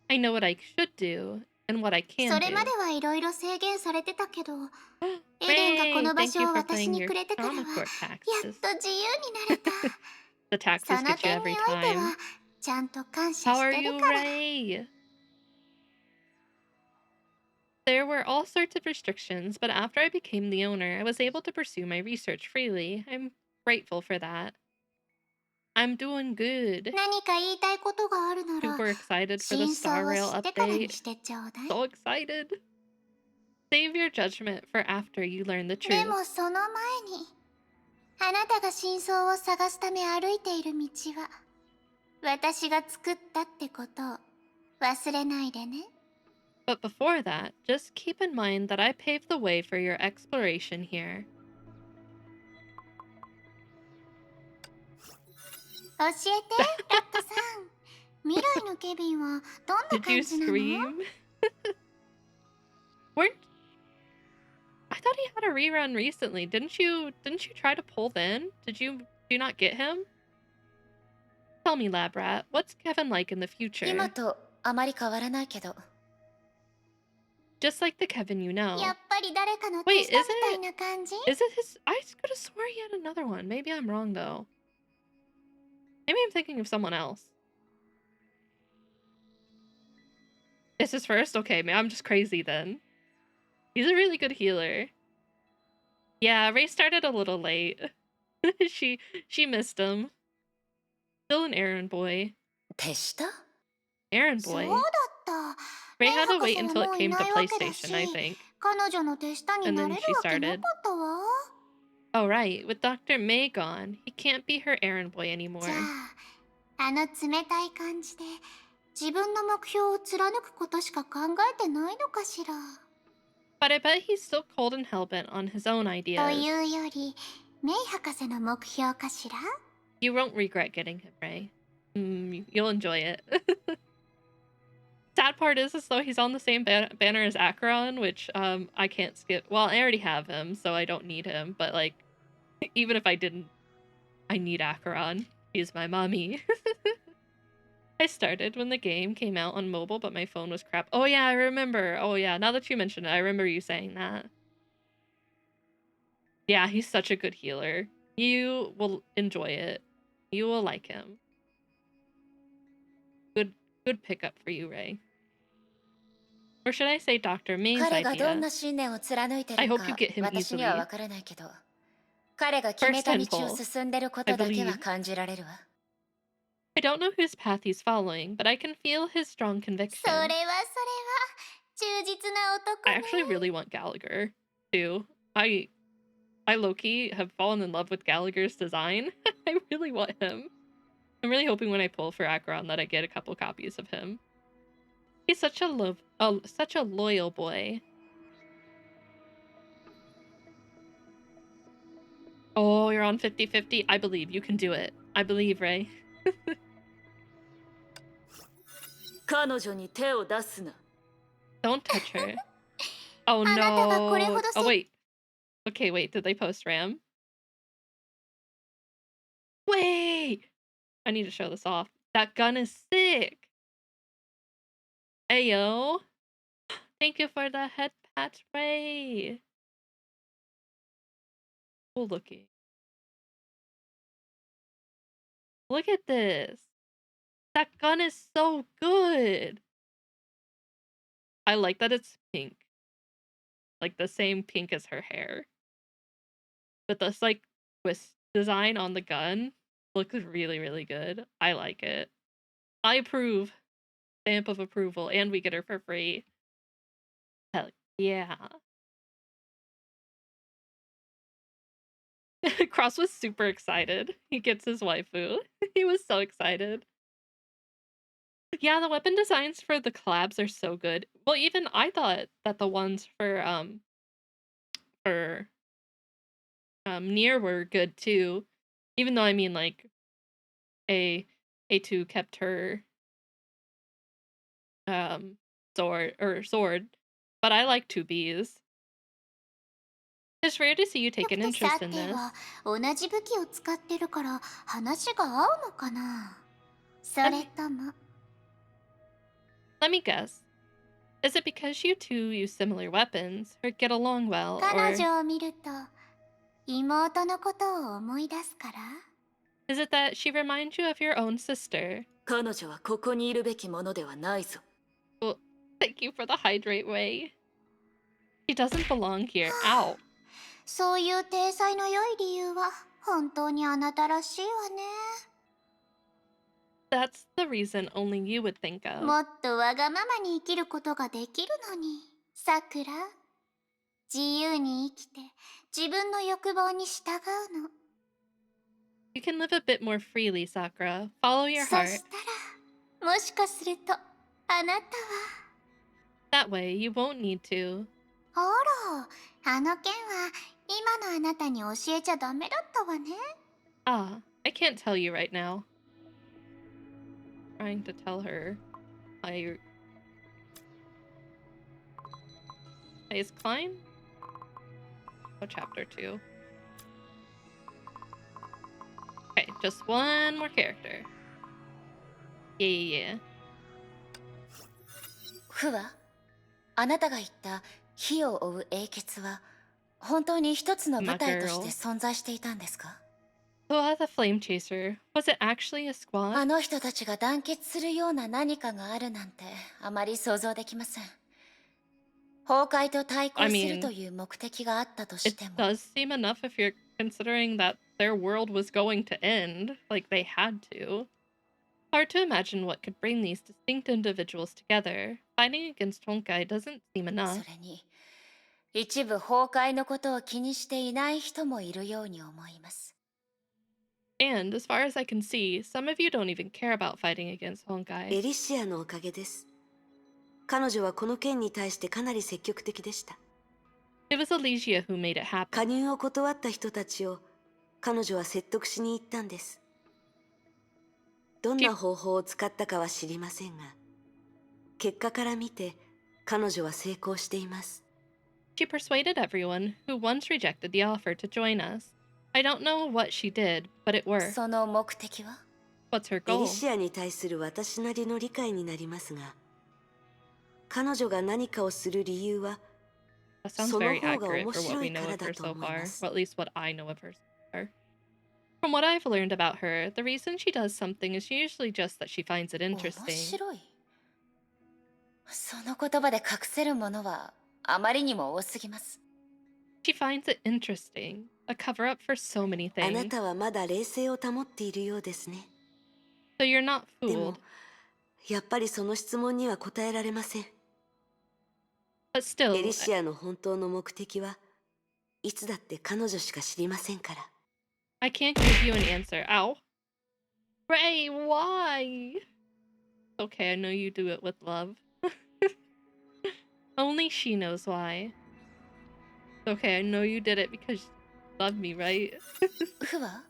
Speaker 1: I know what I should do and what I
Speaker 13: そ
Speaker 1: can
Speaker 13: れ
Speaker 1: do.
Speaker 13: まではいろいろ制限されてたけど、エデンがこ
Speaker 1: Ray,
Speaker 13: の場
Speaker 1: thank
Speaker 13: 所
Speaker 1: you
Speaker 13: を
Speaker 1: for
Speaker 13: 私
Speaker 1: paying
Speaker 13: に
Speaker 1: your
Speaker 13: くれてからは、や
Speaker 1: trauma
Speaker 13: っ
Speaker 1: court
Speaker 13: と
Speaker 1: taxes.
Speaker 13: 自由になれた。
Speaker 1: The
Speaker 13: そ
Speaker 1: taxes
Speaker 13: の
Speaker 1: get you
Speaker 13: 点
Speaker 1: every
Speaker 13: においては
Speaker 1: time.
Speaker 13: ちゃんと感謝
Speaker 1: How
Speaker 13: し
Speaker 1: are
Speaker 13: てる
Speaker 1: you,
Speaker 13: から。
Speaker 1: Ray? There were all sorts of restrictions, but after I became the owner, I was able to pursue my research freely. I'm grateful for that. I'm doing good.
Speaker 13: 何か言いたいことがあるなら、
Speaker 1: Super excited for the
Speaker 13: 真相
Speaker 1: Star
Speaker 13: を
Speaker 1: Rail
Speaker 13: 知ってからに
Speaker 1: update.
Speaker 13: してちょうだい。
Speaker 1: So excited. Save your judgment for after you learn the
Speaker 13: で
Speaker 1: truth.
Speaker 13: もその前に、あなたが真相を探すため歩いている道は、私が作ったってことを忘れないでね。
Speaker 1: But before that, just keep in mind that I paved the way for your exploration here.
Speaker 13: 教えて、ラットさん。未来のケビンはどんな
Speaker 1: Did you
Speaker 13: 感じなの？
Speaker 1: scream? Weren't I thought he had a rerun recently. Didn't you try to pull then? Did you do not get him? Tell me, Lab Rat, what's Kevin like in the
Speaker 2: 今
Speaker 1: future?
Speaker 2: とあまり変わらないけど。
Speaker 1: Just like the Kevin you
Speaker 13: や
Speaker 1: know.
Speaker 13: っぱり誰かの手
Speaker 1: Wait,
Speaker 13: 下
Speaker 1: is
Speaker 13: みたいな感じ？
Speaker 1: Is it his? I could have swore he had another one. Maybe I'm wrong though. Maybe I'm thinking of someone else. It's his first? Okay, man, I'm just crazy then. He's a really good healer. Yeah, Ray started a little late. she missed him. Still an errand boy.
Speaker 2: 手下？
Speaker 1: Errand
Speaker 13: そう
Speaker 1: boy.
Speaker 13: だった。
Speaker 1: Ray
Speaker 13: メイ
Speaker 1: had to
Speaker 13: 博
Speaker 1: wait
Speaker 13: 士は
Speaker 1: until
Speaker 13: も
Speaker 1: it
Speaker 13: うい
Speaker 1: came
Speaker 13: な
Speaker 1: to
Speaker 13: いわけだし、
Speaker 1: PlayStation, I think.
Speaker 13: 彼女の手下に
Speaker 1: And
Speaker 13: な
Speaker 1: then
Speaker 13: れる
Speaker 1: she
Speaker 13: わけな
Speaker 1: started.
Speaker 13: かったわ。
Speaker 1: Oh right, with Dr. May gone, he can't be her errand boy anymore.
Speaker 13: じゃあ、あの冷たい感じで自分の目標を貫くことしか考えてないのかしら。
Speaker 1: But I bet he's still cold and hellbent on his own
Speaker 13: と
Speaker 1: ideas.
Speaker 13: いうより、メイ博士の目標かしら。
Speaker 1: You won't regret getting him, Ray. You'll enjoy it. Sad part is though he's on the same banner as Acheron, which I can't skip. Well, I already have him, so I don't need him. But like, even if I didn't, I need Acheron. He's my mommy. I started when the game came out on mobile, but my phone was crap. Oh yeah, I remember. Oh yeah, now that you mention it, I remember you saying that. Yeah, he's such a good healer. You will enjoy it. You will like him. Good pickup for you, Ray. Or should I say Dr. May's
Speaker 2: 彼がどん
Speaker 1: idea?
Speaker 2: な信念を貫いて
Speaker 1: I
Speaker 2: る
Speaker 1: hope you
Speaker 2: か
Speaker 1: get him
Speaker 2: 私には
Speaker 1: easily.
Speaker 2: 分からないけど、彼が決めた道
Speaker 1: First
Speaker 2: を
Speaker 1: temple,
Speaker 2: 進んでること
Speaker 1: I
Speaker 2: だけは
Speaker 1: believe.
Speaker 2: 感じられるわ。
Speaker 1: I don't know whose path he's following, but I can feel his strong
Speaker 13: それは
Speaker 1: conviction.
Speaker 13: それは忠実な男
Speaker 1: I
Speaker 13: ね。
Speaker 1: actually really want Gallagher, too. I low-key have fallen in love with Gallagher's design. I really want him. I'm really hoping when I pull for Acheron that I get a couple copies of him. He's such a loyal boy. Oh, you're on 50-50. I believe you can do it. I believe, Ray.
Speaker 4: 彼女に手を出すな。
Speaker 1: Don't touch her. Oh
Speaker 13: あなたがこれほ
Speaker 1: no.
Speaker 13: ど
Speaker 1: Oh wait. Okay, wait. Did they post Ram? Wait. I need to show this off. That gun is sick. Ayo. Thank you for the head patch, Ray. Cool looking. Look at this. That gun is so good. I like that it's pink. Like the same pink as her hair. But this like twist design on the gun looks really, really good. I like it. I approve. Stamp of approval. And we get her for free. Hell yeah. Cross was super excited. He gets his waifu. He was so excited. Yeah, the weapon designs for the collabs are so good. Well, even I thought that the ones for Nier were good too. Even though I mean like A2 kept her sword. But I like 2Bs. It's rare to see you take an
Speaker 13: さ
Speaker 1: interest
Speaker 13: て
Speaker 1: in this.
Speaker 13: は同じ武器を使ってるから話が合うのかなそれとも
Speaker 1: Let me guess. Is it because you two use similar weapons or get along well
Speaker 13: 彼
Speaker 1: or
Speaker 13: 女を見ると妹のことを思い出すから
Speaker 1: is it that she reminds you of your own sister?
Speaker 4: 彼女はここにいるべきものではないぞ。
Speaker 1: Well, thank you for the hydrate, Way. She doesn't belong here. Ow.
Speaker 13: そういう体裁の良い理由は本当にあなたらしいわね
Speaker 1: That's the reason only you would think of.
Speaker 13: もっとわがままに生きることができるのにさくら自由に生きて自分の欲望に従うの
Speaker 1: You can live a bit more freely, Sakura. Follow your
Speaker 13: そ
Speaker 1: heart.
Speaker 13: したらもしかするとあなたは
Speaker 1: That way, you won't need to.
Speaker 13: あらあの件は今のあなたに教えちゃダメだったわね
Speaker 1: Ah, I can't tell you right now. Trying to tell her. Is Klein? Oh, chapter 2. Okay, just one more character. Yeah.
Speaker 2: フはあなたが言った火を追う英傑は本当に一つの部隊として存在していたんですか
Speaker 1: Oh, the flame chaser. Was it actually a squad?
Speaker 2: あの人たちが団結するような何かがあるなんてあまり想像できません。崩壊と対抗するという目的があったとしても。
Speaker 1: It does seem enough if you're considering that their world was going to end, like they had to. Hard to imagine what could bring these distinct individuals together. Fighting against Honkai doesn't seem enough.
Speaker 2: それに、一部崩壊のことを気にしていない人もいるように思います。
Speaker 1: And as far as I can see, some of you don't even care about fighting against
Speaker 4: エ
Speaker 1: Honkai.
Speaker 4: リシアのおかげです。彼女はこの件に対してかなり積極的でした。
Speaker 1: It was Elysia who made it
Speaker 4: 加
Speaker 1: happen.
Speaker 4: 入を断った人たちを彼女は説得しに行ったんです。どんな方法を使ったかは知りませんが、結果から見て彼女は成功しています。
Speaker 1: She persuaded everyone who once rejected the offer to join us. I don't know what she did, but it worked.
Speaker 2: その目的は
Speaker 1: What's her
Speaker 4: エ
Speaker 1: goal?
Speaker 4: リシアに対する私なりの理解になりますが、彼女が何かをする理由は
Speaker 1: That sounds
Speaker 4: その
Speaker 1: very
Speaker 4: 方が
Speaker 1: accurate
Speaker 4: 面
Speaker 1: for what
Speaker 4: 白
Speaker 1: we
Speaker 4: い
Speaker 1: know
Speaker 4: から
Speaker 1: of
Speaker 4: だ
Speaker 1: her
Speaker 4: と
Speaker 1: so
Speaker 4: 思い
Speaker 1: far,
Speaker 4: ます。
Speaker 1: or at least what I know of her so far. From what I've learned about her, the reason she does something is usually just that she finds it
Speaker 2: 面
Speaker 1: interesting.
Speaker 2: 白い。その言葉で隠せるものはあまりにも多すぎます。
Speaker 1: She finds it interesting, a cover-up for so many
Speaker 4: あな
Speaker 1: things.
Speaker 4: たはまだ冷静を保っているようですね。
Speaker 1: So you're not
Speaker 4: でも
Speaker 1: fooled.
Speaker 4: やっぱりその質問には答えられません。
Speaker 1: But still,
Speaker 4: エリシアの本当の目的はいつだって彼女しか知りませんから。
Speaker 1: I can't give you an answer. Ow. Ray, why? Okay, I know you do it with love. Only she knows why. Okay, I know you did it because you love me, right?
Speaker 2: フは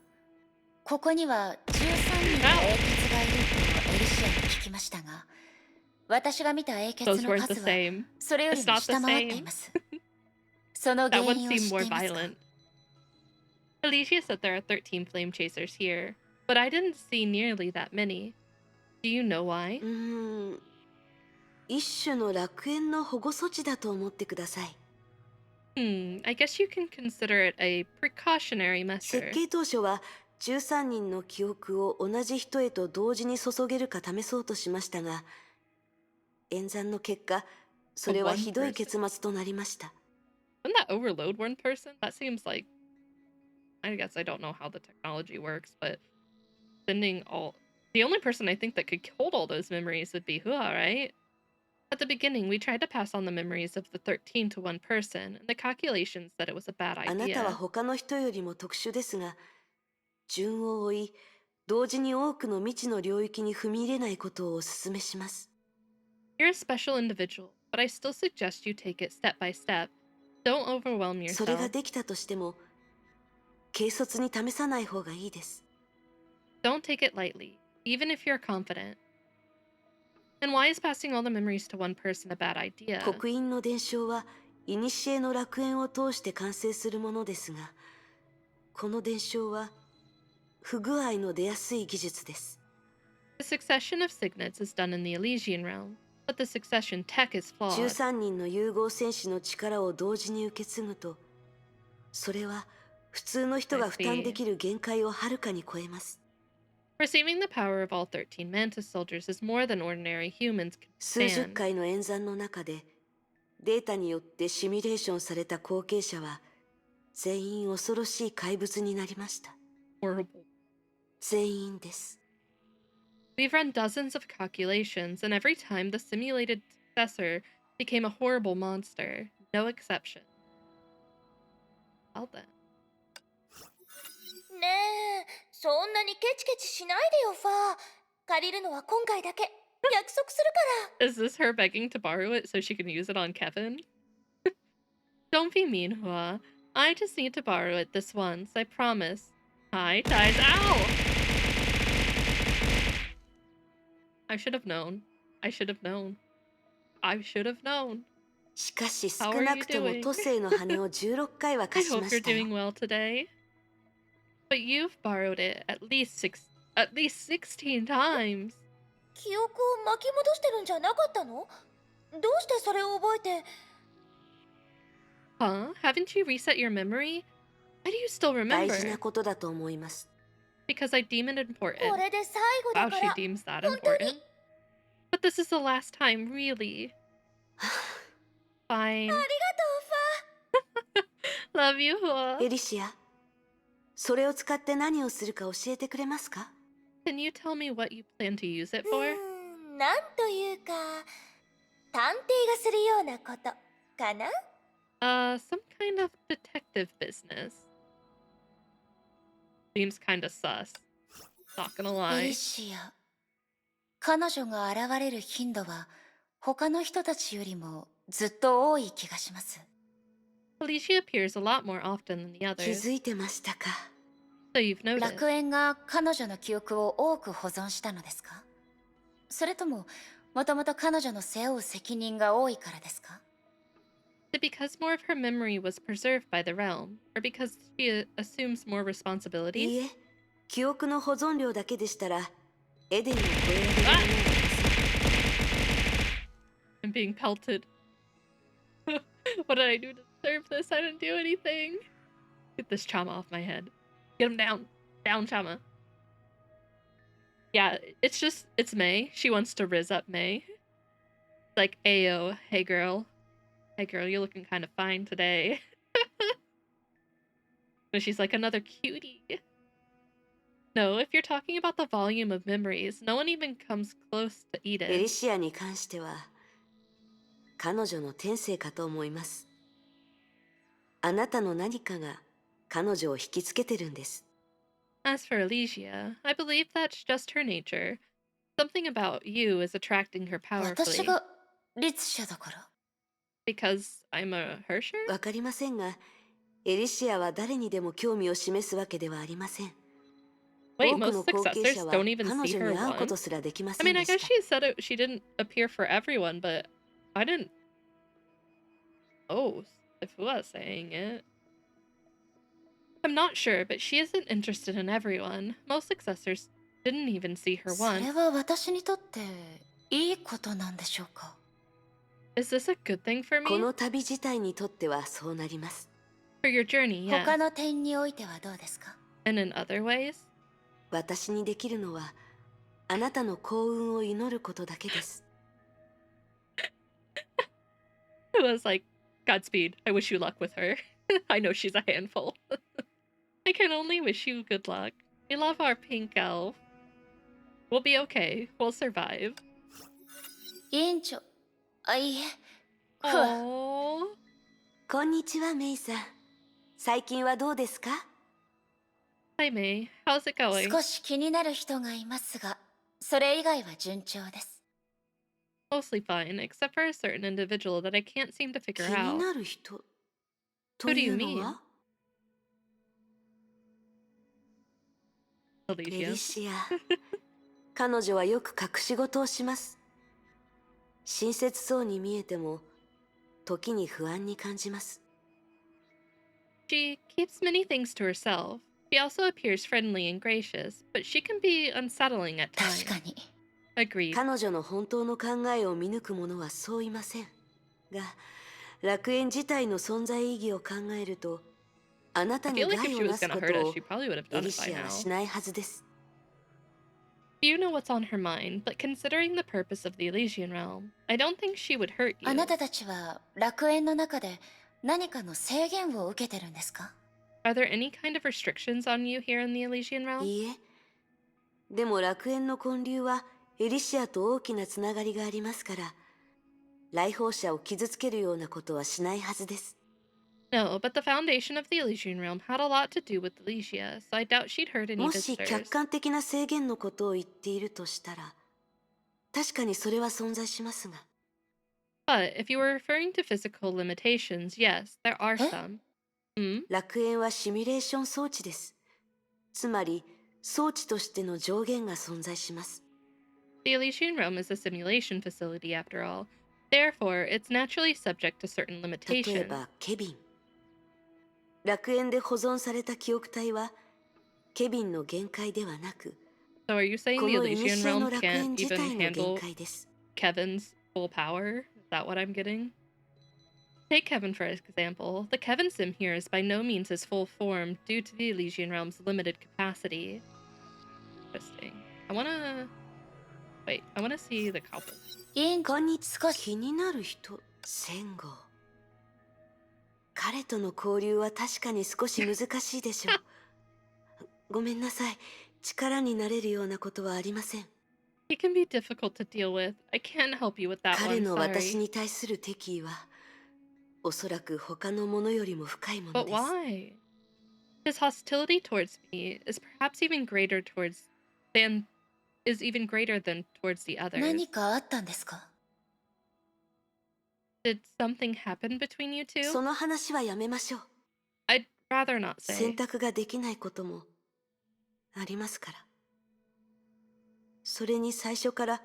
Speaker 2: ここには13人の英傑がいるとエリシアに聞きましたが、私が見た英傑
Speaker 1: Those
Speaker 2: の
Speaker 1: weren't the
Speaker 2: 数は
Speaker 1: same.
Speaker 2: それより
Speaker 1: It's
Speaker 2: も
Speaker 1: not the
Speaker 2: 下回ってい
Speaker 1: same.
Speaker 2: ます。その
Speaker 1: That
Speaker 2: 原
Speaker 1: one
Speaker 2: 因を
Speaker 1: seemed
Speaker 2: 知って
Speaker 1: more
Speaker 2: いますか？
Speaker 1: violent. Alicia said there are 13 flame chasers here, but I didn't see nearly that many. Do you know why?
Speaker 4: 一種の楽園の保護措置だと思ってください。
Speaker 1: I guess you can consider it a precautionary
Speaker 4: 設
Speaker 1: measure.
Speaker 4: 計当初は13人の記憶を同じ人へと同時に注げるか試そうとしましたが、演算の結果、それはひどい結末となりました。
Speaker 1: Wouldn't that overload one person? That seems like... I guess I don't know how the technology works, but sending all... The only person I think that could hold all those memories would be Hua, right? At the beginning, we tried to pass on the memories of the 13 to one person, and the calculations said it was a bad
Speaker 4: あなたは
Speaker 1: idea.
Speaker 4: 他の人よりも特殊ですが、順を追い、同時に多くの未知の領域に踏み入れないことをお勧めします。
Speaker 1: You're a special individual, but I still suggest you take it step by step. Don't overwhelm
Speaker 4: それが
Speaker 1: yourself.
Speaker 4: できたとしても、軽率に試さない方がいいです。
Speaker 1: Don't take it lightly, even if you're confident. And why is passing all the memories to one person a bad idea?
Speaker 4: 刻印の伝承は、古の楽園を通して完成するものですが、この伝承は、不具合の出やすい技術です。
Speaker 1: The succession of signets is done in the Elysian realm, but the succession tech is flawed.
Speaker 4: 13人の融合戦士の力を同時に受け継ぐと、それは普通の人が負担できる限界をはるかに超えます。
Speaker 1: Receiving the power of all 13 Mantis soldiers is more than ordinary humans can
Speaker 4: 数十
Speaker 1: stand.
Speaker 4: 回の演算の中で、データによってシミュレーションされた後継者は、全員恐ろしい怪物になりました。
Speaker 1: Horrible.
Speaker 4: 全員です。
Speaker 1: We've run dozens of calculations, and every time the simulated successor became a horrible monster. No exception. Well then.
Speaker 5: ねえ、そんなにケチケチしないでよ、ファー。借りるのは今回だけ。約束するから。
Speaker 1: Is this her begging to borrow it so she can use it on Kevin? Don't be mean, Hua. I just need to borrow it this once, I promise. Hi3's ow! I should have known. I should have known. I should have known.
Speaker 4: しかし
Speaker 1: How
Speaker 4: 少
Speaker 1: are
Speaker 4: な
Speaker 1: you
Speaker 4: くとも
Speaker 1: doing?
Speaker 4: 都政の羽を16回は
Speaker 1: I
Speaker 4: 貸し
Speaker 1: hope
Speaker 4: ま
Speaker 1: you're
Speaker 4: したよ。
Speaker 1: doing well today. But you've borrowed it at least 16 times.
Speaker 5: 記憶を巻き戻してるんじゃなかったの？どうしてそれを覚えて？
Speaker 1: Huh? Haven't you reset your memory? Why do you still
Speaker 4: 大
Speaker 1: remember?
Speaker 4: 事なことだと思います。
Speaker 1: Because I deem it
Speaker 5: こ
Speaker 1: important.
Speaker 5: れで最後だ
Speaker 1: Wow,
Speaker 5: か
Speaker 1: she
Speaker 5: ら。
Speaker 1: deems that
Speaker 5: 本当に。
Speaker 1: important. But this is the last time, really.
Speaker 5: あ
Speaker 1: Fine.
Speaker 5: りがとう、ファー。
Speaker 1: Love you, Hua.
Speaker 4: エリシア、それを使って何をするか教えてくれますか？
Speaker 1: Can you tell me what you plan to use it for?
Speaker 5: なんというか、探偵がするようなことかな？
Speaker 1: Some kind of detective business. Seems kinda sus. Not gonna
Speaker 2: エリ
Speaker 1: lie.
Speaker 2: シア、彼女が現れる頻度は他の人たちよりもずっと多い気がします。
Speaker 1: Alicia appears a lot more often than the
Speaker 4: 気
Speaker 1: others,
Speaker 4: づいてましたか。
Speaker 1: so you've noticed.
Speaker 2: 楽園が彼女の記憶を多く保存したのですか？それとももともと彼女の背負う責任が多いからですか？
Speaker 1: Is it because more of her memory was preserved by the realm, or because she assumes more
Speaker 4: いい
Speaker 1: responsibilities?
Speaker 4: え、記憶の保存量だけでしたら、エデンを超えられるものです。
Speaker 1: I'm being pelted. What did I do to deserve this? I didn't do anything. Get this Chama off my head. Get him down. Down, Chama. Yeah, it's May. She wants to riz up May. Like, Ayo, hey girl. Hey girl, you're looking kind of fine today. But she's like another cutie. No, if you're talking about the volume of memories, no one even comes close to
Speaker 4: エ
Speaker 1: Eden.
Speaker 4: リシアに関しては、彼女の天性かと思います。あなたの何かが彼女を引きつけてるんです。
Speaker 1: As for Elysia, I believe that's just her nature. Something about you is attracting her
Speaker 2: 私
Speaker 1: powerfully.
Speaker 2: が律者だから。
Speaker 1: Because I'm a Hersher?
Speaker 4: わかりませんが、エリシアは誰にでも興味を示すわけではありません。
Speaker 1: Wait,
Speaker 4: 多くの
Speaker 1: most
Speaker 4: 後継
Speaker 1: successors
Speaker 4: 者は
Speaker 1: don't even
Speaker 4: 彼
Speaker 1: see
Speaker 4: 女
Speaker 1: her
Speaker 4: に会うこと
Speaker 1: once?
Speaker 4: すらできま
Speaker 1: I
Speaker 4: せん
Speaker 1: mean, I
Speaker 4: で
Speaker 1: guess
Speaker 4: した。
Speaker 1: she said she didn't appear for everyone, but I didn't. Oh, if Fua's saying it. I'm not sure, but she isn't interested in everyone. Most successors didn't even see her
Speaker 2: それ
Speaker 1: once.
Speaker 2: は私にとっていいことなんでしょうか。
Speaker 1: Is this a good thing for
Speaker 4: こ
Speaker 1: me?
Speaker 4: の旅自体にとってはそうなります。
Speaker 1: For your journey,
Speaker 2: 他
Speaker 1: yes.
Speaker 2: の点においてはどうですか？
Speaker 1: And in other ways?
Speaker 4: 私にできるのは、あなたの幸運を祈ることだけです。
Speaker 1: It was like, Godspeed. I wish you luck with her. I know she's a handful. I can only wish you good luck. We love our pink elf. We'll be okay. We'll survive.
Speaker 2: 委員長、いいえ。ふわ。
Speaker 1: Oh.
Speaker 4: こんにちは、メイさん。最近はどうですか？
Speaker 1: Hi, May. How's it going?
Speaker 2: 少し気になる人がいますが、それ以外は順調です。
Speaker 1: Mostly fine, except for a certain individual that I can't seem to
Speaker 4: 気
Speaker 1: figure
Speaker 4: に
Speaker 1: out.
Speaker 4: なる人と
Speaker 1: Who do
Speaker 4: い
Speaker 1: you
Speaker 4: うの
Speaker 1: mean?
Speaker 4: は？ エ
Speaker 1: Alicia.
Speaker 4: リシア。彼女はよく隠し事をします。親切そうに見えても、時に不安に感じます。
Speaker 1: She keeps many things to herself. She also appears friendly and gracious, but she can be unsettling at
Speaker 2: 確か
Speaker 1: times.
Speaker 2: に。
Speaker 1: Agreed.
Speaker 4: 彼女の本当の考えを見抜く者はそういません。が、楽園自体の存在意義を考えると、あなた
Speaker 1: I
Speaker 4: に
Speaker 1: feel like if
Speaker 4: 害
Speaker 1: she
Speaker 4: を
Speaker 1: was
Speaker 4: なす
Speaker 1: gonna
Speaker 4: こ
Speaker 1: hurt
Speaker 4: と
Speaker 1: us,
Speaker 4: を
Speaker 1: she probably would have
Speaker 4: エ
Speaker 1: done
Speaker 4: リ
Speaker 1: it by
Speaker 4: シアは
Speaker 1: now.
Speaker 4: しないはずです。
Speaker 1: You know what's on her mind, but considering the purpose of the Elysian realm, I don't think she would hurt
Speaker 2: あ
Speaker 1: you.
Speaker 2: なたたちは楽園の中で何かの制限を受けてるんですか？
Speaker 1: Are there any kind of restrictions on you here in the Elysian realm?
Speaker 4: いいえ。でも楽園の建立はエリシアと大きなつながりがありますから、来訪者を傷つけるようなことはしないはずです。
Speaker 1: No, but the foundation of the Elysian realm had a lot to do with Elysia, so I doubt she'd hurt any
Speaker 4: もし
Speaker 1: visitors.
Speaker 4: 客観的な制限のことを言っているとしたら、確かにそれは存在しますが。
Speaker 1: But if you were referring to physical limitations, yes, there are some.
Speaker 4: 楽園はシミュレーション装置です。つまり、装置としての上限が存在します。
Speaker 1: The Elysian realm is a simulation facility after all. Therefore, it's naturally subject to certain
Speaker 4: 例え
Speaker 1: limitations.
Speaker 4: ば、ケビン。楽園で保存された記憶体は、ケビンの限界ではなく、
Speaker 1: So are you saying
Speaker 4: こ
Speaker 1: the
Speaker 4: の
Speaker 1: Elysian
Speaker 4: 古の
Speaker 1: realm
Speaker 4: 楽園
Speaker 1: can't
Speaker 4: 自
Speaker 1: even
Speaker 4: 体の限
Speaker 1: handle
Speaker 4: 界です。
Speaker 1: Kevin's full power? Is that what I'm getting? Take Kevin for example. The Kevin sim here is by no means his full form due to the Elysian realm's limited capacity. Interesting. I wanna see the couple.
Speaker 2: 委員
Speaker 4: こんにちは。気になる人、戦後。彼との交流は確かに少し難しいでしょう。ごめんなさい。力になれるようなことはありません。
Speaker 1: He can be difficult to deal with. I can't help you with that
Speaker 4: 彼
Speaker 1: one,
Speaker 4: の私
Speaker 1: sorry.
Speaker 4: に対する敵意は、おそらく他のものよりも深いもの
Speaker 1: But
Speaker 4: です。
Speaker 1: why? His hostility towards me is perhaps even greater than towards the others.
Speaker 2: 何かあったんですか？
Speaker 1: Did something happen between you two?
Speaker 4: その話はやめましょう。
Speaker 1: I'd rather not
Speaker 4: 選
Speaker 1: say.
Speaker 4: 択ができないこともありますから。それに最初から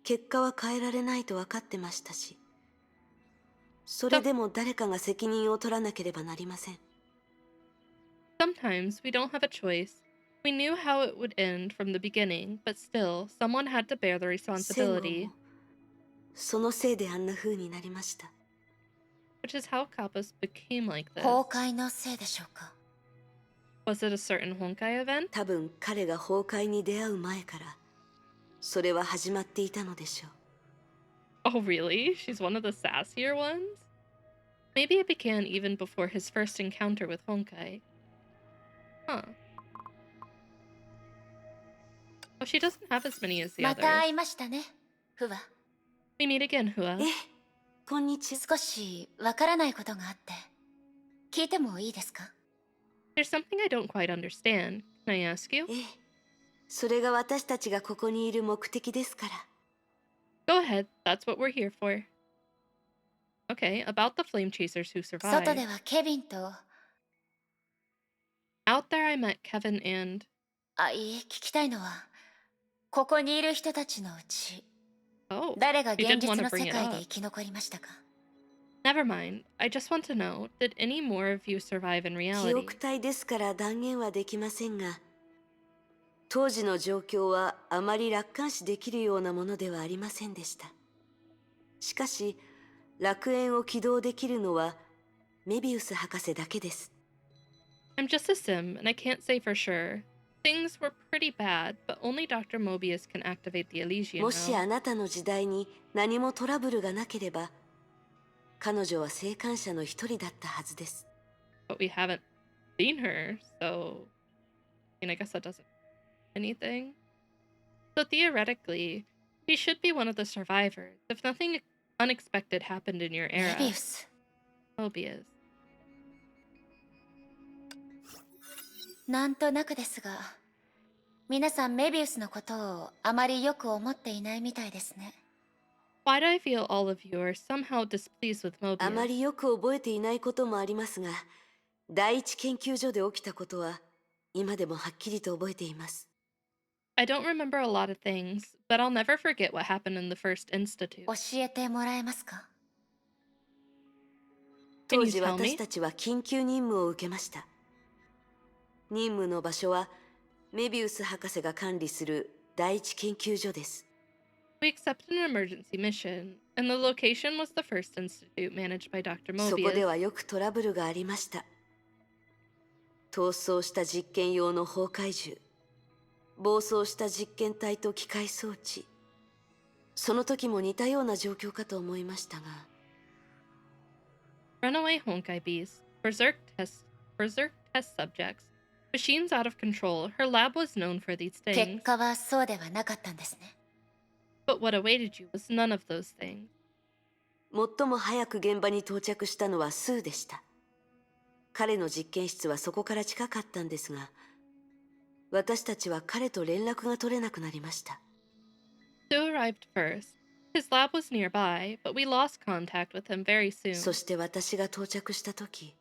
Speaker 4: 結果は変えられないと分かってましたし、それでも誰かが責任を取らなければなりません。
Speaker 1: Sometimes we don't have a choice. We knew how it would end from the beginning, but still, someone had to bear the
Speaker 4: 戦後
Speaker 1: responsibility,
Speaker 4: もそのせいであんな風になりました。
Speaker 1: which is how Kappas became like this.
Speaker 2: 崩壊のせいでしょうか？
Speaker 1: Was it a certain Honkai event?
Speaker 4: 多分彼が崩壊に出会う前からそれは始まっていたのでしょう。
Speaker 1: Oh, really? She's one of the sassier ones? Maybe it began even before his first encounter with Honkai. Huh. Oh, she doesn't have as many as the
Speaker 2: また会
Speaker 1: others.
Speaker 2: いましたね、ふわ。
Speaker 1: We meet again, Hua.
Speaker 4: ええ、こんにちは。
Speaker 2: 少しわからないことがあって。聞いてもいいですか？
Speaker 1: There's something I don't quite understand. Can I ask you?
Speaker 4: ええ、それが私たちがここにいる目的ですから。
Speaker 1: Go ahead, that's what we're here for. Okay, about the flame chasers who
Speaker 2: 外で
Speaker 1: survived.
Speaker 2: はケビンと、
Speaker 1: Out there I met Kevin and...
Speaker 2: いえ、聞きたいのは、ここにいる人たちのうち、
Speaker 1: Oh,
Speaker 2: 誰が
Speaker 1: you
Speaker 2: 現
Speaker 1: didn't want
Speaker 2: 実
Speaker 1: to
Speaker 2: の
Speaker 1: bring
Speaker 2: 世
Speaker 1: it
Speaker 2: 界で
Speaker 1: up.
Speaker 2: 生き残りましたか？
Speaker 1: Never mind. I just want to know, did any more of you survive in
Speaker 4: 記
Speaker 1: reality?
Speaker 4: 憶体ですから断言はできませんが、当時の状況はあまり楽観視できるようなものではありませんでした。しかし、楽園を起動できるのはメビウス博士だけです。
Speaker 1: I'm just a sim, and I can't say for sure. Things were pretty bad, but only Dr. Mobius can activate the Elysian
Speaker 4: もしあ
Speaker 1: realm.
Speaker 4: なたの時代に何もトラブルがなければ、彼女は生還者の一人だったはずです。
Speaker 1: But we haven't seen her, so... I mean, I guess that doesn't mean anything. So theoretically, she should be one of the survivors, if nothing unexpected happened in your
Speaker 2: メビ
Speaker 1: era.
Speaker 2: ウス。
Speaker 1: Mobius.
Speaker 2: なんとなくですが、皆さんメビウスのことをあまりよく思っていないみたいですね。
Speaker 1: Why do I feel all of you are somehow displeased with
Speaker 4: あま
Speaker 1: Mobius?
Speaker 4: りよく覚えていないこともありますが、第一研究所で起きたことは今でもはっきりと覚えています。
Speaker 1: I don't remember a lot of things, but I'll never forget what happened in the first institute.
Speaker 2: 教えてもらえますか？
Speaker 1: Can
Speaker 4: 当
Speaker 1: you
Speaker 4: 時
Speaker 1: tell
Speaker 4: 私
Speaker 1: me?
Speaker 4: たちは緊急任務を受けました。任務の場所はメビウス博士が管理する第一研究所です。
Speaker 1: We accepted an emergency mission, and the location was the first institute managed by Dr.
Speaker 4: そこで
Speaker 1: Mobius.
Speaker 4: はよくトラブルがありました。逃走した実験用の崩壊銃、暴走した実験体と機械装置、その時も似たような状況かと思いましたが、
Speaker 1: Runaway Honkai beasts, berserk test subjects, machines out of control. Her lab was known for these
Speaker 2: 結
Speaker 1: things.
Speaker 2: 果はそうではなかったんですね。
Speaker 1: But what awaited you was none of those things.
Speaker 4: 最も早く現場に到着したのはスーでした。彼の実験室はそこから近かったんですが、私たちは彼と連絡が取れなくなりました。
Speaker 1: Sue arrived first. His lab was nearby, but we lost contact with him very soon.
Speaker 4: そして私が到着した時、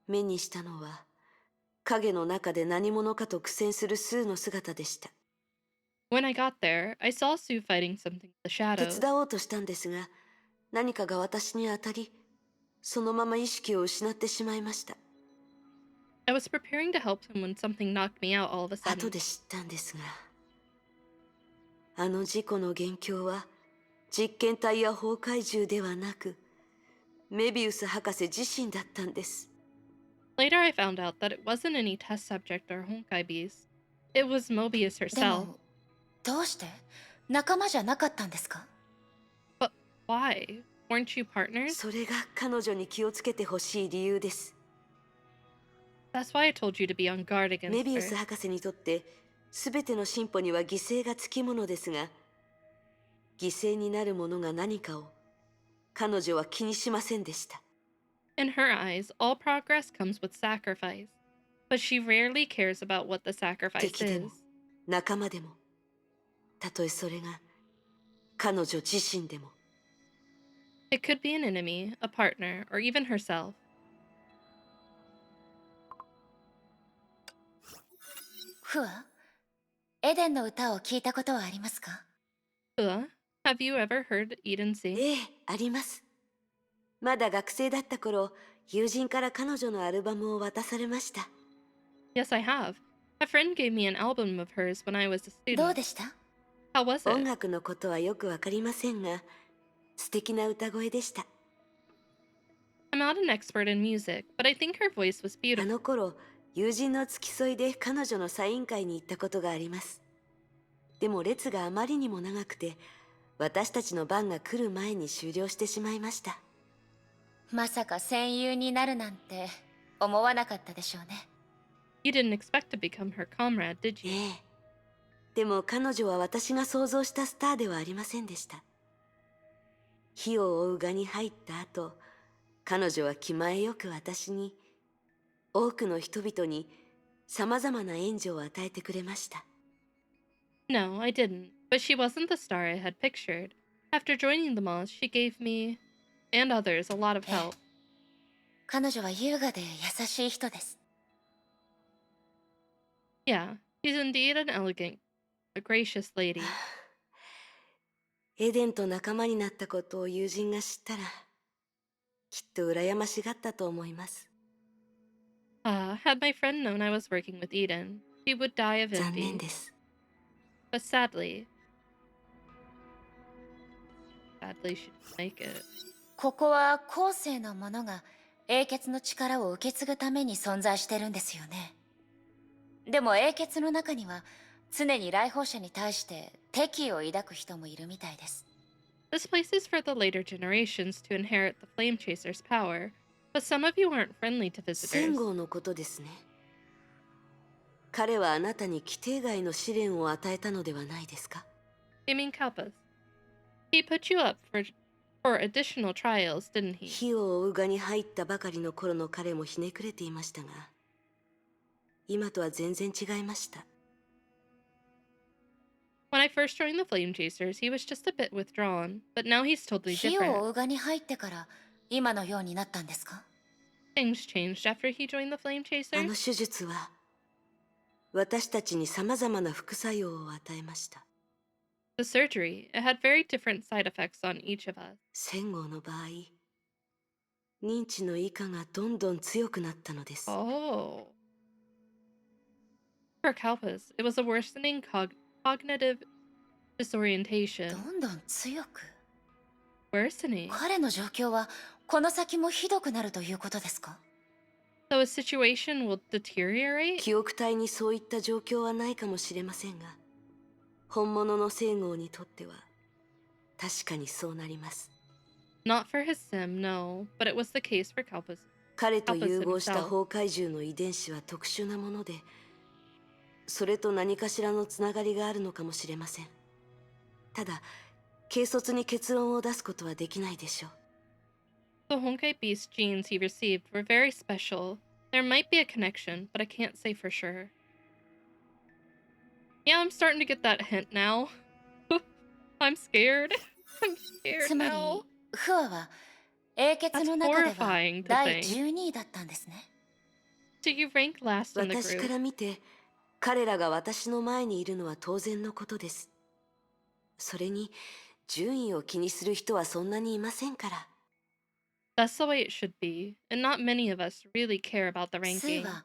Speaker 4: 目にしたのは影の中で何者かと苦戦するスーの姿でした。
Speaker 1: When I got there, I saw Sue fighting something in the
Speaker 4: 手
Speaker 1: shadows.
Speaker 4: 伝おうとしたんですが、何かが私に当たり、そのまま意識を失ってしまいました。
Speaker 1: I was preparing to help him when something knocked me out all of a
Speaker 4: 後
Speaker 1: sudden.
Speaker 4: で知ったんですが、あの事故の元凶は実験体や崩壊銃ではなく、メビウス博士自身だったんです。
Speaker 1: Later, I found out that it wasn't any test subject or Honkai beast. It was Mobius
Speaker 2: で
Speaker 1: herself.
Speaker 2: も、どうして仲間じゃなかったんですか？
Speaker 1: But why? Weren't you partners?
Speaker 4: それが彼女に気をつけてほしい理由です。
Speaker 1: That's why I told you to be on guard
Speaker 4: メ
Speaker 1: against
Speaker 4: ビウス
Speaker 1: her.
Speaker 4: 博士にとって全ての進歩には犠牲がつきものですが、犠牲になるものが何かを彼女は気にしませんでした。
Speaker 1: In her eyes, all progress comes with sacrifice. But she rarely cares about what the sacrifice
Speaker 4: 敵でも
Speaker 1: is.
Speaker 4: 仲間でも、たとえそれが彼女自身でも。
Speaker 1: It could be an enemy, a partner, or even herself.
Speaker 2: フア、エデンの歌を聞いたことはありますか？
Speaker 1: Ua, have you ever heard Eden sing?
Speaker 4: ええ、あります。まだ学生だった頃、友人から彼女のアルバムを渡されました。
Speaker 1: Yes, I have. A friend gave me an album of hers when I was a
Speaker 2: どう
Speaker 1: student.
Speaker 2: でした？
Speaker 1: How was
Speaker 4: 音
Speaker 1: it?
Speaker 4: 楽のことはよくわかりませんが、素敵な歌声でした。
Speaker 1: I'm not an expert in music, but I think her voice was
Speaker 4: あ
Speaker 1: beautiful.
Speaker 4: の頃、友人の付き添いで彼女のサイン会に行ったことがあります。でも列があまりにも長くて、私たちの番が来る前に終了してしまいました。
Speaker 2: まさか戦友になるなんて思わなかったでしょうね。
Speaker 1: You didn't expect to become her comrade, did you?
Speaker 4: ええ。でも彼女は私が想像したスターではありませんでした。火を追う蛾に入った後、彼女は気前よく私に、多くの人々に様々な援助を与えてくれました。
Speaker 1: No, I didn't, but she wasn't the star I had pictured. After joining the Moss, she gave me, and others, a lot of help.
Speaker 2: 彼女は優雅で優しい人です。
Speaker 1: Yeah, she's indeed an elegant, a gracious lady.
Speaker 4: エデンと仲間になったことを友人が知ったら、きっと羨ましがったと思います。
Speaker 1: Had my friend known I was working with Eden, she would die of
Speaker 4: 残念
Speaker 1: envy.
Speaker 4: です。
Speaker 1: But sadly, she didn't make it.
Speaker 2: ここは後世の者が英傑の力を受け継ぐために存在してるんですよね。でも英傑の中には常に来訪者に対して敵意を抱く人もいるみたいです。
Speaker 1: This place is for the later generations to inherit the Flame Chaser's power, but some of you aren't friendly to
Speaker 4: 戦
Speaker 1: visitors.
Speaker 4: 号のことですね。彼はあなたに規定外の試練を与えたのではないですか？
Speaker 1: You mean Kalpas? He put you up for additional trials, didn't he?
Speaker 4: 火を追うがに入ったばかりの頃の彼もひねくれていましたが、今とは全然違いました。
Speaker 1: When I first joined the Flame Chasers, he was just a bit withdrawn, but now he's totally
Speaker 2: 火を
Speaker 1: different.
Speaker 2: 追うがに入ってから今のようになったんですか？
Speaker 1: Things changed after he joined the Flame
Speaker 4: あの
Speaker 1: Chasers.
Speaker 4: 手術は私たちに様々な副作用を与えました。
Speaker 1: The surgery, it had very different side effects on each of us.
Speaker 4: 戦号の場合、認知の以下がどんどん強くなったのです。
Speaker 1: Oh. For Kalpas, it was a worsening cognitive disorientation.
Speaker 2: どんどん強く。
Speaker 1: Worsening?
Speaker 2: 彼の状況はこの先もひどくなるということですか？
Speaker 1: So a situation will deteriorate?
Speaker 4: 記憶体にそういった状況はないかもしれませんが、本物の聖号にとっては確かにそうなります。
Speaker 1: Not for his sim, no, but it was the case for Kalpas.
Speaker 4: 彼と融合した
Speaker 1: himself.
Speaker 4: 崩壊獣の遺伝子は特殊なもので、それと何かしらのつながりがあるのかもしれません。ただ、軽率に結論を出すことはできないでしょう。
Speaker 1: The Honkai Beast genes he received were very special. There might be a connection, but I can't say for sure. Yeah, I'm starting to get that hint now. I'm scared. I'm scared
Speaker 2: つま
Speaker 1: now.
Speaker 2: りフアは英傑の中では
Speaker 1: horrifying to
Speaker 2: 第
Speaker 1: think.
Speaker 2: 12位だったんですね。
Speaker 1: So you rank last in the
Speaker 4: 私か
Speaker 1: group.
Speaker 4: ら見て、彼らが私の前にいるのは当然のことです。それに、順位を気にする人はそんなにいませんから。
Speaker 1: That's the way it should be, and not many of us really care about the
Speaker 2: ス
Speaker 1: ranking.
Speaker 2: ーは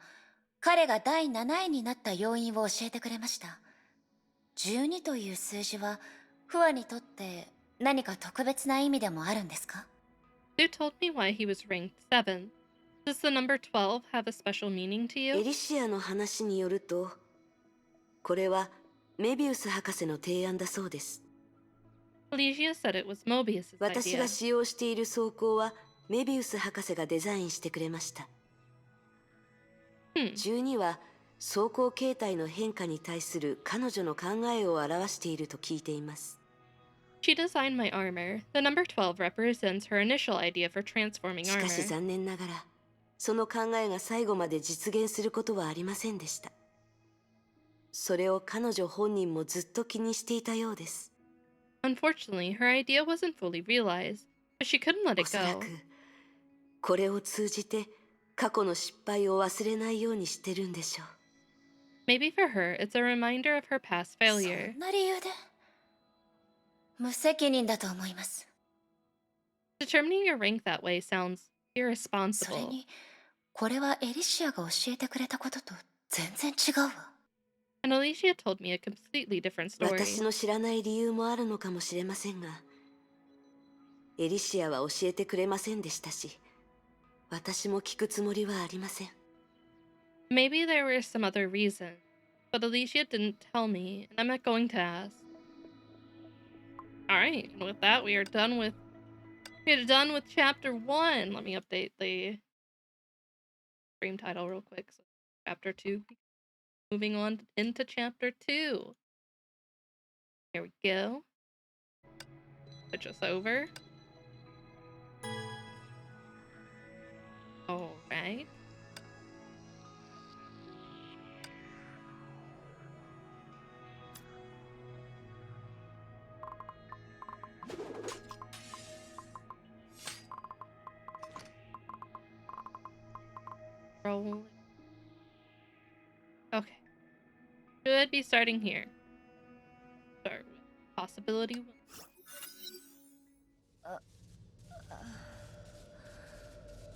Speaker 2: 彼が第7位になった要因を教えてくれました。12という数字はフアにとって何か特別な意味でもあるんですか？
Speaker 1: Sue told me why he was ranked 7th. Does the number 12 have a special meaning to
Speaker 4: エ
Speaker 1: you?
Speaker 4: リシアの話によると、これはメビウス博士の提案だそうです。
Speaker 1: Alicia said it was Mobius's
Speaker 4: 私
Speaker 1: idea.
Speaker 4: が使用している装甲はメビウス博士がデザインしてくれました。12は装甲形態の変化に対する彼女の考えを表していると聞いています。
Speaker 1: She designed my armor. The number 12 represents her initial idea for transforming
Speaker 4: しかし
Speaker 1: armor.
Speaker 4: 残念ながら、その考えが最後まで実現することはありませんでした。それを彼女本人もずっと気にしていたようです。
Speaker 1: Unfortunately, her idea wasn't fully realized, but she couldn't let
Speaker 4: お
Speaker 1: it
Speaker 4: そら
Speaker 1: go.
Speaker 4: く、これを通じて過去の失敗を忘れないようにしてるんでしょう。
Speaker 1: Maybe for her, it's a reminder of her past
Speaker 2: そ
Speaker 1: failure.
Speaker 2: んな理由で無責任だと思います。
Speaker 1: Determining your rank that way sounds
Speaker 2: それ
Speaker 1: irresponsible.
Speaker 2: にこれはエリシアが教えてくれたことと全然違うわ。
Speaker 1: And Alicia told me a completely different
Speaker 4: 私
Speaker 1: story.
Speaker 4: の知らない理由もあるのかもしれませんが、エリシアは教えてくれませんでしたし、私も聞くつもりはありません。
Speaker 1: Maybe there were some other reasons, but Alicia didn't tell me, and I'm not going to ask. Alright, and with that, we are done with chapter 1. Let me update the stream title real quick. So chapter 2. Moving on into chapter 2. Here we go. Switch us over. Alright. Roll. Okay. Should be starting here. Start with possibility 1.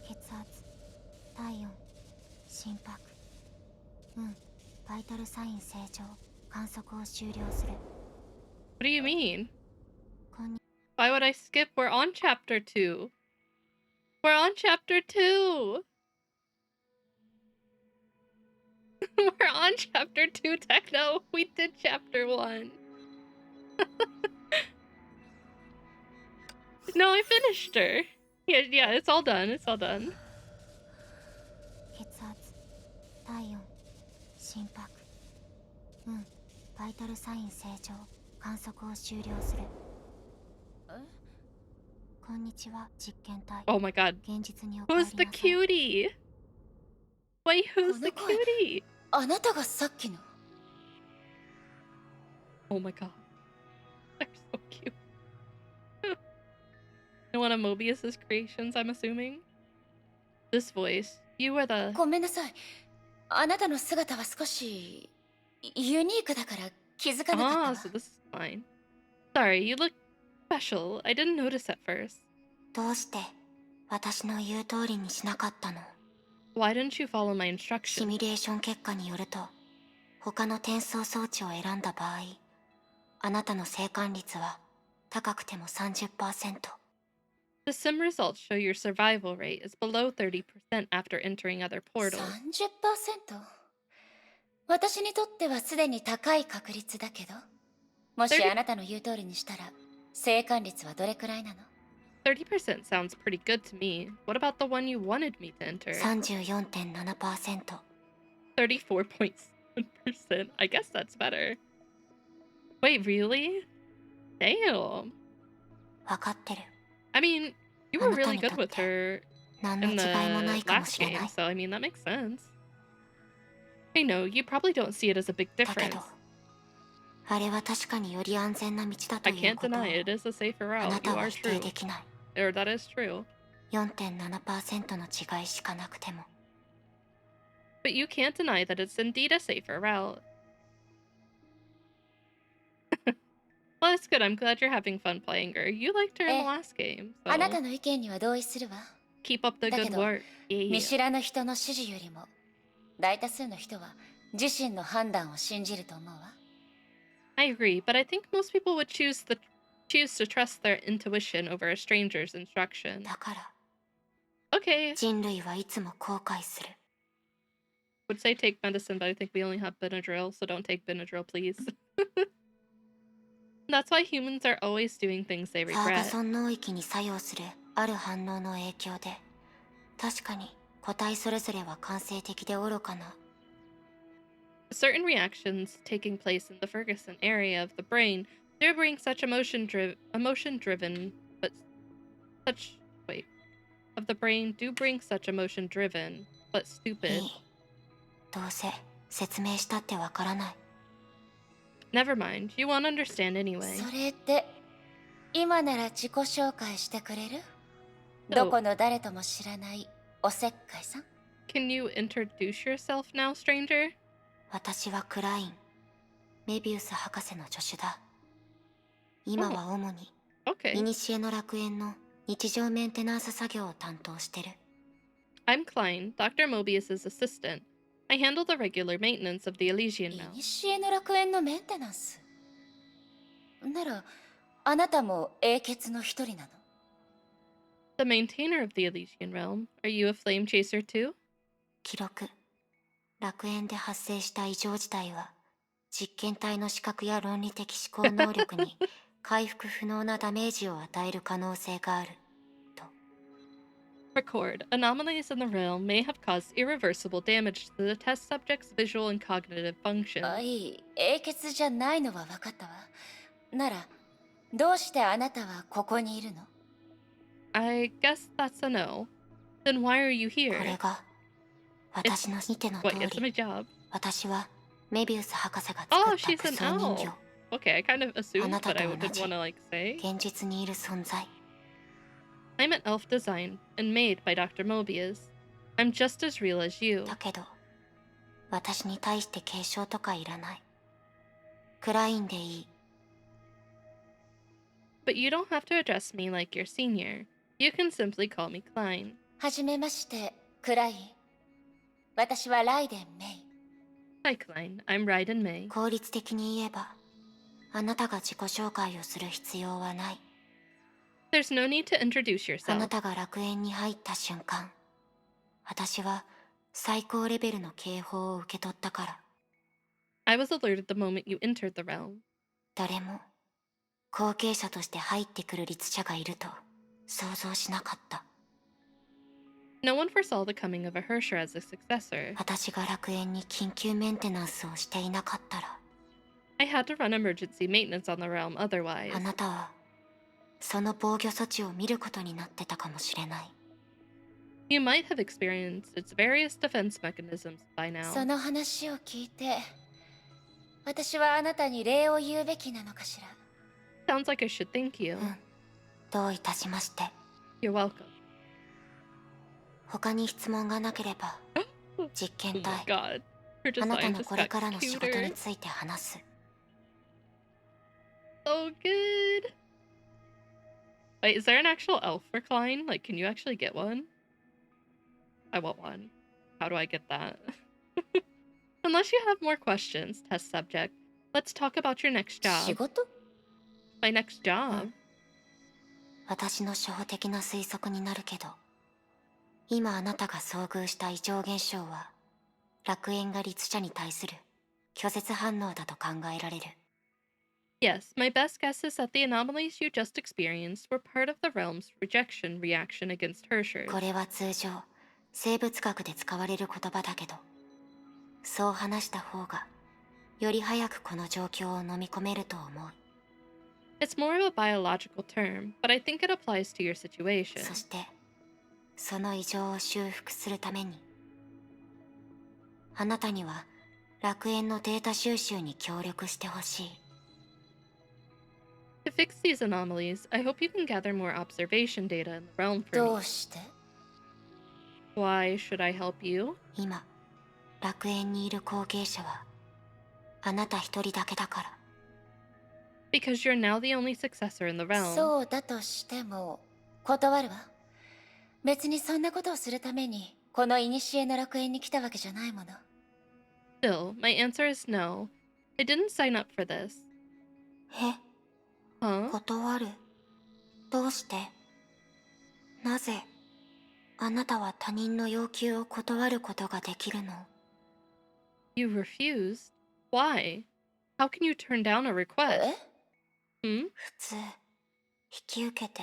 Speaker 13: 血圧、体温、心拍。バイタルサイン正常。観測を終了する。
Speaker 1: What do you mean? Why would I skip? We're on chapter 2. We're on chapter 2. We're on chapter 2, Techno. We did chapter 1. No, I finished her. Yeah, it's all done. It's all done.
Speaker 13: 血圧、体温、心拍。バイタルサイン正常。観測を終了する。こんにちは、実験体。
Speaker 1: Oh my god.
Speaker 13: 現実にお帰りな
Speaker 1: Who's
Speaker 13: さ
Speaker 1: the
Speaker 13: い。
Speaker 1: cutie? Wait, who's the cutie?
Speaker 2: あなたがさっきの。
Speaker 1: Oh my god. They're so cute. One of Mobius's creations, I'm assuming. This voice. You were the...
Speaker 2: ごめんなさい。あなたの姿は少しユニークだから気づかなかったわ。
Speaker 1: Ah, so this is fine. Sorry, you look special. I didn't notice at first.
Speaker 13: どうして私の言う通りにしなかったの？
Speaker 1: Why didn't you follow my
Speaker 13: シ
Speaker 1: instructions?
Speaker 13: ミュレーション結果によると、他の転送装置を選んだ場合、あなたの生還率は高くても 30%。
Speaker 1: The sim results show your survival rate is below 30% after entering other portals.
Speaker 2: 30%？ 私にとってはすでに高い確率だけど、もしあなたの言う通りにしたら生還率はどれくらいなの？
Speaker 1: 30% sounds pretty good to me. What about the one you wanted me to enter?
Speaker 13: 34.7%。
Speaker 1: 34.7%. I guess that's better. Wait, really? Damn.
Speaker 13: わかってる。
Speaker 1: I mean, you were really good with her
Speaker 13: 何の
Speaker 1: in
Speaker 13: 違いもな
Speaker 1: the
Speaker 13: いかも
Speaker 1: last
Speaker 13: しれ
Speaker 1: game,
Speaker 13: ない。
Speaker 1: so I mean, that makes sense. I know, you probably don't see it as a big
Speaker 13: だけ
Speaker 1: difference.
Speaker 13: ど、あれは確かにより安全な道だと
Speaker 1: I
Speaker 13: いう
Speaker 1: can't
Speaker 13: ことを
Speaker 1: deny it is a safer
Speaker 13: あな
Speaker 1: route.
Speaker 13: た
Speaker 1: You
Speaker 13: は
Speaker 1: are
Speaker 13: 否定
Speaker 1: true.
Speaker 13: できない。
Speaker 1: Or that is true.
Speaker 13: 4.7% の違いしかなくても。
Speaker 1: But you can't deny that it's indeed a safer route. Well, that's good. I'm glad you're having fun playing her. You liked her in the last game,
Speaker 2: あな
Speaker 1: so
Speaker 2: たの意見には同意するわ。
Speaker 1: keep up the
Speaker 2: だけ
Speaker 1: good
Speaker 2: ど、
Speaker 1: work.
Speaker 2: 見
Speaker 1: Yeah.
Speaker 2: 知らぬ人の指示よりも大多数の人は自身の判断を信じると思うわ。
Speaker 1: I agree, but I think most people would choose to trust their intuition over a stranger's instruction.
Speaker 13: だから、
Speaker 1: Okay.
Speaker 13: 人類はいつも後悔する。
Speaker 1: Would say take medicine, but I think we only have Benadryl, so don't take Benadryl, please. That's why humans are always doing things they
Speaker 13: ファーガ
Speaker 1: regret.
Speaker 13: ソン脳域に作用するある反応の影響で、確かに個体それぞれは感性的で愚かな。
Speaker 1: Certain reactions taking place in the Ferguson area of the brain do bring such emotion-driven, but such wait of the brain do bring such emotion-driven, but
Speaker 13: い
Speaker 1: stupid.
Speaker 13: い。どうせ説明したってわからない。
Speaker 1: Never mind, you won't understand anyway.
Speaker 2: それで今なら自己紹介してくれる？
Speaker 1: Oh.
Speaker 2: どこの誰とも知らないおせっかいさん。
Speaker 1: Can you introduce yourself now, stranger?
Speaker 13: 私はクライン。メビウス博士の助手だ。今は主に、
Speaker 1: Okay.
Speaker 13: 古の楽園の日常メンテナンス作業を担当してる。
Speaker 1: I'm Klein, Dr. Mobius's assistant. I handle the regular maintenance of the Elysian Realm.
Speaker 2: 古の楽園のメンテナンス。ならあなたも英傑の一人なの？
Speaker 1: The maintainer of the Elysian Realm. Are you a flame chaser too?
Speaker 13: 記録。楽園で発生した異常事態は、実験体の視覚や論理的思考能力に回復不能なダメージを与える可能性がある。
Speaker 1: Record. Anomalies in the realm may have caused irreversible damage to the test subject's visual and cognitive functions.
Speaker 2: あ、いい。英傑じゃないのは分かったわ。ならどうしてあなたはここにいるの？
Speaker 1: I guess that's a no. Then why are you
Speaker 13: これ
Speaker 1: here?
Speaker 13: が私の見ての通
Speaker 1: Wait, it's my
Speaker 13: り、
Speaker 1: job.
Speaker 13: 私はメビウス博士が
Speaker 1: Oh,
Speaker 13: 作った
Speaker 1: she's
Speaker 13: 武
Speaker 1: an
Speaker 13: 装人
Speaker 1: owl.
Speaker 13: 形。
Speaker 1: Okay, I kind of
Speaker 13: あ
Speaker 1: assumed,
Speaker 13: なた
Speaker 1: but
Speaker 13: と
Speaker 1: I
Speaker 13: 同
Speaker 1: didn't
Speaker 13: じ
Speaker 1: want to say.
Speaker 13: 現実にいる存在。
Speaker 1: I'm an elf designed and made by Dr. Mobius. I'm just as real as you.
Speaker 13: だけど、私に対して継承とかいらない。クラインでいい。
Speaker 1: But you don't have to address me like your senior. You can simply call me Klein.
Speaker 2: はじめまして、クライン。私はライデン・メイ。
Speaker 1: Hi, Klein. I'm Raiden May.
Speaker 13: 効率的に言えば、あなたが自己紹介をする必要はない。
Speaker 1: There's no need to introduce
Speaker 13: あな
Speaker 1: yourself.
Speaker 13: たが楽園に入った瞬間、私は最高レベルの警報を受け取ったから。
Speaker 1: I was alerted the moment you entered the realm.
Speaker 13: 誰も後継者として入ってくる律者がいると想像しなかった。
Speaker 1: No one foresaw the coming of a Hersher as a successor.
Speaker 13: 私が楽園に緊急メンテナンスをしていなかったら、
Speaker 1: I had to run emergency maintenance on the realm otherwise.
Speaker 13: あなたはその防御措置を見ることになってたかもしれない。
Speaker 1: You might have experienced its various defense mechanisms by
Speaker 2: そ
Speaker 1: now.
Speaker 2: の話を聞いて、私はあなたに礼を言うべきなのかしら。
Speaker 1: Sounds like I should thank you.
Speaker 13: どういたしまして。
Speaker 1: You're welcome.
Speaker 13: 他に質問がなければ、実
Speaker 1: Oh
Speaker 13: 験
Speaker 1: my
Speaker 13: 体、
Speaker 1: god. Her
Speaker 13: あなたの
Speaker 1: design
Speaker 13: こ
Speaker 1: just
Speaker 13: れ
Speaker 1: got
Speaker 13: からの仕事に
Speaker 1: cuter.
Speaker 13: ついて話す。
Speaker 1: So good. Wait, is there an actual elf for Klein? Like, can you actually get one? I want one. How do I get that? Unless you have more questions, test subject, let's talk about your next
Speaker 2: 仕
Speaker 1: job.
Speaker 2: 事？
Speaker 1: My next job?
Speaker 13: 私の初歩的な推測になるけど、今あなたが遭遇した異常現象は、楽園が律者に対する拒絶反応だと考えられる。
Speaker 1: Yes, my best guess is that the anomalies you just experienced were part of the realm's rejection reaction against Hershers.
Speaker 13: これは通常、生物学で使われる言葉だけど、そう話した方が、より早くこの状況を飲み込めると思う。
Speaker 1: It's more of a biological term, but I think it applies to your situation.
Speaker 13: そして、その異常を修復するために、あなたには楽園のデータ収集に協力してほしい。
Speaker 1: To fix these anomalies, I hope you can gather more observation data in the realm for
Speaker 2: ど
Speaker 1: me.
Speaker 2: うして？
Speaker 1: Why should I help you?
Speaker 13: 今、楽園にいる後継者は、あなた一人だけだから。
Speaker 1: Because you're now the only successor in the realm.
Speaker 2: そうだとしても、断るわ。別にそんなことをするために、この古の楽園に来たわけじゃないもの。
Speaker 1: Still, my answer is no. I didn't sign up for this.
Speaker 13: え？
Speaker 1: Huh?
Speaker 13: 断る？どうして？なぜ、あなたは他人の要求を断ることができるの？
Speaker 1: You refused? Why? How can you turn down a request?
Speaker 2: え？
Speaker 1: Hmm?
Speaker 13: 普通、引き受けて、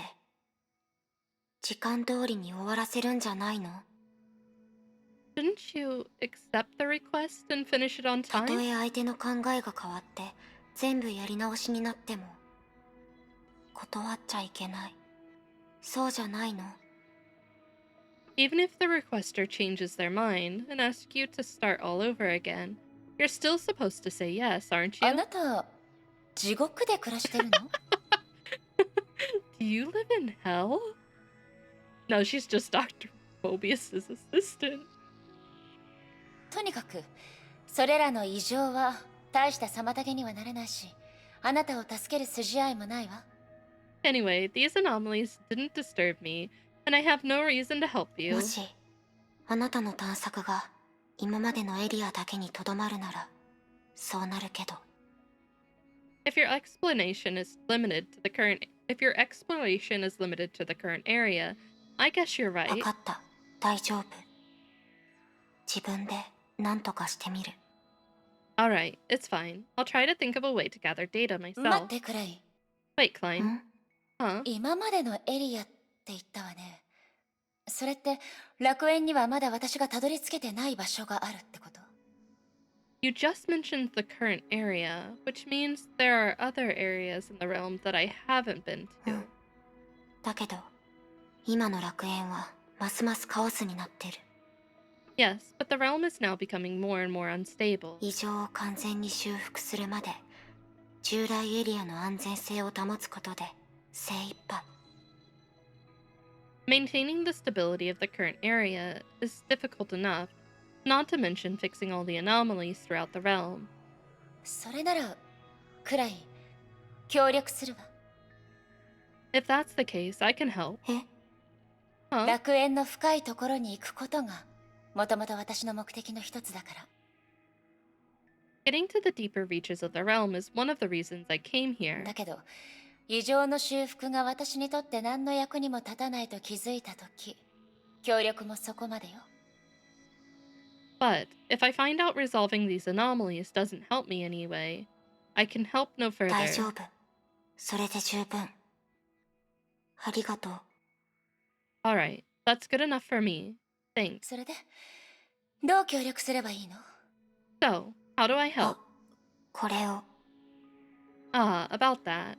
Speaker 13: 時間通りに終わらせるんじゃないの？
Speaker 1: Didn't you accept the request and finish it on
Speaker 13: たと
Speaker 1: time?
Speaker 13: え相手の考えが変わって全部やり直しになっても断っちゃいけない。そうじゃないの？
Speaker 1: Even if the requester changes their mind and asks you to start all over again, you're still supposed to say yes, aren't
Speaker 2: あ
Speaker 1: you?
Speaker 2: なた、地獄で暮らしてるの？
Speaker 1: Do you live in hell? No, she's just Dr. Mobius's assistant.
Speaker 2: とにかく、それらの異常は大した妨げにはならないし、あなたを助ける筋合いもないわ。
Speaker 1: Anyway, these anomalies didn't disturb me, and I have no reason to help you.
Speaker 13: もしあなたの探索が今までのエリアだけにとどまるならそうなるけど。
Speaker 1: If your explanation is limited to the current area, I guess you're
Speaker 13: わ
Speaker 1: right.
Speaker 13: かった、大丈夫。自分で何とかしてみる。
Speaker 1: Alright, it's fine. I'll try to think of a way to gather data
Speaker 2: 待っ
Speaker 1: myself.
Speaker 2: てくらい。
Speaker 1: Wait, Klein. Huh?
Speaker 2: 今までのエリアって言ったわね。それって楽園にはまだ私がたどり着けてない場所があるってこと？
Speaker 1: You just mentioned the current area, which means there are other areas in the realm that I haven't been to.
Speaker 13: だけど今の楽園はますますカオスになってる。
Speaker 1: Yes, but the realm is now becoming more and more unstable.
Speaker 13: 異常を完全に修復するまで、従来エリアの安全性を保つことで精一杯。
Speaker 1: Maintaining the stability of the current area is difficult enough, not to mention fixing all the anomalies throughout the realm.
Speaker 2: それならクライン協力するわ。
Speaker 1: If that's the case, I can help.
Speaker 13: え
Speaker 1: Huh?
Speaker 2: 楽園の深いところに行くことがもともと私の目的の一つだから。
Speaker 1: Getting to the deeper reaches of the realm is one of the reasons I came here.
Speaker 2: だけど異常の修復が私にとって何の役にも立たないと気づいたとき、協力もそこまでよ。
Speaker 1: But if I find out resolving these anomalies doesn't help me anyway, I can help no
Speaker 13: 大
Speaker 1: further.
Speaker 13: 丈夫。それで十分。ありがとう。
Speaker 1: Alright, that's good enough for me. Thanks.
Speaker 2: それでどう協力すればいいの？
Speaker 1: So, how do I help?
Speaker 13: これを。
Speaker 1: Ah, about that.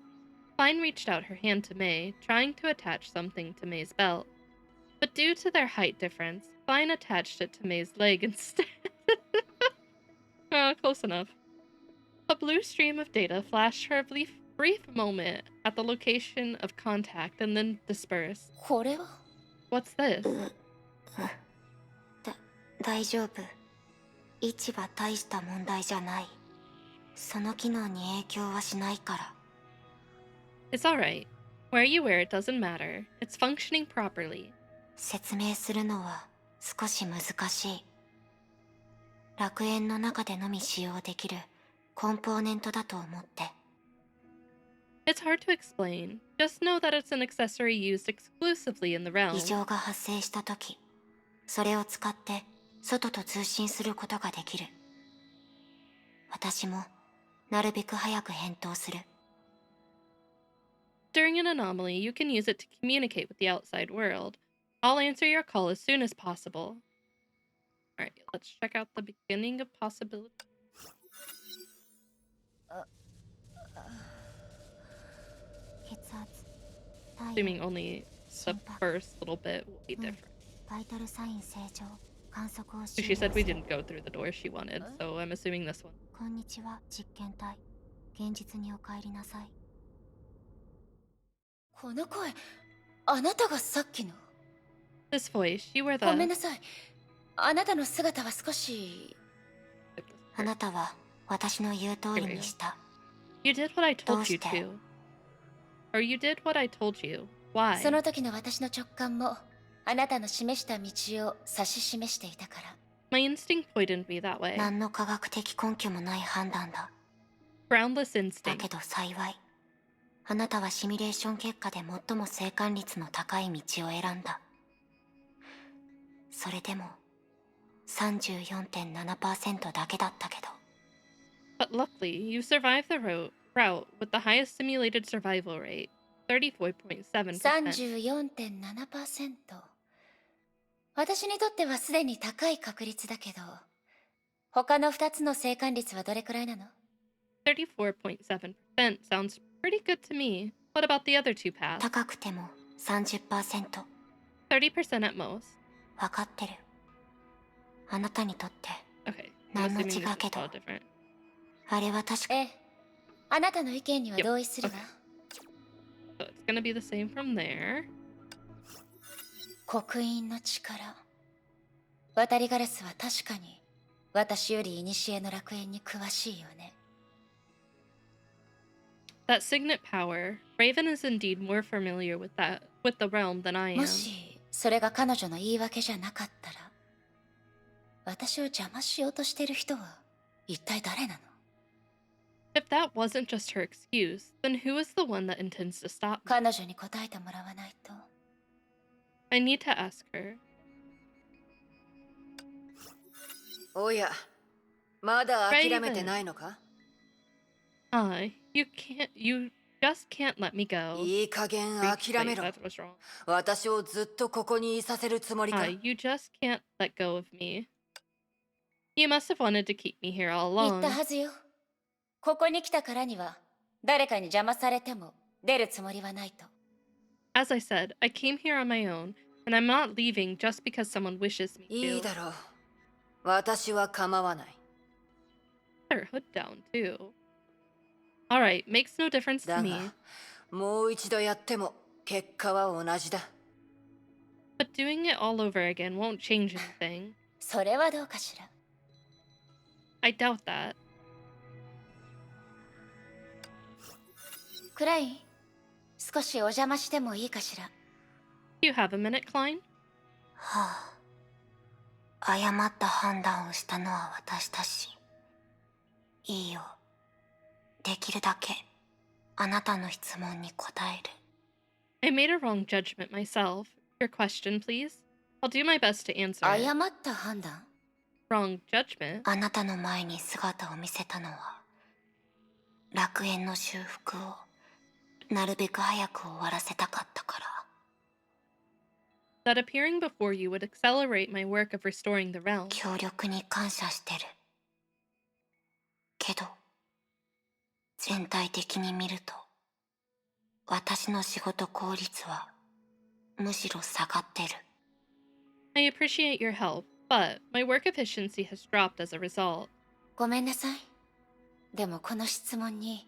Speaker 1: Fine reached out her hand to May, trying to attach something to May's belt. But due to their height difference, Fine attached it to May's leg instead. Close enough. A blue stream of data flashed for a brief moment at the location of contact and then dispersed.
Speaker 2: これは
Speaker 1: What's this?
Speaker 13: 大丈夫。位置は大した問題じゃない。その機能に影響はしないから。
Speaker 1: It's alright. Where you wear it doesn't matter. It's functioning properly.
Speaker 13: 説明するのは少し難しい。楽園の中でのみ使用できるコンポーネントだと思って。
Speaker 1: It's hard to explain. Just know that it's an accessory used exclusively in the realm.
Speaker 13: 異常が発生したとき、それを使って外と通信することができる。私もなるべく早く返答する。
Speaker 1: During an anomaly, you can use it to communicate with the outside world. I'll answer your call as soon as possible. Alright, let's check out the beginning of possibility. Assuming only the first little bit will be different. So she said we didn't go through the door she wanted, so I'm assuming this one.
Speaker 13: こんにちは、実験体。現実にお帰りなさい。
Speaker 2: この声、あなたがさっきの。
Speaker 1: This voice, you were
Speaker 2: ごめん
Speaker 1: the...
Speaker 2: なさい。あなたの姿は少し。
Speaker 13: あなたは私の言う通りにした。
Speaker 1: You did what I told you to. Or you did what I told you. Why?
Speaker 2: その時の私の直感もあなたの示した道を指し示していたから。
Speaker 1: My instinct pointed me that way.
Speaker 13: 何の科学的根拠もない判断だ。
Speaker 1: Groundless
Speaker 13: だ
Speaker 1: instinct.
Speaker 13: けど幸い、あなたはシミュレーション結果で最も生還率の高い道を選んだ。それでも 34.7% だけだったけど。
Speaker 1: But luckily, you survived the route with the highest simulated survival rate, 34.7%.
Speaker 2: 34.7%。私にとってはすでに高い確率だけど、他の2つの生還率はどれくらいなの？
Speaker 1: 34.7% sounds pretty good to me. What about the other two paths?
Speaker 13: 高くても 30%。
Speaker 1: 30% at most.
Speaker 13: わかってる。あなたにとって
Speaker 1: Okay.
Speaker 13: 何の
Speaker 1: I'm
Speaker 13: 違
Speaker 1: assuming
Speaker 13: うけ
Speaker 1: this
Speaker 13: ど
Speaker 1: is all different.
Speaker 13: あれは確か。
Speaker 2: ええ。あなたの意見には同意するわ。
Speaker 1: So it's gonna be the same from there.
Speaker 2: 刻印の力。渡りガラスは確かに私より古の楽園に詳しいよね。
Speaker 1: That signet power, Raven is indeed more familiar with the realm than I
Speaker 2: も
Speaker 1: am.
Speaker 2: しそれが彼女の言い訳じゃなかったら、私を邪魔しようとしている人は一体誰なの？
Speaker 1: If that wasn't just her excuse, then who is the one that intends to stop me?
Speaker 2: 彼女に答えてもらわないと。
Speaker 1: I need to ask her.
Speaker 14: おや、まだ諦めてないのか？
Speaker 1: You just can't let me go.
Speaker 14: いい加減諦めろ。
Speaker 1: That was wrong.
Speaker 14: 私をずっとここにいさせるつもりか？
Speaker 1: You just can't let go of me. You must have wanted to keep me here all
Speaker 2: 言っ
Speaker 1: along.
Speaker 2: たはずよ。ここに来たからには誰かに邪魔されても出るつもりはないと。
Speaker 1: As I said, I came here on my own, and I'm not leaving just because someone wishes me
Speaker 14: いい
Speaker 1: to.
Speaker 14: だろう。私は構わない。
Speaker 1: Put her hood down, too. Alright, makes no difference to
Speaker 14: だ
Speaker 1: me.
Speaker 14: が、もう一度やっても結果は同じだ。
Speaker 1: But doing it all over again won't change anything.
Speaker 2: それはどうかしら。
Speaker 1: I doubt that.
Speaker 2: クライン、少しお邪魔してもいいかしら。
Speaker 1: Do you have a minute, Klein?
Speaker 13: はあ、誤った判断をしたのは私だし。いいよ。できるだけあなたの質問に答える。
Speaker 1: I made a wrong judgment myself. Your question, please? I'll do my best to answer it.
Speaker 2: 誤った判断。
Speaker 1: Wrong judgment?
Speaker 13: あなたの前に姿を見せたのは、楽園の修復をなるべく早く終わらせたかったから。
Speaker 1: That appearing before you would accelerate my work of restoring the realm.
Speaker 13: 協力に感謝してる。けど、全体的に見ると、私の仕事効率はむしろ下がってる。
Speaker 1: I appreciate your help, but my work efficiency has dropped as a result.
Speaker 2: ごめんなさい。でもこの質問に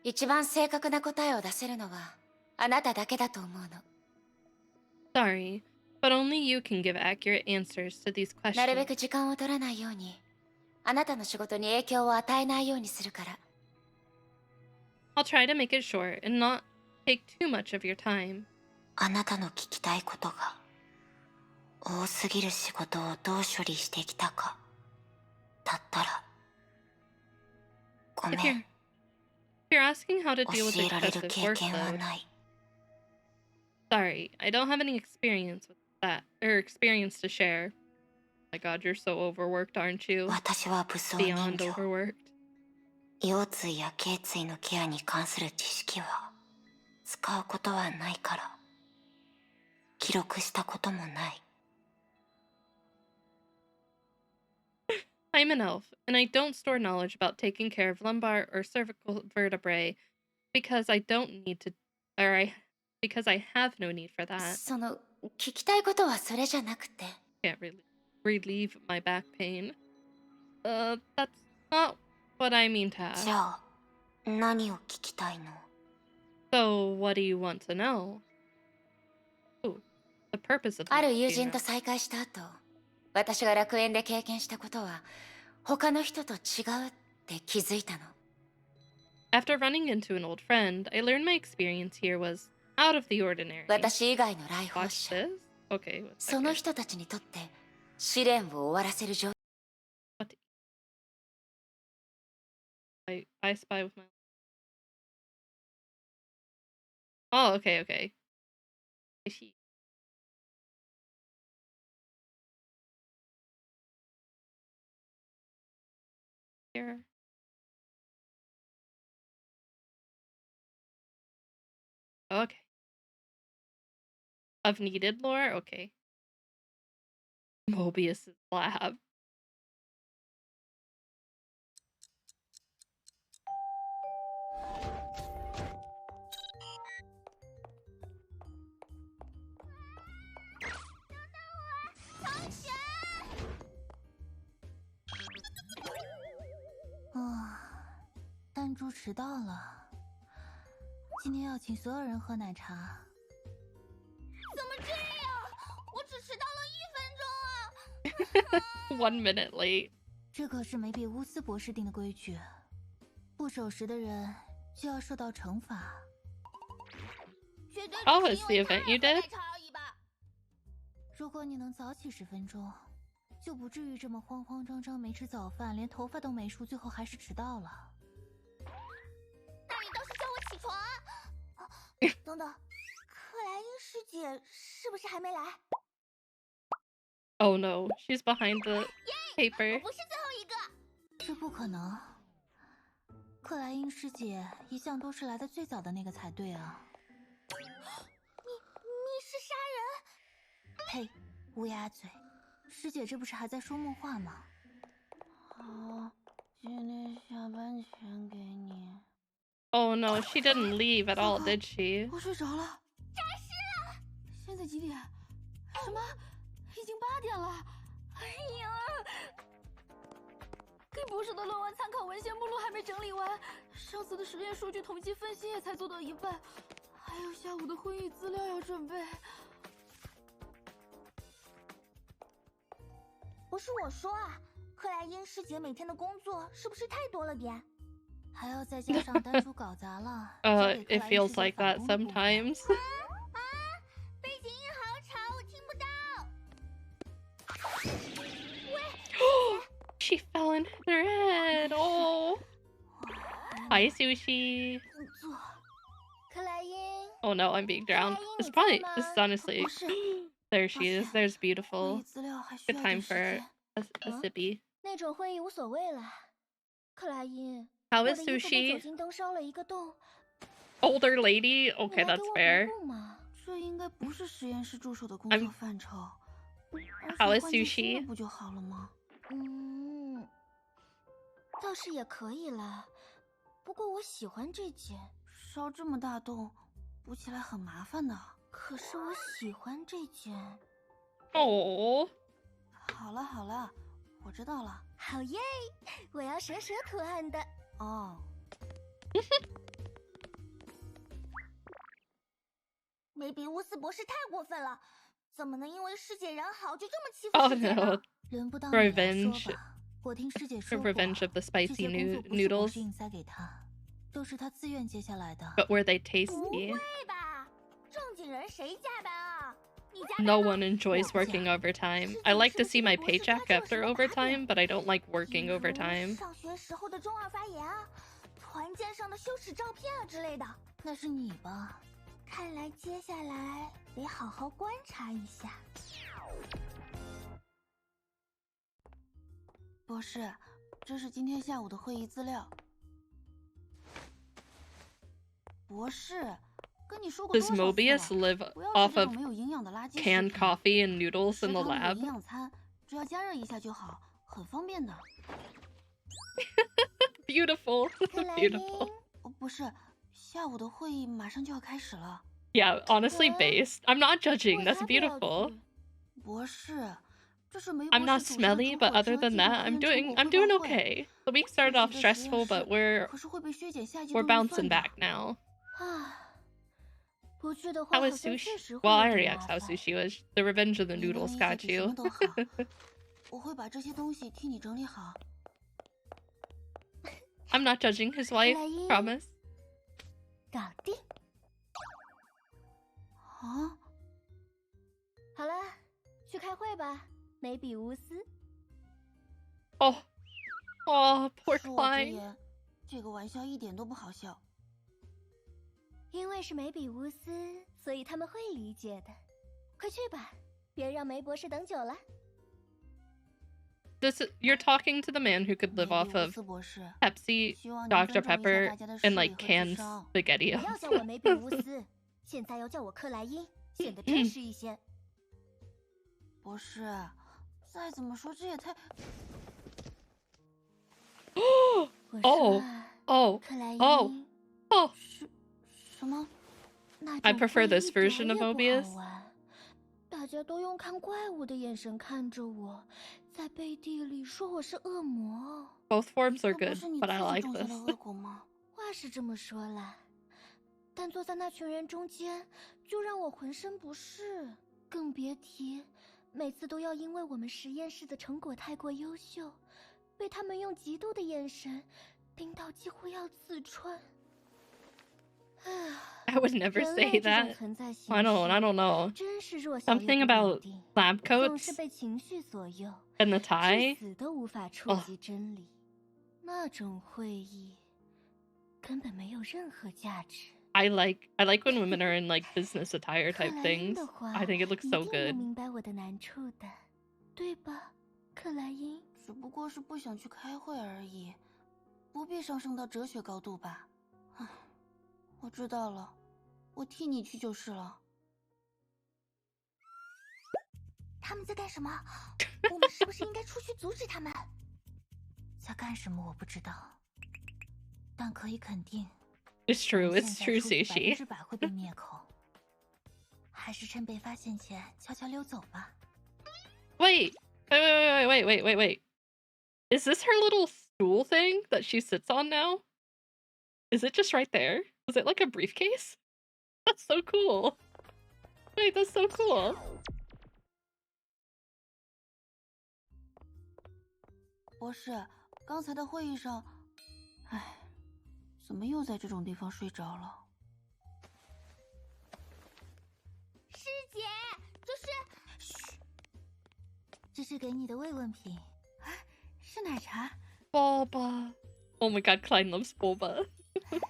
Speaker 2: 一番正確な答えを出せるのはあなただけだと思うの。
Speaker 1: Sorry, but only you can give accurate answers to these
Speaker 2: なるべ
Speaker 1: questions.
Speaker 2: く時間を取らないように、あなたの仕事に影響を与えないようにするから。
Speaker 1: I'll try to make it short and not take too much of your time.
Speaker 13: あなたの聞きたいことが、多すぎる仕事をどう処理してきたか、だったら、ごめ
Speaker 1: If
Speaker 13: ん、
Speaker 1: you're asking how to deal with
Speaker 13: 教えられる
Speaker 1: excessive
Speaker 13: 経験は
Speaker 1: workload,
Speaker 13: ない。
Speaker 1: sorry, I don't have any experience with that, or experience to share. My god, you're so overworked, aren't you?
Speaker 13: 私は武装人
Speaker 1: Beyond
Speaker 13: 形。
Speaker 1: overworked.
Speaker 13: 腰椎や頸椎のケアに関する知識は使うことはないから、記録したこともない。
Speaker 1: I'm an elf, and I don't store knowledge about taking care of lumbar or cervical vertebrae because I don't need to, because I have no need for that.
Speaker 2: その聞きたいことはそれじゃなくて。
Speaker 1: Can't really relieve my back pain. That's not what I mean to
Speaker 13: じ
Speaker 1: ask.
Speaker 13: ゃあ、何を聞きたいの？
Speaker 1: So, what do you want to know? Ooh, the purpose of
Speaker 2: あ
Speaker 1: the
Speaker 2: る友人
Speaker 1: funeral.
Speaker 2: と再会した後、私が楽園で経験したことは他の人と違うって気づいたの。
Speaker 1: After running into an old friend, I learned my experience here was out of the ordinary.
Speaker 2: 私以外の来訪
Speaker 1: Watch
Speaker 2: 者、
Speaker 1: this? Okay, what's
Speaker 2: そ
Speaker 1: that
Speaker 2: の
Speaker 1: good?
Speaker 2: 人たちにとって試練を終わらせる状態。
Speaker 1: I spy with my... Oh, okay, okay. I see. Here. Okay. Of needed lore? Okay. Mobius' lab.
Speaker 15: Oh, 弹珠迟到了，今天要请所有人喝奶茶。
Speaker 5: 怎么这样？我只迟到了1分钟啊！
Speaker 1: 1 minute late.
Speaker 15: 这可是梅比乌斯博士定的规矩，不守时的人就要受到惩罚。
Speaker 5: 绝对
Speaker 1: Oh,
Speaker 5: 只
Speaker 1: it's
Speaker 5: 是
Speaker 1: the
Speaker 5: 因为他
Speaker 1: event you
Speaker 5: 人喝奶
Speaker 1: did?
Speaker 5: 茶而已吧。
Speaker 15: 如果你能早起10分钟，就不至于这么慌慌张张没吃早饭，连头发都没梳，最后还是迟到了。
Speaker 5: 那你倒是叫我起床啊！
Speaker 15: 等等，克莱因师姐是不是还没来？
Speaker 1: Oh no, she's behind the
Speaker 5: 我
Speaker 1: paper.
Speaker 5: 不是最后一个。
Speaker 15: 这不可能，克莱因师姐一向都是来的最早的那个才对啊。
Speaker 5: 你是杀人？
Speaker 15: 呸，乌鸦嘴！师姐这不是还在说梦话吗？好，今天下班全给你。
Speaker 1: Oh no, she didn't leave at all, did she?
Speaker 15: 我睡着了。诈尸了！现在几点？什么？已经8点了！哎呀，给博士的论文参考文献目录还没整理完，上次的实验数据统计分析也才做到一半，还有下午的会议资料要准备。
Speaker 16: 不是我说啊，克莱因师姐每天的工作是不是太多了点？
Speaker 15: 还要再加上单独搞砸了。
Speaker 1: It feels like that sometimes.
Speaker 16: 背景音好吵，我听不到。
Speaker 1: She fell in her head. Oh. Hi, Sushi.
Speaker 16: 克莱因。
Speaker 1: Oh no, I'm being drowned. This is honestly. There she is. There's beautiful. Good time for a sippy.
Speaker 16: 那种会议无所谓了。克莱因。
Speaker 1: How is Sushi? Older lady? Okay, that's fair.
Speaker 15: 这应该不是实验室助手的工作范畴。
Speaker 1: How is Sushi?
Speaker 15: 不就好了吗？
Speaker 16: 倒是也可以了。不过我喜欢这件。
Speaker 15: 烧这么大洞，补起来很麻烦的。
Speaker 16: 可是我喜欢这件。
Speaker 1: 哦。
Speaker 15: 好了好了，我知道了。
Speaker 16: 好耶！我要蛇蛇图案的。
Speaker 15: 哦，
Speaker 16: 梅比乌斯博士太过分了，怎么能因为师姐人好就这么欺负师姐呢？
Speaker 15: 轮不到你来说吧。
Speaker 16: 我听师姐说过，
Speaker 1: Revenge of the spicy noodles.
Speaker 15: 硬塞给他，都是他自愿接下来的。
Speaker 1: But were they tasty?
Speaker 16: 不会吧？正经人谁加班啊？
Speaker 1: No one enjoys working overtime. I like to see my paycheck after overtime, but I don't like working overtime.
Speaker 16: 上学时候的中二发言啊，团建上的羞耻照片啊之类的，
Speaker 15: 那是你吧？
Speaker 16: 看来接下来得好好观察一下。
Speaker 15: 博士，这是今天下午的会议资料。博士。
Speaker 1: Does Mobius live off of canned coffee and noodles in the lab?
Speaker 15: 营养餐只要加热一下就好，很方便的。
Speaker 1: Beautiful, beautiful.
Speaker 15: 不是，下午的会议马上就要开始了。
Speaker 1: Yeah, honestly, based. I'm not judging. That's beautiful.
Speaker 15: 博士，这是梅。
Speaker 1: I'm not smelly, but other than that, I'm doing okay. The week started off stressful, but we're bouncing back now. How was sushi? Well, I already asked how sushi was. The revenge of the noodles got you.
Speaker 15: 我会把这些东西替你整理好。
Speaker 1: I'm not judging his wife. Promise.
Speaker 16: 搞定。
Speaker 15: 啊？
Speaker 16: 好了，去开会吧，梅比乌斯。
Speaker 1: Oh, poor Klein.
Speaker 15: 这个玩笑一点都不好笑。
Speaker 16: 因为是梅比乌斯，所以他们会理解的。快去吧，别让梅博士等久了。
Speaker 1: You're talking to the man who could live off of Pepsi, Dr. Pepper, and like canned spaghetti.
Speaker 16: 不要叫我梅比乌斯，现在要叫我克莱因，显得正式一些。
Speaker 15: 博士，再怎么说这也太……
Speaker 1: Oh.
Speaker 15: 什么？
Speaker 1: I prefer this version of Mobius.
Speaker 16: 大家都用看怪物的眼神看着我，在背地里说我是恶魔。
Speaker 1: Both forms are good, but I like this.
Speaker 16: 话是这么说啦，但坐在那群人中间，就让我浑身不适，更别提每次都要因为我们实验室的成果太过优秀，被他们用嫉妒的眼神盯到几乎要刺穿。
Speaker 1: I would never say that. I don't know. Something about lab coats and the tie. Oh.
Speaker 16: 那种会议根本没有任何价值。
Speaker 1: I like when women are in like business attire type things. I think it looks so good.
Speaker 16: 明白我的难处的，对吧，克莱因？
Speaker 15: 只不过是不想去开会而已，不必上升到哲学高度吧。唉。 我知道了，我替你去就是了。
Speaker 16: 他们在干什么？我们是不是应该出去阻止他们？
Speaker 15: 在干什么我不知道，但可以肯定
Speaker 1: It's true, Sushi.
Speaker 15: 100%会被灭口。
Speaker 16: 还是趁被发现前悄悄溜走吧。
Speaker 1: Wait. Is this her little stool thing that she sits on now? Is it just right there? Is it like a briefcase? That's so cool. Wait, that's so cool.
Speaker 15: 博士，刚才的会议上，唉，怎么又在这种地方睡着了？
Speaker 16: 师姐，这是给你的慰问品，是奶茶。
Speaker 1: Boba. Oh my god, Klein loves boba.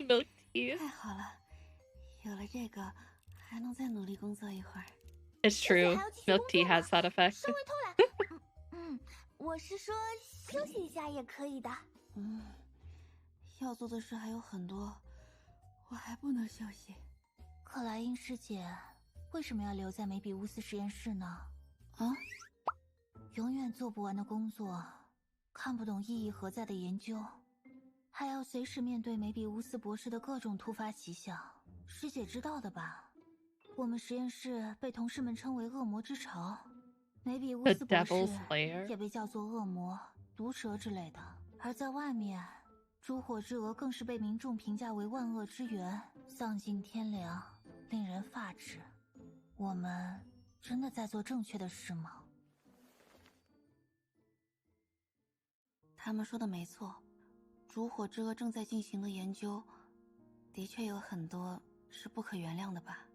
Speaker 1: Milk tea.
Speaker 15: 太好了，有了这个，还能再努力工作一会儿。
Speaker 1: It's true. Milk tea has that effect.
Speaker 16: 稍微偷懒。我是说休息一下也可以的。
Speaker 15: 要做的事还有很多，我还不能休息。
Speaker 16: 克莱因师姐为什么要留在梅比乌斯实验室呢？永远做不完的工作，看不懂意义何在的研究，还要随时面对梅比乌斯博士的各种突发奇想。师姐知道的吧？我们实验室被同事们称为恶魔之巢，梅比乌斯博士也被叫做恶魔、毒蛇之类的。而在外面，烛火之蛾更是被民众评价为万恶之源，丧尽天良，令人发指。我们真的在做正确的事吗？
Speaker 15: 他们说的没错，烛火之蛾正在进行的研究，的确有很多是不可原谅的吧。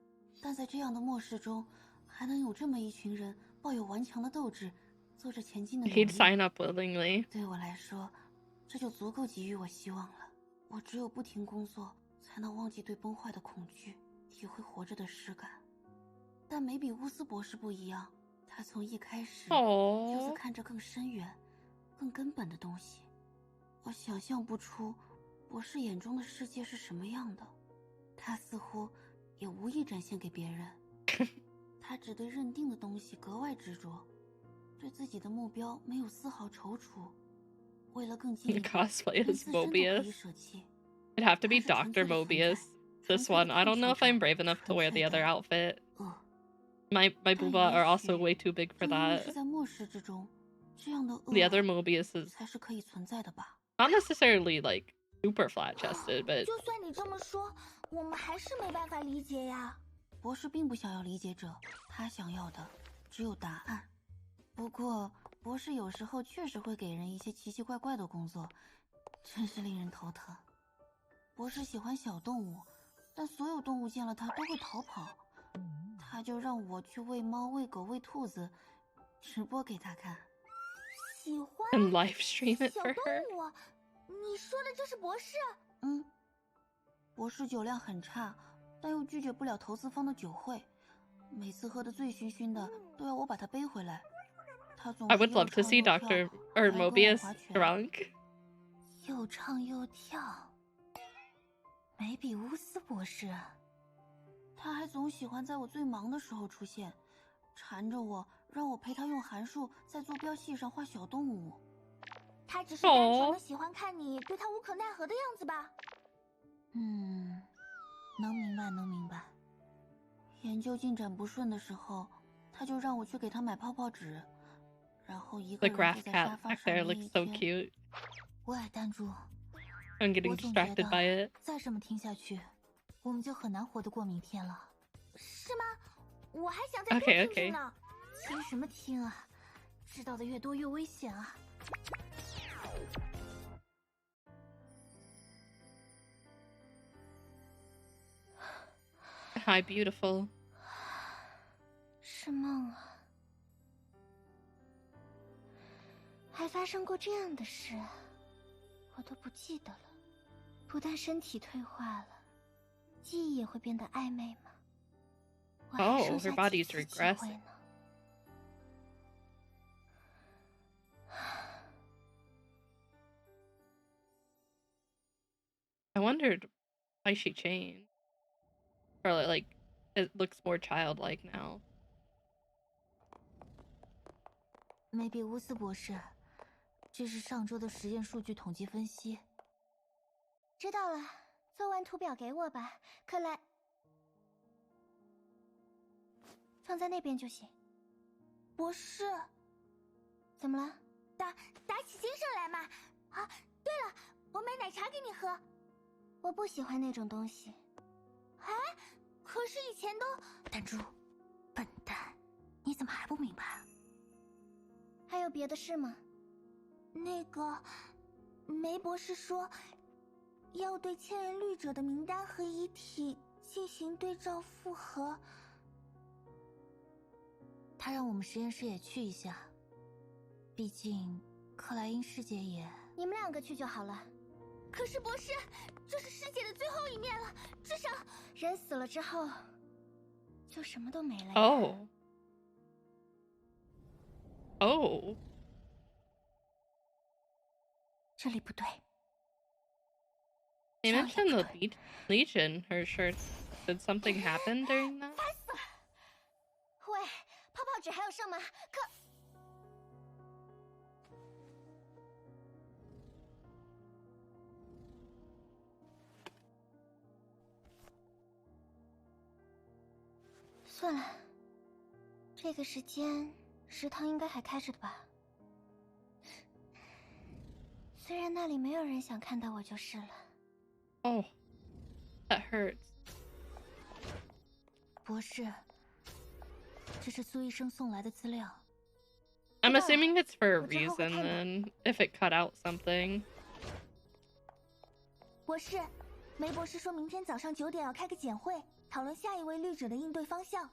Speaker 15: 但在这样的末世中，还能有这么一群人抱有顽强的斗志，做着前进的努力。
Speaker 1: He'd sign up willingly.
Speaker 15: 对我来说，这就足够给予我希望了。我只有不停工作，才能忘记对崩坏的恐惧，体会活着的实感。但梅比乌斯博士不一样，他从一开始就是看着更深远、更根本的东西。我想象不出博士眼中的世界是什么样的，他似乎也无意展现给别人。他只对认定的东西格外执着，对自己的目标没有丝毫踌躇。为了更近，
Speaker 1: Cosplay as Mobius. It'd have to be Dr. Mobius. This one, I don't know if I'm brave enough to wear the other outfit. My booba are also way too big for that. The other Mobius is not necessarily like super flat-chested, but
Speaker 16: 就算你这么说，我们还是没办法理解呀。
Speaker 15: 博士并不想要理解者，他想要的只有答案。不过，博士有时候确实会给人一些奇奇怪怪的工作，真是令人头疼。博士喜欢小动物，但所有动物见了他都会逃跑。他就让我去喂猫、喂狗、喂兔子，直播给他看。
Speaker 16: 喜欢
Speaker 1: and live stream it for her.
Speaker 16: 小动物，你说的这是博士？
Speaker 15: 博士酒量很差，但又拒绝不了投资方的酒会，每次喝得醉醺醺的，都要我把他背回来。他总
Speaker 1: I would love to see Dr. or Mobius drunk.
Speaker 16: 又唱又跳，梅比乌斯博士。
Speaker 15: 他还总喜欢在我最忙的时候出现，缠着我，让我陪他用函数在坐标系上画小动物。
Speaker 16: 他只是单纯的喜欢看你对他无可奈何的样子吧？
Speaker 15: 能明白。研究进展不顺的时候，他就让我去给他买泡泡纸，然后一个
Speaker 1: The
Speaker 15: 人
Speaker 1: graph
Speaker 15: 坐在
Speaker 1: cat
Speaker 15: 沙发
Speaker 1: back
Speaker 15: 上
Speaker 1: there
Speaker 15: 捏
Speaker 1: looks
Speaker 15: 一
Speaker 1: so
Speaker 15: 圈。
Speaker 1: cute.
Speaker 16: 我爱丹珠，
Speaker 1: I'm getting distracted by it.
Speaker 16: 再这么听下去，我们就很难活得过明天了。是吗？我还想再多听听呢。听什么听啊？知道的越多越危险啊。
Speaker 1: Hi, beautiful.
Speaker 16: 是梦啊？还发生过这样的事，我都不记得了。不但身体退化了，记忆也会变得暧昧吗？
Speaker 1: Oh, her body's regressing. I wondered why she changed. Or like, it looks more childlike now.
Speaker 16: 梅比乌斯博士，这是上周的实验数据统计分析。知道了，做完图表给我吧，克莱。放在那边就行。
Speaker 15: 博士，
Speaker 16: 怎么了？
Speaker 15: 打起精神来嘛！啊，对了，我买奶茶给你喝。
Speaker 16: 我不喜欢那种东西。
Speaker 15: 哎，可是以前都……
Speaker 16: 弹珠，笨蛋，你怎么还不明白？还有别的事吗？
Speaker 15: 那个，梅博士说，要对千人律者的名单和遗体进行对照复核。
Speaker 16: 他让我们实验室也去一下，毕竟克莱因世界也……你们2个去就好了。
Speaker 15: 可是博士，这是师姐的最后一面了，至少
Speaker 16: 人死了之后，就什么都没了呀。
Speaker 1: Oh. Oh.
Speaker 16: 这里不对。
Speaker 1: They mentioned the Legion, her shirts. Did something happen during that?
Speaker 16: 烦死了！喂，泡泡纸还有剩吗？算了，这个时间食堂应该还开着的吧？虽然那里没有人想看到我就是了。
Speaker 1: Oh, that hurts.
Speaker 16: 博士，这是苏医生送来的资料。
Speaker 1: I'm assuming it's for a reason then, if it cut out something.
Speaker 15: 博士，梅博士说明天早上9点要开个简会，讨论下一位律者的应对方向。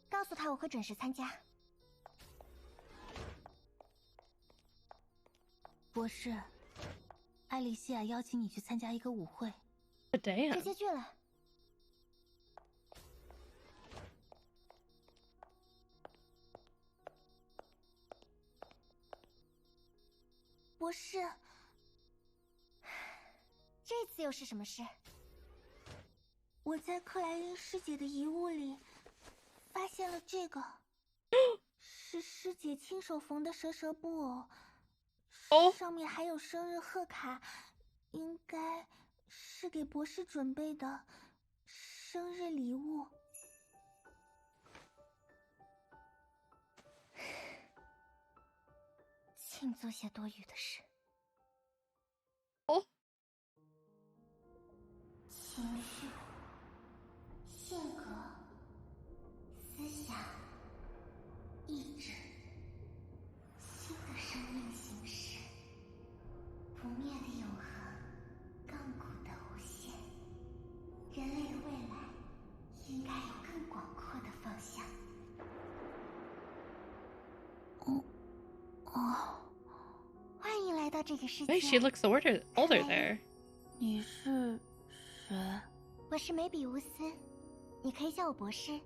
Speaker 16: 告诉他我会准时参加。博士，艾莉西亚邀请你去参加一个舞会。
Speaker 1: Damn.
Speaker 16: 直接去了。
Speaker 15: 博士，
Speaker 16: 这次又是什么事？
Speaker 15: 我在克莱因师姐的遗物里发现了这个，是师姐亲手缝的蛇布偶，上面还有生日贺卡，应该是给博士准备的生日礼物。
Speaker 16: 请做些多余的事。
Speaker 1: 哦，
Speaker 16: 情绪、性格、思想、意志，新的生命形式，不灭的永恒，亘古的无限。人类的未来应该有更广阔的方向。欢迎来到这个世界。
Speaker 1: Hey, she looks older there.
Speaker 16: 你是谁？我是梅比乌斯，你可以叫我博士，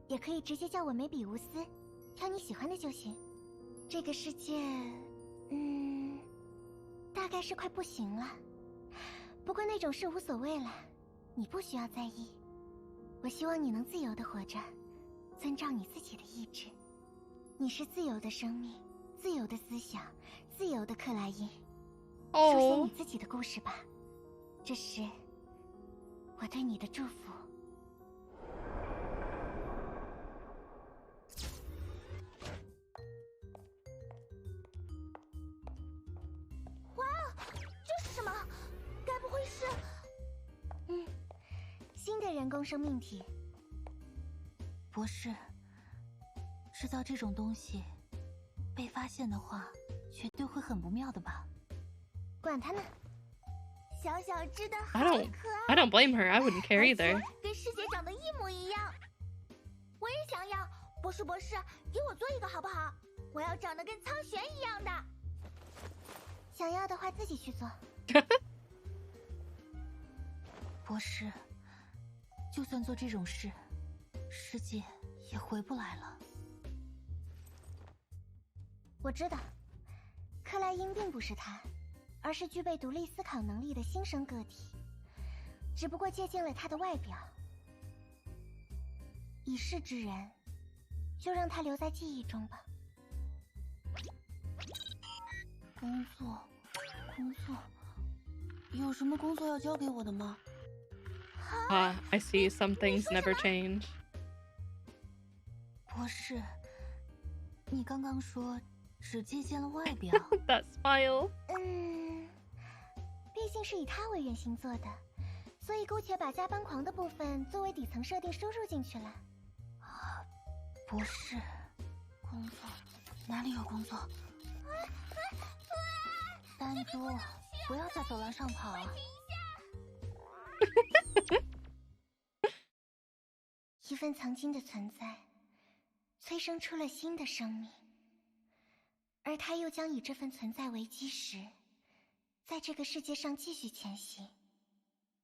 Speaker 16: 也可以直接叫我梅比乌斯，挑你喜欢的就行。这个世界，大概是快不行了。不过那种事无所谓了，你不需要在意。我希望你能自由地活着，遵照你自己的意志。你是自由的生命，自由的思想，自由的克莱因。书写你自己的故事吧，这是我对你的祝福。
Speaker 15: 哇，这是什么？该不会是……
Speaker 16: 新的人工生命体。博士，制造这种东西，被发现的话，绝对会很不妙的吧？管他呢，
Speaker 15: 小小只的好
Speaker 1: I don't blame her. I wouldn't care either.
Speaker 15: 跟师姐长得一模一样。我也想要，博士，给我做一个好不好？我要长得跟苍玄一样的。
Speaker 16: 想要的话自己去做。博士，就算做这种事，世界也回不来了。我知道，克莱因并不是他，而是具备独立思考能力的新生个体，只不过借鉴了他的外表。已逝之人，就让他留在记忆中吧。
Speaker 15: 工作，有什么工作要交给我的吗？
Speaker 1: I see. Some things never change.
Speaker 15: 博士，你刚刚说只借鉴了外表。
Speaker 1: That smile.
Speaker 16: 毕竟是以他为原型做的，所以姑且把加班狂的部分作为底层设定输入进去了。
Speaker 15: 不是，工作哪里有工作？丹珠，不要在走廊上跑。
Speaker 16: 一份曾经的存在，催生出了新的生命，而他又将以这份存在为基石，在这个世界上继续前行。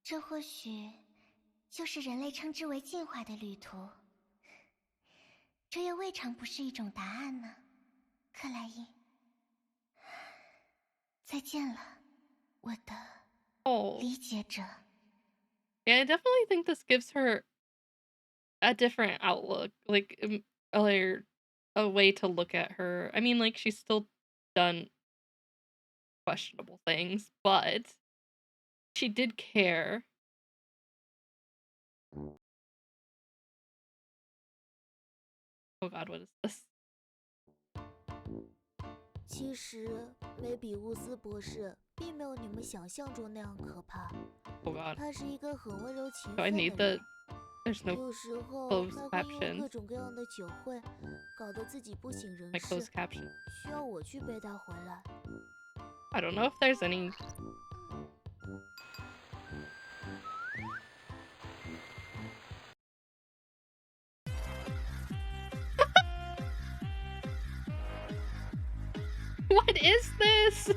Speaker 16: 这或许就是人类称之为进化的旅途。这又未尝不是一种答案呢，克莱因。再见了，我的理解者。
Speaker 1: Yeah, I definitely think this gives her a different outlook, like a way to look at her. I mean, like, she's still done questionable things, but she did care. Oh god, what is this?
Speaker 17: 其实，梅比乌斯博士并没有你们想象中那样可怕。
Speaker 1: Oh god.
Speaker 17: 他是一个很温柔勤
Speaker 1: Do I
Speaker 17: 奋的
Speaker 1: need
Speaker 17: 人。
Speaker 1: the... There's no
Speaker 17: 有时候
Speaker 1: closed
Speaker 17: 还会因为
Speaker 1: captions.
Speaker 17: 各种各样的酒会，搞得自己不省人
Speaker 1: Like
Speaker 17: 事，
Speaker 1: closed captions.
Speaker 17: 需要我去背他回来。
Speaker 1: I don't know if there's any... What is this?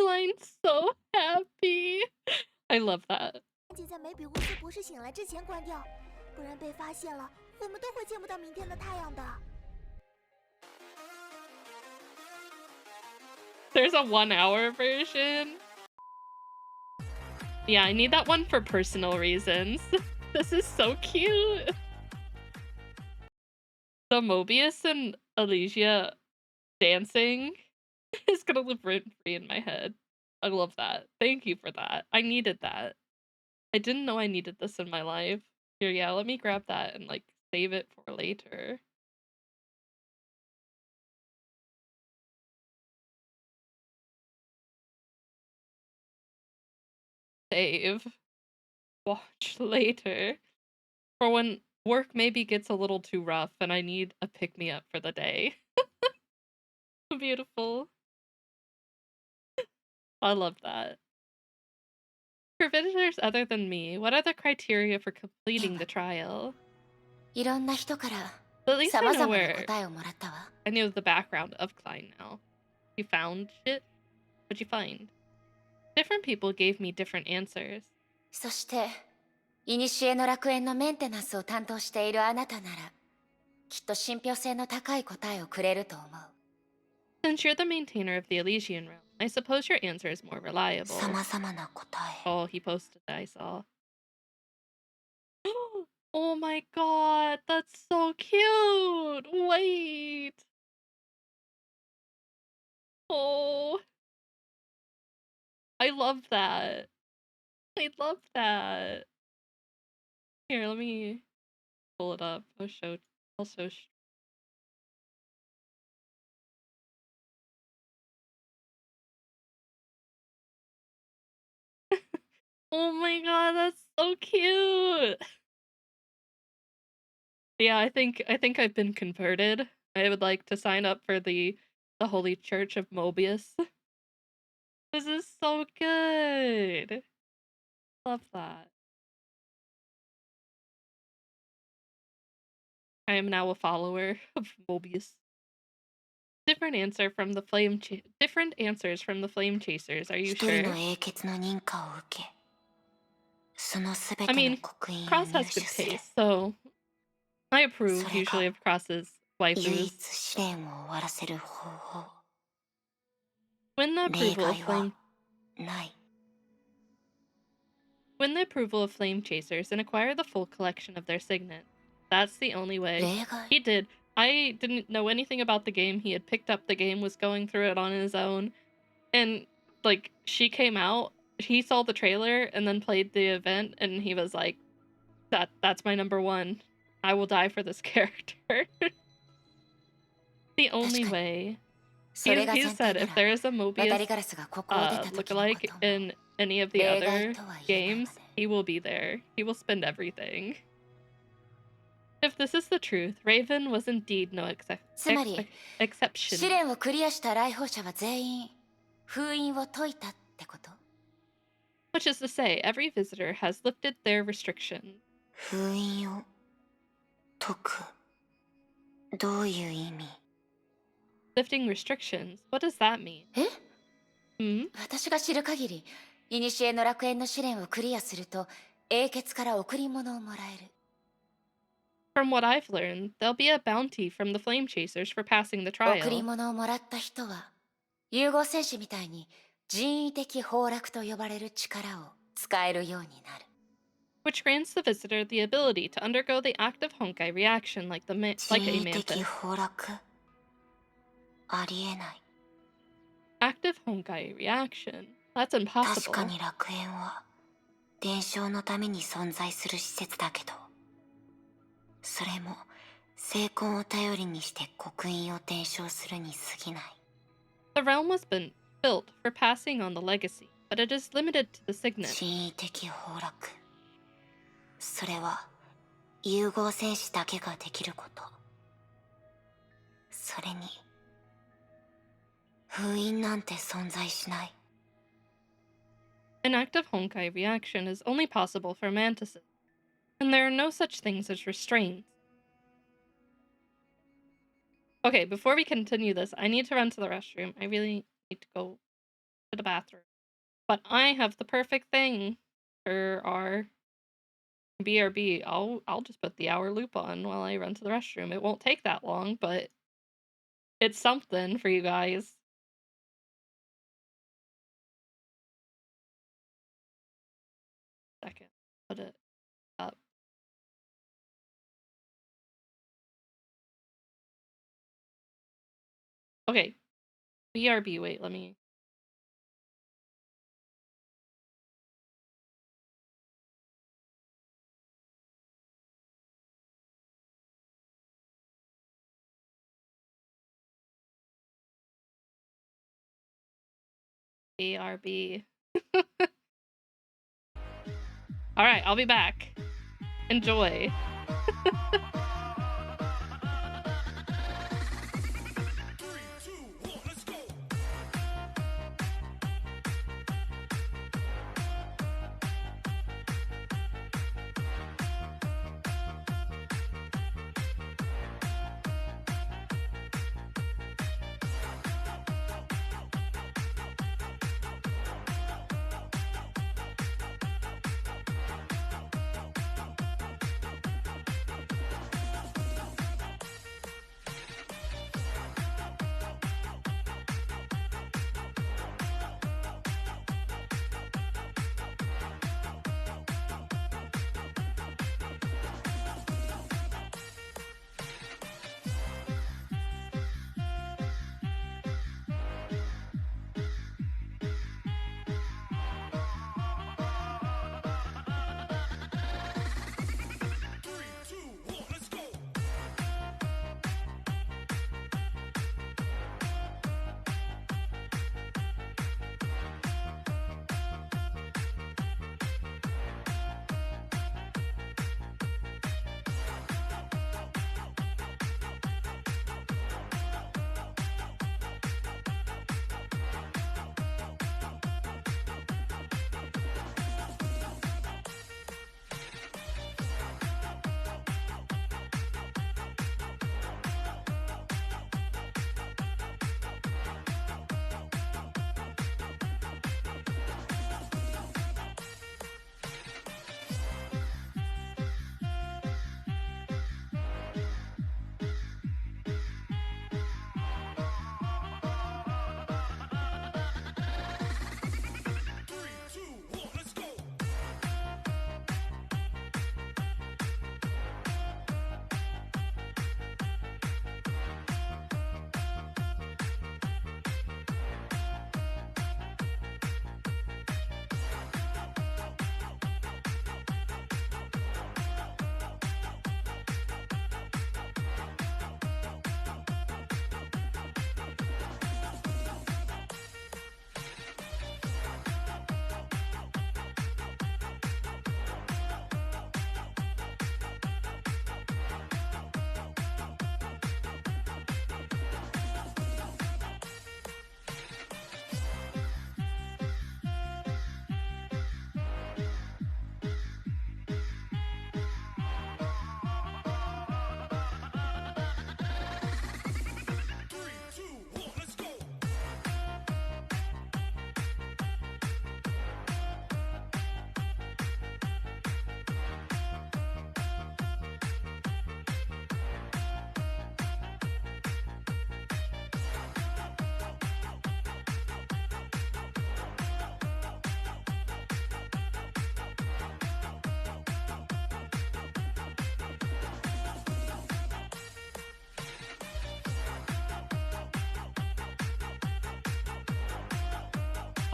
Speaker 1: Line's so happy. I love that.
Speaker 17: 赶紧在梅比乌斯博士醒来之前关掉，不然被发现了，我们都会见不到明天的太阳的。
Speaker 1: There's a 1-hour version. Yeah, I need that one for personal reasons. This is so cute. The Mobius and Elysia dancing is gonna live rent-free in my head. I love that. Thank you for that. I needed that. I didn't know I needed this in my life. Here, yeah, let me grab that and, like, save it for later. Save. Watch later. For when work maybe gets a little too rough and I need a pick-me-up for the day. Beautiful. I love that. For visitors other than me, what are the criteria for completing the trial?
Speaker 2: いろんな人から
Speaker 1: At least I
Speaker 2: 様
Speaker 1: know
Speaker 2: 々な
Speaker 1: where
Speaker 2: 答えをもらったわ。
Speaker 1: I know the background of Klein now. You found shit? What'd you find? Different people gave me different answers.
Speaker 2: そして、古の楽園のメンテナンスを担当しているあなたなら、きっと信憑性の高い答えをくれると思う。
Speaker 1: Since you're the maintainer of the Elysian realm, I suppose your answer is more reliable.
Speaker 2: 様々な答え。
Speaker 1: Oh, he posted that, I saw. Oh my god, that's so cute! Wait! Oh. I love that. I love that. Here, let me pull it up. I'll show. Oh my god, that's so cute. Yeah, I think I've been converted. I would like to sign up for the Holy Church of Mobius. This is so good. Love that. I am now a follower of Mobius. Different answer from the different answers from the flame chasers. Are you
Speaker 13: 一人
Speaker 1: sure?
Speaker 13: の英傑の認可を受け、そのすべ
Speaker 1: I
Speaker 13: ての
Speaker 1: mean,
Speaker 13: 刻印を
Speaker 1: Cross
Speaker 13: 入
Speaker 1: has
Speaker 13: 手
Speaker 1: good
Speaker 13: する。
Speaker 1: taste, so I approve
Speaker 13: それ
Speaker 1: usually
Speaker 13: が
Speaker 1: of Cross's
Speaker 13: 唯
Speaker 1: waifus.
Speaker 13: 一試練を終わらせる方法。
Speaker 1: When the
Speaker 13: 例
Speaker 1: approval of
Speaker 13: 外は
Speaker 1: flame
Speaker 13: ない。
Speaker 1: When the approval of flame chasers and acquire the full collection of their signet. That's the only way.
Speaker 2: 例外
Speaker 1: He did. I didn't know anything about the game. He had picked up the game, was going through it on his own, and like she came out, he saw the trailer and then played the event, and he was like, "That's my number one. I will die for this character." The only way.
Speaker 2: それが
Speaker 1: He
Speaker 2: 前
Speaker 1: said
Speaker 2: 提な
Speaker 1: if
Speaker 2: ら
Speaker 1: there is a
Speaker 2: 渡
Speaker 1: Mobius
Speaker 2: りガラスがここを出た時のこ
Speaker 1: lookalike
Speaker 2: とも
Speaker 1: in any of the
Speaker 2: 例外
Speaker 1: other
Speaker 2: とは言えないわ
Speaker 1: games, he will be there. He will spend everything. If this is the truth, Raven was indeed no
Speaker 2: つまり
Speaker 1: exception.
Speaker 2: 試練をクリアした来訪者は全員封印を解いたってこと？
Speaker 1: Which is to say, every visitor has lifted their restriction.
Speaker 13: 封印を解く。どういう意味？
Speaker 1: Lifting restrictions? What does that mean?
Speaker 2: 私が知る限り、古の楽園の試練をクリアすると英傑から贈り物をもらえる。
Speaker 1: From what I've learned, there'll be a bounty from the Flame Chasers for passing the
Speaker 2: 贈り
Speaker 1: trial.
Speaker 2: 物をもらった人は融合戦士みたいに人為的崩落と呼ばれる力を使えるようになる。
Speaker 1: Which grants the visitor the ability to undergo the active Honkai reaction like a
Speaker 13: 人為的
Speaker 1: mantis.
Speaker 13: 崩落？ありえない。
Speaker 1: Active Honkai reaction? That's
Speaker 13: 確
Speaker 1: impossible.
Speaker 13: かに楽園は伝承のために存在する施設だけど、それも成婚を頼りにして刻印を伝承するに過ぎない。
Speaker 1: The realm was built for passing on the legacy, but it is limited to the signet.
Speaker 13: 人為的崩落。それは融合戦士だけができること。それに封印なんて存在しない。
Speaker 1: An active Honkai reaction is only possible for mantises, and there are no such things as restraints. Okay, before we continue this, I need to run to the restroom. I really need to go to the bathroom. But I have the perfect thing for our BRB. I'll just put the hour loop on while I run to the restroom. It won't take that long, but it's something for you guys. Second, put it up. Okay, BRB. Wait, let me. BRB. All right, I'll be back. Enjoy.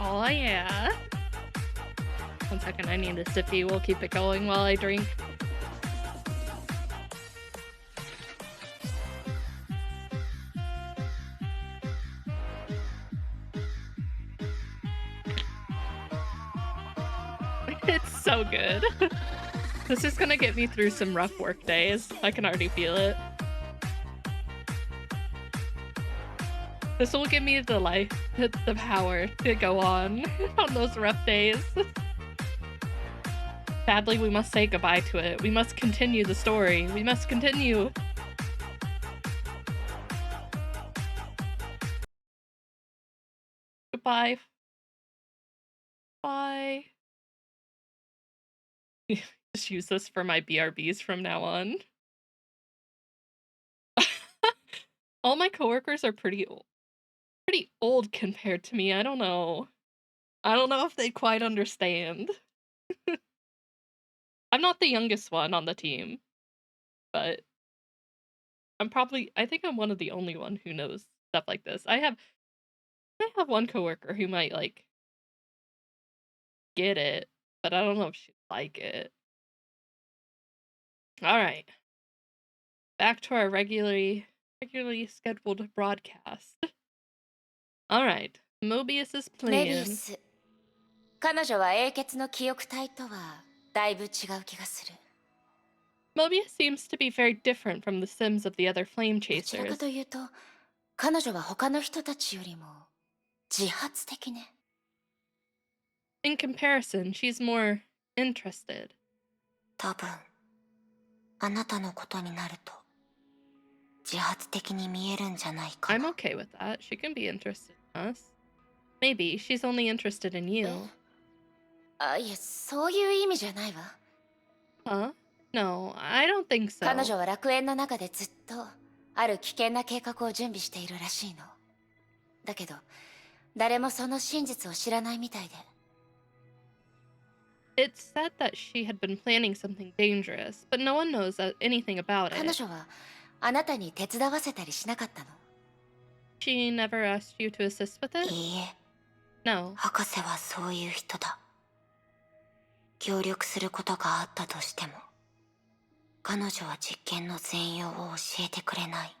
Speaker 1: Oh yeah. 1 second, I need a sippy. We'll keep it going while I drink. It's so good. This is gonna get me through some rough work days. I can already feel it. This will give me the the power to go on those rough days. Sadly, we must say goodbye to it. We must continue the story. We must continue. Goodbye. Bye. Just use this for my BRBs from now on. All my coworkers are pretty old compared to me. I don't know. I don't know if they quite understand. I'm not the youngest one on the team, but I think I'm one of the only one who knows stuff like this. I have one coworker who might like get it, but I don't know if she'd like it. All right. Back to our regularly scheduled broadcast. All right. Mobius's
Speaker 2: メビウ
Speaker 1: plan.
Speaker 2: ス、彼女は英傑の記憶体とはだいぶ違う気がする。
Speaker 1: Mobius seems to be very different from the Sims of the other flame
Speaker 2: どちらか
Speaker 1: chasers.
Speaker 2: というと、彼女は他の人たちよりも自発的ね。
Speaker 1: In comparison, she's more interested.
Speaker 13: 多分あなたのことになると自発的に見えるんじゃないかな。
Speaker 1: I'm okay with that. She can be interested in us. Maybe she's only interested in you.
Speaker 2: あ、いや、そういう意味じゃないわ。
Speaker 1: Huh? No, I don't think so.
Speaker 2: 彼女は楽園の中でずっとある危険な計画を準備しているらしいの。だけど、誰もその真実を知らないみたいで。
Speaker 1: It's said that she had been planning something dangerous, but no one knows anything about
Speaker 2: 彼
Speaker 1: it.
Speaker 2: 女はあなたに手伝わせたりしなかったの？
Speaker 1: She never asked you to assist with it?
Speaker 13: いいえ、
Speaker 1: No.
Speaker 13: 博士はそういう人だ。協力することがあったとしても、彼女は実験の全容を教えてくれない。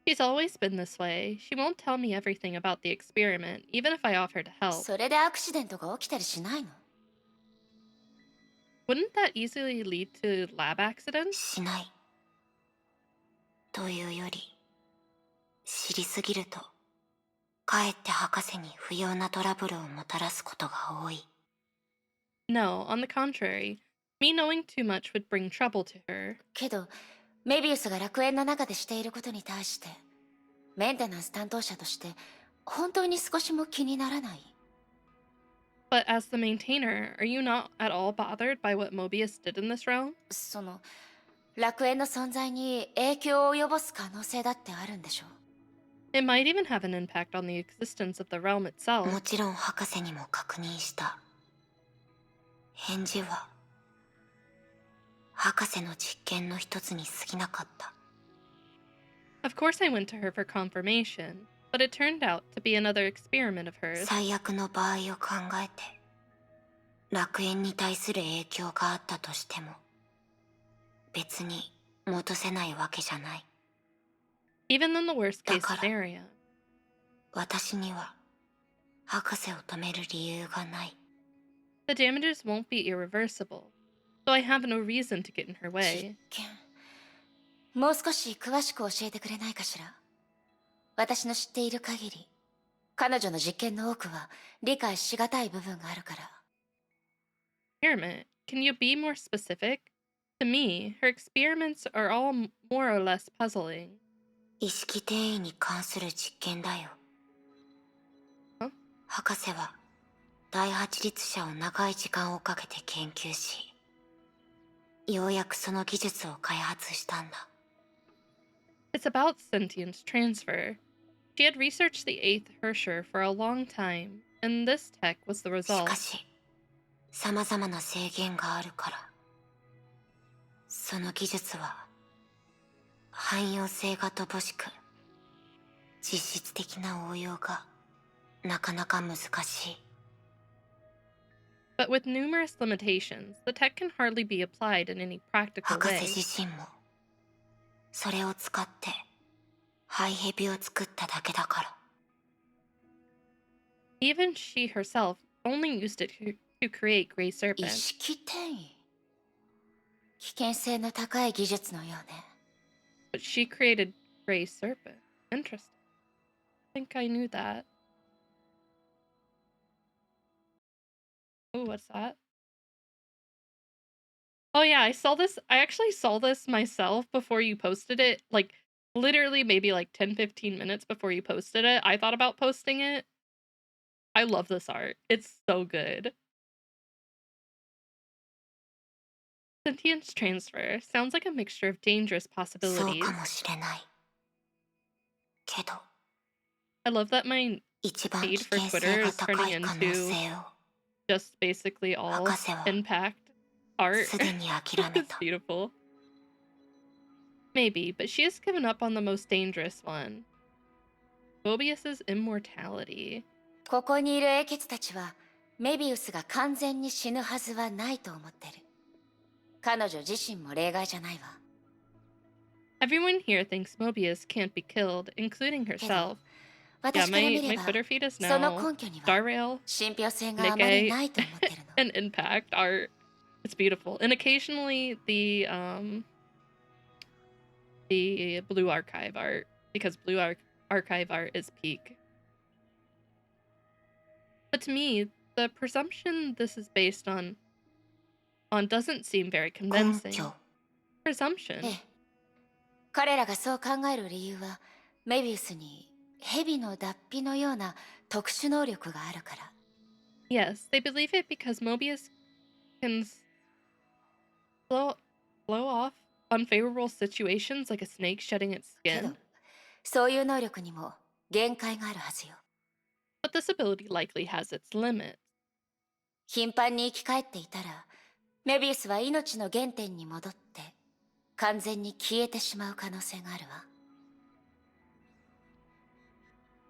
Speaker 1: She's always been this way. She won't tell me everything about the experiment, even if I offer to help.
Speaker 2: それでアクシデントが起きたりしないの？
Speaker 1: Wouldn't that easily lead to lab accidents?
Speaker 13: しない。というより、知りすぎると、かえって博士に不要なトラブルをもたらすことが多い。
Speaker 1: No, on the contrary. Me knowing too much would bring trouble to her.
Speaker 2: けど、メビウスが楽園の中でしていることに対して、メンテナンス担当者として本当に少しも気にならない？
Speaker 1: But as the maintainer, are you not at all bothered by what Mobius did in this realm?
Speaker 2: その楽園の存在に影響を及ぼす可能性だってあるんでしょ？
Speaker 1: It might even have an impact on the existence of the realm itself.
Speaker 13: もちろん博士にも確認した。返事は、博士の実験の一つに過ぎなかった。
Speaker 1: Of course I went to her for confirmation, but it turned out to be another experiment of hers.
Speaker 13: 最悪の場合を考えて、楽園に対する影響があったとしても、別に戻せないわけじゃない。
Speaker 1: Even in the worst case scenario.
Speaker 13: 私には、博士を止める理由がない。
Speaker 1: The damages won't be irreversible, so I have no reason to get in her way.
Speaker 2: もう少し詳しく教えてくれないかしら？私の知っている限り、彼女の実験の多くは理解しがたい部分があるから。
Speaker 1: Experiment? Can you be more specific? To me, her experiments are all more or less puzzling.
Speaker 13: 意識転移に関する実験だよ。博士は第八律者を長い時間をかけて研究し、ようやくその技術を開発したんだ。
Speaker 1: It's about sentience transfer. She had researched the eighth Hersher for a long time, and this tech was the
Speaker 13: し
Speaker 1: result.
Speaker 13: かし、様々な制限があるから、その技術は汎用性が乏しく、実質的な応用がなかなか難しい。
Speaker 1: But with numerous limitations, the tech can hardly be applied in any practical
Speaker 13: 博士
Speaker 1: way.
Speaker 13: 自身もそれを使ってハイヘビを作っただけだから。
Speaker 1: Even she herself only used it to create Grey
Speaker 2: 意
Speaker 1: Serpent.
Speaker 2: 識転移。危険性の高い技術のようね。
Speaker 1: But she created Grey Serpent. Interesting. I think I knew that. Oh, what's that? Oh yeah, I saw this. I actually saw this myself before you posted it. Like literally maybe like 10-15 minutes before you posted it. I thought about posting it. I love this art. It's so good. Sentience transfer sounds like a mixture of dangerous
Speaker 13: そう
Speaker 1: possibilities.
Speaker 13: かもしれない。けど
Speaker 1: I love that my
Speaker 13: 一番
Speaker 1: feed
Speaker 13: 危
Speaker 1: for
Speaker 13: 険性
Speaker 1: Twitter
Speaker 13: が
Speaker 1: is
Speaker 13: 高
Speaker 1: turning
Speaker 13: い可能
Speaker 1: into
Speaker 13: 性を
Speaker 1: just basically all
Speaker 13: 博士は
Speaker 1: impact art.
Speaker 13: すでに諦め
Speaker 1: It's
Speaker 13: た。
Speaker 1: beautiful. Maybe, but she has given up on the most dangerous one. Mobius's immortality.
Speaker 2: ここにいる英傑たちはメビウスが完全に死ぬはずはないと思ってる。彼女自身も例外じゃないわ。
Speaker 1: Everyone here thinks Mobius can't be killed, including herself. Yeah,
Speaker 2: 私から見
Speaker 1: my
Speaker 2: れば
Speaker 1: Twitter feed is
Speaker 2: その
Speaker 1: now
Speaker 2: 根拠には
Speaker 1: Starrail,
Speaker 2: 信憑性があまり
Speaker 1: Nikkei,
Speaker 2: ないと思ってるの。
Speaker 1: and Impact art. It's beautiful. And occasionally the Blue Archive art, because Blue Archive art is peak. But to me, the presumption this is based on doesn't seem very convincing.
Speaker 13: 根拠
Speaker 1: Presumption.
Speaker 2: ええ。彼らがそう考える理由はメビウスに蛇の脱皮のような特殊能力があるから。
Speaker 1: Yes, they believe it because Mobius can blow off unfavorable situations like a snake shedding its
Speaker 2: けど
Speaker 1: skin.
Speaker 2: そういう能力にも限界があるはずよ。
Speaker 1: But this ability likely has its limits.
Speaker 2: 頻繁に生き返っていたらメビウスは命の原点に戻って完全に消えてしまう可能性があるわ。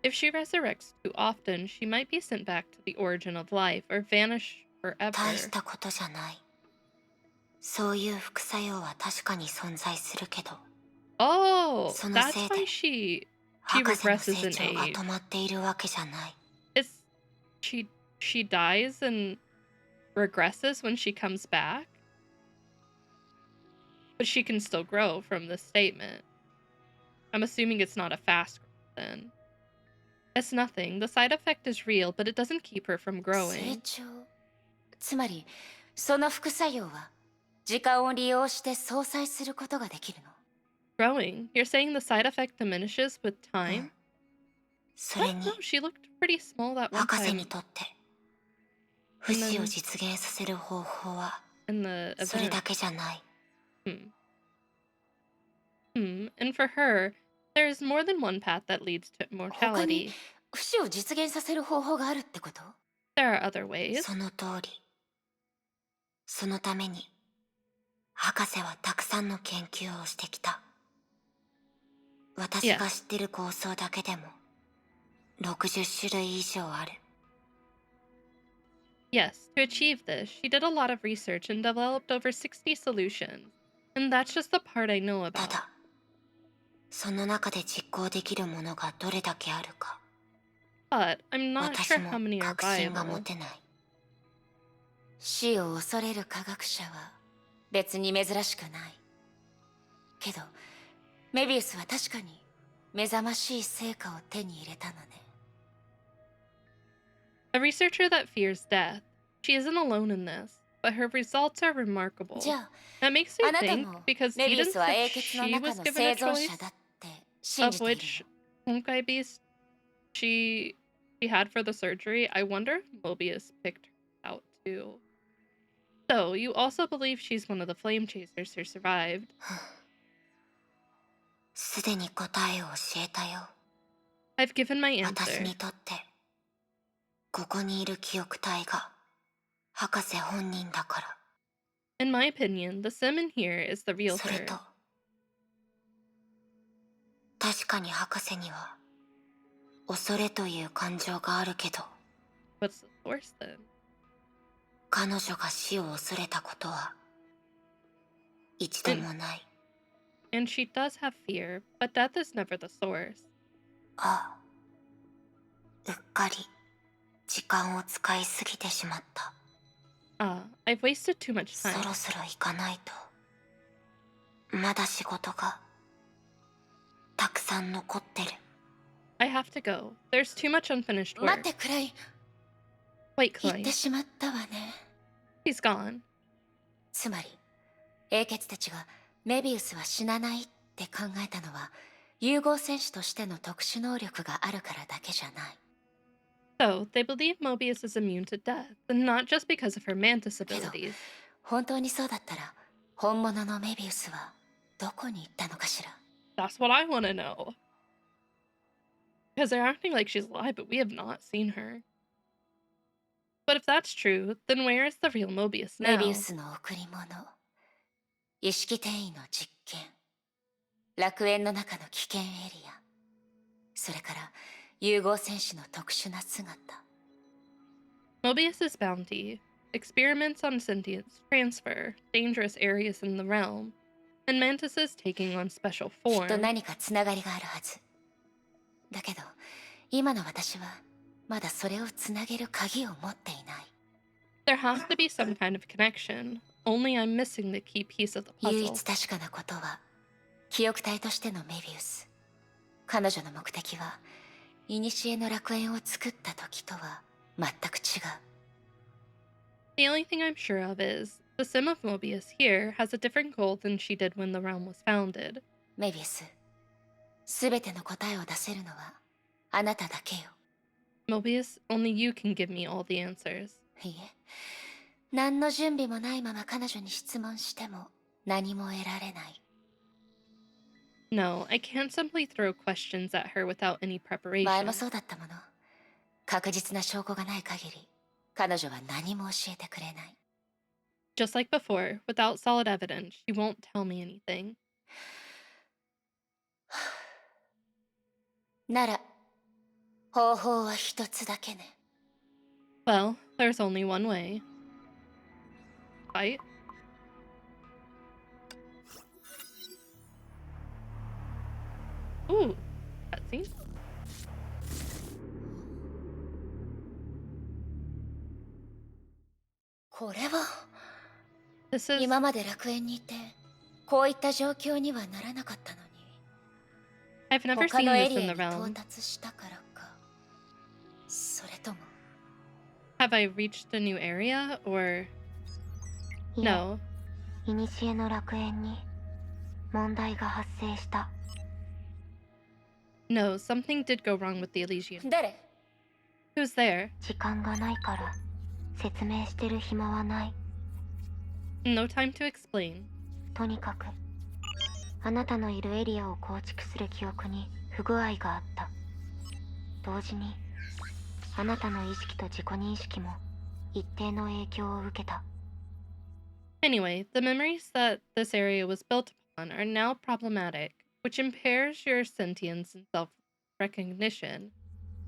Speaker 1: If she resurrects too often, she might be sent back to the origin of life or vanish
Speaker 13: 大し
Speaker 1: forever.
Speaker 13: たことじゃない。そういう副作用は確かに存在するけど、
Speaker 1: Oh,
Speaker 13: その
Speaker 1: that's
Speaker 13: せい
Speaker 1: why
Speaker 13: で
Speaker 1: she
Speaker 13: 博士の
Speaker 1: regresses
Speaker 13: 成
Speaker 1: in
Speaker 13: 長が
Speaker 1: age.
Speaker 13: 止まっているわけじゃない。
Speaker 1: It's she dies and regresses when she comes back. But she can still grow from this statement. I'm assuming it's not a fast growth then. It's nothing. The side effect is real, but it doesn't keep her from
Speaker 2: 成
Speaker 1: growing.
Speaker 2: 長。つまりその副作用は時間を利用して相殺することができるの。
Speaker 1: Growing? You're saying the side effect diminishes with time?
Speaker 13: それ
Speaker 1: What?
Speaker 13: に
Speaker 1: No, she looked pretty small that one
Speaker 13: 博士
Speaker 1: time
Speaker 13: にとって不死を実現させる方法は
Speaker 1: in the
Speaker 13: それ
Speaker 1: event.
Speaker 13: だけじゃない。
Speaker 1: And for her, there is more than one path that leads to
Speaker 2: 他に
Speaker 1: immortality.
Speaker 2: 不死を実現させる方法があるってこと？
Speaker 1: There are other ways.
Speaker 13: その通り。そのために博士はたくさんの研究をしてきた。私が知ってる構想だけでも60種類以上ある。
Speaker 1: Yes, to achieve this, she did a lot of research and developed over 60 solutions. And that's just the part I know
Speaker 13: た
Speaker 1: about.
Speaker 13: だ、その中で実行できるものがどれだけあるか、
Speaker 1: But I'm not
Speaker 13: 私
Speaker 1: sure
Speaker 13: も
Speaker 1: how many are
Speaker 13: 確信が持
Speaker 1: viable.
Speaker 13: てない。
Speaker 2: 死を恐れる科学者は別に珍しくない。けどメビウスは確かに目覚ましい成果を手に入れたのね。
Speaker 1: A researcher that fears death. She isn't alone in this, but her results are remarkable.
Speaker 2: じゃあ
Speaker 1: That makes
Speaker 2: あ
Speaker 1: me
Speaker 2: なた
Speaker 1: think
Speaker 2: も
Speaker 1: because
Speaker 2: メビウ
Speaker 1: Eden
Speaker 2: スは
Speaker 1: said
Speaker 2: 英傑の
Speaker 1: she
Speaker 2: 中
Speaker 1: was
Speaker 2: の
Speaker 1: given
Speaker 2: 生
Speaker 1: a
Speaker 2: 存
Speaker 1: choice
Speaker 2: 者だって信
Speaker 1: of
Speaker 2: じている
Speaker 1: which
Speaker 2: の。
Speaker 1: Honkai beast she had for the surgery. I wonder if Mobius picked her out too. So, you also believe she's one of the flame chasers who survived.
Speaker 13: すでに答えを教えたよ。
Speaker 1: I've given my
Speaker 13: 私
Speaker 1: answer.
Speaker 13: にとってここにいる記憶体が博士本人だから。
Speaker 1: In my opinion, the sim in here is the real
Speaker 13: それ
Speaker 1: her.
Speaker 13: と確かに博士には恐れという感情があるけど、
Speaker 1: What's the source then?
Speaker 13: 彼女が死を恐れたことは一度もない。
Speaker 1: And she does have fear, but death is never the source.
Speaker 13: ああ、うっかり時間を使いすぎてしまった。
Speaker 1: I've wasted too much
Speaker 13: そ
Speaker 1: time.
Speaker 13: ろそろ行かないと。まだ仕事がたくさん残ってる。
Speaker 1: I have to go. There's too much unfinished
Speaker 2: 待っ
Speaker 1: work.
Speaker 2: てクライン。
Speaker 1: Wait,
Speaker 2: 言って
Speaker 1: Klein.
Speaker 2: しまったわね。
Speaker 1: He's gone.
Speaker 2: つまり英傑たちがメビウスは死なないって考えたのは融合戦士としての特殊能力があるからだけじゃない。
Speaker 1: So, they believe Mobius is immune to death, and not just because of her mantis abilities.
Speaker 2: 本当にそうだったら本物のメビウスはどこに行ったのかしら。
Speaker 1: That's what I want to know. Because they're acting like she's alive, but we have not seen her. But if that's true, then where is the real Mobius
Speaker 2: メビウ
Speaker 1: now?
Speaker 2: スの贈り物、意識転移の実験、楽園の中の危険エリア、それから融合戦士の特殊な姿。
Speaker 1: Mobius's bounty, experiments on sentience, transfer, dangerous areas in the realm, and mantises taking on special
Speaker 2: きっと
Speaker 1: form.
Speaker 2: 何かつながりがあるはず。だけど今の私はまだそれをつなげる鍵を持っていない。
Speaker 1: There has to be some kind of connection, only I'm missing the key piece of the
Speaker 2: 唯
Speaker 1: puzzle.
Speaker 2: 一確かなことは記憶体としてのメビウス。彼女の目的は古の楽園を作った時とは全く違う。
Speaker 1: The only thing I'm sure of is, the sim of Mobius here has a different goal than she did when the realm was founded.
Speaker 2: メビウス、すべての答えを出せるのはあなただけよ。
Speaker 1: Mobius, only you can give me all the answers.
Speaker 2: いいえ、何の準備もないまま彼女に質問しても何も得られない。
Speaker 1: No, I can't simply throw questions at her without any
Speaker 2: 前も
Speaker 1: preparation.
Speaker 2: そうだったもの。確実な証拠がない限り彼女は何も教えてくれない。
Speaker 1: Just like before, without solid evidence, she won't tell me anything.
Speaker 2: なら方法は一つだけね。
Speaker 1: Well, there's only one way. Fight? Ooh, cutscene?
Speaker 2: これは
Speaker 1: This is...
Speaker 2: 今まで楽園にいてこういった状況にはならなかったのに。
Speaker 1: I've never
Speaker 2: 他
Speaker 1: seen
Speaker 2: のエ
Speaker 1: this
Speaker 2: リア
Speaker 1: in
Speaker 2: に
Speaker 1: the
Speaker 2: 到
Speaker 1: realm.
Speaker 2: 達したからか。それとも
Speaker 1: Have I reached a new area, or...
Speaker 13: いえ、
Speaker 1: No.
Speaker 13: 古の楽園に問題が発生した。
Speaker 1: No, something did go wrong with the Elysian.
Speaker 2: 誰？
Speaker 1: Who's there?
Speaker 13: 時間がないから説明してる暇はない。
Speaker 1: No time to explain.
Speaker 13: とにかくあなたのいるエリアを構築する記憶に不具合があった。同時にあなたの意識と自己認識も一定の影響を受けた。
Speaker 1: Anyway, the memories that this area was built upon are now problematic, which impairs your sentience and self-recognition.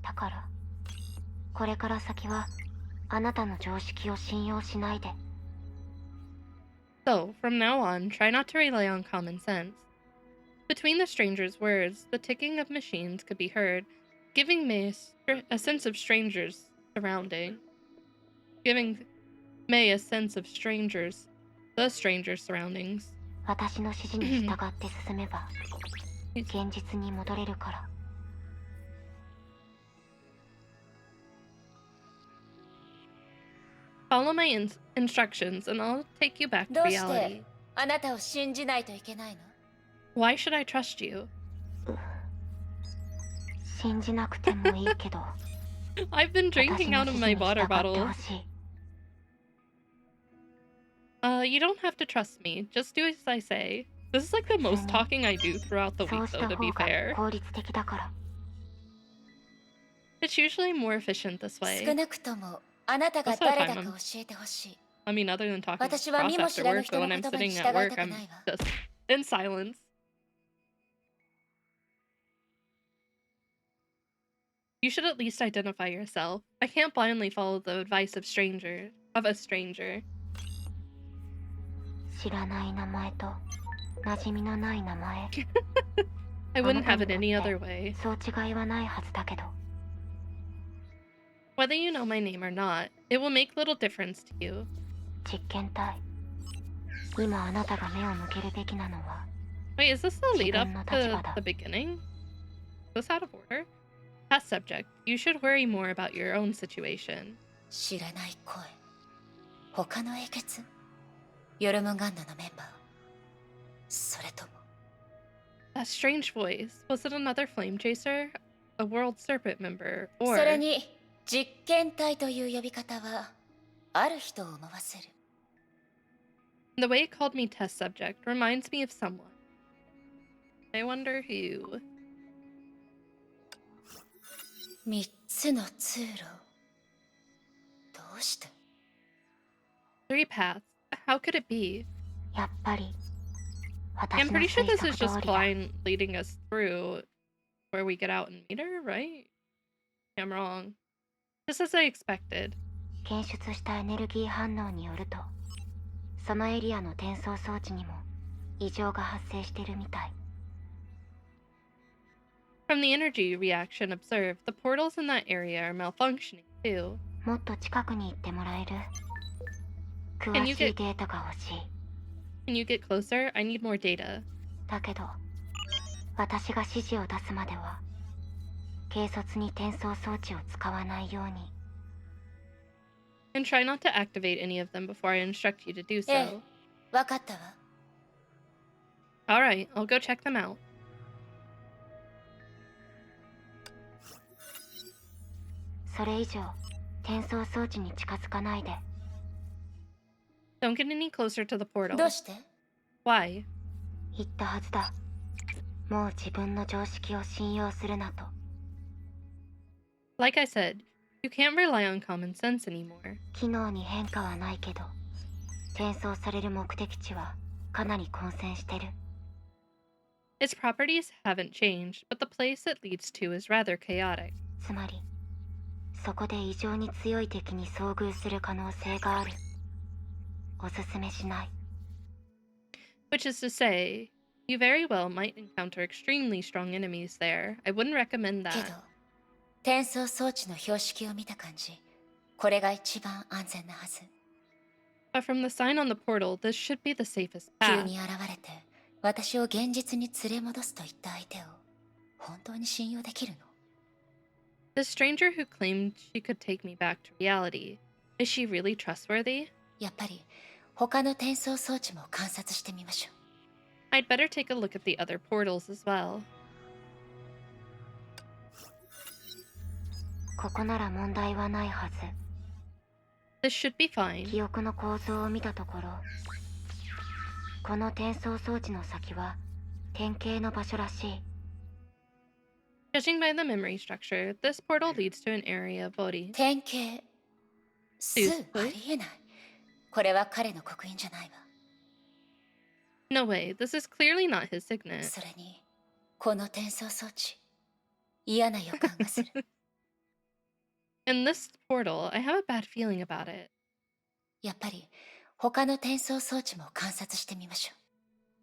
Speaker 13: だからこれから先はあなたの常識を信用しないで。
Speaker 1: So, from now on, try not to rely on common sense. Between the stranger's words, the ticking of machines could be heard, giving May a sense of strangers surrounding. Giving May a sense of the stranger surroundings.
Speaker 13: 私の指示に従って進めば現実に戻れるから。
Speaker 1: Follow my instructions and I'll take you back to
Speaker 2: どうし
Speaker 1: reality.
Speaker 2: てあなたを信じないといけないの？
Speaker 1: Why should I trust you?
Speaker 13: 信じなくてもいいけど
Speaker 1: I've been drinking out of my water bottle. You don't have to trust me. Just do as I say. This is like the most talking I do throughout the
Speaker 13: そう
Speaker 1: week,
Speaker 13: し
Speaker 1: though,
Speaker 13: た
Speaker 1: to
Speaker 13: 方
Speaker 1: be
Speaker 13: が
Speaker 1: fair.
Speaker 13: 効率的だから。
Speaker 1: It's usually more efficient this
Speaker 2: 少
Speaker 1: way.
Speaker 2: なくともあなたが
Speaker 1: Most of the
Speaker 2: 誰だ
Speaker 1: time
Speaker 2: か
Speaker 1: I'm-
Speaker 2: 教えてほしい。
Speaker 1: I mean, other than talking
Speaker 2: 私は
Speaker 1: cross
Speaker 2: 見も
Speaker 1: after
Speaker 2: 知らぬ
Speaker 1: work,
Speaker 2: 人
Speaker 1: but
Speaker 2: の
Speaker 1: when I'm
Speaker 2: 言葉に
Speaker 1: sitting
Speaker 2: 従
Speaker 1: at
Speaker 2: い
Speaker 1: work,
Speaker 2: たく
Speaker 1: I'm
Speaker 2: ないわ。
Speaker 1: just in silence. You should at least identify yourself. I can't blindly follow the advice of a stranger.
Speaker 13: 知らない名前と馴染みのない名前。
Speaker 1: I wouldn't have it any other way.
Speaker 13: そう違いはないはずだけど。
Speaker 1: Whether you know my name or not, it will make little difference to you.
Speaker 13: 実験体。今あなたが目を向けるべきなのは。
Speaker 1: Wait, is this the lead up to the beginning? Is this out of order? Test subject, you should worry more about your own situation.
Speaker 2: 知らない声。他の英傑？ヨルムンガンドのメンバー？それとも。
Speaker 1: That strange voice. Was it another flame chaser? A world serpent member? Or...
Speaker 2: それに、実験体という呼び方は、ある人を思わせる。
Speaker 1: The way it called me test subject reminds me of someone. I wonder who.
Speaker 2: 3つの通路。どうして？
Speaker 1: 3 paths. How could it be?
Speaker 13: やっぱり。
Speaker 1: I'm pretty sure this is just Klein leading us through where we get out and meet her, right? I'm wrong. Just as I expected.
Speaker 13: 検出したエネルギー反応によると、そのエリアの転送装置にも異常が発生してるみたい。
Speaker 1: From the energy reaction observed, the portals in that area are malfunctioning too.
Speaker 13: もっと近くに行ってもらえる？詳しいデータが欲しい。
Speaker 1: Can you get closer? I need more data.
Speaker 13: だけど、私が指示を出すまでは、軽率に転送装置を使わないように。
Speaker 1: And try not to activate any of them before I instruct you to do so.
Speaker 2: ええ、わかったわ。
Speaker 1: Alright, I'll go check them out.
Speaker 13: それ以上、転送装置に近づかないで。
Speaker 1: Don't get any closer to the portal.
Speaker 2: どうして？
Speaker 1: Why?
Speaker 13: 言ったはずだ。もう自分の常識を信用するなと。
Speaker 1: Like I said, you can't rely on common sense anymore.
Speaker 13: 機能に変化はないけど、転送される目的地はかなり混戦してる。
Speaker 1: Its properties haven't changed, but the place it leads to is rather chaotic.
Speaker 13: つまり、そこで異常に強い敵に遭遇する可能性がある。おすすめしない。
Speaker 1: Which is to say, you very well might encounter extremely strong enemies there. I wouldn't recommend
Speaker 2: け
Speaker 1: that.
Speaker 2: ど、転送装置の標識を見た感じ、これが一番安全なはず。
Speaker 1: But from the sign on the portal, this should be the safest
Speaker 2: 急
Speaker 1: path.
Speaker 2: に現れて、私を現実に連れ戻すと言った相手を、本当に信用できるの？
Speaker 1: The stranger who claimed she could take me back to reality, is she really trustworthy?
Speaker 2: やっぱり、他の転送装置も観察してみましょう。
Speaker 1: I'd better take a look at the other portals as well.
Speaker 13: ここなら問題はないはず。
Speaker 1: This should be fine.
Speaker 13: 記憶の構造を見たところ、この転送装置の先は典型の場所らしい。
Speaker 1: Judging by the memory structure, this portal leads to an area of VOD.
Speaker 2: 典型。ありえない。これは彼の刻印じゃないわ。
Speaker 1: No way, this is clearly not his signet.
Speaker 2: それに、この転送装置、嫌な予感がする。
Speaker 1: In this portal, I have a bad feeling about it.
Speaker 2: やっぱり、他の転送装置も観察してみましょ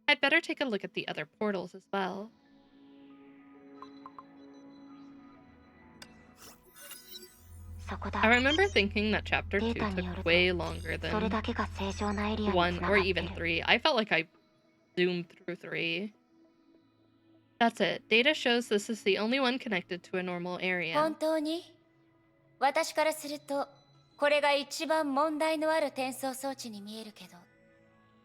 Speaker 2: う。
Speaker 1: I'd better take a look at the other portals as well.
Speaker 13: そこだ。
Speaker 1: I remember thinking that chapter 2 took way longer than 1 or even 3. I felt like I zoomed through 3. That's it. Data shows this is the only one connected to a normal area.
Speaker 2: 本当に？私からすると、これが一番問題のある転送装置に見えるけど。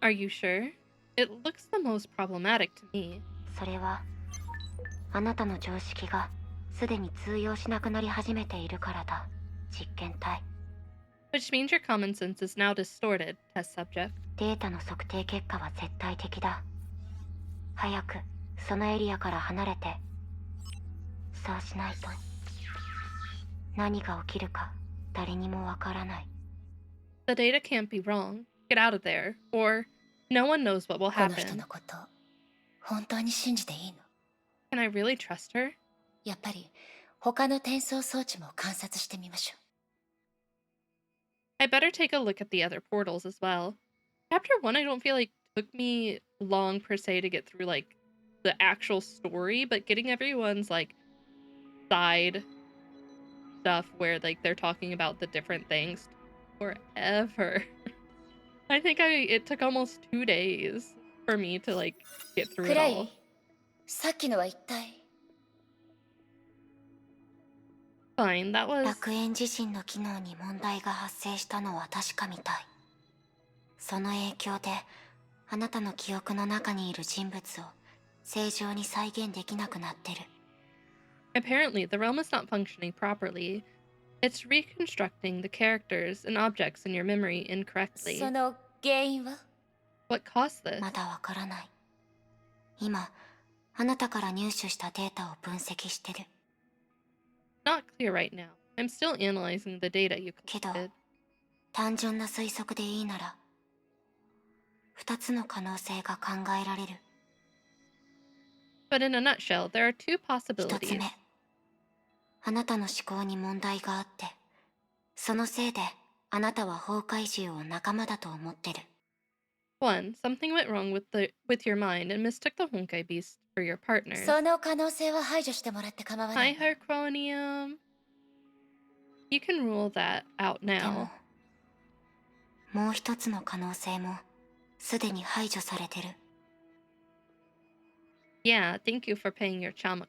Speaker 1: Are you sure? It looks the most problematic to me.
Speaker 13: それは、あなたの常識がすでに通用しなくなり始めているからだ。実験体。
Speaker 1: Which means your common sense is now distorted, test subject.
Speaker 13: データの測定結果は絶対的だ。早くそのエリアから離れて。そうしないと何が起きるか誰にもわからない。
Speaker 1: The data can't be wrong. Get out of there, or no one knows what will
Speaker 2: この人
Speaker 1: happen.
Speaker 2: のこと、本当に信じていいの？
Speaker 1: Can I really trust her?
Speaker 2: やっぱり、他の転送装置も観察してみましょ
Speaker 1: I better take a look at the other portals as well. Chapter 1, I don't feel like took me long per se to get through like the actual story, but getting everyone's like side stuff where like they're talking about the different things forever. I think it took almost 2 days for me to like get
Speaker 2: う。
Speaker 1: through
Speaker 2: ク
Speaker 1: it
Speaker 2: レ
Speaker 1: all.
Speaker 2: イ、さっきのは一体
Speaker 1: Fine, that was
Speaker 13: 楽園自身の機能に問題が発生したのは確かみたい。その影響であなたの記憶の中にいる人物を正常に再現できなくなってる。
Speaker 1: apparently the realm is not functioning properly. It's reconstructing the characters and objects in your memory incorrectly.
Speaker 2: その原因は
Speaker 1: What caused this?
Speaker 13: まだわからない。今、あなたから入手したデータを分析してる。
Speaker 1: Not clear right now. I'm still analyzing the data you
Speaker 13: けど、
Speaker 1: collected.
Speaker 13: 単純な推測でいいなら、2つの可能性が考えられる。
Speaker 1: But in a nutshell, there are two
Speaker 13: 1つ
Speaker 1: possibilities.
Speaker 13: 目、あなたの思考に問題があって、そのせいであなたは崩壊獣を仲間だと思ってる。
Speaker 1: One, something went wrong with your mind and mistook the Honkai Beast for your partners.
Speaker 2: その可能性は排除してもらって構わない
Speaker 1: Hi, Hercronium. You can rule that out
Speaker 13: で
Speaker 1: now.
Speaker 13: も、もう一つの可能性もすでに排除されてる。
Speaker 1: Yeah, thank you for paying your Chama.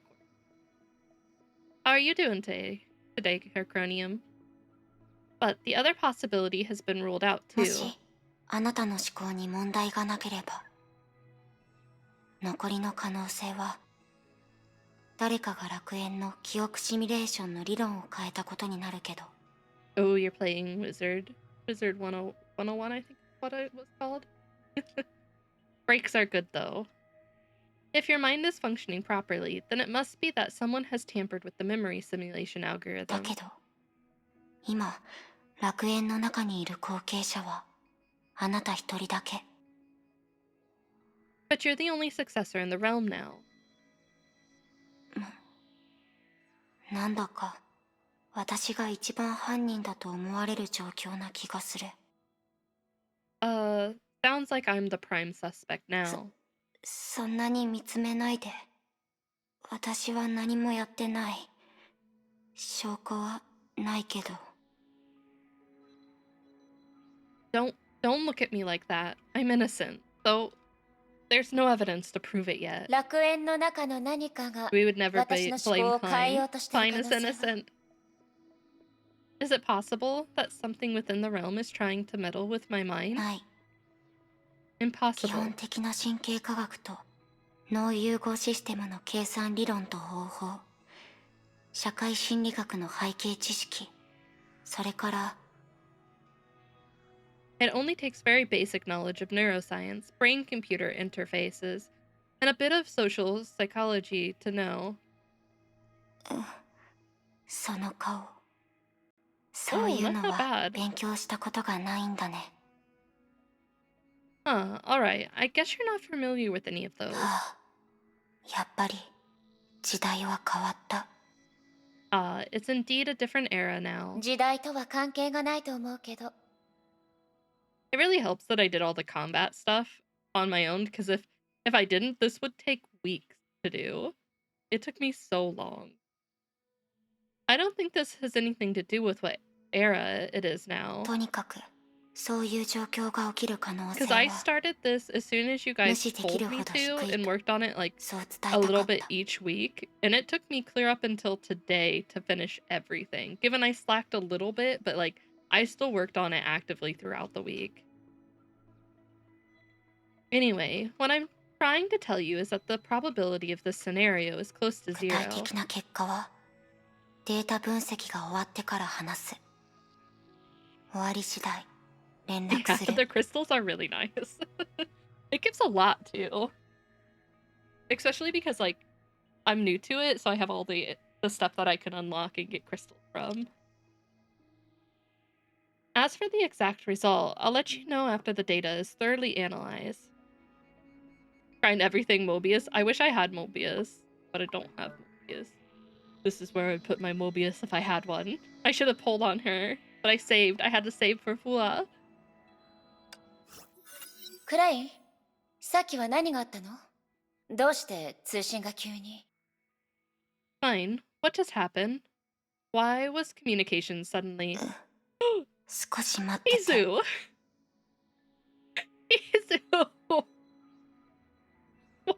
Speaker 1: How are you doing today, Hercronium? But the other possibility has been ruled out
Speaker 13: も
Speaker 1: too.
Speaker 13: しあなたの思考に問題がなければ、残りの可能性は誰かが楽園の記憶シミュレーションの理論を変えたことになるけど。
Speaker 1: Oh, you're playing Wizard 101, I think is what it was called. Breaks are good though. If your mind is functioning properly, then it must be that someone has tampered with the memory simulation
Speaker 13: だ
Speaker 1: algorithm.
Speaker 13: けど、今、楽園の中にいる後継者はあなた一人だけ。
Speaker 1: But you're the only successor in the realm now.
Speaker 13: なんだか私が一番犯人だと思われる状況な気がする。
Speaker 1: Sounds like I'm the prime suspect now.
Speaker 13: そんなに見つめないで。私は何もやってない。証拠はないけど。
Speaker 1: Don't look at me like that. I'm innocent, though there's no evidence to prove it yet.
Speaker 2: 楽園の中の何かが
Speaker 1: We would never
Speaker 2: 私の思
Speaker 1: blame
Speaker 2: 考を変えようとしてい
Speaker 1: Klein
Speaker 2: る可
Speaker 1: as
Speaker 2: 能性は
Speaker 1: innocent. Is it possible that something within the realm is trying to meddle with my mind?
Speaker 13: ない。基
Speaker 1: Impossible.
Speaker 13: 本的な神経科学と脳融合システムの計算理論と方法、社会心理学の背景知識、それから
Speaker 1: It only takes very basic knowledge of neuroscience, brain-computer interfaces, and a bit of social psychology to know.
Speaker 13: その顔。そういうの
Speaker 1: that's not
Speaker 13: は
Speaker 1: bad.
Speaker 13: 勉強したことがないんだね。
Speaker 1: Huh, alright. I guess you're not familiar with any of those.
Speaker 13: はあ、やっぱり時代は変わった。
Speaker 1: It's indeed a different era now.
Speaker 2: 時代とは関係がないと思うけど
Speaker 1: It really helps that I did all the combat stuff on my own, because if I didn't, this would take weeks to do. It took me so long. I don't think this has anything to do with what era it is now.
Speaker 13: とにかくそういう状況が起きる可能性
Speaker 1: Because I
Speaker 13: は
Speaker 1: started this as soon as you
Speaker 13: 無
Speaker 1: guys
Speaker 13: 視でき
Speaker 1: told
Speaker 13: る
Speaker 1: me
Speaker 13: ほど
Speaker 1: to
Speaker 13: 低い
Speaker 1: and
Speaker 13: と
Speaker 1: worked on it like
Speaker 13: そう伝
Speaker 1: a
Speaker 13: えたか
Speaker 1: little
Speaker 13: った
Speaker 1: bit each week. And it took me clear up until today to finish everything. Given I slacked a little bit, but like I still worked on it actively throughout the week. Anyway, what I'm trying to tell you is that the probability of this scenario is close to
Speaker 13: 具体
Speaker 1: zero.
Speaker 13: 的な結果はデータ分析が終わってから話す。終わり次第連絡
Speaker 1: Yeah,
Speaker 13: する。
Speaker 1: the crystals are really nice. It gives a lot too. Especially because like I'm new to it, so I have all the stuff that I can unlock and get crystals from. As for the exact result, I'll let you know after the data is thoroughly analyzed. Trying everything Mobius. I wish I had Mobius, but I don't have Mobius. This is where I would put my Mobius if I had one. I should have pulled on her, but I saved. I had to save for Fua.
Speaker 2: クライン、さっきは何があったの？どうして通信が急に？
Speaker 1: Fine. What just happened? Why was communication suddenly...
Speaker 13: 少し待ってて。
Speaker 1: Izu! Izu! Why?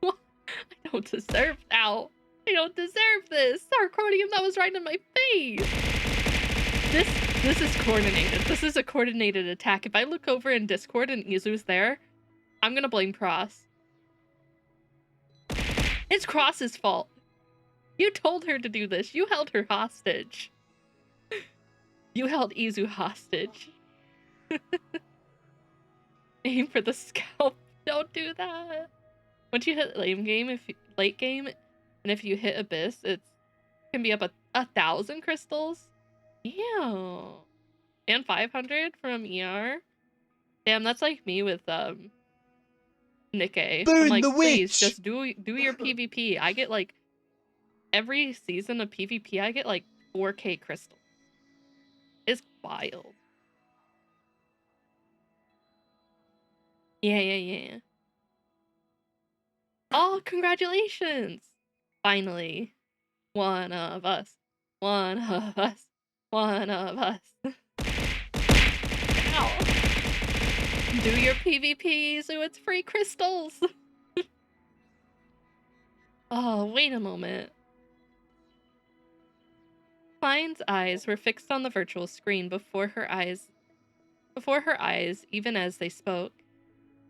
Speaker 1: Why? I don't deserve now. I don't deserve this. Sarcodium, that was right in my face. This is coordinated. This is a coordinated attack. If I look over in Discord and Izu's there, I'm gonna blame Cross. It's Cross's fault. You told her to do this. You held her hostage. You held Izu hostage. Aim for the scalp. Don't do that. Once you hit late game, and if you hit Abyss, it can be up 1,000 crystals. Damn. And 500 from ER. Damn, that's like me with Nikkei.
Speaker 18: Burn
Speaker 1: I'm like,
Speaker 18: the
Speaker 1: please,
Speaker 18: witch!
Speaker 1: just do your PvP. I get like every season of PvP, I get like 4K crystals. It's wild. Yeah. Oh, congratulations! Finally. One of us. One of us. One of us. Ow. Do your PvP, so it's free crystals! Oh, wait a moment. Klein's eyes were fixed on the virtual screen before her eyes, even as they spoke.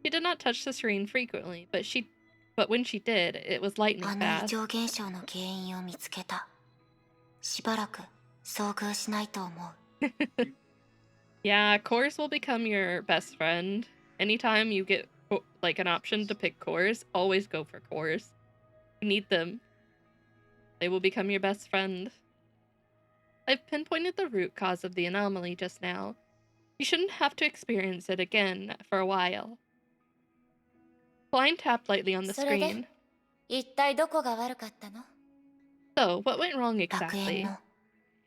Speaker 1: She did not touch the screen frequently, but when she did, it was lightning
Speaker 13: あの異
Speaker 1: fast.
Speaker 13: 常現象の原因を見つけた。しばらく遭遇しないと思う。
Speaker 1: Yeah, cores will become your best friend. Anytime you get like an option to pick cores, always go for cores. You need them. They will become your best friend. I've pinpointed the root cause of the anomaly just now. You shouldn't have to experience it again for a while. Klein tapped lightly on the
Speaker 2: それで、
Speaker 1: screen.
Speaker 2: 一体どこが悪かったの？
Speaker 1: So, what went wrong
Speaker 13: 楽園
Speaker 1: exactly?
Speaker 13: の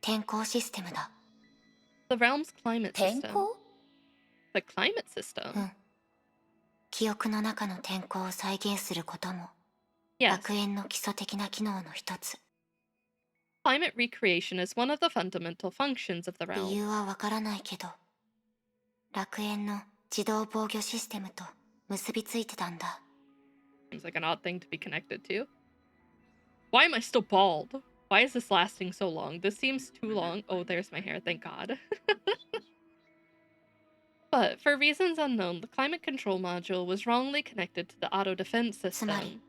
Speaker 13: 天候システムだ。
Speaker 1: The realm's climate
Speaker 2: 天
Speaker 1: system.
Speaker 2: 候？
Speaker 1: The climate system?
Speaker 13: うん。記憶の中の天候を再現することも、
Speaker 1: Yes.
Speaker 13: 楽園の基礎的な機能の一つ。
Speaker 1: Climate recreation is one of the fundamental functions of the
Speaker 13: 理
Speaker 1: realm.
Speaker 13: 由はわからないけど、楽園の自動防御システムと結びついてたんだ。
Speaker 1: Seems like an odd thing to be connected to. Why am I still bald? Why is this lasting so long? This seems too long. Oh, there's my hair, thank God. But for reasons unknown, the climate control module was wrongly connected to the auto defense
Speaker 13: つまり、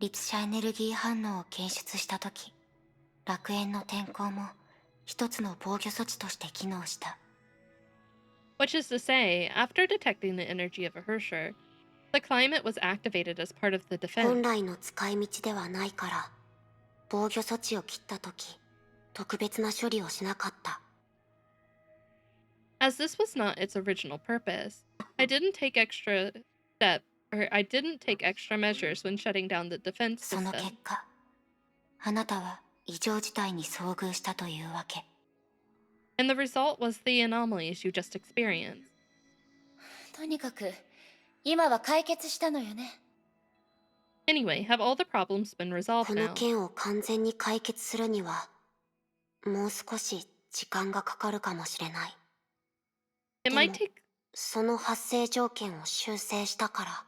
Speaker 1: system.
Speaker 13: 粒子エネルギー反応を検出したとき、楽園の天候も一つの防御措置として機能した。
Speaker 1: Which is to say, after detecting the energy of a Hersher, the climate was activated as part of the
Speaker 13: 本
Speaker 1: defense.
Speaker 13: 来の使い道ではないから、防御措置を切ったとき、特別な処理をしなかった。
Speaker 1: As this was not its original purpose, I didn't take extra measures when shutting down the defense
Speaker 13: その
Speaker 1: system.
Speaker 13: 結果、あなたは異常事態に遭遇したというわけ。
Speaker 1: And the result was the anomalies you just experienced.
Speaker 2: とにかく、今は解決したのよね。
Speaker 1: Anyway, have all the problems been resolved
Speaker 13: この
Speaker 1: now?
Speaker 13: 件を完全に解決するには、もう少し時間がかかるかもしれない。
Speaker 1: It might take
Speaker 13: その発生条件を修正したから。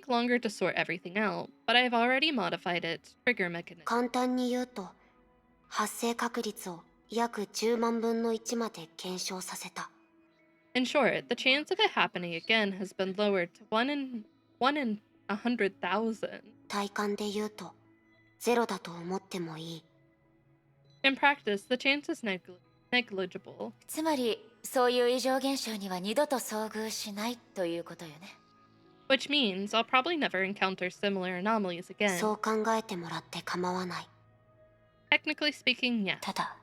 Speaker 1: longer to sort everything out, but I've already modified its trigger mechanism.
Speaker 13: 簡単に言うと、発生確率を約10万分の1まで減少させた。
Speaker 1: In short, the chance of it happening again has been lowered to 1 in 100,000.
Speaker 13: 体感で言うと、ゼロだと思ってもいい。
Speaker 1: In practice, the chance is negligible.
Speaker 2: つまり、そういう異常現象には二度と遭遇しないということよね。
Speaker 1: Which means I'll probably never encounter similar anomalies again.
Speaker 13: そう考えてもらって構わない。
Speaker 1: Technically speaking, yes.
Speaker 13: ただ、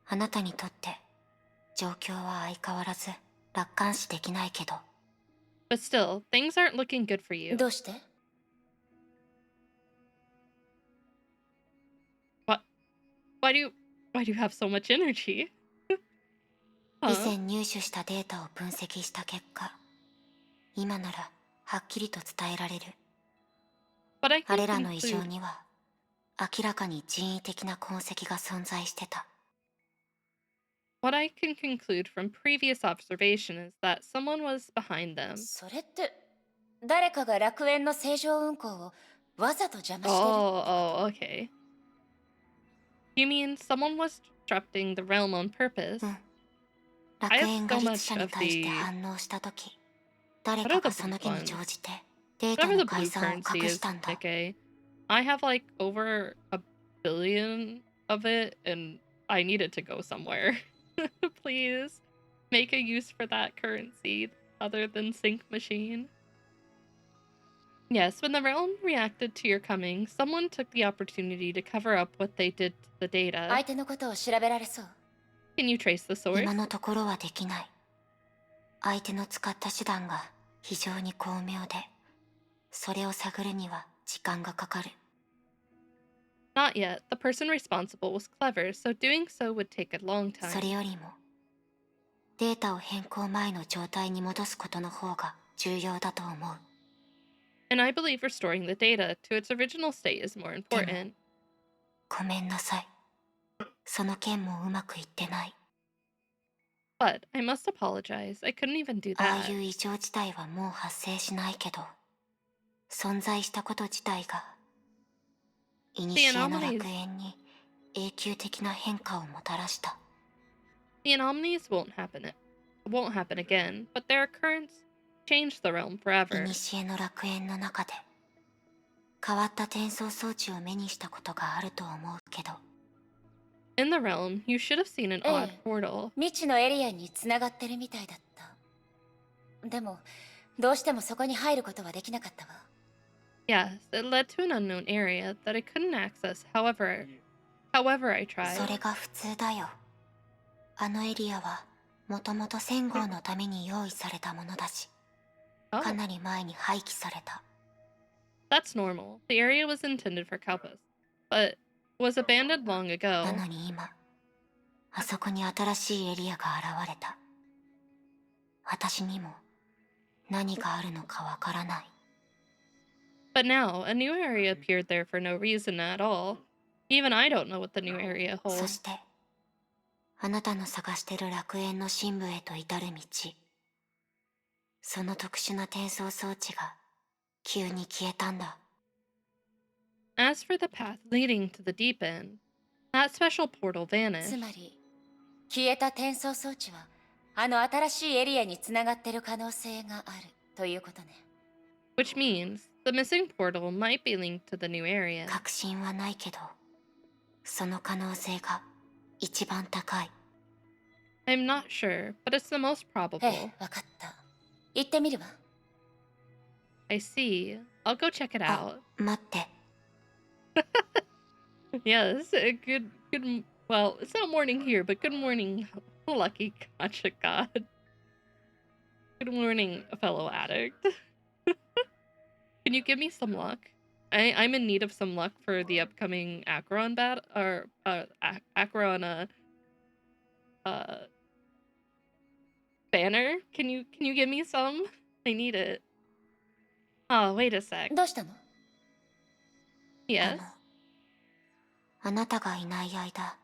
Speaker 13: あなたにとって状況は相変わらず楽観視できないけど。
Speaker 1: But still, things aren't looking good for you.
Speaker 2: どうして？
Speaker 1: Why do you have so much energy?
Speaker 13: 以前入手したデータを分析した結果、今ならはっきりと伝えられる。あれらの異常には明らかに人為的な痕跡が存在してた。
Speaker 1: What I can conclude from previous observation is that someone was behind them.
Speaker 2: それって誰かが楽園の正常運行をわざと邪魔してる。
Speaker 1: Oh, okay. You mean someone was disrupting the realm on purpose?
Speaker 13: 楽園が律者に対して反応したとき、誰かがその気に乗じてデータ
Speaker 1: Whatever
Speaker 13: の
Speaker 1: the
Speaker 13: 改
Speaker 1: blue
Speaker 13: ざんを
Speaker 1: currency
Speaker 13: 隠し
Speaker 1: is,
Speaker 13: たんだ。
Speaker 1: Nikkei, I have like over a billion of it, and I need it to go somewhere. Please make a use for that currency other than sync machine. Yes, when the realm reacted to your coming, someone took the opportunity to cover up what they did to the data.
Speaker 2: 相手のことを調べられそう。
Speaker 1: Can you trace the source?
Speaker 13: 今のところはできない。相手の使った手段が非常に巧妙で、それを探るには時間がかかる。
Speaker 1: Not yet. The person responsible was clever, so doing so would take a long time.
Speaker 13: それよりも、データを変更前の状態に戻すことの方が重要だと思う。
Speaker 1: And I believe restoring the data to its original state is more important.
Speaker 13: ごめんなさい。その件もうまくいってない。
Speaker 1: But I must apologize. I couldn't even do
Speaker 13: ああ
Speaker 1: that.
Speaker 13: いう異常事態はもう発生しないけど、存在したこと自体が、古の楽園に永久的な変化をもたらした。
Speaker 1: The anomalies won't happen again, but their occurrence changed the realm forever.
Speaker 13: 古の楽園の中で、変わった転送装置を目にしたことがあると思うけど。
Speaker 1: In the realm, you should have seen an odd portal.
Speaker 2: 未知のエリアに繋がってるみたいだった。でも、どうしてもそこに入ることはできなかったわ。
Speaker 1: Yes, it led to an unknown area that I couldn't access however I tried.
Speaker 13: それが普通だよ。あのエリアはもともと1000号のために用意されたものだし、かなり前に廃棄された。
Speaker 1: That's normal. The area was intended for Kalpas, but was abandoned long ago.
Speaker 13: なのに今、あそこに新しいエリアが現れた。私にも何があるのかわからない。
Speaker 1: But now, a new area appeared there for no reason at all. Even I don't know what the new area
Speaker 13: そ
Speaker 1: holds.
Speaker 13: して、あなたの探してる楽園の深部へと至る道。その特殊な転送装置が急に消えたんだ。
Speaker 1: As for the path leading to the deep end, that special portal
Speaker 2: つ
Speaker 1: vanished.
Speaker 2: まり、消えた転送装置は、あの新しいエリアに繋がってる可能性があるということね。
Speaker 1: Which means the missing portal might be linked to the new area.
Speaker 13: 確信はないけど、その可能性が一番高い。
Speaker 1: I'm not sure, but it's the most
Speaker 2: え
Speaker 1: probable.
Speaker 2: え、わかった。行ってみるわ。
Speaker 1: I see. I'll go check it out.
Speaker 13: 待って。
Speaker 1: Yes, good. Well, it's not morning here, but good morning, lucky gotcha god. Good morning, fellow addict. Can you give me some luck? I'm in need of some luck for the upcoming Acheron Acheron banner. Can you give me some? I need it. Oh, wait a sec.
Speaker 2: どうしたの？
Speaker 1: Yes.
Speaker 13: あなたがいない間、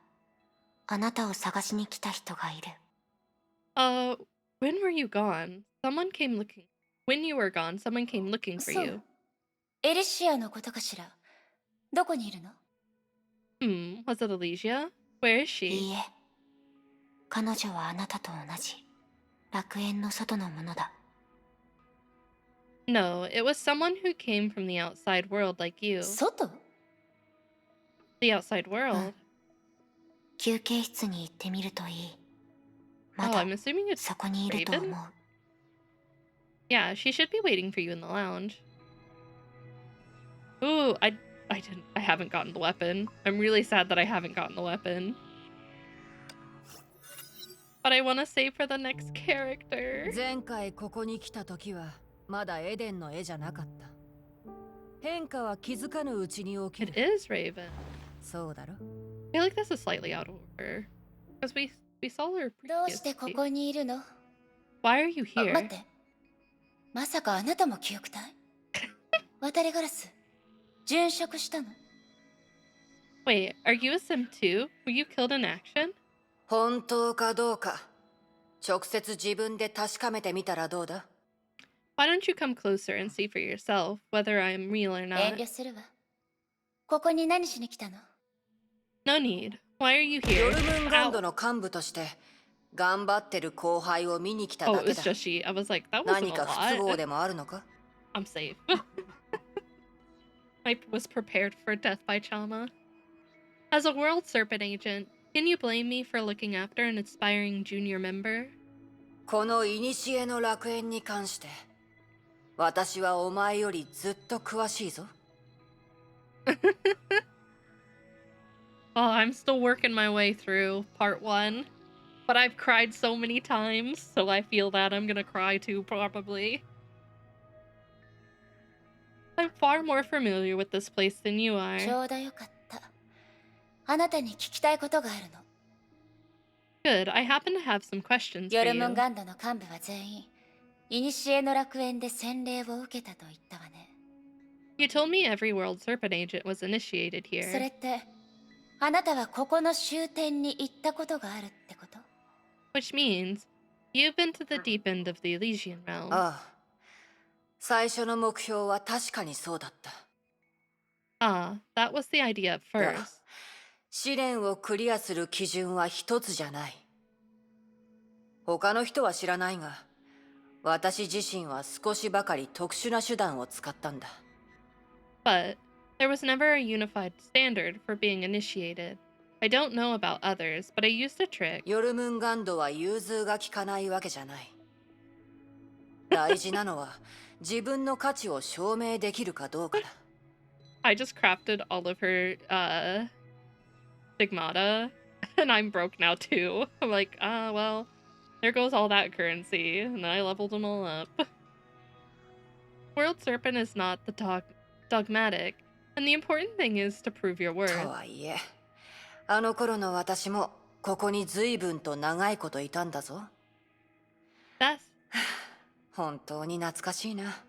Speaker 13: あなたを探しに来た人がいる。
Speaker 1: When were you gone? When you were gone, someone came looking for
Speaker 2: そう
Speaker 1: you.
Speaker 2: エリシアのことかしら。どこにいるの？
Speaker 1: Was it Elysia? Where is
Speaker 13: い
Speaker 1: she?
Speaker 13: いえ。彼女はあなたと同じ、楽園の外のものだ。
Speaker 1: No, it was someone who came from the outside world like you.
Speaker 2: 外？
Speaker 1: The outside world?
Speaker 13: 休憩室に行ってみるといい。
Speaker 1: Oh, I'm assuming it's
Speaker 13: そこにいると思う。
Speaker 1: Yeah, she should be waiting for you in the lounge. Ooh, I haven't gotten the weapon. I'm really sad that I haven't gotten the weapon. But I want to save for the next character.
Speaker 14: 前回ここに来た時はまだエデンの絵じゃなかった。変化は気づかぬうちに起きる。
Speaker 1: It is Raven.
Speaker 14: そうだろ。
Speaker 1: feel like this is slightly out of order. Because we saw her
Speaker 2: どうしてこ
Speaker 1: previously.
Speaker 2: こにいるの？
Speaker 1: Why are you
Speaker 2: あ、待
Speaker 1: here?
Speaker 2: って。まさかあなたも記憶体？渡りガラス。殉職したの？
Speaker 1: Wait, are you a sim too? Were you killed in action?
Speaker 14: 本当かどうか、直接自分で確かめてみたらどうだ？
Speaker 1: Why don't you come closer and see for yourself whether I'm real or
Speaker 2: 遠
Speaker 1: not?
Speaker 2: 慮するわ。ここに何しに来たの？
Speaker 1: No need. Why are you
Speaker 14: ヨ
Speaker 1: here?
Speaker 14: ルムンガン
Speaker 1: Ow.
Speaker 14: ドの幹部として頑張ってる後輩を見に来た
Speaker 1: Oh,
Speaker 14: だ
Speaker 1: it
Speaker 14: け
Speaker 1: was
Speaker 14: だ。
Speaker 1: just she. I was like, that wasn't
Speaker 14: 何
Speaker 1: a
Speaker 14: か不都合
Speaker 1: lot.
Speaker 14: でもあるのか？
Speaker 1: I'm safe. I was prepared for death by Chama. As a World Serpent agent, can you blame me for looking after an aspiring junior member?
Speaker 14: この古の楽園に関して、私はお前よりずっと詳しいぞ。
Speaker 1: Oh, I'm still working my way through part 1. But I've cried so many times, so I feel that I'm gonna cry too, probably. I'm far more familiar with this place than you
Speaker 2: ち
Speaker 1: are.
Speaker 2: ょうどよかった。あなたに聞きたいことがあるの。
Speaker 1: Good, I happen to have some questions
Speaker 2: ヨ
Speaker 1: for
Speaker 2: ルムン
Speaker 1: you.
Speaker 2: ガンドの幹部は全員、古の楽園で洗礼を受けたと言ったわね。
Speaker 1: You told me every World Serpent agent was initiated
Speaker 2: それ
Speaker 1: here,
Speaker 2: ってあなたはここの終点に行ったことがあるってこと？
Speaker 1: which means you've been to the deep end of the Elysian realm.
Speaker 14: ああ、最初の目標は確かにそうだった。
Speaker 1: Ah, that was the idea at
Speaker 14: だ
Speaker 1: first.
Speaker 14: 試練をクリアする基準は一つじゃない。他の人は知らないが、私自身は少しばかり特殊な手段を使ったんだ。
Speaker 1: But there was never a unified standard for being initiated. I don't know about others, but I used a trick.
Speaker 14: ヨルムンガンドは融通が利かないわけじゃない。大事なのは自分の価値を証明できるかどうかだ。
Speaker 1: I just crafted all of her stigmata, and I'm broke now too. I'm like, well, there goes all that currency, and I leveled them all up. World Serpent is not the dogmatic, and the important thing is to prove your
Speaker 14: と
Speaker 1: worth.
Speaker 14: はいえ、あの頃の私もここに随分と長いこといたんだぞ。
Speaker 1: That
Speaker 14: 本当に懐かしいな。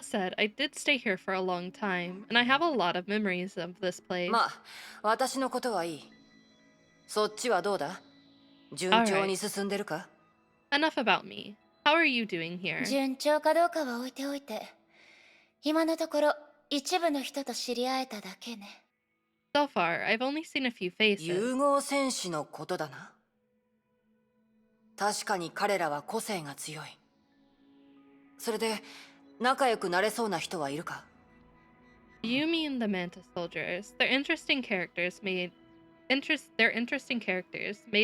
Speaker 1: said, I did stay here for a long time, and I have a lot of memories of this place.
Speaker 14: まあ、私のことはいい。そっちはどうだ？順調に進んでるか？
Speaker 1: Enough about me. How are you doing here?
Speaker 2: 順調かどうかは置いておいて、今のところ一部の人と知り合えただけね。
Speaker 1: So far, I've only seen a few faces.
Speaker 14: 融合戦士のことだな。確かに彼らは個性が強い。それで仲良くなれそうな人はいるか？
Speaker 1: You mean the Manta soldiers? They're interesting characters. Made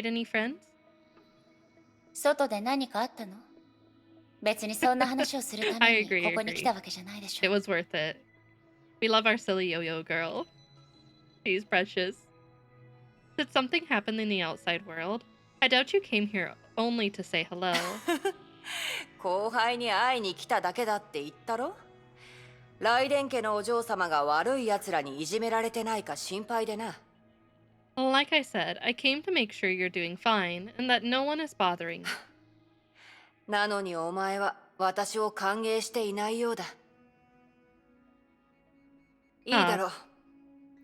Speaker 1: any friends?
Speaker 2: 外で何かあったの？別にそんな話をするため
Speaker 1: I
Speaker 2: に
Speaker 1: agree,
Speaker 2: ここに
Speaker 1: agree.
Speaker 2: 来たわけじゃないでし
Speaker 1: It
Speaker 2: ょ。
Speaker 1: was worth it. We love our silly yo-yo girl. She's precious. Did something happen in the outside world? I doubt you came here only to say hello.
Speaker 14: 後輩に会いに来ただけだって言ったろ？雷電家のお嬢様が悪い奴らにいじめられてないか心配でな。
Speaker 1: Like I said, I came to make sure you're doing fine and that no one is bothering you.
Speaker 14: なのにお前は私を歓迎していないようだ。いいだろう。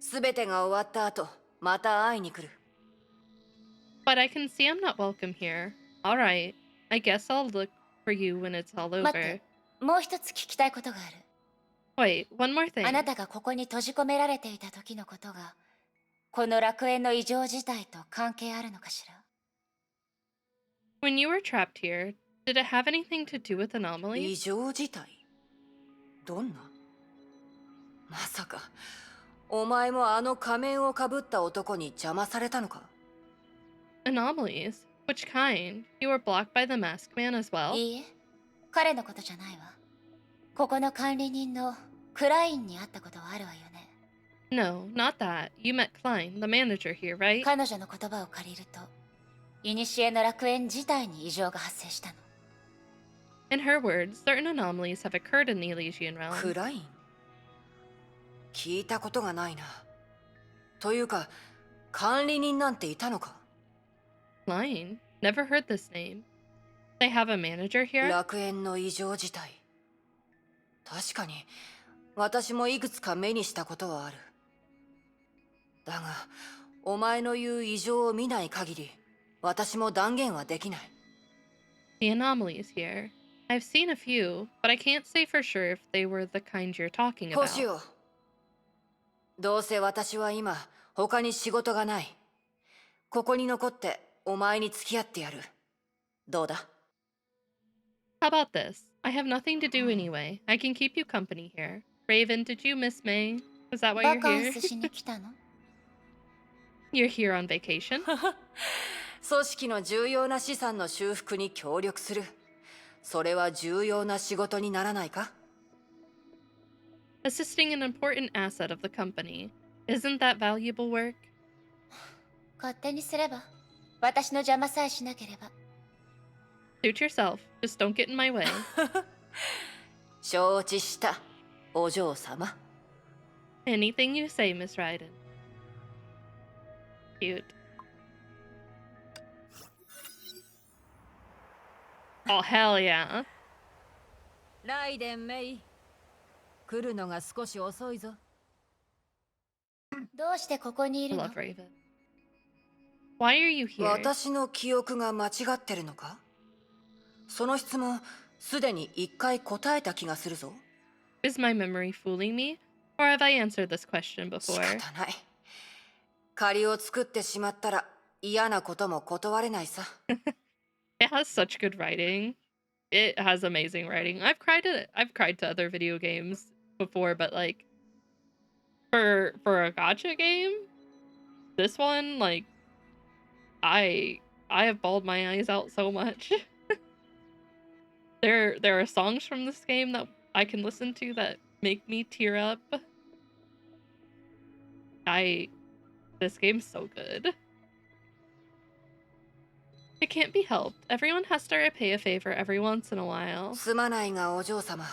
Speaker 14: すべてが終わった後、また会いに来る。
Speaker 1: But I can see I'm not welcome here. Alright, I guess I'll look for you when it's all
Speaker 2: 待っ
Speaker 1: over.
Speaker 2: て、もう一つ聞きたいことがある。
Speaker 1: Wait, one more
Speaker 2: あな
Speaker 1: thing.
Speaker 2: たがここに閉じ込められていた時のことが、この楽園の異常事態と関係あるのかしら？
Speaker 1: When you were trapped here, did it have anything to do with
Speaker 14: 異
Speaker 1: anomalies?
Speaker 14: 常事態？どんな？まさか、お前もあの仮面をかぶった男に邪魔されたのか？
Speaker 1: Anomalies? Which kind? You were blocked by the masked man as well?
Speaker 2: いいえ、彼のことじゃないわ。ここの管理人のクラインに会ったことはあるわよね。
Speaker 1: No, not that. You met Klein, the manager here, right?
Speaker 2: 彼女の言葉を借りると、古の楽園自体に異常が発生したの。
Speaker 1: In her words, certain anomalies have occurred in the Elysian realm.
Speaker 14: クライン？聞いたことがないな。というか、管理人なんていたのか？
Speaker 1: Line. Never heard this name. They have a manager here?
Speaker 14: 楽園の異常事態。確かに、私もいくつか目にしたことはある。だが、お前の言う異常を見ない限り、私も断言はできない。
Speaker 1: The anomalies here. I've seen a few, but I can't say for sure if they were the kind you're talking
Speaker 14: こうし
Speaker 1: about.
Speaker 14: よう。どうせ私は今、他に仕事がない。ここに残ってお前に付き合ってやる。どうだ？
Speaker 1: How about this? I have nothing to do anyway. I can keep you company here. Raven, did you miss May? Is that why
Speaker 2: バ
Speaker 1: you're
Speaker 2: カン
Speaker 1: here?
Speaker 2: スしに来たの？
Speaker 1: You're here on vacation?
Speaker 14: 組織の重要な資産の修復に協力する。それは重要な仕事にならないか？
Speaker 1: Assisting an important asset of the company. Isn't that valuable work?
Speaker 2: 勝手にすれば。私の邪魔さえしなければ。
Speaker 1: Suit yourself. Just don't get in my way.
Speaker 14: 承知した、お嬢様。
Speaker 1: Anything you say, Miss Raiden. Cute. Oh, hell yeah.
Speaker 18: ライデン・メイ。来るのが少し遅いぞ。
Speaker 2: どうしてここにい
Speaker 1: I
Speaker 2: るの？
Speaker 1: love Raven. Why are you here?
Speaker 14: 私の記憶が間違ってるのか？その質問、すでに一回答えた気がするぞ。
Speaker 1: Is my memory fooling me? Or have I answered this question
Speaker 14: 仕
Speaker 1: before?
Speaker 14: 方ない。借りを作ってしまったら嫌なことも断れないさ。
Speaker 1: It has such good writing. It has amazing writing. I've cried to other video games before, but like for a gacha game, this one, like I have bawled my eyes out so much. There are songs from this game that I can listen to that make me tear up. This game's so good. It can't be helped. Everyone has to repay a favor every once in a while.
Speaker 14: すまないがお嬢様。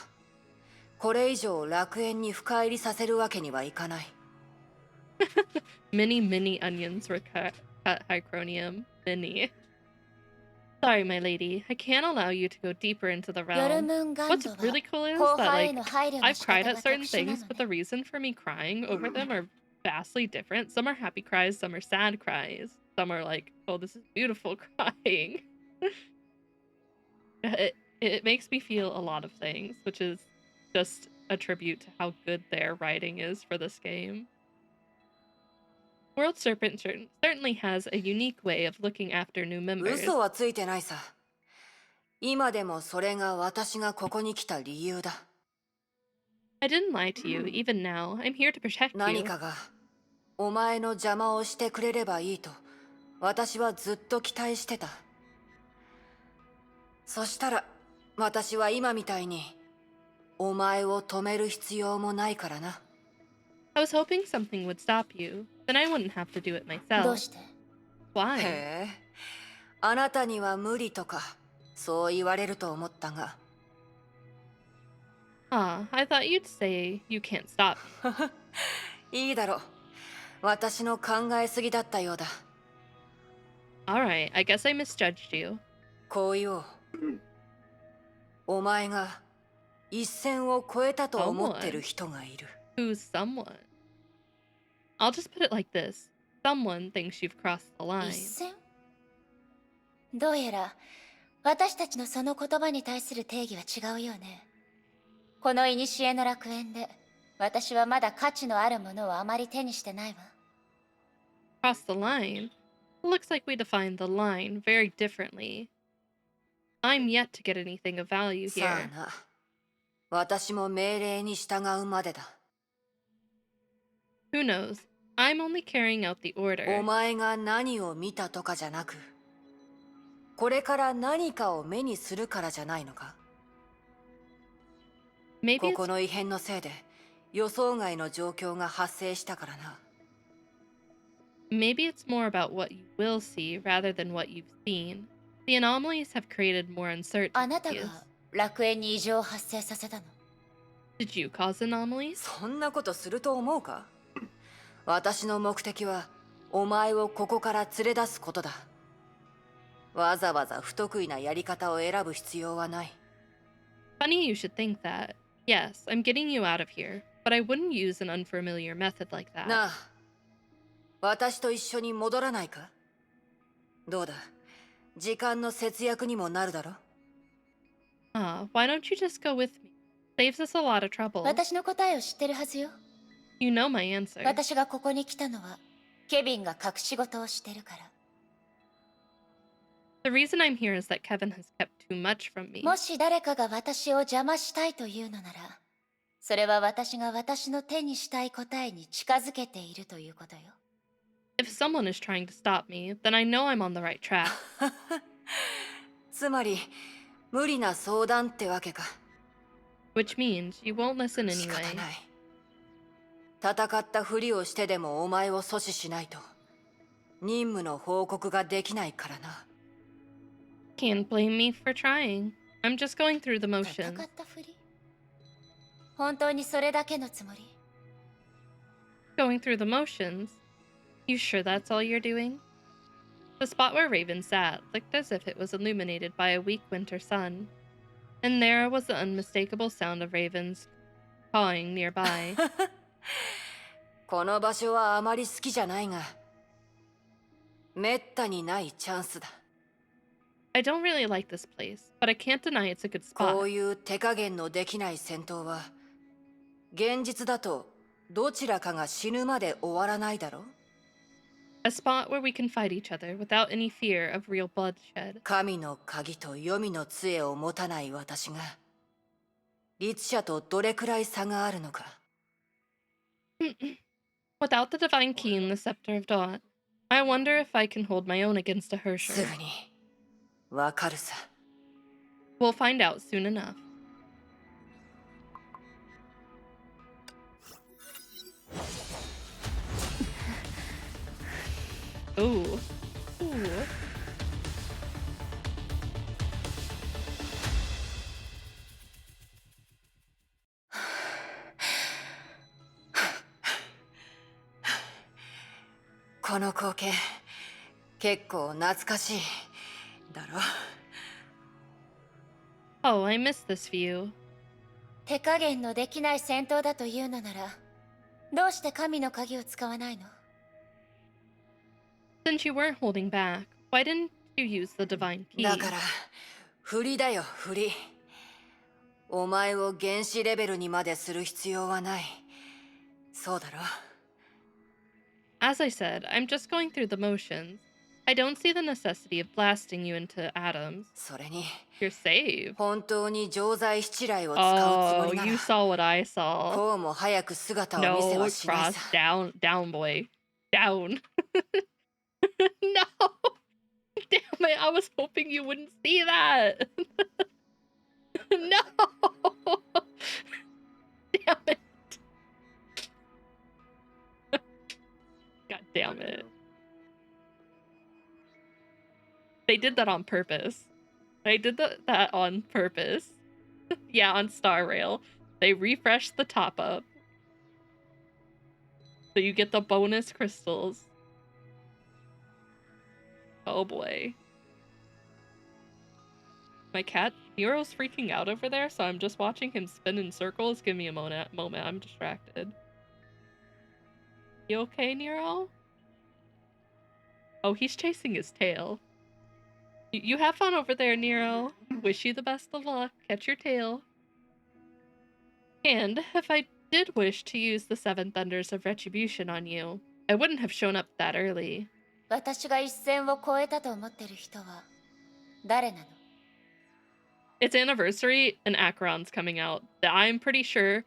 Speaker 14: これ以上楽園に深入りさせるわけにはいかない。
Speaker 1: Many onions were cut at Hycronium. Many. Sorry, my lady. I can't allow you to go deeper into the realm. What's really cool is that, like, I've cried at certain things, but the reason for me crying over them are vastly different. Some are happy cries, some are sad cries. Some are like, oh, this is beautiful crying. It makes me feel a lot of things, which is just a tribute to how good their writing is for this game. World Serpent certainly has a unique way of looking after new members.
Speaker 14: 嘘はついてないさ。今でもそれが私がここに来た理由だ。
Speaker 1: I didn't lie to you, even now. I'm here to protect
Speaker 14: 何
Speaker 1: you.
Speaker 14: かがお前の邪魔をしてくれればいいと私はずっと期待してた。そしたら私は今みたいにお前を止める必要もないからな。
Speaker 1: I was hoping something would stop you. Then I wouldn't have to do it myself.
Speaker 2: どうして？
Speaker 1: Why?
Speaker 14: へえ、あなたには無理とかそう言われると思ったが。
Speaker 1: Ah, I thought you'd say you can't stop me.
Speaker 14: いいだろう。私の考えすぎだったようだ。
Speaker 1: Alright, I guess I misjudged you.
Speaker 14: こう言おう。お前が一線を越えたと思ってる人がいる。
Speaker 1: Who's someone? I'll just put it like this. Someone thinks you've crossed the
Speaker 2: 一
Speaker 1: line.
Speaker 2: 線？どうやら私たちのその言葉に対する定義は違うようね。この古の楽園で私はまだ価値のあるものをあまり手にしてないわ。
Speaker 1: Cross the line? Looks like we define the line very differently. I'm yet to get anything of value
Speaker 14: さ
Speaker 1: here.
Speaker 14: あな。私も命令に従うまでだ。
Speaker 1: Who knows? I'm only carrying out the
Speaker 14: お
Speaker 1: order.
Speaker 14: 前が何を見たとかじゃなく、これから何かを目にするからじゃないのか。
Speaker 1: Maybe
Speaker 14: こ
Speaker 1: it's
Speaker 14: この異変のせいで予想外の状況が発生したからな。
Speaker 1: Maybe it's more about what you will see rather than what you've seen. The anomalies have created more
Speaker 2: あなたが
Speaker 1: uncertainties.
Speaker 2: 楽園に異常を発生させたの？
Speaker 1: Did you cause anomalies?
Speaker 14: そんなことすると思うか？私の目的はお前をここから連れ出すことだ。わざわざ不得意なやり方を選ぶ必要はない。
Speaker 1: Funny you should think that. Yes, I'm getting you out of here, but I wouldn't use an unfamiliar method like that.
Speaker 14: なあ、私と一緒に戻らないか？どうだ、時間の節約にもなるだろ。
Speaker 1: Why don't you just go with me? Saves us a lot of trouble.
Speaker 2: 私の答えを知ってるはずよ。
Speaker 1: You know my answer.
Speaker 2: 私がここに来たのは、ケビンが隠し事をしてるから。
Speaker 1: The reason I'm here is that Kevin has kept too much from me.
Speaker 2: もし誰かが私を邪魔したいというのなら、それは私が私の手にしたい答えに近づけているということよ。
Speaker 1: If someone is trying to stop me, then I know I'm on the right track.
Speaker 14: つまり、無理な相談ってわけか。
Speaker 1: Which means you won't listen
Speaker 14: 仕方
Speaker 1: anyway.
Speaker 14: ない。戦ったふりをしてでもお前を阻止しないと、任務の報告ができないからな。
Speaker 1: Can't blame me for trying. I'm just going through the
Speaker 2: 戦
Speaker 1: motions.
Speaker 2: ったふり？本当にそれだけのつもり？
Speaker 1: Going through the motions? You sure that's all you're doing? The spot where Raven sat looked as if it was illuminated by a weak winter sun, and there was the unmistakable sound of ravens cawing nearby.
Speaker 14: この場所はあまり好きじゃないが、めったにないチャンスだ。
Speaker 1: I don't really like this place, but I can't deny it's a good
Speaker 14: こ
Speaker 1: spot.
Speaker 14: ういう手加減のできない戦闘は、現実だとどちらかが死ぬまで終わらないだろう。
Speaker 1: A spot where we can fight each other without any fear of real bloodshed.
Speaker 14: 神の鍵と黄泉の杖を持たない私が、律者とどれくらい差があるのか。
Speaker 1: Without the divine key and the scepter of Dot, I wonder if I can hold my own against a
Speaker 14: す
Speaker 1: Hersher.
Speaker 14: ぐにわかるさ。
Speaker 1: We'll find out soon enough. Ooh. Ooh.
Speaker 14: この光景、結構懐かしいだろ。
Speaker 1: Oh, I miss this view.
Speaker 2: 手加減のできない戦闘だというのなら、どうして神の鍵を使わないの？
Speaker 1: Since you weren't holding back, why didn't you use the divine key?
Speaker 14: だから、振りだよ、振り。お前を原子レベルにまでする必要はない。そうだろ。
Speaker 1: As I said, I'm just going through the motions. I don't see the necessity of blasting you into atoms.
Speaker 14: それに、
Speaker 1: You're safe.
Speaker 14: 本当に錠剤七来を使うつも
Speaker 1: Oh,
Speaker 14: りな
Speaker 1: you
Speaker 14: ら、
Speaker 1: saw what I saw.
Speaker 14: こうも早く姿を見せ
Speaker 1: No,
Speaker 14: はしない
Speaker 1: cross
Speaker 14: さ。
Speaker 1: down, down, boy. Down. No! Damn it, I was hoping you wouldn't see that. No! Damn it. God damn it. They did that on purpose. They did that on purpose. Yeah, on Star Rail. They refreshed the top up. So you get the bonus crystals. Oh boy. My cat Nero's freaking out over there, so I'm just watching him spin in circles. Give me a moment. I'm distracted. You okay, Nero? Oh, he's chasing his tail. You have fun over there, Nero. Wish you the best of luck. Catch your tail. And if I did wish to use the Seven Thunders of Retribution on you, I wouldn't have shown up that early.
Speaker 2: 私が一線を越えたと思ってる人は誰なの？
Speaker 1: Its anniversary and Acheron's coming out. I'm pretty sure,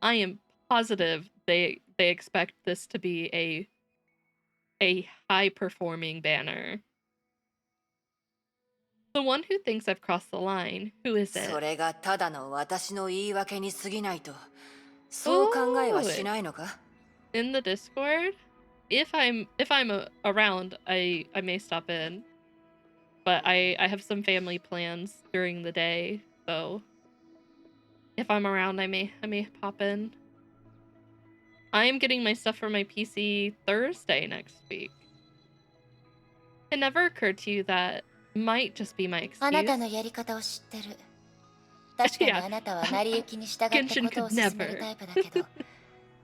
Speaker 1: I am positive they expect this to be a high-performing banner. The one who thinks I've crossed the line, who is it?
Speaker 14: それがただの私の言い訳に過ぎないと、そう考えはしないのか？
Speaker 1: In the Discord? If I'm around, I may stop in. But I have some family plans during the day, so if I'm around, I may pop in. I'm getting my stuff for my PC Thursday next week. It never occurred to you that might just be my
Speaker 2: あなた
Speaker 1: excuse.
Speaker 2: のやり方を知ってる。確かに
Speaker 1: Yeah.
Speaker 2: あなたは成り行きに従って
Speaker 1: Genshin
Speaker 2: ことを
Speaker 1: could
Speaker 2: 進める
Speaker 1: never
Speaker 2: タイプだけど、
Speaker 1: say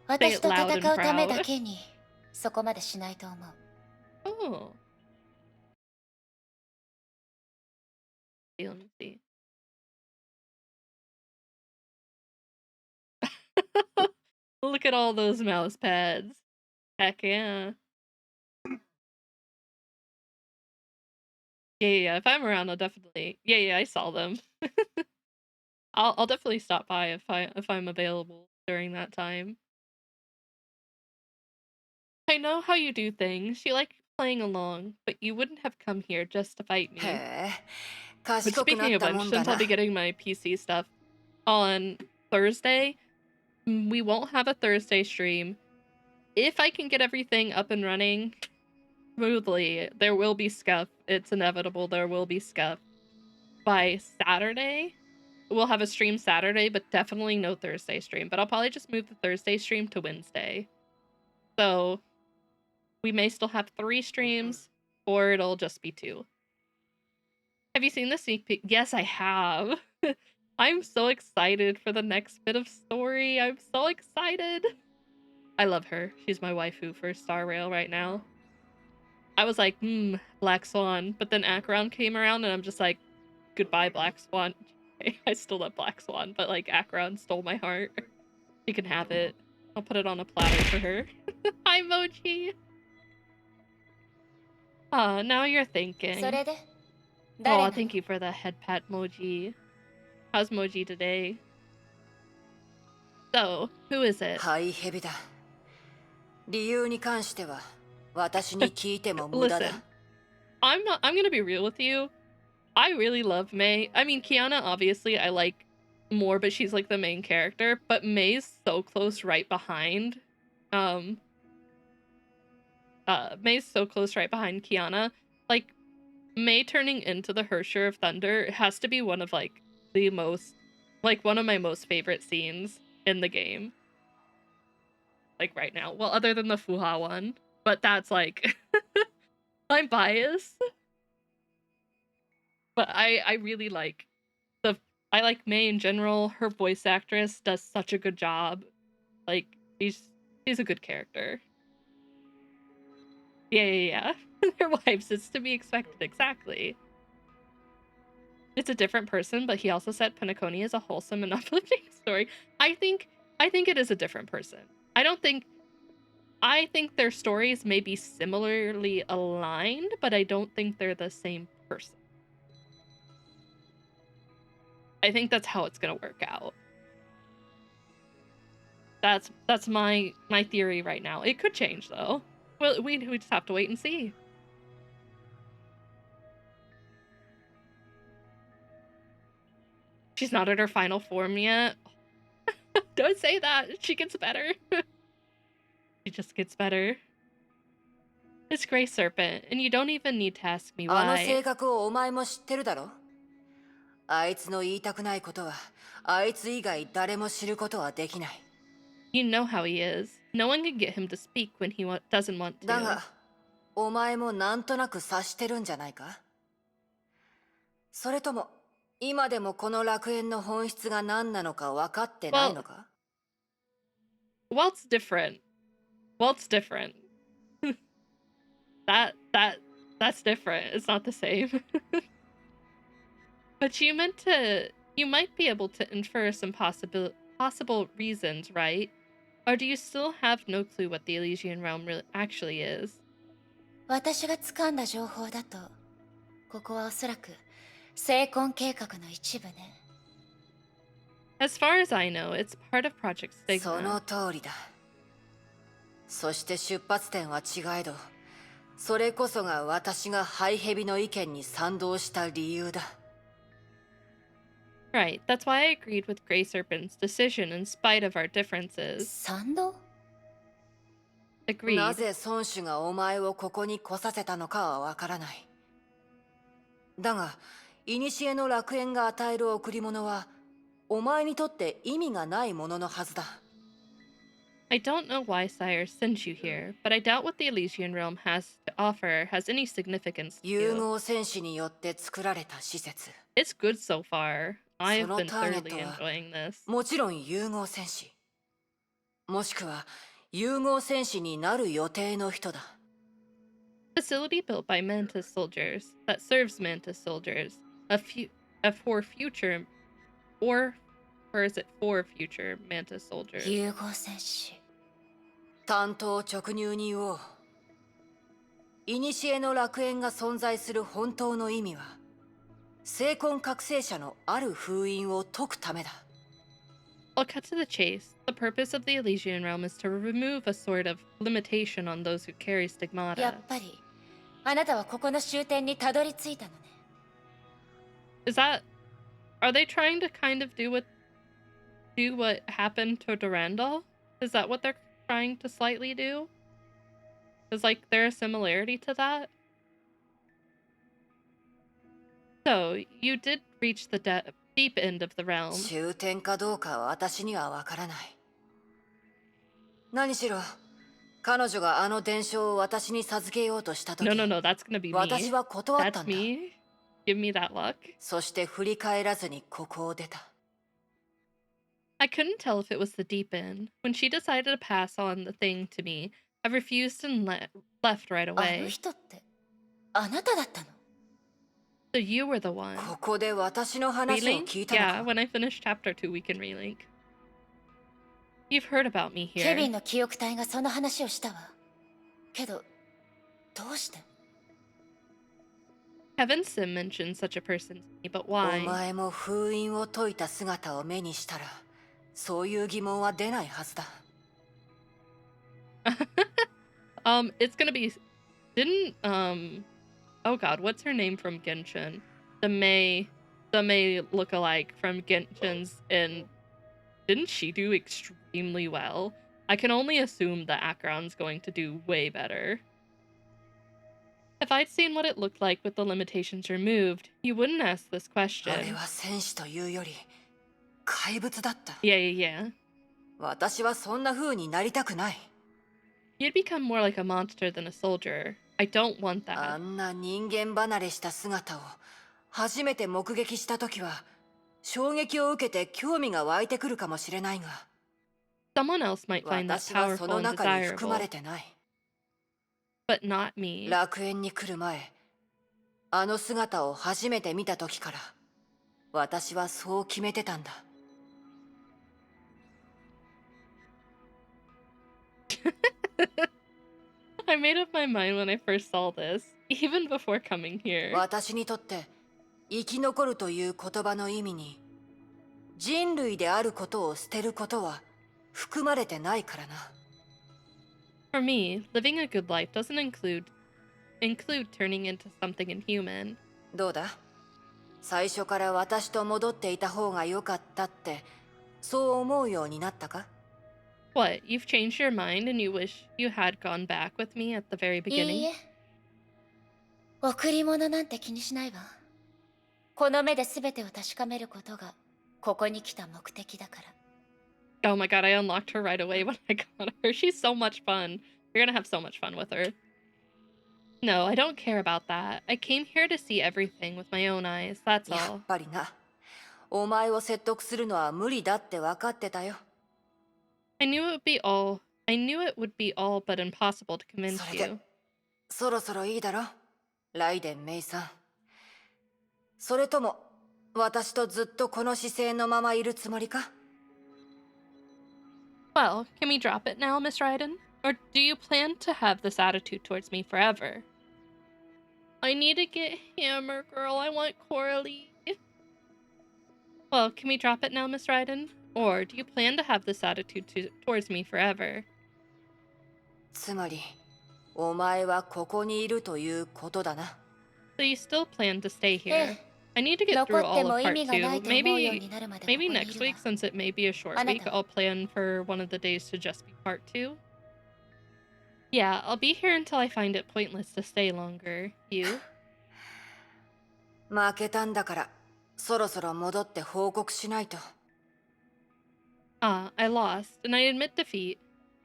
Speaker 2: 私
Speaker 1: it
Speaker 2: と
Speaker 1: loud and
Speaker 2: 戦うためだ
Speaker 1: proud.
Speaker 2: けにそこまでしないと思う。
Speaker 1: Oh. Let me see. Look at all those mouse pads. Heck yeah. Yeah. If I'm around, I'll definitely. Yeah. I saw them. I'll definitely stop by if I'm available during that time. I know how you do things. You like playing along, but you wouldn't have come here just to fight me.
Speaker 14: へえ、
Speaker 1: But
Speaker 14: 賢くな
Speaker 1: speaking
Speaker 14: っ
Speaker 1: of
Speaker 14: た
Speaker 1: which,
Speaker 14: もんだ
Speaker 1: since I'll
Speaker 14: な。
Speaker 1: be getting my PC stuff on Thursday, we won't have a Thursday stream. If I can get everything up and running smoothly, there will be scuff. It's inevitable. There will be scuff. By Saturday, we'll have a stream Saturday, but definitely no Thursday stream. But I'll probably just move the Thursday stream to Wednesday. So we may still have 3 streams, or it'll just be 2. Have you seen the sneak peek? Yes, I have. I'm so excited for the next bit of story. I'm so excited. I love her. She's my waifu for Star Rail right now. I was like, Black Swan. But then Acheron came around and I'm just like, goodbye, Black Swan. I still love Black Swan, but like Acheron stole my heart. She can have it. I'll put it on a platter for her. Hi, Mochi. Now you're thinking.
Speaker 2: それで
Speaker 1: Oh,
Speaker 2: 誰なの？
Speaker 1: thank you for the head pat, Moji. How's Moji today? So, who is it?
Speaker 14: ハイヘビだ。理由に関しては私に聞いても無駄だ。
Speaker 1: Listen, I'm gonna be real with you. I really love Mei. I mean, Kiana, obviously, I like more, but she's like the main character. But Mei's so close right behind. Mei's so close right behind Kiana. Like, Mei turning into the Hersher of Thunder has to be one of like the most, like one of my most favorite scenes in the game. Like right now. Well, other than the Fuha one, but that's like I'm biased. But I really like I like Mei in general. Her voice actress does such a good job. Like she's a good character. Yeah. Their wives, it's to be expected, exactly. It's a different person, but he also said Penacony is a wholesome and uplifting story. I think it is a different person. I think their stories may be similarly aligned, but I don't think they're the same person. I think that's how it's gonna work out. That's my theory right now. It could change though. Well, we just have to wait and see. She's not at her final form yet. Don't say that. She gets better. She just gets better. It's Grey Serpent, and you don't even need to ask me
Speaker 14: あの
Speaker 1: why.
Speaker 14: 性格をお前も知ってるだろ。あいつの言いたくないことはあいつ以外誰も知ることはできない。
Speaker 1: You know how he is. No one can get him to speak when he doesn't want to.
Speaker 14: だがお前もなんとなく察してるんじゃないか。それとも今でもこの楽園の本質が何なのか分かってないのか。
Speaker 1: Walt's different. Walt's different. That's different. It's not the same. But you might be able to infer some possible reasons, right? Or do you still have no clue what the Elysian realm actually is?
Speaker 2: 私が掴んだ情報だと、ここはおそらく聖婚計画の一部ね。
Speaker 1: As far as I know, it's part of Project
Speaker 14: その
Speaker 1: Stigma.
Speaker 14: 通りだ。そして出発点は違えど、それこそが私がハイヘビの意見に賛同した理由だ。
Speaker 1: Right, that's why I agreed with Grey Serpent's decision in spite of our differences.
Speaker 2: 賛同？
Speaker 1: Agreed.
Speaker 14: なぜ孫子がお前をここに来させたのかはわからない。だが、古の楽園が与える贈り物は、お前にとって意味がないもののはずだ。
Speaker 1: I I don't know why Sire sent you here, but I doubt what the Elysian Realm has to offer has any significance to
Speaker 14: 融
Speaker 1: you.
Speaker 14: 合戦士によって作られた施設。
Speaker 1: It's good so far. I
Speaker 14: そ
Speaker 1: have
Speaker 14: の
Speaker 1: been
Speaker 14: ターゲッ
Speaker 1: thoroughly
Speaker 14: トは
Speaker 1: enjoying this.
Speaker 14: もちろん融合戦士。もしくは融合戦士になる予定の人だ。
Speaker 1: Facility built by Mantis soldiers that serves Mantis soldiers. For future, or is it for future Mantis soldiers?
Speaker 2: 融合戦士。
Speaker 14: 単刀直入に言おう。古の楽園が存在する本当の意味は、精魂覚醒者のある封印を解くためだ。
Speaker 1: I'll cut to the chase. The purpose of the Elysian Realm is to remove a sort of limitation on those who carry
Speaker 2: や
Speaker 1: stigmata.
Speaker 2: っぱり、あなたはここの終点にたどり着いたのね。
Speaker 1: Is that... Are they trying to kind of do what happened to Durandal? Is that what they're trying to slightly do? Is like there a similarity to that? So, you did reach the deep end of the realm.
Speaker 14: 終点かどうかは私にはわからない。何しろ、彼女があの伝承を私に授けようとしたとき、
Speaker 1: No, that's gonna be me.
Speaker 14: 私は断ったんだ。
Speaker 1: That's me. Give me that luck.
Speaker 14: そして振り返らずにここを出た。
Speaker 1: I couldn't tell if it was the deep end. When she decided to pass on the thing to me, I refused and left right
Speaker 2: あの
Speaker 1: away.
Speaker 2: 人って、あなただったの？
Speaker 1: So you were the one.
Speaker 14: ここで私の話を
Speaker 1: Relink?
Speaker 14: 聞いたの
Speaker 1: Yeah,
Speaker 14: か。
Speaker 1: when I finish chapter 2, we can relink. You've heard about me
Speaker 2: ケビ
Speaker 1: here.
Speaker 2: ンの記憶体がその話をしたわ。けど、どうして？
Speaker 1: Kevin Sim mentioned such a person to me, but
Speaker 14: お
Speaker 1: why?
Speaker 14: 前も封印を解いた姿を目にしたら、そういう疑問は出ないはずだ。
Speaker 1: It's gonna be... Didn't, oh god, what's her name from Genshin? The Mei lookalike from Genshin's, and didn't she do extremely well? I can only assume that Acheron's going to do way better. If I'd seen what it looked like with the limitations removed, you wouldn't ask this
Speaker 14: あれ
Speaker 1: question.
Speaker 14: は戦士というより怪物だった。
Speaker 1: Yeah.
Speaker 14: 私はそんな風になりたくない。
Speaker 1: You'd become more like a monster than a soldier. I don't want
Speaker 14: あ
Speaker 1: that.
Speaker 14: んな人間離れした姿を初めて目撃したときは衝撃を受けて興味が湧いてくるかもしれないが、
Speaker 1: Someone else might find that
Speaker 14: 私はそ
Speaker 1: powerful
Speaker 14: の
Speaker 1: and
Speaker 14: 中に含まれ
Speaker 1: desirable,
Speaker 14: てない。
Speaker 1: but not me.
Speaker 14: 楽園に来る前、あの姿を初めて見たときから、私はそう決めてたんだ。
Speaker 1: I made up my mind when I first saw this, even before coming here.
Speaker 14: 私にとって生き残るという言葉の意味に人類であることを捨てることは含まれてないからな。
Speaker 1: For me, living a good life doesn't include turning into something inhuman.
Speaker 14: どうだ？最初から私と戻っていた方が良かったってそう思うようになったか？
Speaker 1: What, you've changed your mind and you wish you had gone back with me at the very
Speaker 2: いい
Speaker 1: beginning?
Speaker 2: え。贈り物なんて気にしないわ。この目で全てを確かめることがここに来た目的だから。
Speaker 1: Oh my god, I unlocked her right away when I got her. She's so much fun. You're gonna have so much fun with her. No, I don't care about that. I came here to see everything with my own eyes, that's
Speaker 14: や
Speaker 1: all.
Speaker 14: っぱりな。お前を説得するのは無理だって分かってたよ。
Speaker 1: I knew it would be all but impossible to convince
Speaker 14: それで
Speaker 1: you.
Speaker 14: そろそろいいだろ、ライデン・メイさん。それとも私とずっとこの姿勢のままいるつもりか？
Speaker 1: Well, can we drop it now, Miss Raiden? Or do you plan to have this attitude towards me forever? I need to get Hammer Girl. I want Coralie. Well, can we drop it now, Miss Raiden? Or do you plan to have this attitude towards me forever?
Speaker 14: つまり、お前はここにいるということだな。
Speaker 1: So you still plan to stay
Speaker 2: え
Speaker 1: here?
Speaker 2: え。
Speaker 1: I need to get through
Speaker 2: 残って
Speaker 1: all
Speaker 2: も
Speaker 1: of
Speaker 2: 意
Speaker 1: part
Speaker 2: 味がない
Speaker 1: 2.
Speaker 2: と思うようになるまでここ
Speaker 1: Maybe
Speaker 2: にいるわ。
Speaker 1: next week, since it may be a short
Speaker 2: あな
Speaker 1: week,
Speaker 2: た
Speaker 1: I'll plan for one of the days to just be part 2. Yeah, I'll be here until I find it pointless to stay longer. You?
Speaker 14: 負けたんだから、そろそろ戻って報告しないと。
Speaker 1: I lost, and I admit defeat.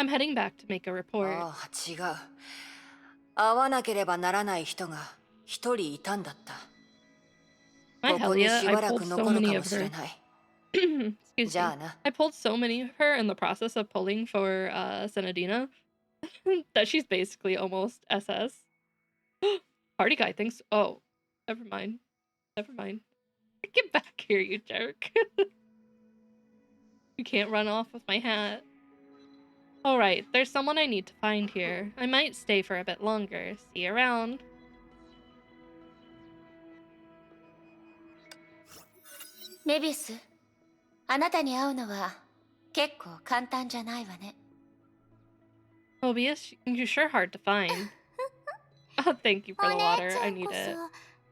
Speaker 1: I'm heading back to make a report.
Speaker 14: ああ、違う。会わなければならない人が一人いたんだった。
Speaker 1: My
Speaker 14: ここに
Speaker 1: Helia,
Speaker 14: し
Speaker 1: I
Speaker 14: ばら
Speaker 1: pulled
Speaker 14: く
Speaker 1: so
Speaker 14: 残る
Speaker 1: many
Speaker 14: かも
Speaker 1: of
Speaker 14: しれ
Speaker 1: her.
Speaker 14: ない。
Speaker 1: Excuse
Speaker 14: じゃ
Speaker 1: me.
Speaker 14: あな。
Speaker 1: I pulled so many of her in the process of pulling for Senadina that she's basically almost SS. Party guy thinks. Oh, never mind. Never mind. Get back here, you jerk. You can't run off with my hat. Alright, there's someone I need to find here. I might stay for a bit longer. See you around.
Speaker 2: メビウス、あなたに会うのは結構簡単じゃないわね。
Speaker 1: Mobius, you're sure hard to find. Oh, thank you for the
Speaker 16: お
Speaker 1: water.
Speaker 16: 姉ちゃ
Speaker 1: I
Speaker 16: ん
Speaker 1: need
Speaker 16: こ
Speaker 1: it.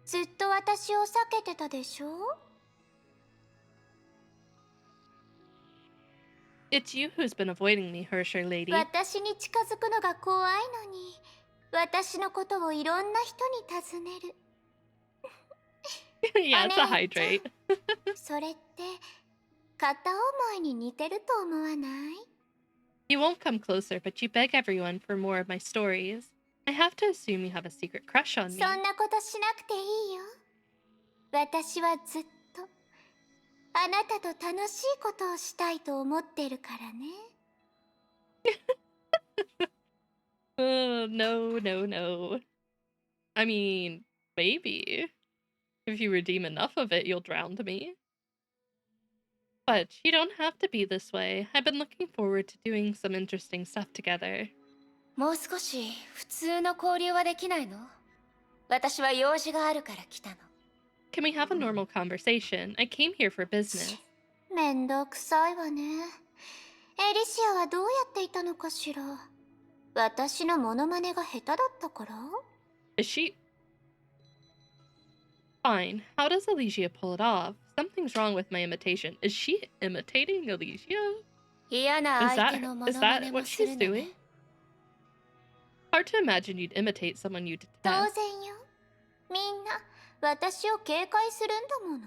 Speaker 16: そずっと私を避けてたでしょ？
Speaker 1: It's you who's been avoiding me, Hersher lady.
Speaker 16: 私に近づくのが怖いのに、私のことをいろんな人に尋ねる。
Speaker 1: Yeah, it's a hydrate.
Speaker 16: それって片思いに似てると思わない？
Speaker 1: You won't come closer, but you beg everyone for more of my stories. I have to assume you have a secret crush on me.
Speaker 16: そんなことしなくていいよ。私はずっとあなたと楽しいことをしたいと思ってるからね。
Speaker 1: No, no, no. I mean, maybe. If you redeem enough of it, you'll drown to me. But you don't have to be this way. I've been looking forward to doing some interesting stuff together.
Speaker 2: もう少し普通の交流はできないの？私は用事があるから来たの。
Speaker 1: Can we have a normal conversation? I came here for business.
Speaker 16: めんどくさいわね。エリシアはどうやっていたのかしら。私のモノマネが下手だったから？
Speaker 1: Is she... Fine. How does Alicia pull it off? Something's wrong with my imitation. Is she imitating Alicia?
Speaker 2: 嫌な相手のモ
Speaker 1: Is
Speaker 2: ノマ
Speaker 1: that
Speaker 2: ネ
Speaker 1: what
Speaker 2: もす
Speaker 1: she's
Speaker 2: るのね。
Speaker 1: doing? Hard to imagine you'd imitate someone you
Speaker 16: 当
Speaker 1: detest.
Speaker 16: 然よ。みんな私を警戒するんだもの。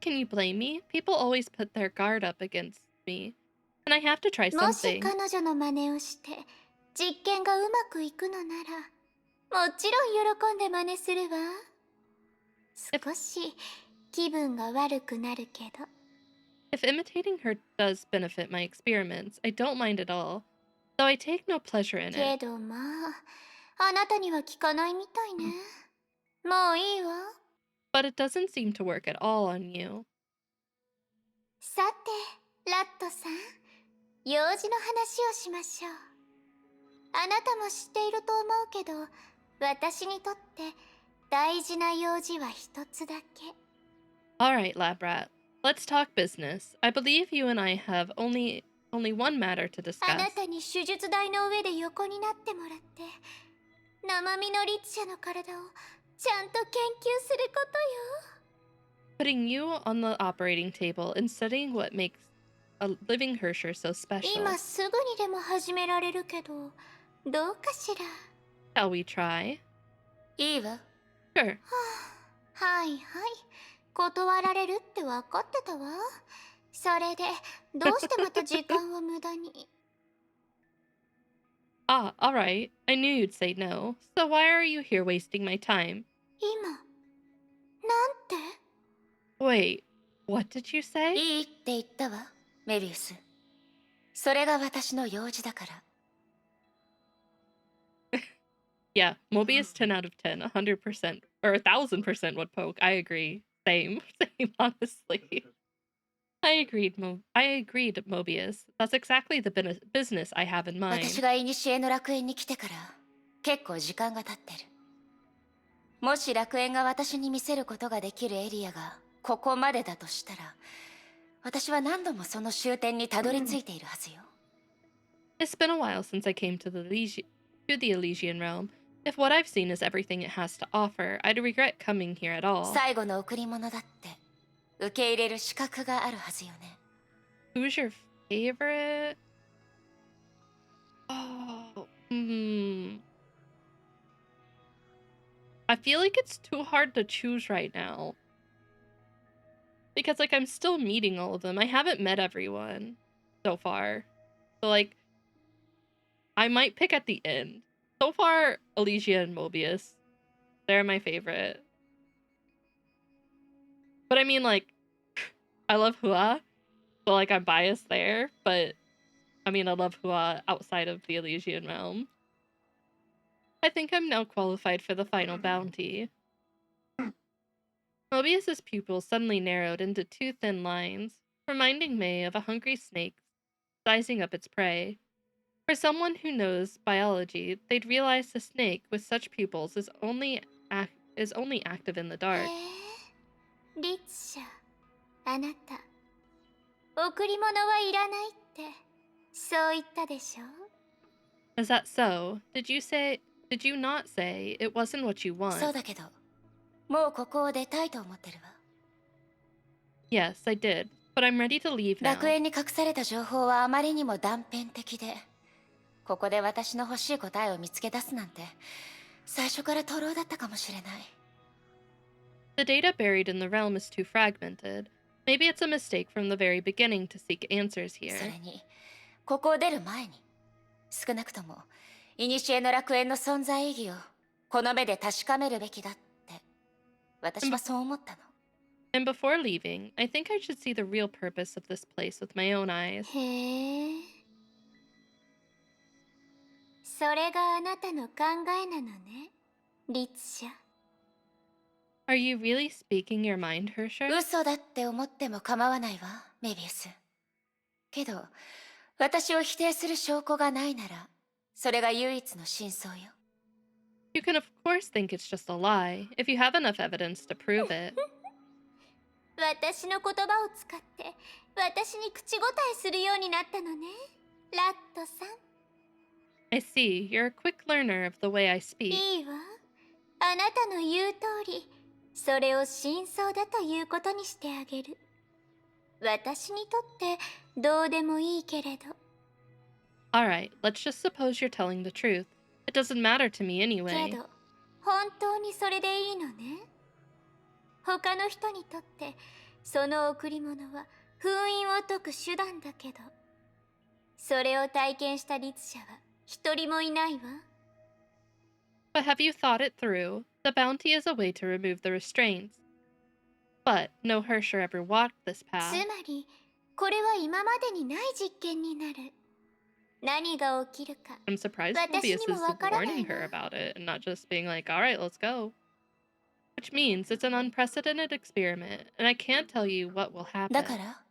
Speaker 1: Can you blame me? People always put their guard up against me. And I have to try
Speaker 16: もし
Speaker 1: something.
Speaker 16: 彼女の真似をして実験がうまくいくのなら、もちろん喜んで真似するわ。少し気分が悪くなるけど。
Speaker 1: If imitating her does benefit my experiments, I don't mind at all. Though I take no pleasure in
Speaker 16: け
Speaker 1: it.
Speaker 16: どまあ、あなたには効かないみたいね。もういいわ。
Speaker 1: But it doesn't seem to work at all on you.
Speaker 16: さて、ラットさん、用事の話をしましょう。あなたも知っていると思うけど、私にとって大事な用事は一つだけ。
Speaker 1: Alright, lab rat. Let's talk business. I believe you and I have only one matter to
Speaker 16: あ
Speaker 1: discuss.
Speaker 16: なたに手術台の上で横になってもらって、生身の律者の体をちゃんと研究することよ。
Speaker 1: Putting you on the operating table and studying what makes a living Hersher so special.
Speaker 16: 今すぐにでも始められるけど、どうかしら。
Speaker 1: Shall we try?
Speaker 2: いいわ。
Speaker 1: Sure.
Speaker 16: はいはい。断られるって分かってたわ。それで、どうしてまた時間を無駄に。
Speaker 1: Ah, alright. I knew you'd say no. So why are you here wasting my time?
Speaker 16: 今、なんて？
Speaker 1: Wait, what did you say?
Speaker 2: いいって言ったわ、メビウス。それが私の用事だから。
Speaker 1: Yeah, Mobius 10 out of 10, 100%, or 1000% would poke. I agree. Same, honestly. I agreed, Mobius. That's exactly the business I have in mind.
Speaker 2: 私が古の楽園に来てから結構時間が経ってる。もし楽園が私に見せることができるエリアがここまでだとしたら、私は何度もその終点にたどり着いているはずよ。
Speaker 1: It's been a while since I came to the Elysian realm. If what I've seen is everything it has to offer, I'd regret coming here at all.
Speaker 2: 最後の贈り物だって受け入れる資格があるはずよね。
Speaker 1: Who's your favorite? Oh, I feel like it's too hard to choose right now. Because, like, I'm still meeting all of them. I haven't met everyone. so far. So, like, I might pick at the end. So far, Alicia and Mobius. They're my favorite. But I mean, like, I love Hua, so, like, I'm biased there. But, I mean, I love Hua outside of the Elysian realm. I think I'm now qualified for the final bounty. Mobius's pupils suddenly narrowed into two thin lines, reminding May of a hungry snake sizing up its prey. For someone who knows biology, they'd realize the snake with such pupils is only active in the dark.
Speaker 17: リッツシャ、あなた、贈り物はいらないって、そう言ったでしょ?
Speaker 1: Is that so? Did you not say it wasn't what you want?
Speaker 2: そうだけど、もうここを出たいと思ってるわ。
Speaker 1: Yes, I did, but I'm ready to leave now.
Speaker 2: 楽園に隠された情報はあまりにも断片的で、ここで私の欲しい答えを見つけ出すなんて、最初から徒労だったかもしれない。
Speaker 1: The data buried in the realm is too fragmented. Maybe it's a mistake from the very beginning to seek answers here.
Speaker 2: それに、ここを出る前に、少なくとも、古の楽園の存在意義をこの目で確かめるべきだって、私はそう思ったの。
Speaker 1: And before leaving, I think I should see the real purpose of this place with my own eyes.
Speaker 17: へえ。それがあなたの考えなのね、リツシャ。
Speaker 1: Are you really speaking your mind, Hersher?
Speaker 2: 嘘だって思っても構わないわ、メビウス。けど、私を否定する証拠がないなら、それが唯一の真相よ。
Speaker 1: You can of course think it's just a lie, if you have enough evidence to prove it.
Speaker 17: 私の言葉を使って私に口答えするようになったのね、ラットさん。
Speaker 1: I see, you're a quick learner of the way I speak.
Speaker 17: いいわ。あなたの言う通り、それを真相だということにしてあげる。私にとってどうでもいいけれど。
Speaker 1: Alright, let's just suppose you're telling the truth. It doesn't matter to me
Speaker 17: け
Speaker 1: anyway.
Speaker 17: ど、本当にそれでいいのね。他の人にとってその贈り物は封印を解く手段だけど、それを体験した律者は一人もいないわ。
Speaker 1: But have you thought it through? The bounty is a way to remove the restraints. But no Hersher ever walked this
Speaker 17: つ
Speaker 1: path.
Speaker 17: まりこれは今までにない実験になる。何が起きるか
Speaker 1: I'm surprised
Speaker 17: 私
Speaker 1: Mobius
Speaker 17: に
Speaker 1: is
Speaker 17: もわからない
Speaker 1: warning her about it and not just being like, alright, let's go. Which means it's an unprecedented experiment, and I can't tell you what will
Speaker 2: だ
Speaker 1: happen.
Speaker 2: から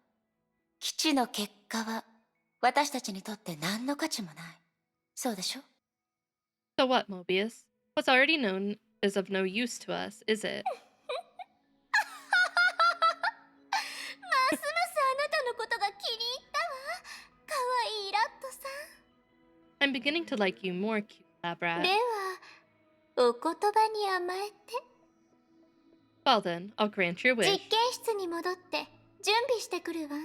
Speaker 2: 基地の結果は私たちにとって何の価値もない。そうでしょ?
Speaker 1: So what, Mobius? What's already known is of no use to us, is it?
Speaker 17: ますますあなたのことが気に入ったわ。かわいいラットさ
Speaker 1: I'm beginning to like you more, cute lab
Speaker 17: ん。
Speaker 1: rat.
Speaker 17: では、お言葉に甘えて。
Speaker 1: Well then, I'll grant your
Speaker 17: 実
Speaker 1: wish.
Speaker 17: 験室に戻って準備してくるわ。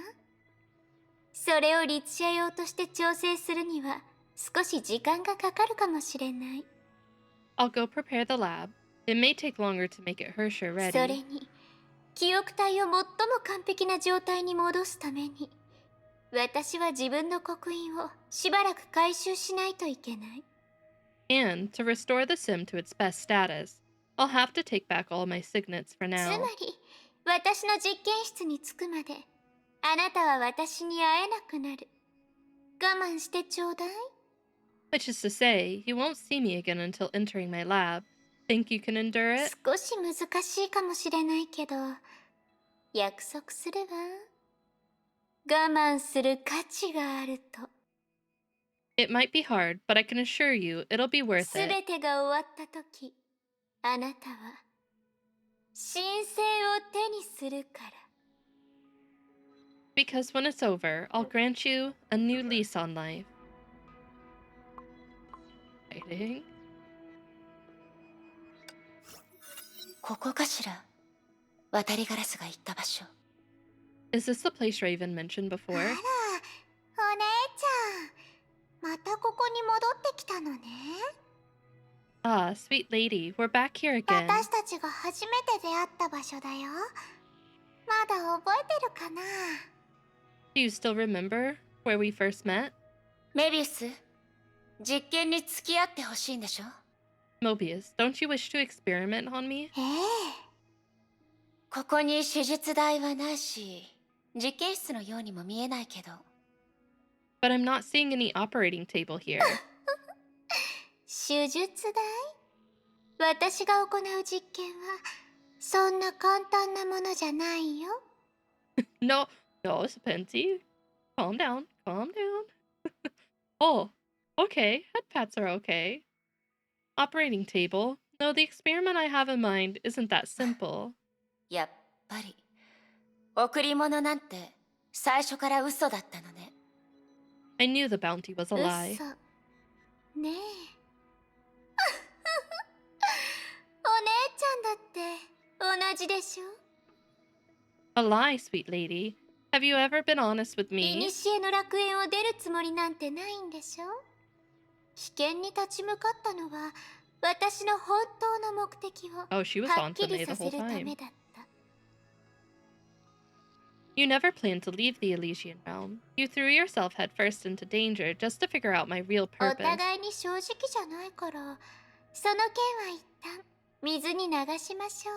Speaker 17: それを律者用として調整するには少し時間がかかるかもしれない。
Speaker 1: I'll go prepare the lab. It may take longer to make it Hersher
Speaker 17: それ
Speaker 1: ready.
Speaker 17: に記憶体を最も完璧な状態に戻すために、私は自分の刻印をしばらく回収しないといけない。
Speaker 1: And to restore the sim to its best status, I'll have to take back all my signets for
Speaker 17: つま
Speaker 1: now.
Speaker 17: り私の実験室に着くまであなたは私に会えなくなる。我慢してちょうだい。
Speaker 1: Which is to say, you won't see me again until entering my lab. Think you can endure it?
Speaker 17: 少し難しいかもしれないけど、約束するわ。我慢する価値があると。
Speaker 1: It might be hard, but I can assure you it'll be worth
Speaker 17: す
Speaker 1: it.
Speaker 17: べてが終わったとき、あなたは神聖を手にするから。
Speaker 1: Because when it's over, I'll grant you a new lease on life. Exciting.
Speaker 2: ここかしら、渡りガラスが行った場所。
Speaker 1: Is this the place Raven mentioned
Speaker 17: あ
Speaker 1: before?
Speaker 17: ら、お姉ちゃん。またここに戻ってきたのね。
Speaker 1: Ah, sweet lady, we're back here again.
Speaker 17: 私たちが初めて出会った場所だよ。まだ覚えてるかな?
Speaker 1: Do you still remember? where we first met?
Speaker 2: メビウス、実験に付き合ってほしいんでしょ？
Speaker 1: Mobius, don't you wish to experiment on me?
Speaker 2: ここに手術台はないし、実験室のようにも見えないけど。
Speaker 1: But I'm not seeing any operating table here.
Speaker 17: 手術台？私が行う実験はそんな簡単なものじゃないよ。
Speaker 1: No, Serpenti. Calm down, calm down. Oh, okay, head pats are okay. Operating table? No, the experiment I have in mind isn't that simple.
Speaker 2: やっぱり、贈り物なんて最初から嘘だったのね。
Speaker 1: I knew the bounty was a lie.
Speaker 17: 嘘ねえ。お姉ちゃんだって同じでしょ？
Speaker 1: A lie, sweet lady. Have you ever been honest with
Speaker 17: い
Speaker 1: me?
Speaker 17: にしえの楽園を出るつもりなんてないんでしょ？危険に立ち向かったのは私の本当の目的を
Speaker 1: Oh, she was
Speaker 17: は
Speaker 1: on
Speaker 17: っき
Speaker 1: to
Speaker 17: り
Speaker 1: me
Speaker 17: さ
Speaker 1: the
Speaker 17: せ
Speaker 1: whole
Speaker 17: るた
Speaker 1: time.
Speaker 17: めだった。
Speaker 1: You never planned to leave the Elysian realm. You threw yourself headfirst into danger just to figure out my real
Speaker 17: お
Speaker 1: purpose.
Speaker 17: 互いに正直じゃないからその件は一旦水に流しましょう。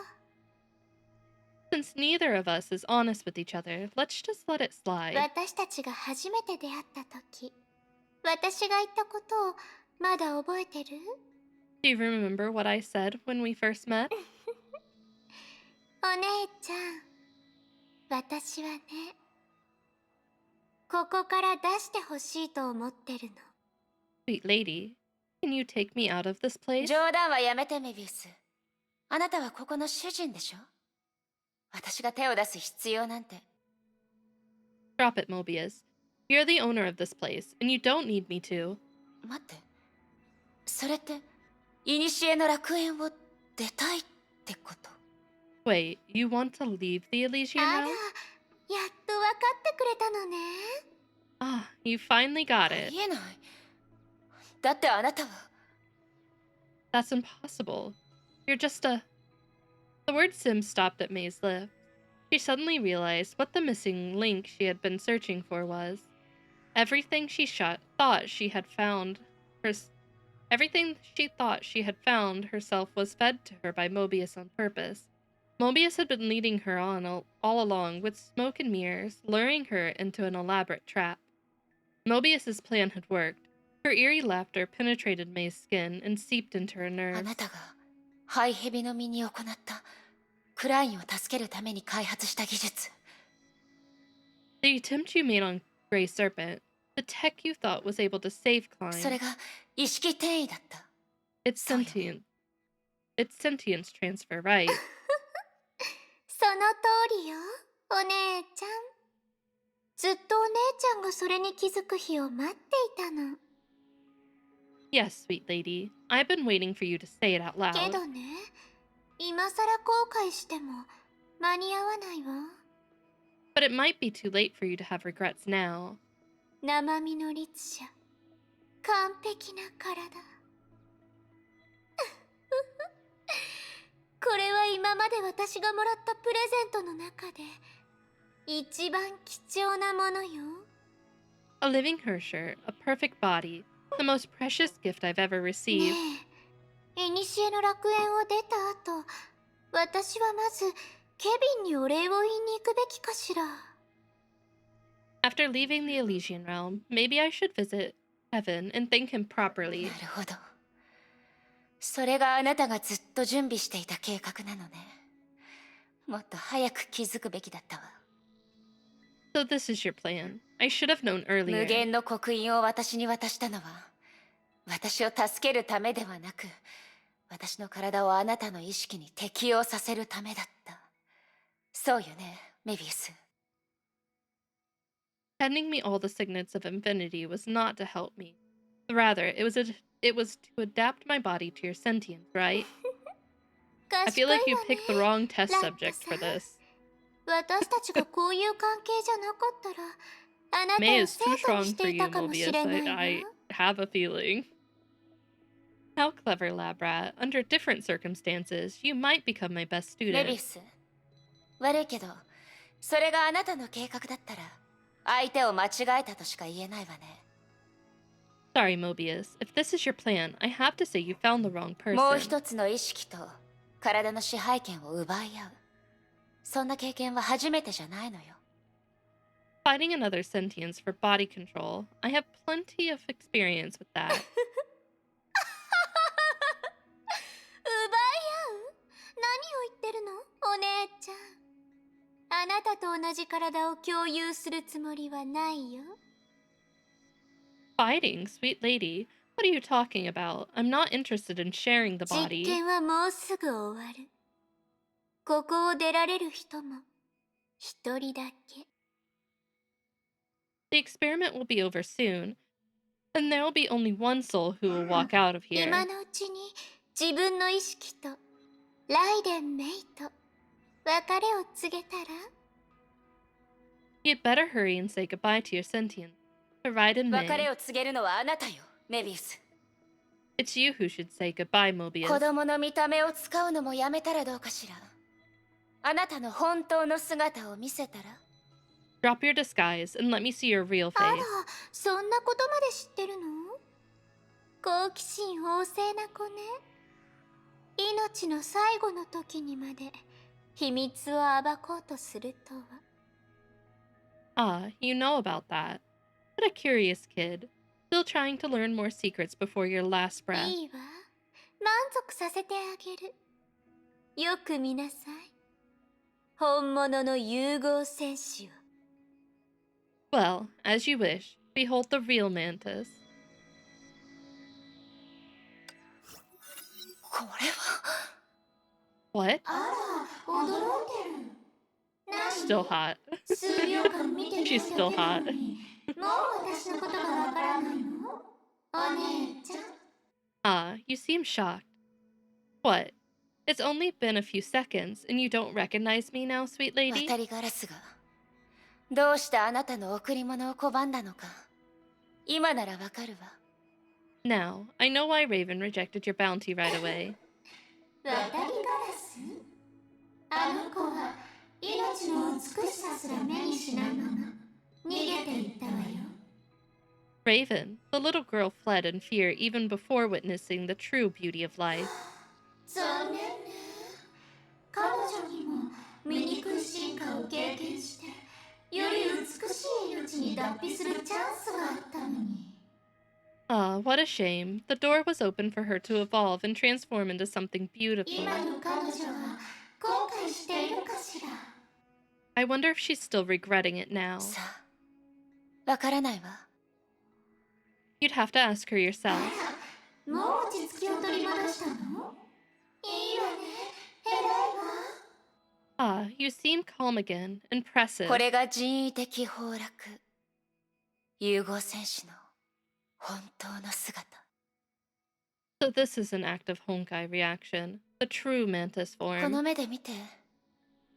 Speaker 1: Since neither of us is honest with each other, let's just let it slide.
Speaker 17: 私たちが初めて出会った時、私が言ったことをまだ覚えてる？
Speaker 1: Do you remember what I said when we first met?
Speaker 17: お姉ちゃん、私はね、ここから出してほしいと思ってるの。
Speaker 1: Sweet lady, can you take me out of this place?
Speaker 2: 冗談はやめて、メビウス。あなたはここの主人でしょ？私が手を出す必要なんて。
Speaker 1: Drop it, Mobius. You're the owner of this place, and you don't need me to.
Speaker 2: 待って。それって、古の楽園を出たいってこと？
Speaker 1: Wait, you want to leave the Elysian
Speaker 17: あら、
Speaker 1: realm?
Speaker 17: やっと分かってくれたのね。
Speaker 1: Ah, you finally got
Speaker 2: あ
Speaker 1: it.
Speaker 2: りえない。だってあなたは。
Speaker 1: That's impossible. You're just a... The word Sim stopped at May's lips. She suddenly realized what the missing link she had been searching for was. Everything she thought she had found herself was fed to her by Mobius on purpose. Mobius had been leading her on all along with smoke and mirrors, luring her into an elaborate trap. Mobius's plan had worked. Her eerie laughter penetrated May's skin and seeped into her
Speaker 2: あ
Speaker 1: nerves.
Speaker 2: なたがハイヘビの身に行ったクラインを助けるために開発した技術。
Speaker 1: The attempt you made on Grey Serpent, the tech you thought was able to save
Speaker 2: それ
Speaker 1: Klein,
Speaker 2: が意識転移だった。
Speaker 1: it's sentient. It's sentience transfer, right?
Speaker 17: その通りよ、お姉ちゃん。ずっとお姉ちゃんがそれに気づく日を待っていたの。
Speaker 1: Yes, sweet lady. I've been waiting for you to say it out
Speaker 17: け
Speaker 1: loud.
Speaker 17: どね、今さら後悔しても間に合わないわ。
Speaker 1: But it might be too late for you to have regrets now.
Speaker 17: 生身の律者、完璧な体。これは今まで私がもらったプレゼントの中で一番貴重なものよ。
Speaker 1: A living Hersher, a perfect body, the most precious gift I've ever
Speaker 17: ね
Speaker 1: received.
Speaker 17: え、古の楽園を出た後、私はまずケビンにお礼を言いに行くべきかしら。
Speaker 1: After leaving the Elysian realm, maybe I should visit Heaven and thank him properly.
Speaker 2: なるほど。それがあなたがずっと準備していた計画なのね。もっと早く気づくべきだったわ。
Speaker 1: So this is your plan. I should have known
Speaker 2: 無
Speaker 1: earlier.
Speaker 2: 限の刻印を私に渡したのは、私を助けるためではなく、私の体をあなたの意識に適応させるためだった。そうよね、メビウス。
Speaker 1: Sending me all the signets of infinity was not to help me. Rather, it was to adapt my body to your sentience, right? I feel like you picked the wrong test subject for this.
Speaker 17: 私たちがこういう関係じゃなかったら、あなた
Speaker 1: May
Speaker 17: を
Speaker 1: is
Speaker 17: 生
Speaker 1: too
Speaker 17: 徒に
Speaker 1: strong
Speaker 17: し
Speaker 1: for
Speaker 17: てい
Speaker 1: you,
Speaker 17: たかもし
Speaker 1: Mobius.
Speaker 17: れないわ。
Speaker 1: I have a feeling. How clever, Labrat. Under different circumstances, you might become my best
Speaker 2: メビウ
Speaker 1: student.
Speaker 2: ス、悪いけど、それがあなたの計画だったら、相手を間違えたとしか言えないわね。
Speaker 1: Sorry, Mobius. If this is your plan, I have to say you found the wrong
Speaker 2: もう
Speaker 1: person.
Speaker 2: 一つの意識と体の支配権を奪い合う、そんな経験は初めてじゃないのよ。
Speaker 1: Fighting another sentience for body control. I have plenty of experience with that.
Speaker 17: 奪い合う？何を言ってるの？お姉ちゃん。あなたと同じ体を共有するつもりはないよ。
Speaker 1: Fighting, sweet lady? What are you talking about? I'm not interested in sharing the
Speaker 17: 実
Speaker 1: body.
Speaker 17: 験はもうすぐ終わる。ここを出られる人も一人だけ。
Speaker 1: The experiment will be over soon, and there will be only one soul who will walk out of
Speaker 17: 今
Speaker 1: here.
Speaker 17: のうちに自分の意識とライデンメイと別れを告げたら？
Speaker 1: You'd better hurry and say goodbye to your sentience. To Raiden
Speaker 2: 別れ
Speaker 1: May.
Speaker 2: を告げるのはあなたよ、メビウス。
Speaker 1: It's you who should say goodbye,
Speaker 2: 子
Speaker 1: Mobius.
Speaker 2: 供の見た目を使うのもやめたらどうかしら。あなたの本当の姿を見せたら。
Speaker 1: Drop your disguise and let me see your real
Speaker 17: あら
Speaker 1: face.
Speaker 17: そんなことまで知ってるの？好奇心旺盛な子ね。命の最後の時にまで秘密を暴こうとするとは。
Speaker 1: Ah, you know about that. What a curious kid. Still trying to learn more secrets before your last breath.
Speaker 17: いいわ。満足させてあげる。よく見なさい。本物の融合戦士を。
Speaker 1: Well, as you wish. Behold the real mantis.
Speaker 2: これは。
Speaker 1: What?
Speaker 16: あら、驚いてる。
Speaker 1: Still hot.
Speaker 16: 数秒間見て
Speaker 1: She's still hot.
Speaker 16: もう私のことがわからないの？お姉ちゃん。
Speaker 1: Ah, you seem shocked. What? It's only been a few seconds, and you don't recognize me now, sweet lady?
Speaker 2: 渡りガラスがどうしてあなたの贈り物を拒んだのか、今ならわかるわ。
Speaker 1: Now, I know why Raven rejected your bounty right away.
Speaker 16: 渡りガラス？あの子は命の美しさすら目にしないまま逃げていったわよ。
Speaker 1: Raven, the little girl fled in fear even before witnessing the true beauty of life.
Speaker 16: 残念ね。彼女にも醜い進化を経験してより美しい命に脱皮するチャンスがあったのに。
Speaker 1: Ah, what a shame. The door was open for her to evolve and transform into something beautiful.
Speaker 16: 今の彼女は後悔しているかしら。
Speaker 1: I wonder if she's still regretting it now.
Speaker 2: さあ、わからないわ。
Speaker 1: You'd have to ask her yourself.
Speaker 16: もう落ち着きを取り戻したの？いいわね。偉いわ。
Speaker 1: Ah, you seem calm again. Impressive.
Speaker 2: これが人為的崩落。融合戦士の本当の姿。
Speaker 1: So this is an active Honkai reaction. The true mantis
Speaker 2: この
Speaker 1: form.
Speaker 2: 目で見て、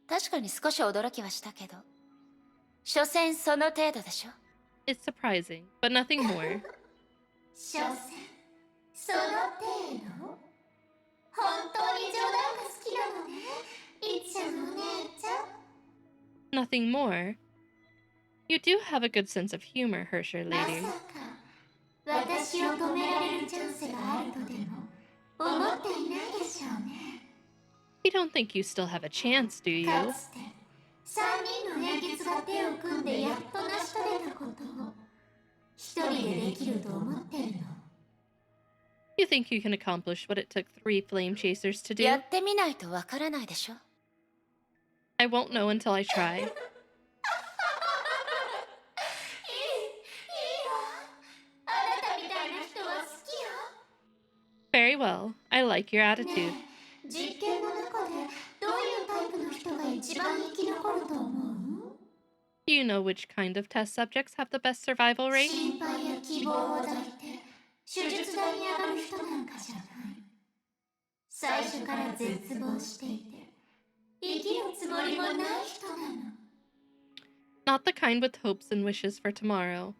Speaker 2: 確かに少し驚きはしたけど、所詮その程度でしょ。
Speaker 1: It's surprising, but nothing more.
Speaker 16: 所詮その程度？本当に冗談が好きなのね、いっちゃんのお姉ちゃん。
Speaker 1: Nothing more. You do have a good sense of humor, Hersher
Speaker 16: まさ
Speaker 1: lady.
Speaker 16: か私を止められるチャンスがあるとでも思っていないでしょうね。
Speaker 1: You don't think you still have a chance, do you?
Speaker 16: かつて3人の英傑が手を組んでやっと成し遂げたことを一人でできると思ってるの。
Speaker 1: You think you can accomplish what it took 3 flame chasers to
Speaker 2: や
Speaker 1: do?
Speaker 2: ってみないとわからないでしょ。
Speaker 1: I won't know until I try.
Speaker 16: いいわ。あなたみたいな人は好きよ。
Speaker 1: Very well. I like your attitude.
Speaker 16: ねえ、実験の中でどういうタイプの人が一番生き残ると思う？
Speaker 1: Do you know which kind of test subjects have the best survival rate?
Speaker 16: 心配や希望を抱いて手術台に上がる人なんかじゃない。最初から絶望していて生きるつもりもない人なの。
Speaker 1: Not the kind with hopes and wishes for tomorrow.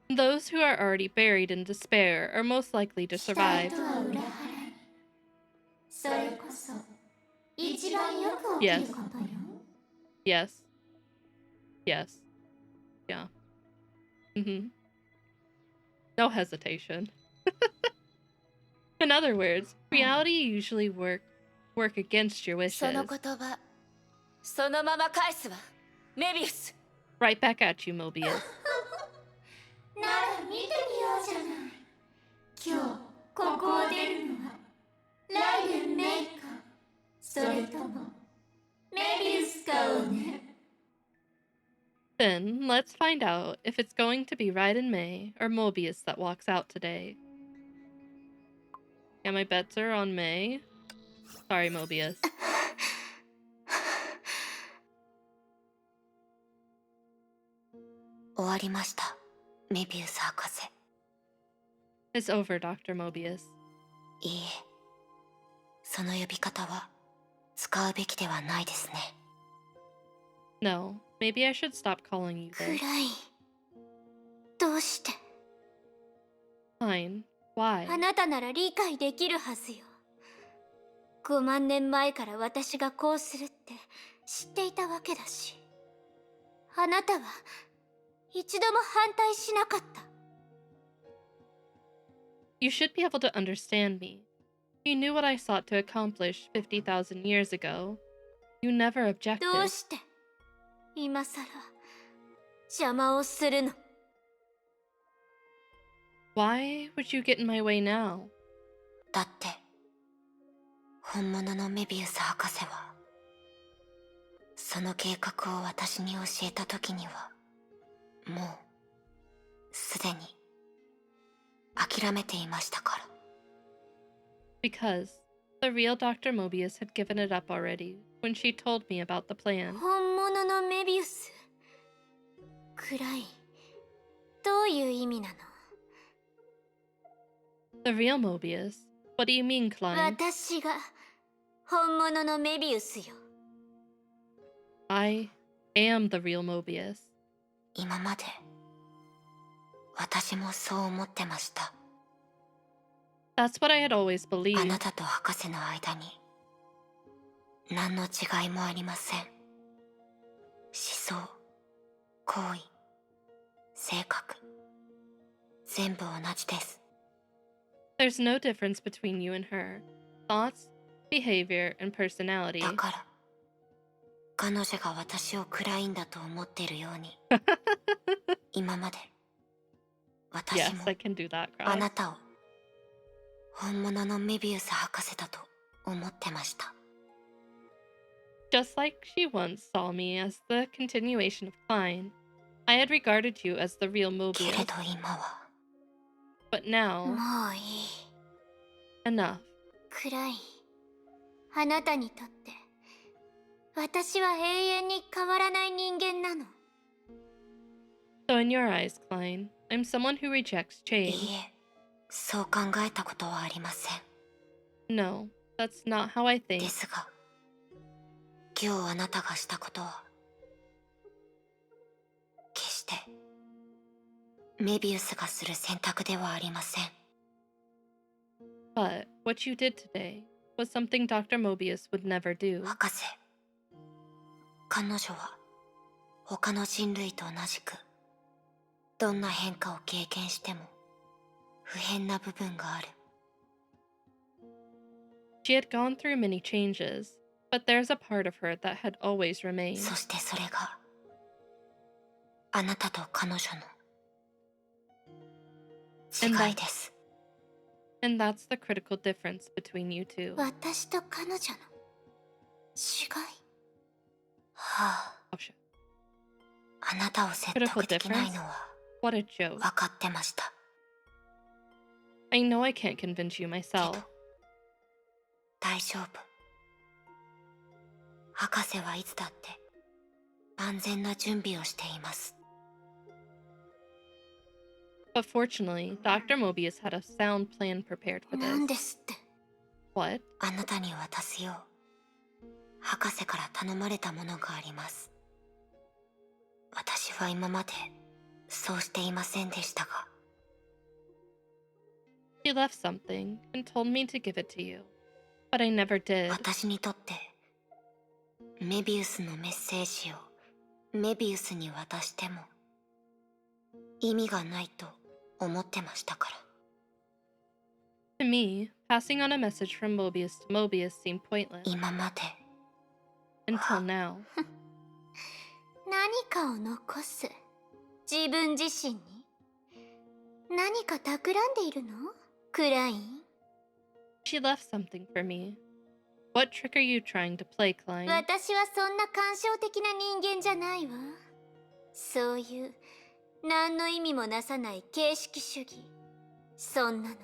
Speaker 1: Those who are already buried in despair are most likely to
Speaker 16: 期
Speaker 1: survive.
Speaker 16: 待とは裏腹に。それこそ一番よく起きることよ。
Speaker 1: Yes. Yes. Yeah. No hesitation. In other words, reality usually work against your
Speaker 2: その
Speaker 1: wishes.
Speaker 2: 言葉そのまま返すわメビウス
Speaker 1: Right back at you, Mobius.
Speaker 17: なら見てみようじゃない今日ここを出るのはライデンメイかそれともメビウスかをね
Speaker 1: Then, let's find out if it's going to be Raiden Mei or Mobius that walks out today. Yeah, my bets are on Mei. Sorry, Mobius. It's over, Dr. Mobius.
Speaker 13: いいえ、その呼び方は使うべきではないですね。
Speaker 1: No, maybe I should stop calling you
Speaker 17: 暗
Speaker 1: this.
Speaker 17: いどうして
Speaker 1: Fine. Why?
Speaker 17: あなたなら理解できるはずよ5万年前から私がこうするって知っていたわけだしあなたは一度も反対しなかった
Speaker 1: You should be able to understand me. You knew what I sought to accomplish 50,000 years ago. You never objected.
Speaker 17: どうして今さら邪魔をするの
Speaker 1: Why would you get in my way now?
Speaker 13: だって本物のメビウス博士はその計画を私に教えた時にはもうすでに諦めていましたから。
Speaker 1: Because the real Dr. Mobius had given it up already when she told me about the plan.
Speaker 17: 本物のメビウス暗いどういう意味なの
Speaker 1: The real Mobius? What do you mean, Klein?
Speaker 17: 私が本物のメビウスよ
Speaker 1: I am the real Mobius.
Speaker 13: 今まで私もそう思ってました。
Speaker 1: That's what I had always
Speaker 13: あ
Speaker 1: believed.
Speaker 13: なたと博士の間に何の違いもありません。思想、行為、性格、全部同じです。
Speaker 1: There's no difference between you and her. Thoughts, behavior, and personality.
Speaker 13: だから彼女が私を暗いんだと思っているように今まで私
Speaker 1: Yes,
Speaker 13: も
Speaker 1: I can do that,
Speaker 13: あ
Speaker 1: Cry.
Speaker 13: なたを本物のメビウス博士だと思ってました。
Speaker 1: Just like she once saw me as the continuation of Klein, I had regarded you as the real
Speaker 13: けれ
Speaker 1: Mobius.
Speaker 13: ど今は
Speaker 1: But now,
Speaker 17: もういい
Speaker 1: enough.
Speaker 17: 暗いあなたにとって私は永遠に変わらない人間なの
Speaker 1: So in your eyes, Klein, I'm someone who rejects
Speaker 13: い
Speaker 1: change.
Speaker 13: いえ、そう考えたことはありません。
Speaker 1: No, that's not how I
Speaker 13: で
Speaker 1: think.
Speaker 13: すが今日あなたがしたことは決してメビウスがする選択ではありません。
Speaker 1: But what you did today was something Dr. Mobius would never do.
Speaker 13: 博士、彼女は他の人類と同じくどんな変化を経験しても不変な部分がある。
Speaker 1: She had gone through many changes, but there's a part of her that had always remained.
Speaker 13: そしてそれがあなたと彼女の違いです。
Speaker 1: And that's the critical difference between you two.
Speaker 17: 私と彼女の違い
Speaker 13: はあ、
Speaker 1: Oh, shit.
Speaker 13: あなたを説得できないのは
Speaker 1: What a joke.
Speaker 13: 分かってました。
Speaker 1: I know I can't convince you
Speaker 13: け
Speaker 1: myself.
Speaker 13: ど大丈夫。博士はいつだって万全な準備をしています。
Speaker 1: But fortunately, Dr. Mobius had a sound plan prepared for
Speaker 17: なんで
Speaker 1: this.
Speaker 17: すって
Speaker 1: What?
Speaker 13: あなたに渡すよう博士から頼まれたものがあります。私は今までそうしていませんでしたが。
Speaker 1: She left something and told me to give it to you, but I never did.
Speaker 13: 私にとってメビウスのメッセージをメビウスに渡しても意味がないと思ってましたから。
Speaker 1: To me, passing on a message from Mobius to Mobius seemed pointless.
Speaker 13: 今まで
Speaker 1: Until now.
Speaker 17: 何かを残す。自分自身に。何か企んでいるの？クライン。
Speaker 1: She left something for me. What trick are you trying to play, Klein?
Speaker 17: 私はそんな感傷的な人間じゃないわ。そういう何の意味もなさない形式主義。そんなの。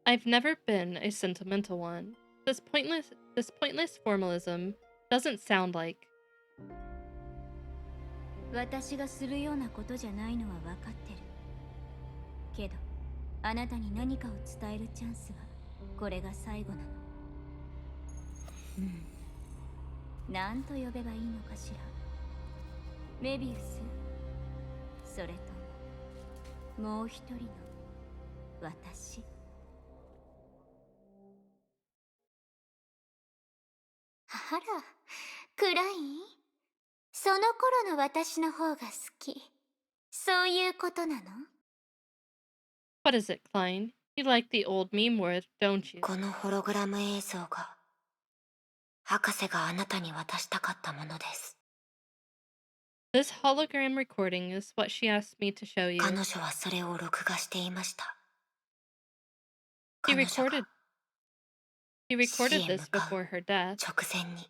Speaker 1: I've never been a sentimental one. This pointless formalism doesn't sound like.
Speaker 19: 私がするようなことじゃないのは分かってる。けど、あなたに何かを伝えるチャンスはこれが最後なの。何と呼べばいいのかしら。メビウス、それとももう一人の私。
Speaker 17: あら、クライン？その頃の私の方が好き。そういうことなの？
Speaker 1: What is it, Klein? You like the old me more, don't you?
Speaker 13: このホログラム映像が博士があなたに渡したかったものです。
Speaker 1: This hologram recording is what she asked me to show you.
Speaker 13: 彼女はそれを録画していました。
Speaker 1: He recorded this before her death.
Speaker 13: 直前に。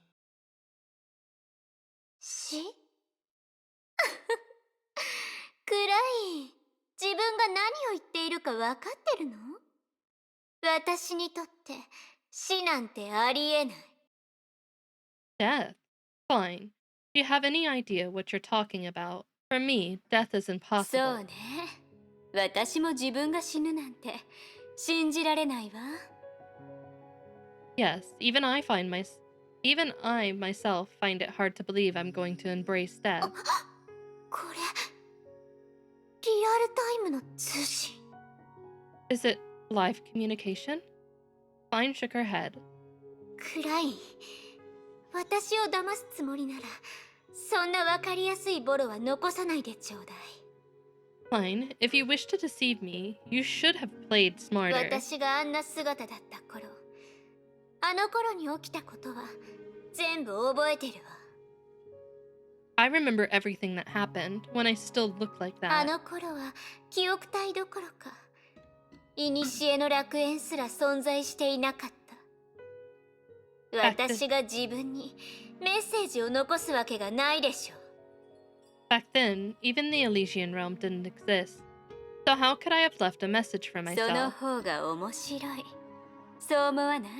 Speaker 17: 死？クライン、自分が何を言っているか分かってるの？私にとって死なんてありえない。
Speaker 1: Death? Fine. Do you have any idea what you're talking about? For me, death is
Speaker 17: そう
Speaker 1: impossible.
Speaker 17: ね。私も自分が死ぬなんて信じられないわ。
Speaker 1: Yes, even I myself find it hard to believe I'm going to embrace death.
Speaker 17: これ、リアルタイムの通信。
Speaker 1: Is it live communication? Klein shook her head.
Speaker 17: クライン、私を騙すつもりなら、そんなわかりやすいボロは残さないでちょうだい。
Speaker 1: Klein, if you wish to deceive me, you should have played smarter.
Speaker 17: 私があんな姿だった頃、あの頃に起きたことは全部覚えてるわ。
Speaker 1: I remember everything that happened when I still looked like
Speaker 17: あ
Speaker 1: that.
Speaker 17: の頃は記憶体どころか、古の楽園すら存在していなかった。私が自分にメッセージを残すわけがないでしょう。
Speaker 1: Back then, even the Elysian realm didn't exist. So how could I have left a message for
Speaker 17: その
Speaker 1: myself?
Speaker 17: 方が面白い。そう思わない？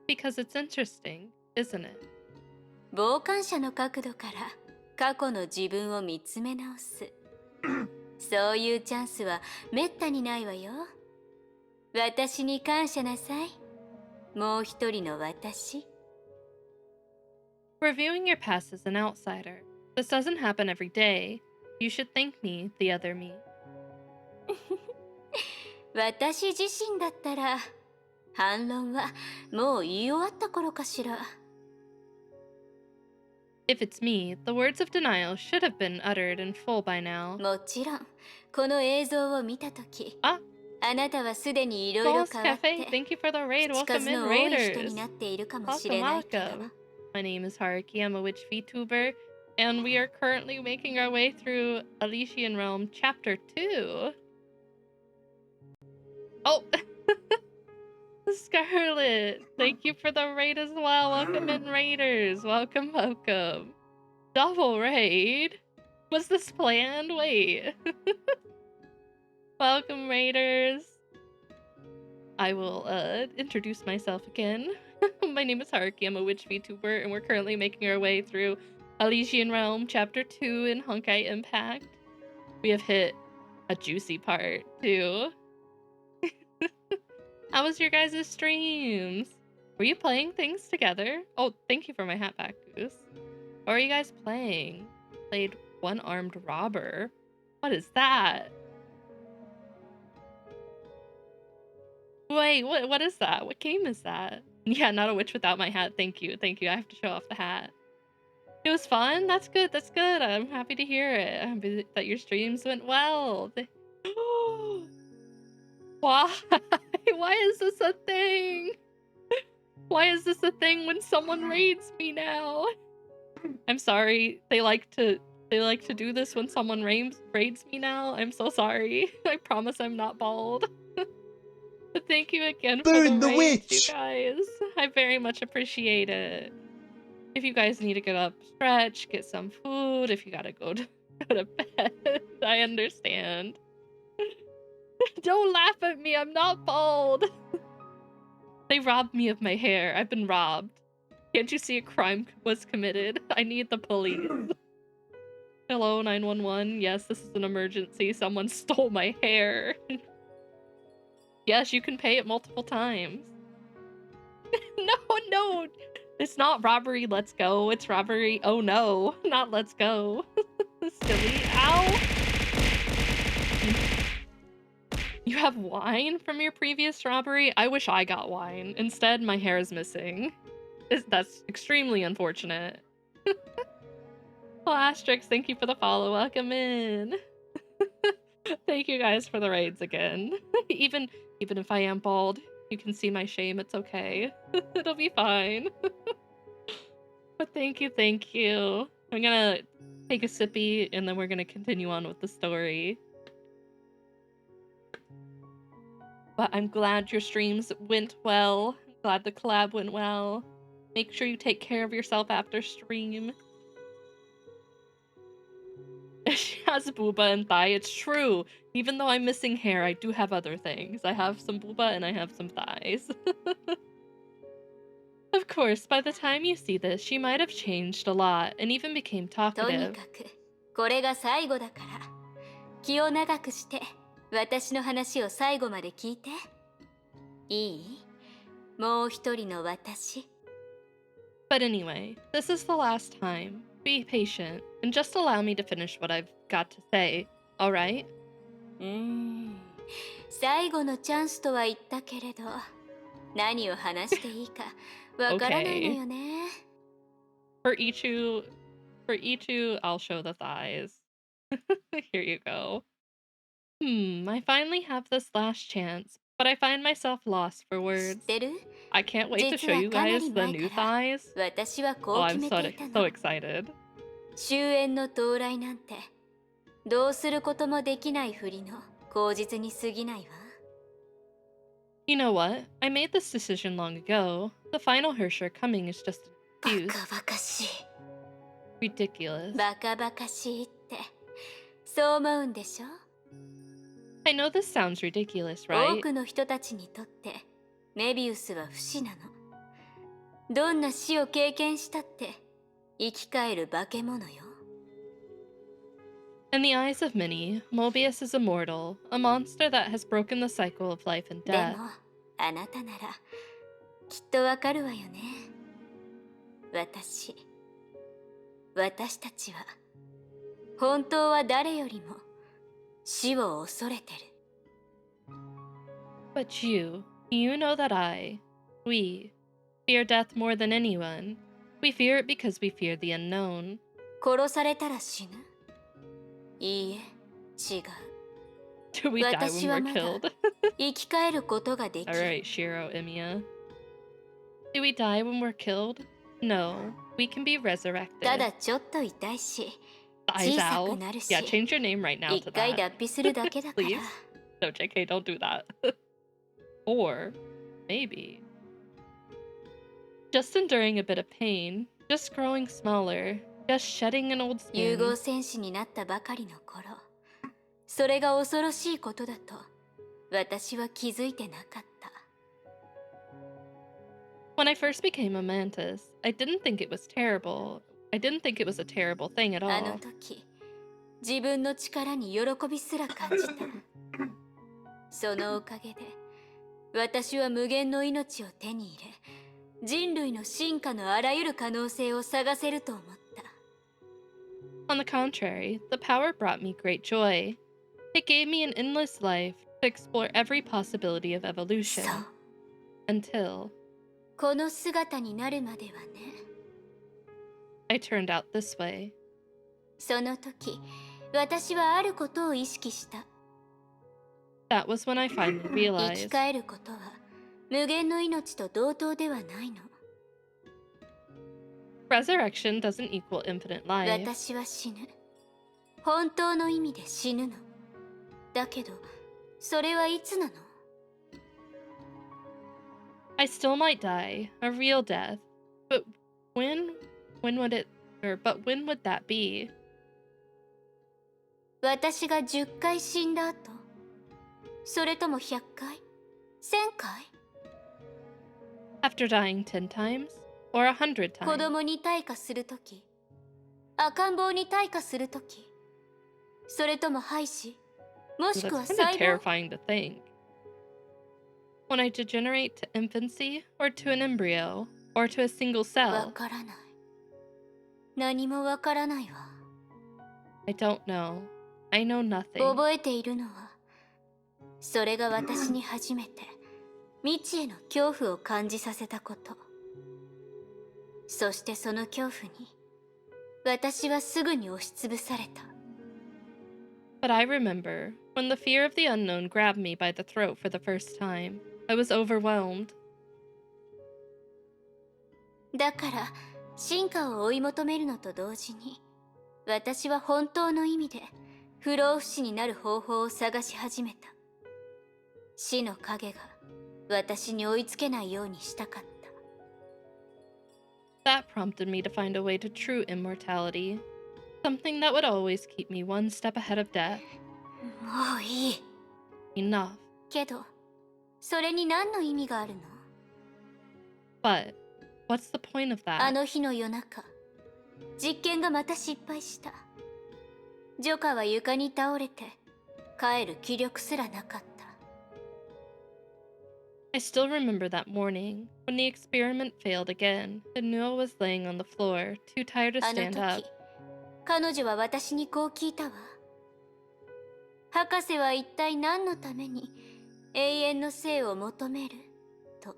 Speaker 1: Because it's interesting, isn't it?
Speaker 17: 傍観者の角度から過去の自分を見つめ直す。そういうチャンスはめったにないわよ。私に感謝なさい。もう一人の私。
Speaker 1: Reviewing your past as an outsider. This doesn't happen every day. You should thank me, the other me.
Speaker 17: 私自身だったら反論はもう言い終わった頃かしら。
Speaker 1: If it's me, the words of denial should have been uttered in full by now.
Speaker 17: もちろん、この映像を見たとき、あなたはすでにいろいろ
Speaker 1: False
Speaker 17: 変わって、
Speaker 1: Cafe, thank you for the raid.
Speaker 17: 口
Speaker 1: Welcome
Speaker 17: 数
Speaker 1: in,
Speaker 17: の多い人
Speaker 1: raiders.
Speaker 17: になっているかもし
Speaker 1: Welcome,
Speaker 17: れないけど。
Speaker 1: welcome. My name is Haruki. I'm a witch VTuber, and we are currently making our way through Elysian Realm Chapter 2. Oh! Scarlet, thank you for the raid as well. Welcome in, raiders. Welcome, welcome. Double raid? Was this planned? Wait. Welcome, raiders. I will introduce myself again. My name is Haruki. I'm a witch VTuber, and we're currently making our way through Elysian Realm Chapter 2 in Honkai Impact. We have hit a juicy part, too. How was your guys' streams? Were you playing things together? Oh, thank you for my hat back, Goose. What are you guys playing? Played One-Armed Robber. What is that? Wait, what is that? What game is that? Yeah, not a witch without my hat. Thank you. Thank you. I have to show off the hat. It was fun? That's good, that's good. I'm happy to hear it. I'm happy that your streams went well. Why? Why is this a thing? Why is this a thing when someone raids me now? I'm sorry. They like to do this when someone raids me now. I'm so sorry. I promise I'm not bald. But thank you again for
Speaker 20: Burn
Speaker 1: the
Speaker 20: the
Speaker 1: raids, you
Speaker 20: witch!
Speaker 1: guys. I very much appreciate it. If you guys need to get up, stretch, get some food, if you gotta go to bed, I understand. Don't laugh at me, I'm not bald. They robbed me of my hair. I've been robbed. Can't you see a crime was committed? I need the police. Hello, 911. Yes, this is an emergency. Someone stole my hair. Yes, you can pay it multiple times. No. It's not robbery, let's go. It's robbery, oh no. Not let's go. Silly. Ow! You have wine from your previous robbery? I wish I got wine. Instead, my hair is missing. That's extremely unfortunate. Well, Asterix, thank you for the follow. Welcome in. Thank you guys for the raids again. Even if I am bald, you can see my shame. It's okay. It'll be fine. But thank you. I'm gonna take a sippy and then we're gonna continue on with the story. But I'm glad your streams went well. Glad the collab went well. Make sure you take care of yourself after stream. She has booba and thigh. It's true. Even though I'm missing hair, I do have other things. I have some booba and I have some thighs. Of course, by the time you see this, she might have changed a lot and even became
Speaker 17: とに
Speaker 1: talkative.
Speaker 17: かくこれが最後だから気を長くして私の話を最後まで聞いていい？もう一人の私。
Speaker 1: But anyway, this is the last time. Be patient and just allow me to finish what I've got to say, alright?
Speaker 17: 最後のチャンスとは言ったけれど何を話していいかわからないのよね。
Speaker 1: For Ichu, I'll show the thighs. Here you go. I finally have this last chance, but I find myself lost for words. I can't wait to show you guys the new thighs. Oh, I'm so excited.
Speaker 17: 終焉の到来なんてどうすることもできないふりの口実に過ぎないわ。
Speaker 1: You know what? I made this decision long ago. The final Hersher coming is just an excuse.
Speaker 17: バカバカしい。
Speaker 1: Ridiculous.
Speaker 17: バカバカしいってそう思うんでしょ？
Speaker 1: I know this sounds ridiculous,
Speaker 17: 多
Speaker 1: right?
Speaker 17: くの人たちにとってメビウスは不死なの。どんな死を経験したって生き返る化け物よ。
Speaker 1: In the eyes of many, Mobius is immortal, a monster that has broken the cycle of life and
Speaker 17: で
Speaker 1: death.
Speaker 17: もあなたならきっとわかるわよね。私たちは本当は誰よりも死を恐れてる。
Speaker 1: But you know that we fear death more than anyone. We fear it because we fear the unknown.
Speaker 17: 殺されたら死ぬ？いいえ、違う。
Speaker 1: Do we die when
Speaker 17: 私は
Speaker 1: we're
Speaker 17: まだ
Speaker 1: killed?
Speaker 17: 生き返ることができる。
Speaker 1: Alright, Shiro, Emiya. Do we die when we're killed? No, we can be resurrected.
Speaker 17: ただちょっと痛いし、
Speaker 1: Eyes
Speaker 17: 小さ
Speaker 1: owl.
Speaker 17: くなるし、
Speaker 1: Yeah, change your name right now
Speaker 17: 一
Speaker 1: to
Speaker 17: 回
Speaker 1: that.
Speaker 17: 脱皮するだけだから。
Speaker 1: Please? No, JK, don't do that. Or, maybe. Just enduring a bit of pain, just growing smaller, just shedding an old
Speaker 17: 融
Speaker 1: skin.
Speaker 17: 合戦士になったばかりの頃、それが恐ろしいことだと私は気づいてなかった。
Speaker 1: When I first became a mantis, I didn't think it was terrible. I didn't think it was a terrible thing at
Speaker 17: あの
Speaker 1: all.
Speaker 17: 時、自分の力に喜びすら感じた。そのおかげで、私は無限の命を手に入れ、人類の進化のあらゆる可能性を探せると思った。
Speaker 1: On the contrary, the power brought me great joy. It gave me an endless life to explore every possibility of evolution. Until...
Speaker 17: この姿になるまではね。
Speaker 1: I turned out this way.
Speaker 17: その時、私はあることを意識した。
Speaker 1: That was when I finally
Speaker 17: 生き
Speaker 1: realized
Speaker 17: 返ることは無限の命と同等ではないの。
Speaker 1: resurrection doesn't equal infinite life.
Speaker 17: 私は死ぬ。本当の意味で死ぬの。だけど、それはいつなの？
Speaker 1: I still might die, a real death. But when would that be?
Speaker 17: 私が10回死んだ後？それとも100回？1000回？
Speaker 1: After dying 10 times? Or 100
Speaker 17: 子
Speaker 1: times?
Speaker 17: 供に退化するとき、赤ん坊に退化するとき、それとも廃止、もしくは
Speaker 1: That's kind
Speaker 17: 細
Speaker 1: of
Speaker 17: 胞？
Speaker 1: terrifying to think. When I degenerate to infancy, or to an embryo, or to a single
Speaker 17: わ
Speaker 1: cell?
Speaker 17: からない。何もわからないわ。
Speaker 1: I don't know. I know nothing.
Speaker 17: 覚えているのは、それが私に初めて未知への恐怖を感じさせたこと。そしてその恐怖に、私はすぐに押しつぶされた。
Speaker 1: But I remember, when the fear of the unknown grabbed me by the throat for the first time, I was overwhelmed.
Speaker 17: だから、進化を追い求めるのと同時に、私は本当の意味で不老不死になる方法を探し始めた。死の影が私に追いつけないようにしたかった。
Speaker 1: That prompted me to find a way to true immortality, something that would always keep me one step ahead of death.
Speaker 17: もういい。
Speaker 1: Enough.
Speaker 17: けど、それに何の意味があるの？
Speaker 1: But, what's the point of
Speaker 17: あ
Speaker 1: that?
Speaker 17: の日の夜中、実験がまた失敗した。ジョカは床に倒れて、帰る気力すらなかった。
Speaker 1: I still remember that morning, when the experiment failed again, and Noah was laying on the floor, too tired to
Speaker 17: あの
Speaker 1: stand up.
Speaker 17: 時、彼女は私にこう聞いたわ。博士は一体何のために永遠の生を求める？と。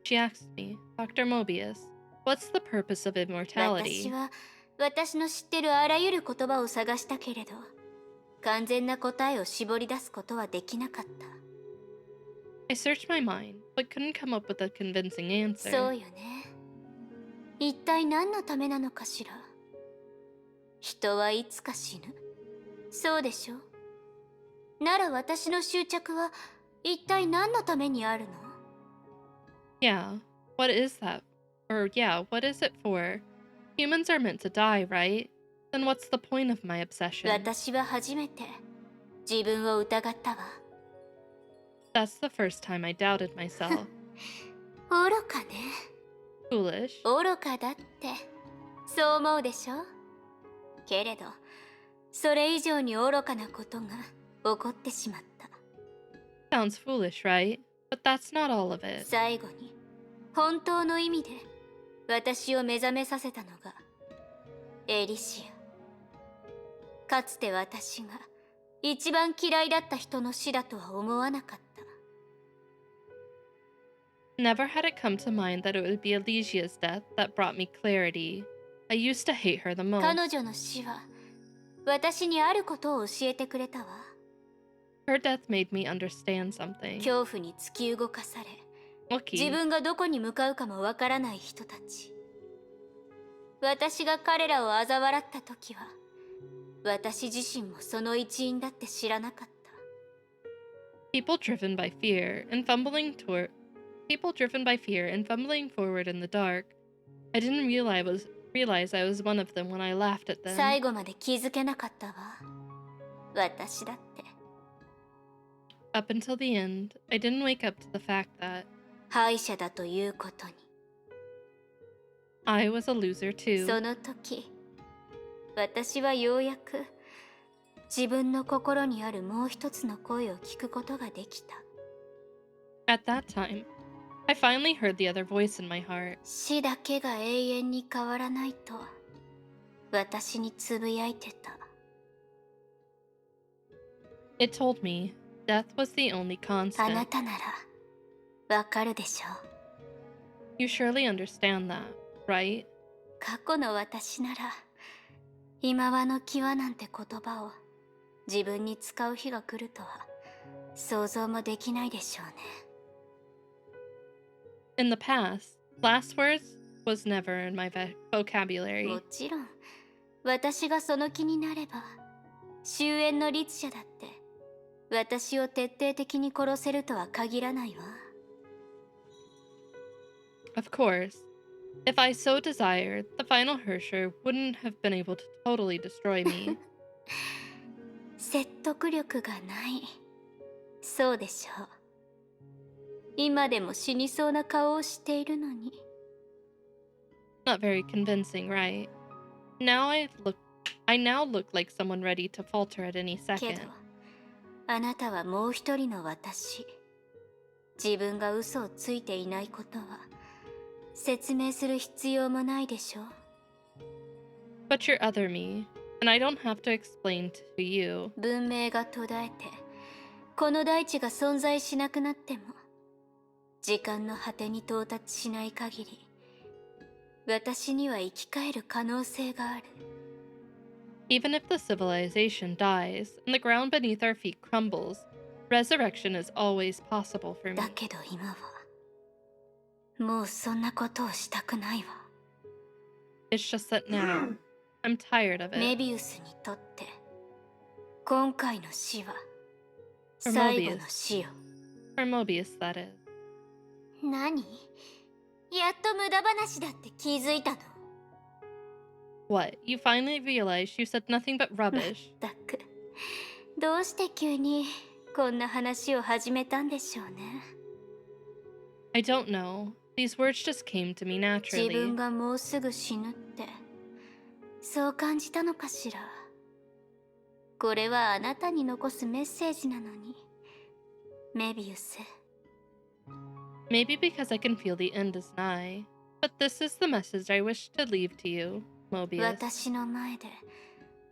Speaker 1: She asked me, Dr. Mobius, what's the purpose of
Speaker 17: 私
Speaker 1: immortality?
Speaker 17: は私の知ってるあらゆる言葉を探したけれど、完全な答えを絞り出すことはできなかった。
Speaker 1: I searched my mind, but couldn't come up with a convincing answer.
Speaker 17: そうよね。一体何のためなのかしら。人はいつか死ぬ。そうでしょ？なら私の執着は一体何のためにあるの？
Speaker 1: Yeah, what is that? Or yeah, what is it for? Humans are meant to die, right? Then what's the point of my obsession?
Speaker 17: 私は初めて自分を疑ったわ。
Speaker 1: That's the first time I doubted myself.
Speaker 17: 愚かね。
Speaker 1: Foolish.
Speaker 17: 愚かだってそう思うでしょ？けれどそれ以上に愚かなことが起こってしまった。
Speaker 1: Sounds foolish, right? But that's not all of it.
Speaker 17: 最後に本当の意味で私を目覚めさせたのがエリシア。かつて私が一番嫌いだった人の死だとは思わなかった。
Speaker 1: Never had it come to mind that it would be Alicia's death that brought me clarity. I used to hate her the most.
Speaker 17: 彼女の死は私にあることを教えてくれたわ。
Speaker 1: Her death made me understand something.
Speaker 17: 恐怖に突き動かされ、
Speaker 1: Lucky.
Speaker 17: 自分がどこに向かうかもわからない人たち。私が彼らを嘲笑った時は、私自身もその一員だって知らなかった。
Speaker 1: People driven by fear and fumbling forward in the dark. I didn't realize I was one of them when I laughed at them.
Speaker 17: 最後まで気づけなかったわ。私だって。
Speaker 1: Up until the end, I didn't wake up to the fact that
Speaker 17: 敗者だということに。
Speaker 1: I was a loser too.
Speaker 17: その時、私はようやく自分の心にあるもう一つの声を聞くことができた。
Speaker 1: At that time, I finally heard the other voice in my heart.
Speaker 17: 死だけが永遠に変わらないと私につぶやいてた。
Speaker 1: It told me death was the only
Speaker 17: あな
Speaker 1: constant.
Speaker 17: たならわかるでしょう。
Speaker 1: You surely understand that, right?
Speaker 17: 過去の私なら今はの際なんて言葉を自分に使う日が来るとは想像もできないでしょうね。
Speaker 1: In the past, last words was never in my
Speaker 17: も
Speaker 1: vocabulary.
Speaker 17: ちろん私がその気になれば終焉の律者だって私を徹底的に殺せるとは限らないわ。
Speaker 1: Of course, if I so desired, the final Hersher wouldn't have been able to totally destroy me.
Speaker 17: 説得力がない。そうでしょう。今でも死にそうな顔をしているのに。
Speaker 1: Not very convincing, right? I now look like someone ready to falter at any
Speaker 17: け
Speaker 1: second.
Speaker 17: どあなたはもう一人の私。自分が嘘をついていないことは説明する必要もないでしょう。
Speaker 1: But you're other me, and I don't have to explain to you.
Speaker 17: 文明が途絶えてこの大地が存在しなくなっても時間の果てに到達しない限り私には生き返る可能性がある。
Speaker 1: Even if the civilization dies and the ground beneath our feet crumbles, resurrection is always possible for me.
Speaker 17: だけど今はもうそんなことをしたくないわ。
Speaker 1: It's just that now, I'm tired of
Speaker 17: メ
Speaker 1: it.
Speaker 17: ビウスにとって今回の死は
Speaker 1: For
Speaker 17: 最後の
Speaker 1: Mobius.
Speaker 17: 死よ。
Speaker 1: For Mobius, that is.
Speaker 17: 何？やっと無駄話だって気づいたの？
Speaker 1: What? You finally realized you said nothing but
Speaker 17: まっ
Speaker 1: rubbish?
Speaker 17: たくどうして急にこんな話を始めたんでしょうね。
Speaker 1: I don't know. These words just came to me
Speaker 17: 自分
Speaker 1: naturally.
Speaker 17: がもうすぐ死ぬってそう感じたのかしら。これはあなたに残すメッセージなのに。メビウス。
Speaker 1: Maybe because I can feel the end is nigh. But this is the message I wish to leave to you, Mobius.
Speaker 17: 私の前で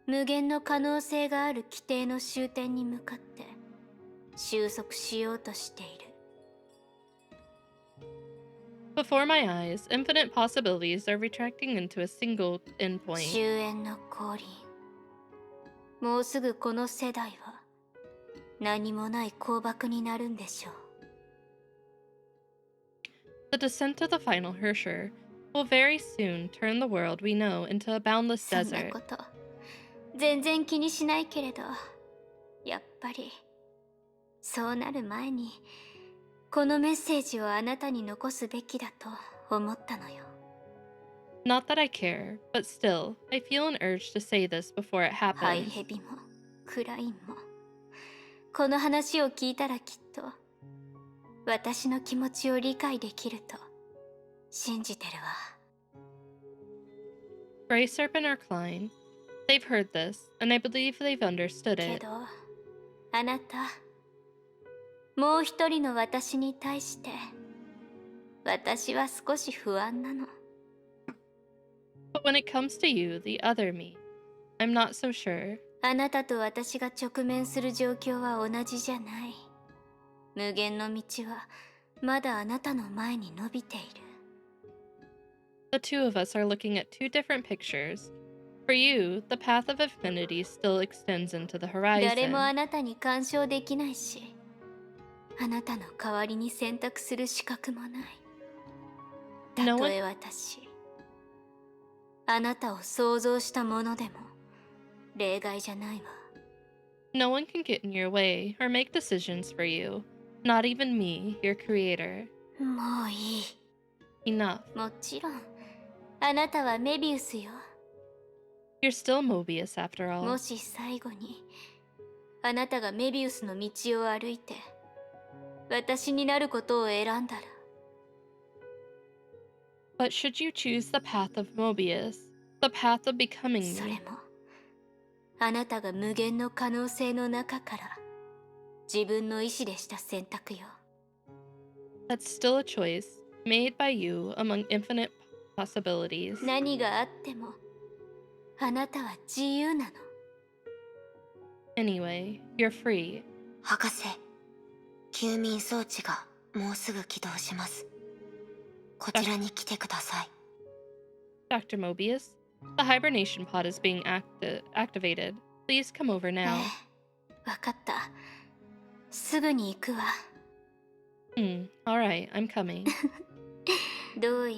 Speaker 17: 無限の可能性がある規定の終点に向かって収束しようとしている。
Speaker 1: Before my eyes, infinite possibilities are retracting into a single
Speaker 17: 終
Speaker 1: endpoint.
Speaker 17: 焉の降臨。もうすぐこの世代は何もない空爆になるんでしょう。
Speaker 1: The descent of the final Hersher will very soon turn the world we know into a boundless
Speaker 17: そんな
Speaker 1: desert.
Speaker 17: こと全然気にしないけれど、やっぱりそうなる前にこのメッセージをあなたに残すべきだと思ったのよ。
Speaker 1: Not that I care, but still, I feel an urge to say this before it
Speaker 17: ハイ
Speaker 1: happens.
Speaker 17: ヘビもクラインもこの話を聞いたらきっと私の気持ちを理解できると信じてるわ。
Speaker 1: Grey Serpent or Klein, they've heard this, and I believe they've understood
Speaker 17: け
Speaker 1: it.
Speaker 17: どあなたもう一人の私に対して私は少し不安なの。
Speaker 1: But when it comes to you, the other me, I'm not so sure.
Speaker 17: あなたと私が直面する状況は同じじゃない。無限の道はまだあなたの前に伸びている。
Speaker 1: The two of us are looking at two different pictures. For you, the path of infinity still extends into the
Speaker 17: 誰も
Speaker 1: horizon.
Speaker 17: あなたに干渉できないし、あなたの代わりに選択する資格もない。た
Speaker 1: No
Speaker 17: と
Speaker 1: one,
Speaker 17: え私、あなたを想像したものでも例外じゃないわ。
Speaker 1: no one can get in your way or make decisions for you. Not even me, your creator.
Speaker 17: もういい。
Speaker 1: Enough.
Speaker 17: もちろん、あなたはメビウスよ。
Speaker 1: You're still Mobius after
Speaker 17: も
Speaker 1: all.
Speaker 17: し最後にあなたがメビウスの道を歩いて私になることを選んだら、
Speaker 1: But should you choose the path of Mobius, the path of becoming
Speaker 17: それ
Speaker 1: me,
Speaker 17: もあなたが無限の可能性の中から自分の意志でした選択よ。
Speaker 1: that's still a choice made by you among infinite possibilities.
Speaker 17: 何があってもあなたは自由なの。
Speaker 1: Anyway, you're free.
Speaker 13: 博士、休眠装置がもうすぐ起動します。こちらに来てください。
Speaker 1: Dr. Mobius, the hibernation pod is being activated. Please come over now.
Speaker 13: わかった。すぐに行くわ。
Speaker 1: Alright, I'm coming.
Speaker 13: どうや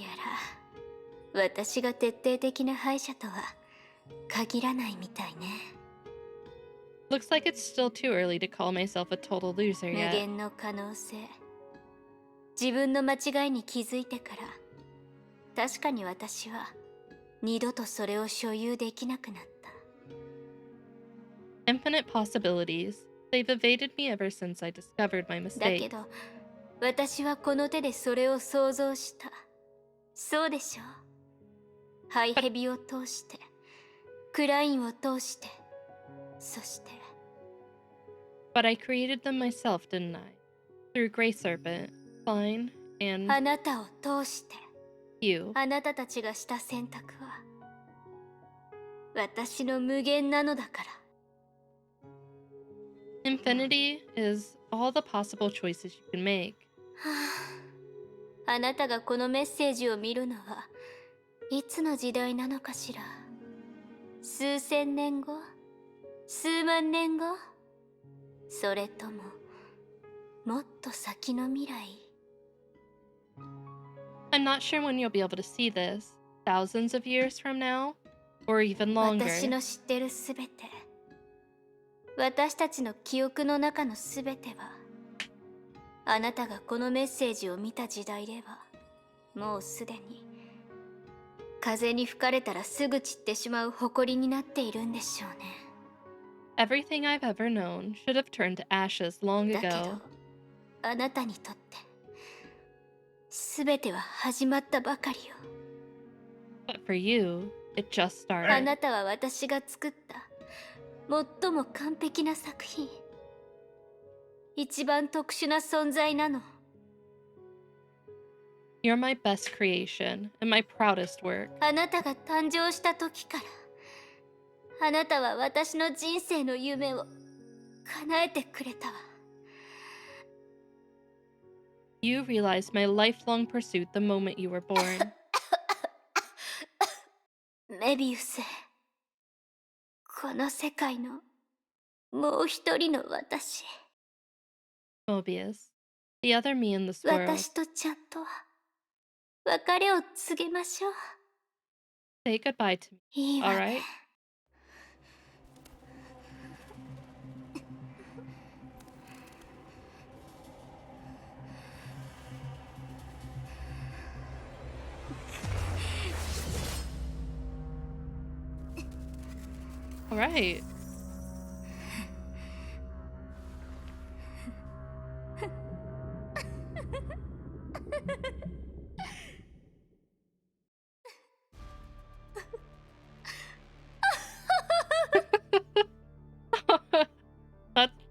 Speaker 13: ら、私が徹底的な敗者とは限らないみたいね。
Speaker 1: Looks like it's still too early to call myself a total loser
Speaker 13: 無
Speaker 1: yet.
Speaker 13: 限の可能性。自分の間違いに気づいてから、確かに私は二度とそれを所有できなくなった。
Speaker 1: Infinite possibilities. They've evaded me ever since I discovered my
Speaker 13: だけ
Speaker 1: mistake.
Speaker 13: ど、私はこの手でそれを想像した。そうでしょう。ハイヘビを通して、クラインを通して、そして。
Speaker 1: But I created them myself, didn't I? Through Grey Serpent, Klein, and
Speaker 13: あなたを通して、
Speaker 1: you.
Speaker 13: あなたたちがした選択は、私の無限なのだから。
Speaker 1: Infinity is all the possible choices you can make.
Speaker 13: あなたがこのメッセージを見るのはいつの時代なのかしら。数千年後、数万年後、それとももっと先の未来。
Speaker 1: I'm not sure when you'll be able to see this. Thousands of years from now? Or even longer.
Speaker 13: 私の知ってるすべて、私たちの記憶の中のすべては、あなたがこのメッセージを見た時代ではもうすでに風に吹かれたらすぐ散ってしまう埃になっているんでしょうね。
Speaker 1: Everything I've ever known should have turned to ashes long
Speaker 13: だけ
Speaker 1: ago.
Speaker 13: ど、あなたにとってすべては始まったばかりよ。
Speaker 1: But for you, it just
Speaker 13: あ
Speaker 1: started.
Speaker 13: なたは私が作った最も完璧な作品、一番特殊な存在なの。
Speaker 1: You're my best creation and my proudest work.
Speaker 13: あなたが誕生した時から、あなたは私の人生の夢を叶えてくれたわ。
Speaker 1: You realized my lifelong pursuit the moment you were born.
Speaker 13: メビウス、この世界のもう一人の私。
Speaker 1: Mobius, the other me in this world.
Speaker 13: 私とちゃんと別れを告げましょう。
Speaker 1: Say goodbye to me.
Speaker 13: いいわ
Speaker 1: Alright?
Speaker 13: ね。
Speaker 1: Alright.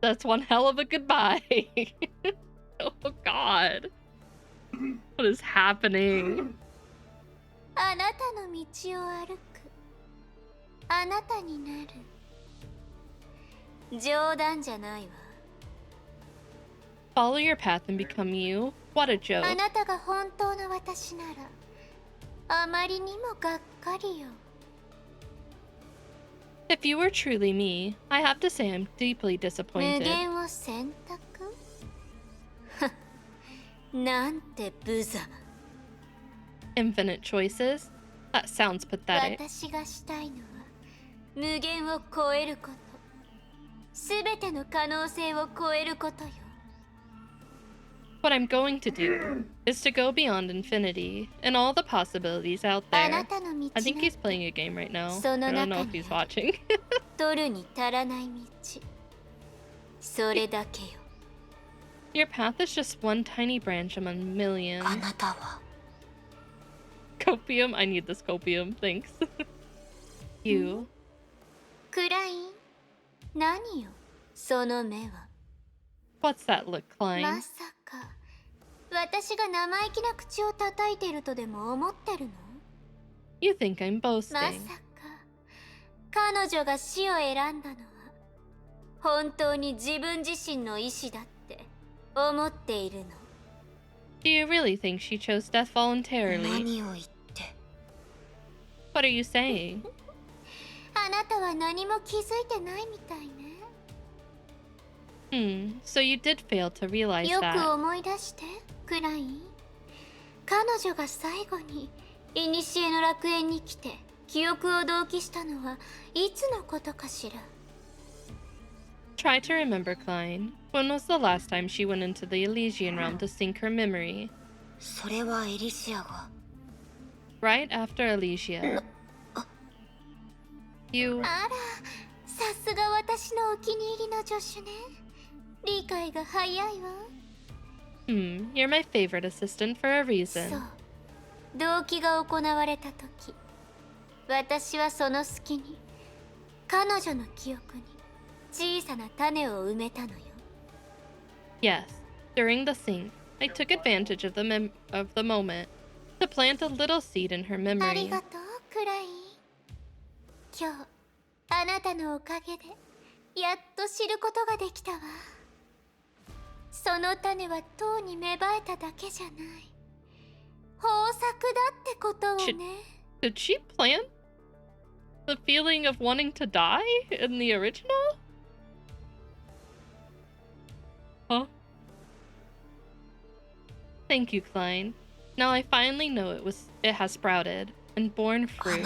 Speaker 1: That's one hell of a goodbye. Oh god. What is happening?
Speaker 5: あなたの道を歩く。あなたになる。冗談じゃないわ。
Speaker 1: Follow your path and become you? What a
Speaker 5: あ
Speaker 1: joke.
Speaker 5: なたが本当の私なら、あまりにもがっかりよ。
Speaker 1: If you were truly me, I have to say I'm deeply
Speaker 5: 無
Speaker 1: disappointed.
Speaker 5: 限を選択なんて無様。
Speaker 1: Infinite choices? That sounds pathetic.
Speaker 5: 私がしたいのは無限を超えること。すべての可能性を超えることよ。
Speaker 1: What I'm going to do is to go beyond infinity and all the possibilities out
Speaker 5: あ
Speaker 1: there.
Speaker 5: なたの道
Speaker 1: I think
Speaker 5: な
Speaker 1: he's playing a game right now.
Speaker 5: そ
Speaker 1: I
Speaker 5: の
Speaker 1: don't
Speaker 5: 中
Speaker 1: know
Speaker 5: に
Speaker 1: if he's watching.
Speaker 5: 取るに足らない道。それだけよ。
Speaker 1: Your path is just one tiny branch among millions.
Speaker 13: あなたは
Speaker 1: Copium? I need this copium. Thanks. You.
Speaker 5: クライン、何よ、その目は。
Speaker 1: What's that look,
Speaker 5: ま
Speaker 1: Klein?
Speaker 5: さか、私が生意気な口を叩いてるとでも思ってるの？
Speaker 1: You think I'm
Speaker 5: ま
Speaker 1: boasting.
Speaker 5: さか、彼女が死を選んだのは、本当に自分自身の意志だって思っているの。
Speaker 1: Do you really think she chose death voluntarily?
Speaker 13: 何を言って。
Speaker 1: What are you saying?
Speaker 17: あなたは何も気づいてないみたいね。
Speaker 1: So you did fail to realize
Speaker 17: よく
Speaker 1: that.
Speaker 17: 思い出して、クライン。彼女が最後に古の楽園に来て記憶を同期したのはいつのことかしら。
Speaker 1: Try to remember, Klein. When was the last time she went into the Elysian realm to sync her memory?
Speaker 2: それはエリシアが。
Speaker 1: Right after Elysia. You...
Speaker 17: あら、さすが私のお気に入りの助手ね。理解が早いわ。
Speaker 1: You're my favorite assistant for a
Speaker 17: そう。
Speaker 1: reason.
Speaker 17: 同期が行われた時、私はその隙に彼女の記憶に小さな種を埋めたのよ。
Speaker 1: Yes, during the sync, I took advantage of the moment to plant a little seed in her
Speaker 17: あ
Speaker 1: memory.
Speaker 17: りがとう、クライン。今日、あなたのおかげでやっと知ることができたわ。その種はとうに芽生えただけじゃない。豊作だってことをね。
Speaker 1: Did she plant the feeling of wanting to die in the original? Huh? Thank you, Klein. Now I finally know it has sprouted and borne fruit.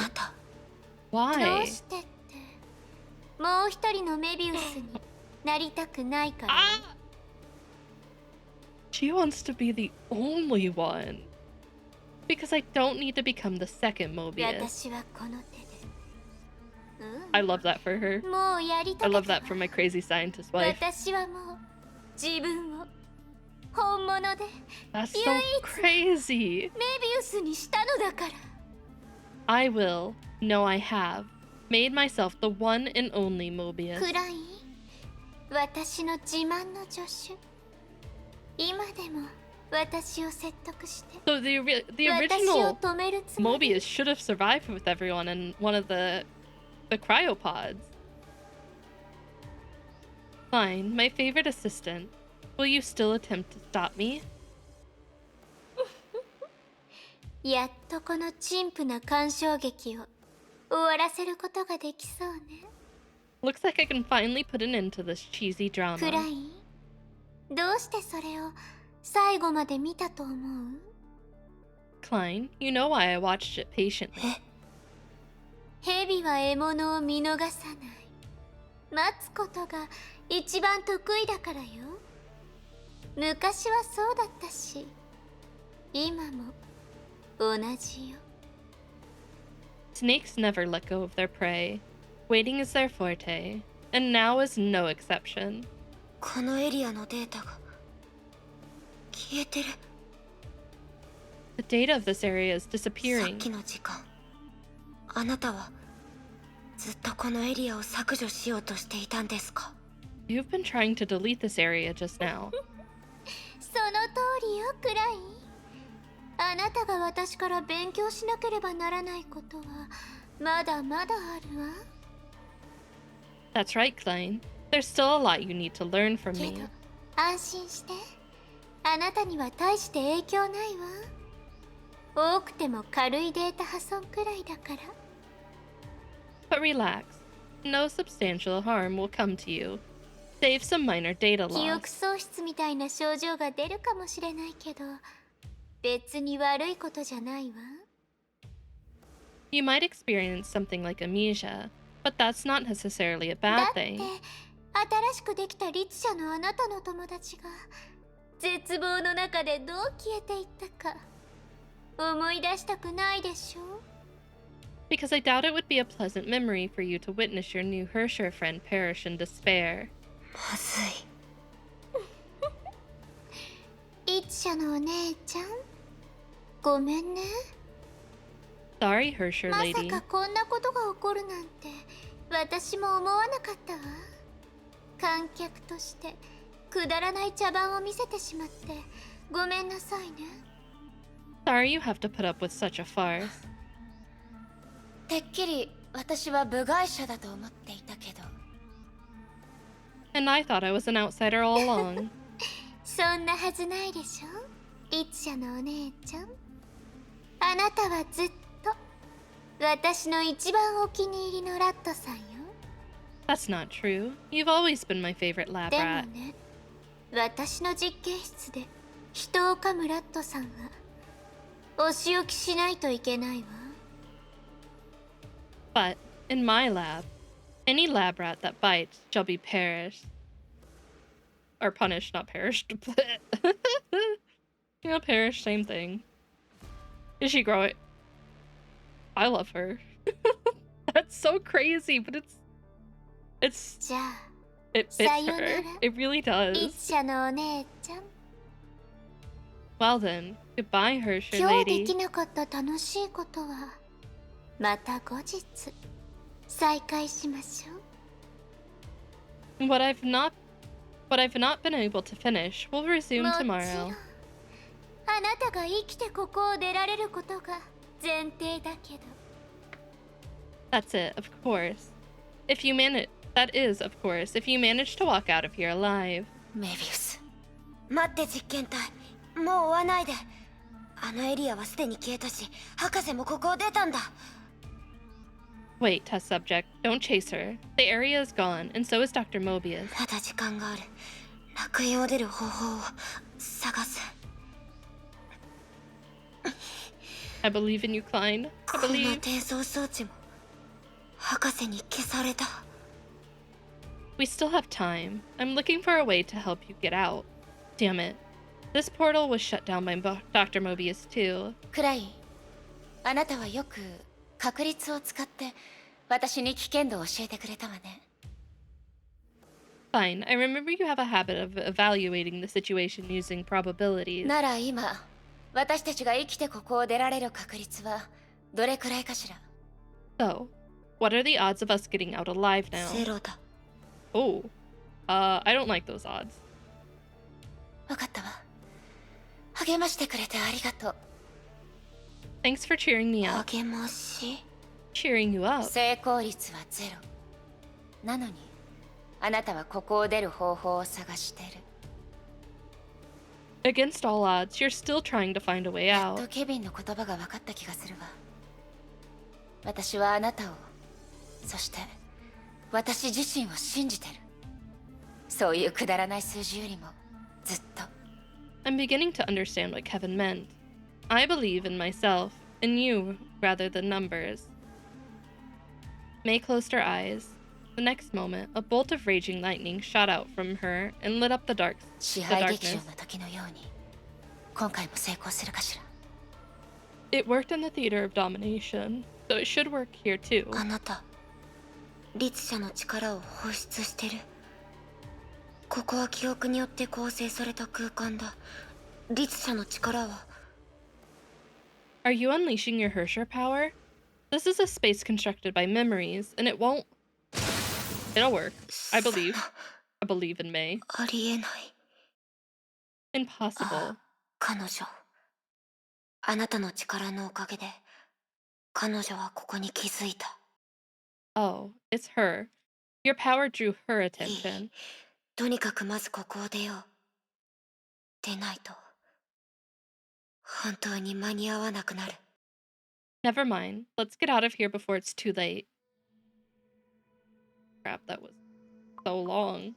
Speaker 17: どう
Speaker 1: Why?
Speaker 17: してって、もう一人のメビウスになりたくないからね。
Speaker 1: She wants to be the only one. Because I don't need to become the second Mobius.
Speaker 17: 私はこの手で。
Speaker 1: I love that for her.
Speaker 17: もうやりた
Speaker 1: I
Speaker 17: か
Speaker 1: love
Speaker 17: った
Speaker 1: that for my crazy scientist wife.
Speaker 17: 私はもう自分を本物で
Speaker 1: That's
Speaker 17: 唯
Speaker 1: so
Speaker 17: 一
Speaker 1: crazy.
Speaker 17: メビウスにしたのだから。
Speaker 1: I will, no I have, made myself the one and only Mobius.
Speaker 17: クライン、私の自慢の助手。今でも私を説得して。
Speaker 1: So the
Speaker 17: 私を
Speaker 1: original
Speaker 17: 止めるつもり。
Speaker 1: Mobius should have survived with everyone in one of the cryopods. Fine, my favorite assistant. Will you still attempt to stop me?
Speaker 17: やっとこの陳腐な鑑賞劇を終わらせることができそうね。
Speaker 1: Looks like I can finally put an end to this cheesy
Speaker 17: クラ
Speaker 1: drama.
Speaker 17: イン、どうしてそれを最後まで見たと思う？
Speaker 1: Klein, you know why I watched it patiently.
Speaker 17: 蛇は獲物を見逃さない。待つことが一番得意だからよ。昔はそうだったし、今も同じよ。
Speaker 1: Snakes never let go of their prey. Waiting is their forte, and now is no exception.
Speaker 2: このエリアのデータが消えてる。
Speaker 1: The data of this area is
Speaker 2: さっ
Speaker 1: disappearing.
Speaker 2: きの時間、あなたはずっとこのエリアを削除しようとしていたんですか？
Speaker 1: You've been trying to delete this area just now.
Speaker 17: その通りよ、クライン。あなたが私から勉強しなければならないことはまだまだあるわ。
Speaker 1: That's right, Klein. There's still a lot you need to learn from
Speaker 17: け
Speaker 1: me.
Speaker 17: ど安心して、あなたには大して影響ないわ。多くても軽いデータ破損くらいだから。
Speaker 1: But relax. No substantial harm will come to you. Save some minor data
Speaker 17: 記憶
Speaker 1: loss.
Speaker 17: 喪失みたいな症状が出るかもしれないけど、別に悪いことじゃないわ。
Speaker 1: You might experience something like amnesia, but that's not necessarily a
Speaker 17: だ
Speaker 1: bad
Speaker 17: って
Speaker 1: thing.
Speaker 17: 新しくできた律者のあなたの友達が絶望の中でどう消えていったか思い出したくないでしょ？
Speaker 1: Because I doubt it would be a pleasant memory for you to witness your new Hersher friend perish in despair.
Speaker 2: まずい。
Speaker 17: 律者のお姉ちゃん、ごめんね。
Speaker 1: Sorry, Hersher
Speaker 17: まさ
Speaker 1: lady.
Speaker 17: かこんなことが起こるなんて私も思わなかったわ。観客としてくだらない茶番を見せてしまってごめんなさいね。
Speaker 1: Sorry you have to put up with such a farce.
Speaker 2: てっきり私は部外者だと思っていたけど。
Speaker 1: And I thought I was an outsider all along.
Speaker 17: そんなはずないでしょ、律者のお姉ちゃん。あなたはずっと私の一番お気に入りのラットさんよ。
Speaker 1: That's not true. You've always been my favorite lab
Speaker 17: でも
Speaker 1: rat.
Speaker 17: ね、私の実験室で人を噛むラットさんはお仕置きしないといけないわ。
Speaker 1: But in my lab, any lab rat that bites shall be perished. Or punished, not perished. Yeah, perish, same thing. Is she growing? I love her. That's so crazy, but it's
Speaker 17: じゃあ
Speaker 1: it fits
Speaker 17: さよなら
Speaker 1: her. It really
Speaker 17: 一
Speaker 1: does.
Speaker 17: 社のお姉ちゃん。
Speaker 1: Well then, goodbye, Hersher
Speaker 17: 今日で
Speaker 1: lady.
Speaker 17: きなかった楽しいことはまた後日再開しましょう。
Speaker 1: What I've not been able to finish, we'll resume
Speaker 17: もちろん
Speaker 1: tomorrow.
Speaker 17: あなたが生きてここを出られることが前提だけど。
Speaker 1: That's it, of course. If you manage, that is, of course, if you manage to walk out of here alive.
Speaker 11: メビウス、待って実験体、もう追わないで。あのエリアはすでに消えたし、博士もここを出たんだ。
Speaker 1: Wait, test subject, don't chase her. The area is gone, and so is Dr. Mobius.
Speaker 11: まだ時間がある。楽園を出る方法を探す。
Speaker 1: I believe in you, Klein. I
Speaker 11: この
Speaker 1: believe.
Speaker 11: 転送装置も博士に消された。
Speaker 1: We still have time. I'm looking for a way to help you get out. Damn it. This portal was shut down by Dr. Mobius too.
Speaker 2: クライン、あなたはよく確率を使って私に危険度を教えてくれたわね。
Speaker 1: Fine, I remember you have a habit of evaluating the situation using probabilities.
Speaker 2: なら今、私たちが生きてここを出られる確率はどれくらいかしら？
Speaker 1: So, what are the odds of us getting out alive now?
Speaker 11: ゼロだ。
Speaker 1: Oh, I don't like those odds.
Speaker 2: わかったわ。励ましてくれてありがとう。
Speaker 1: Thanks for cheering me up.
Speaker 11: 励まし。
Speaker 1: Cheering you up.
Speaker 2: 成功率はゼロ。なのに、あなたはここを出る方法を探してる。
Speaker 1: Against all odds, you're still trying to find a way
Speaker 2: やっ
Speaker 1: out.
Speaker 2: とケビンの言葉が分かった気がするわ。私はあなたを、そして私自身を信じてる。そういうくだらない数字よりもずっと。
Speaker 1: I'm beginning to understand what Kevin meant. I believe in myself, in you, rather than numbers. May closed her eyes. The next moment, a bolt of raging lightning shot out from her and lit up the
Speaker 2: 支配劇場
Speaker 1: darkness.
Speaker 2: の時のように、今回も成功するかしら。
Speaker 1: It worked in the theater of domination, so it should work here too.
Speaker 11: あなた、律者の力を放出してる。ここは記憶によって構成された空間だ。律者の力は。
Speaker 1: Are you unleashing your Hersher power? This is a space constructed by memories, and it won't... It'll work. I believe. I believe in May.
Speaker 11: ありえない。
Speaker 1: Impossible.
Speaker 11: 彼女。あなたの力のおかげで、彼女はここに気づいた。
Speaker 1: Oh, it's her. Your power drew her attention.
Speaker 11: とにかくまずここを出よう。出ないと、本当に間に合わなくなる。
Speaker 1: Never mind. Let's get out of here before it's too late. Crap, that was so long.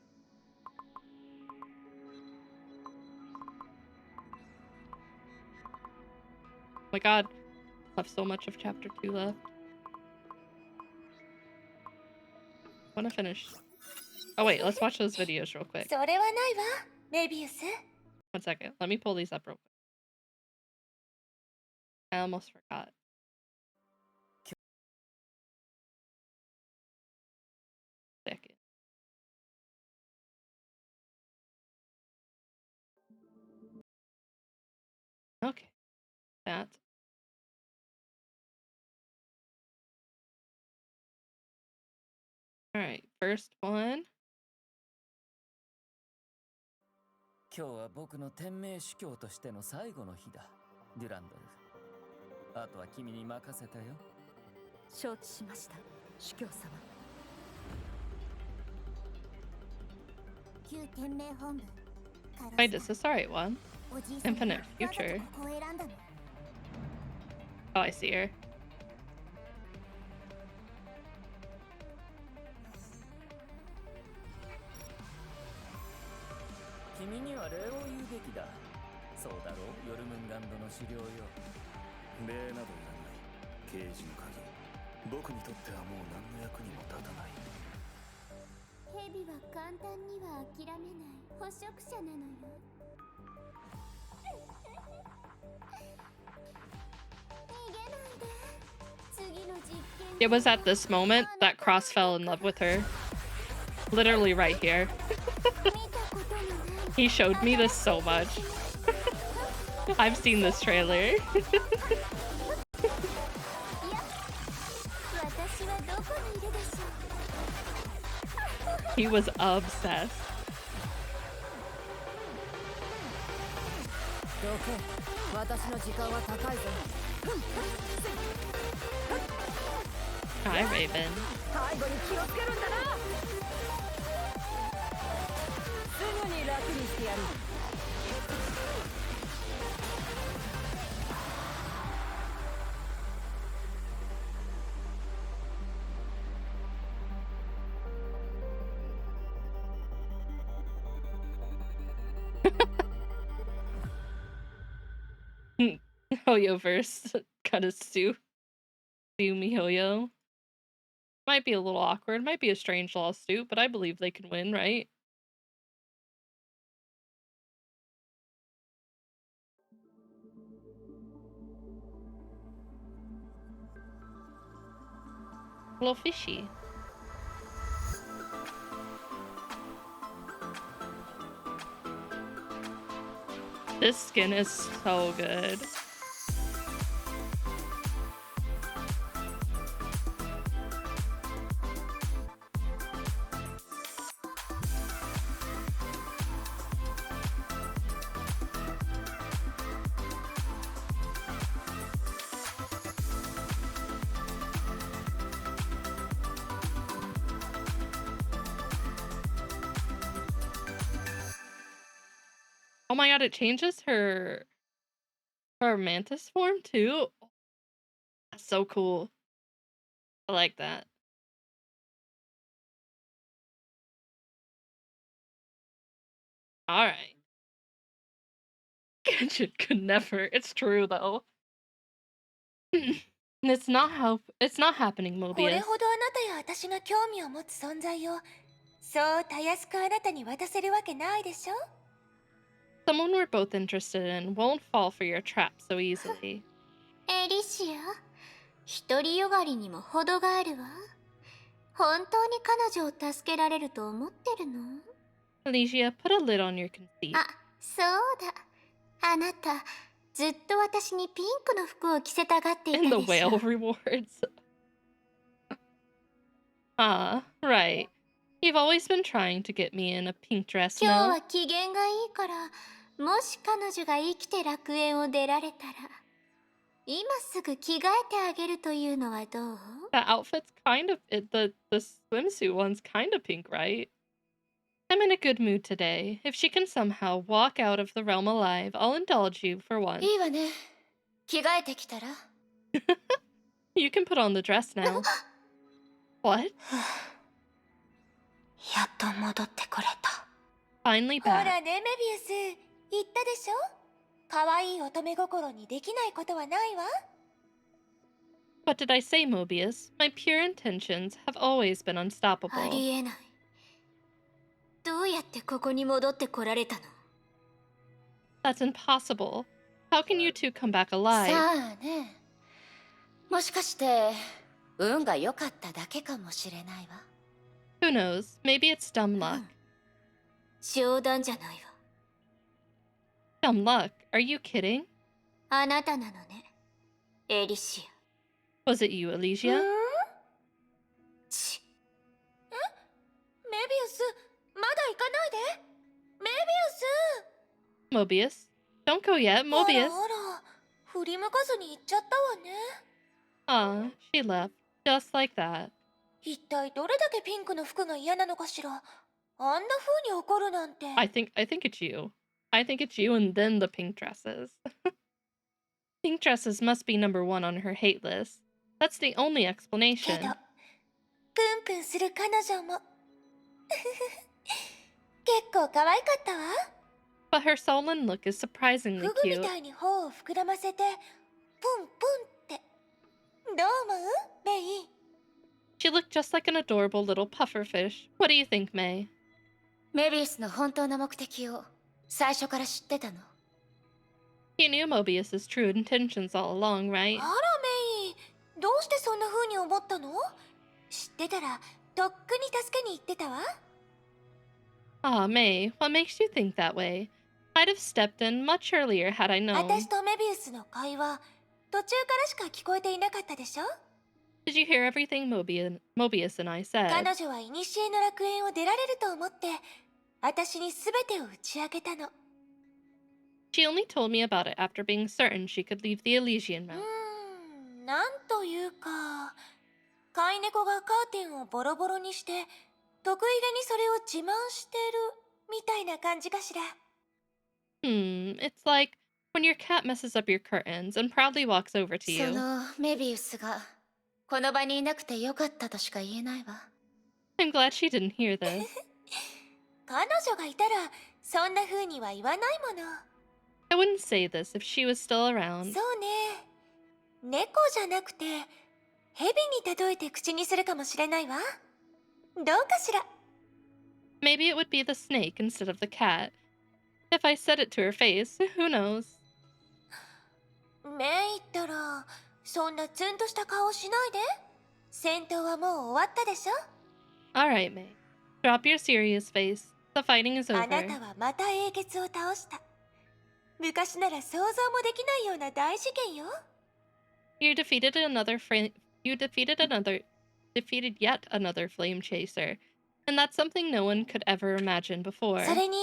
Speaker 1: Oh my god. I have so much of chapter 2 left. I want to finish. Oh wait, let's watch those videos real quick.
Speaker 5: それはないわ、メビウス。
Speaker 1: One second. Let me pull these up real quick. I almost forgot. Second. Okay. That. Alright, first one.
Speaker 20: 今日は僕の天命主教としての最後の日だ、デュランドル。あとは君に任せたよ。
Speaker 19: 承知しました、主教様。
Speaker 16: 旧天命本部。
Speaker 1: Wait, is this the right one? Infinite Future. Oh, I see her.
Speaker 20: 君には礼を言うべきだ。そうだろう、ヨルムンガンドの資料よ。
Speaker 10: 礼などいらない。刑事の鍵。僕にとってはもう何の役にも立たない。
Speaker 17: 蛇は簡単には諦めない捕食者なのよ。
Speaker 1: It was at this moment that Cross fell in love with her. Literally right here. He showed me this so much. I've seen this trailer. He was obsessed. Hi, Raven. Hoyo verse. Kind of sue Mihoyo. Might be a little awkward, might be a strange lawsuit, but I believe they can win, right? A little fishy. This skin is so good. Oh my god, it changes her mantis form too? That's so cool. I like that. Alright. Genshin could never. It's true though. It's not happening,
Speaker 5: これ
Speaker 1: Mobius.
Speaker 5: ほどあなたや私が興味を持つ存在をそうたやすくあなたに渡せるわけないでしょ。
Speaker 1: Someone we're both interested in won't fall for your trap so easily.
Speaker 17: エリシア、独りよがりにも程があるわ。本当に彼女を助けられると思ってるの？
Speaker 1: Alicia, put a lid on your conceit.
Speaker 17: あ、そうだ。あなた、ずっと私にピンクの服を着せたがっていた
Speaker 1: And
Speaker 17: で
Speaker 1: the
Speaker 17: しょ。
Speaker 1: whale rewards. Ah, right. You've always been trying to get me in a pink dress
Speaker 17: 今日
Speaker 1: now.
Speaker 17: は機嫌がいいから、もし彼女が生きて楽園を出られたら、今すぐ着替えてあげるというのはどう？
Speaker 1: The outfit's kind of the swimsuit one's kind of pink, right? I'm in a good mood today. If she can somehow walk out of the realm alive, I'll indulge you for once.
Speaker 2: いいわね。着替えてきたら。
Speaker 1: You can put on the dress now. What?
Speaker 13: やっと戻ってこれた。
Speaker 1: Finally
Speaker 5: ほら
Speaker 1: back.
Speaker 5: ね、メビウス、言ったでしょ。可愛い乙女心にできないことはないわ。
Speaker 1: What did I say, Mobius? My pure intentions have always been
Speaker 17: あ
Speaker 1: unstoppable.
Speaker 17: りえない。どうやってここに戻ってこられたの？
Speaker 1: That's impossible. How can you two come back
Speaker 2: さ
Speaker 1: alive?
Speaker 2: あね。もしかして運が良かっただけかもしれないわ。
Speaker 1: Who knows? Maybe it's dumb luck.
Speaker 17: 冗談じゃないわ。
Speaker 1: Dumb luck? Are you kidding?
Speaker 17: あなたなのね、エリシ
Speaker 1: Was it you, Alicia?
Speaker 5: メビウス、まだ行かないで。メビウス。
Speaker 1: Mobius? Don't go yet,
Speaker 5: あら
Speaker 1: Mobius.
Speaker 5: あら、振り向かずに行っちゃったわね。
Speaker 1: Aw, she left. Just like that.
Speaker 5: 一体どれだけピンクの服が嫌なのかしら。あんな風に怒るなんて。
Speaker 1: I think it's you. I think it's you and then the pink dresses. Pink dresses must be number one on her hate list. That's the only
Speaker 5: け
Speaker 1: explanation.
Speaker 5: ど、プンプンする彼女も。結構可愛かったわ。
Speaker 1: But her sullen look is surprisingly
Speaker 5: フグみ
Speaker 1: cute.
Speaker 5: たいに頬を膨らませてプンプンって。どう思うメイ？
Speaker 1: She looked just like an adorable little pufferfish. What do you think, May?
Speaker 2: メビウスの本当の目的を最初から知ってたの？
Speaker 1: You knew Mobius's true intentions all along,
Speaker 5: あ
Speaker 1: right?
Speaker 5: らメイ、どうしてそんな風に思ったの？知ってたらとっくに助けに行ってたわ。
Speaker 1: Ah, May, what makes you think that way? I'd have stepped in much earlier had I
Speaker 5: 私
Speaker 1: known.
Speaker 5: とメビウスの会話、途中からしか聞こえていなかったでしょ？
Speaker 1: Did you hear everything Mobius and I said?
Speaker 5: 彼女は古の楽園を出られると思って私に全てを打ち明けたの。
Speaker 1: She only told me about it after being certain she could leave the Elysian realm.
Speaker 5: なんというか、飼い猫がカーテンをボロボロにして得意げにそれを自慢してるみたいな感じかしら。
Speaker 1: It's like when your cat messes up your curtains and proudly walks over to
Speaker 2: そ
Speaker 1: you.
Speaker 2: のメビウスがこの場にいなくてよかったとしか言えないわ。
Speaker 1: I'm glad she didn't hear this.
Speaker 5: 彼女がいたらそんな風には言わないもの。
Speaker 1: I wouldn't say this if she was still
Speaker 5: そう
Speaker 1: around.
Speaker 5: ね。猫じゃなくて蛇に例えて口にするかもしれないわ。どうかしら。
Speaker 1: Maybe it would be the snake instead of the cat. If I said it to her face, who knows?
Speaker 5: メイったらそんなツンとした顔しないで。戦闘はもう終わったでしょ？
Speaker 1: Alright, May. Drop your serious face. The fighting is
Speaker 5: あな
Speaker 1: over.
Speaker 5: たはまた英傑を倒した。昔なら想像もできないような大事件よ。
Speaker 1: You defeated yet another flame chaser. And that's something no one could ever imagine before.
Speaker 5: それに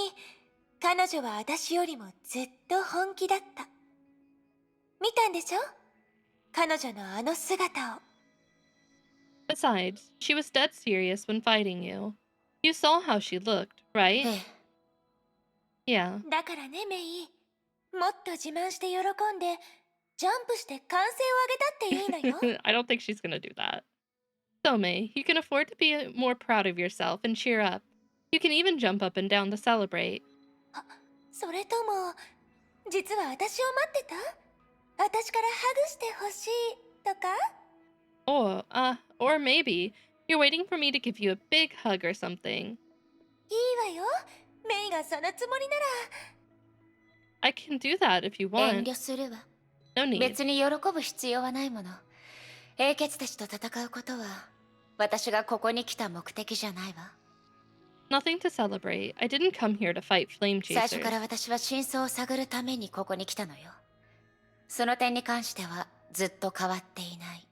Speaker 5: 彼女は私よりもずっと本気だった。見たんでしょ？彼女のあの姿を。
Speaker 1: Besides, she was dead serious when fighting you. You saw how she looked, right? Yeah.
Speaker 5: だからねメイ、もっと自慢して喜んでジャンプして歓声を上げたっていいのよ。
Speaker 1: I don't think she's gonna do that. So, May, you can afford to be more proud of yourself and cheer up. You can even jump up and down to celebrate.
Speaker 5: それとも実は私を待ってた？私からハグしてほしいとか？
Speaker 1: Or maybe you're waiting for me to give you a big hug or something.
Speaker 5: いいわよ。メイがそのつもりなら。
Speaker 1: I can do that if you
Speaker 2: 遠
Speaker 1: want.
Speaker 2: 慮するわ。
Speaker 1: No need.
Speaker 2: 別に喜ぶ必要はないもの。英傑たちと戦うことは私がここに来た目的じゃないわ。
Speaker 1: Nothing to celebrate. I didn't come here to fight flame
Speaker 2: 最初
Speaker 1: chasers.
Speaker 2: から私は真相を探るためにここに来たのよ。その点に関してはずっと変わっていない。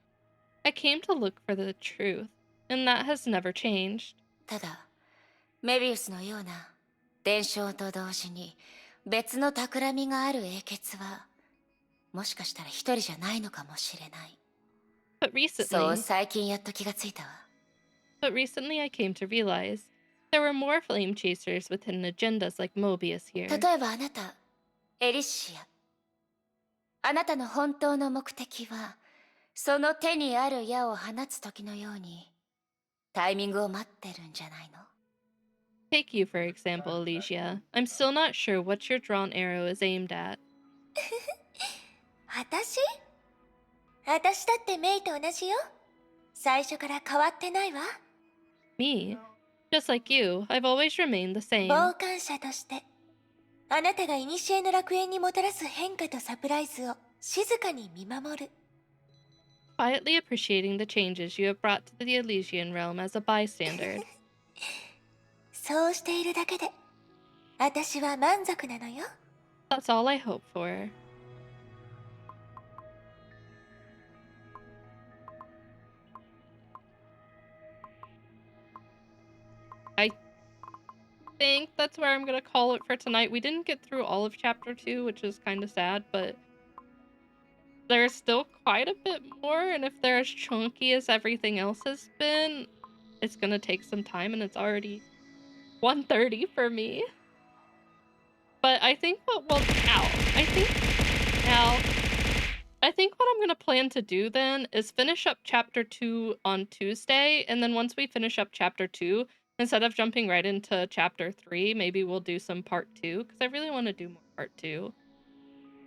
Speaker 1: I came to look for the truth, and that has never changed.
Speaker 2: ただ、メビウスのような伝承と同時に別の企みがある英傑はもしかしたら一人じゃないのかもしれない。
Speaker 1: But recently,
Speaker 2: そう最近やっと気がついたわ。
Speaker 1: I came to realize there were more flame chasers with hidden agendas like Mobius here.
Speaker 2: 例えばあなた、エリシア。あなたの本当の目的は、その手にある矢を放つ時のように、タイミングを待ってるんじゃないの？
Speaker 1: Take you, for example, Alicia. I'm still not sure what your drawn arrow is aimed at.
Speaker 5: 私だってメイと同じよ。最初から変わってないわ。
Speaker 1: Me? Just like you, I've always remained the same.
Speaker 5: 傍観者として、あなたが古の楽園にもたらす変化とサプライズを静かに見守る。
Speaker 1: Quietly appreciating the changes you have brought to the Elysian realm as a bystander.
Speaker 5: そうしているだけで、私は満足なのよ。
Speaker 1: That's all I hope for. I think that's where I'm gonna call it for tonight. We didn't get through all of chapter 2, which is kind of sad, but there's still quite a bit more, and if they're as chunky as everything else has been, it's gonna take some time, and it's already 1:30 for me. But I think I think what I'm gonna plan to do then is finish up chapter 2 on Tuesday, and then once we finish up chapter 2, instead of jumping right into chapter 3, maybe we'll do some part 2, because I really want to do more part 2.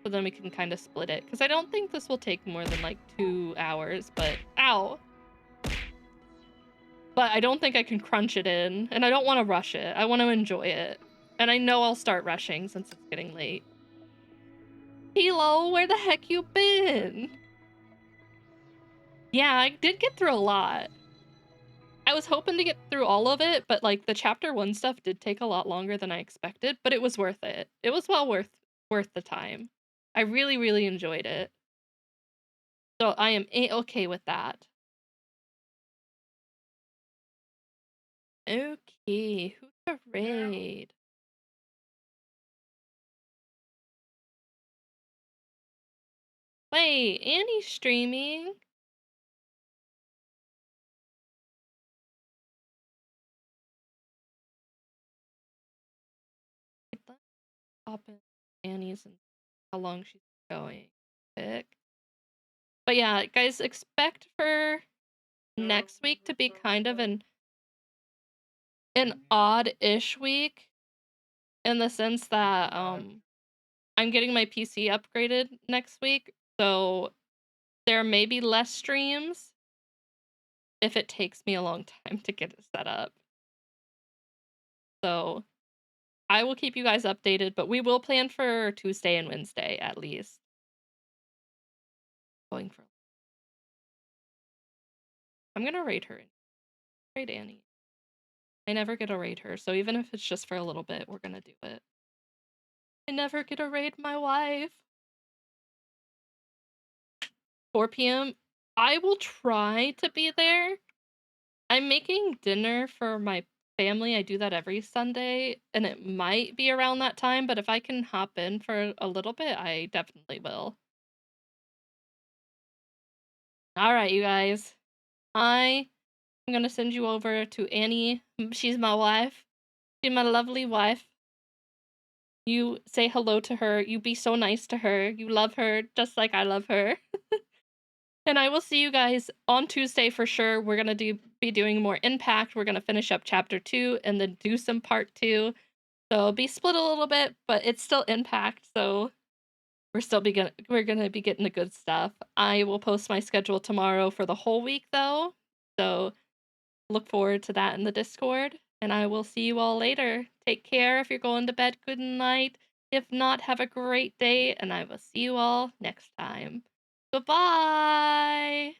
Speaker 1: So then we can kind of split it, because I don't think this will take more than like 2 hours, but ow! But I don't think I can crunch it in, and I don't want to rush it. I want to enjoy it. And I know I'll start rushing since it's getting late. Hilo, where the heck you been? Yeah, I did get through a lot. I was hoping to get through all of it, but like the chapter 1 stuff did take a lot longer than I expected, but it was worth it. It was well worth the time. I really, really enjoyed it. So I am okay with that. Okay, who to raid? Wait, Annie's streaming? Let's hop in Annie's and how long she's going. Pick. But yeah, guys, expect for next week to be kind of an odd-ish week in the sense that I'm getting my PC upgraded next week, so there may be less streams if it takes me a long time to get it set up. So I will keep you guys updated, but we will plan for Tuesday and Wednesday at least. Going for I'm gonna raid her. Raid Annie. I never get to raid her, so even if it's just for a little bit, we're gonna do it. I never get to raid my wife. 4 p.m. I will try to be there. I'm making dinner for my family. I do that every Sunday, and it might be around that time, but if I can hop in for a little bit, I definitely will. All right, you guys. I am going to send you over to Annie. She's my wife. She's my lovely wife. You say hello to her. You be so nice to her. You love her just like I love her. And I will see you guys on Tuesday for sure. We're going to be doing more Impact. We're going to finish up chapter 2 and then do some part 2. So it'll be split a little bit, but it's still Impact, so we're gonna be getting the good stuff. I will post my schedule tomorrow for the whole week though. So look forward to that in the Discord. And I will see you all later. Take care. If you're going to bed, good night. If not, have a great day, and I will see you all next time. Goodbye!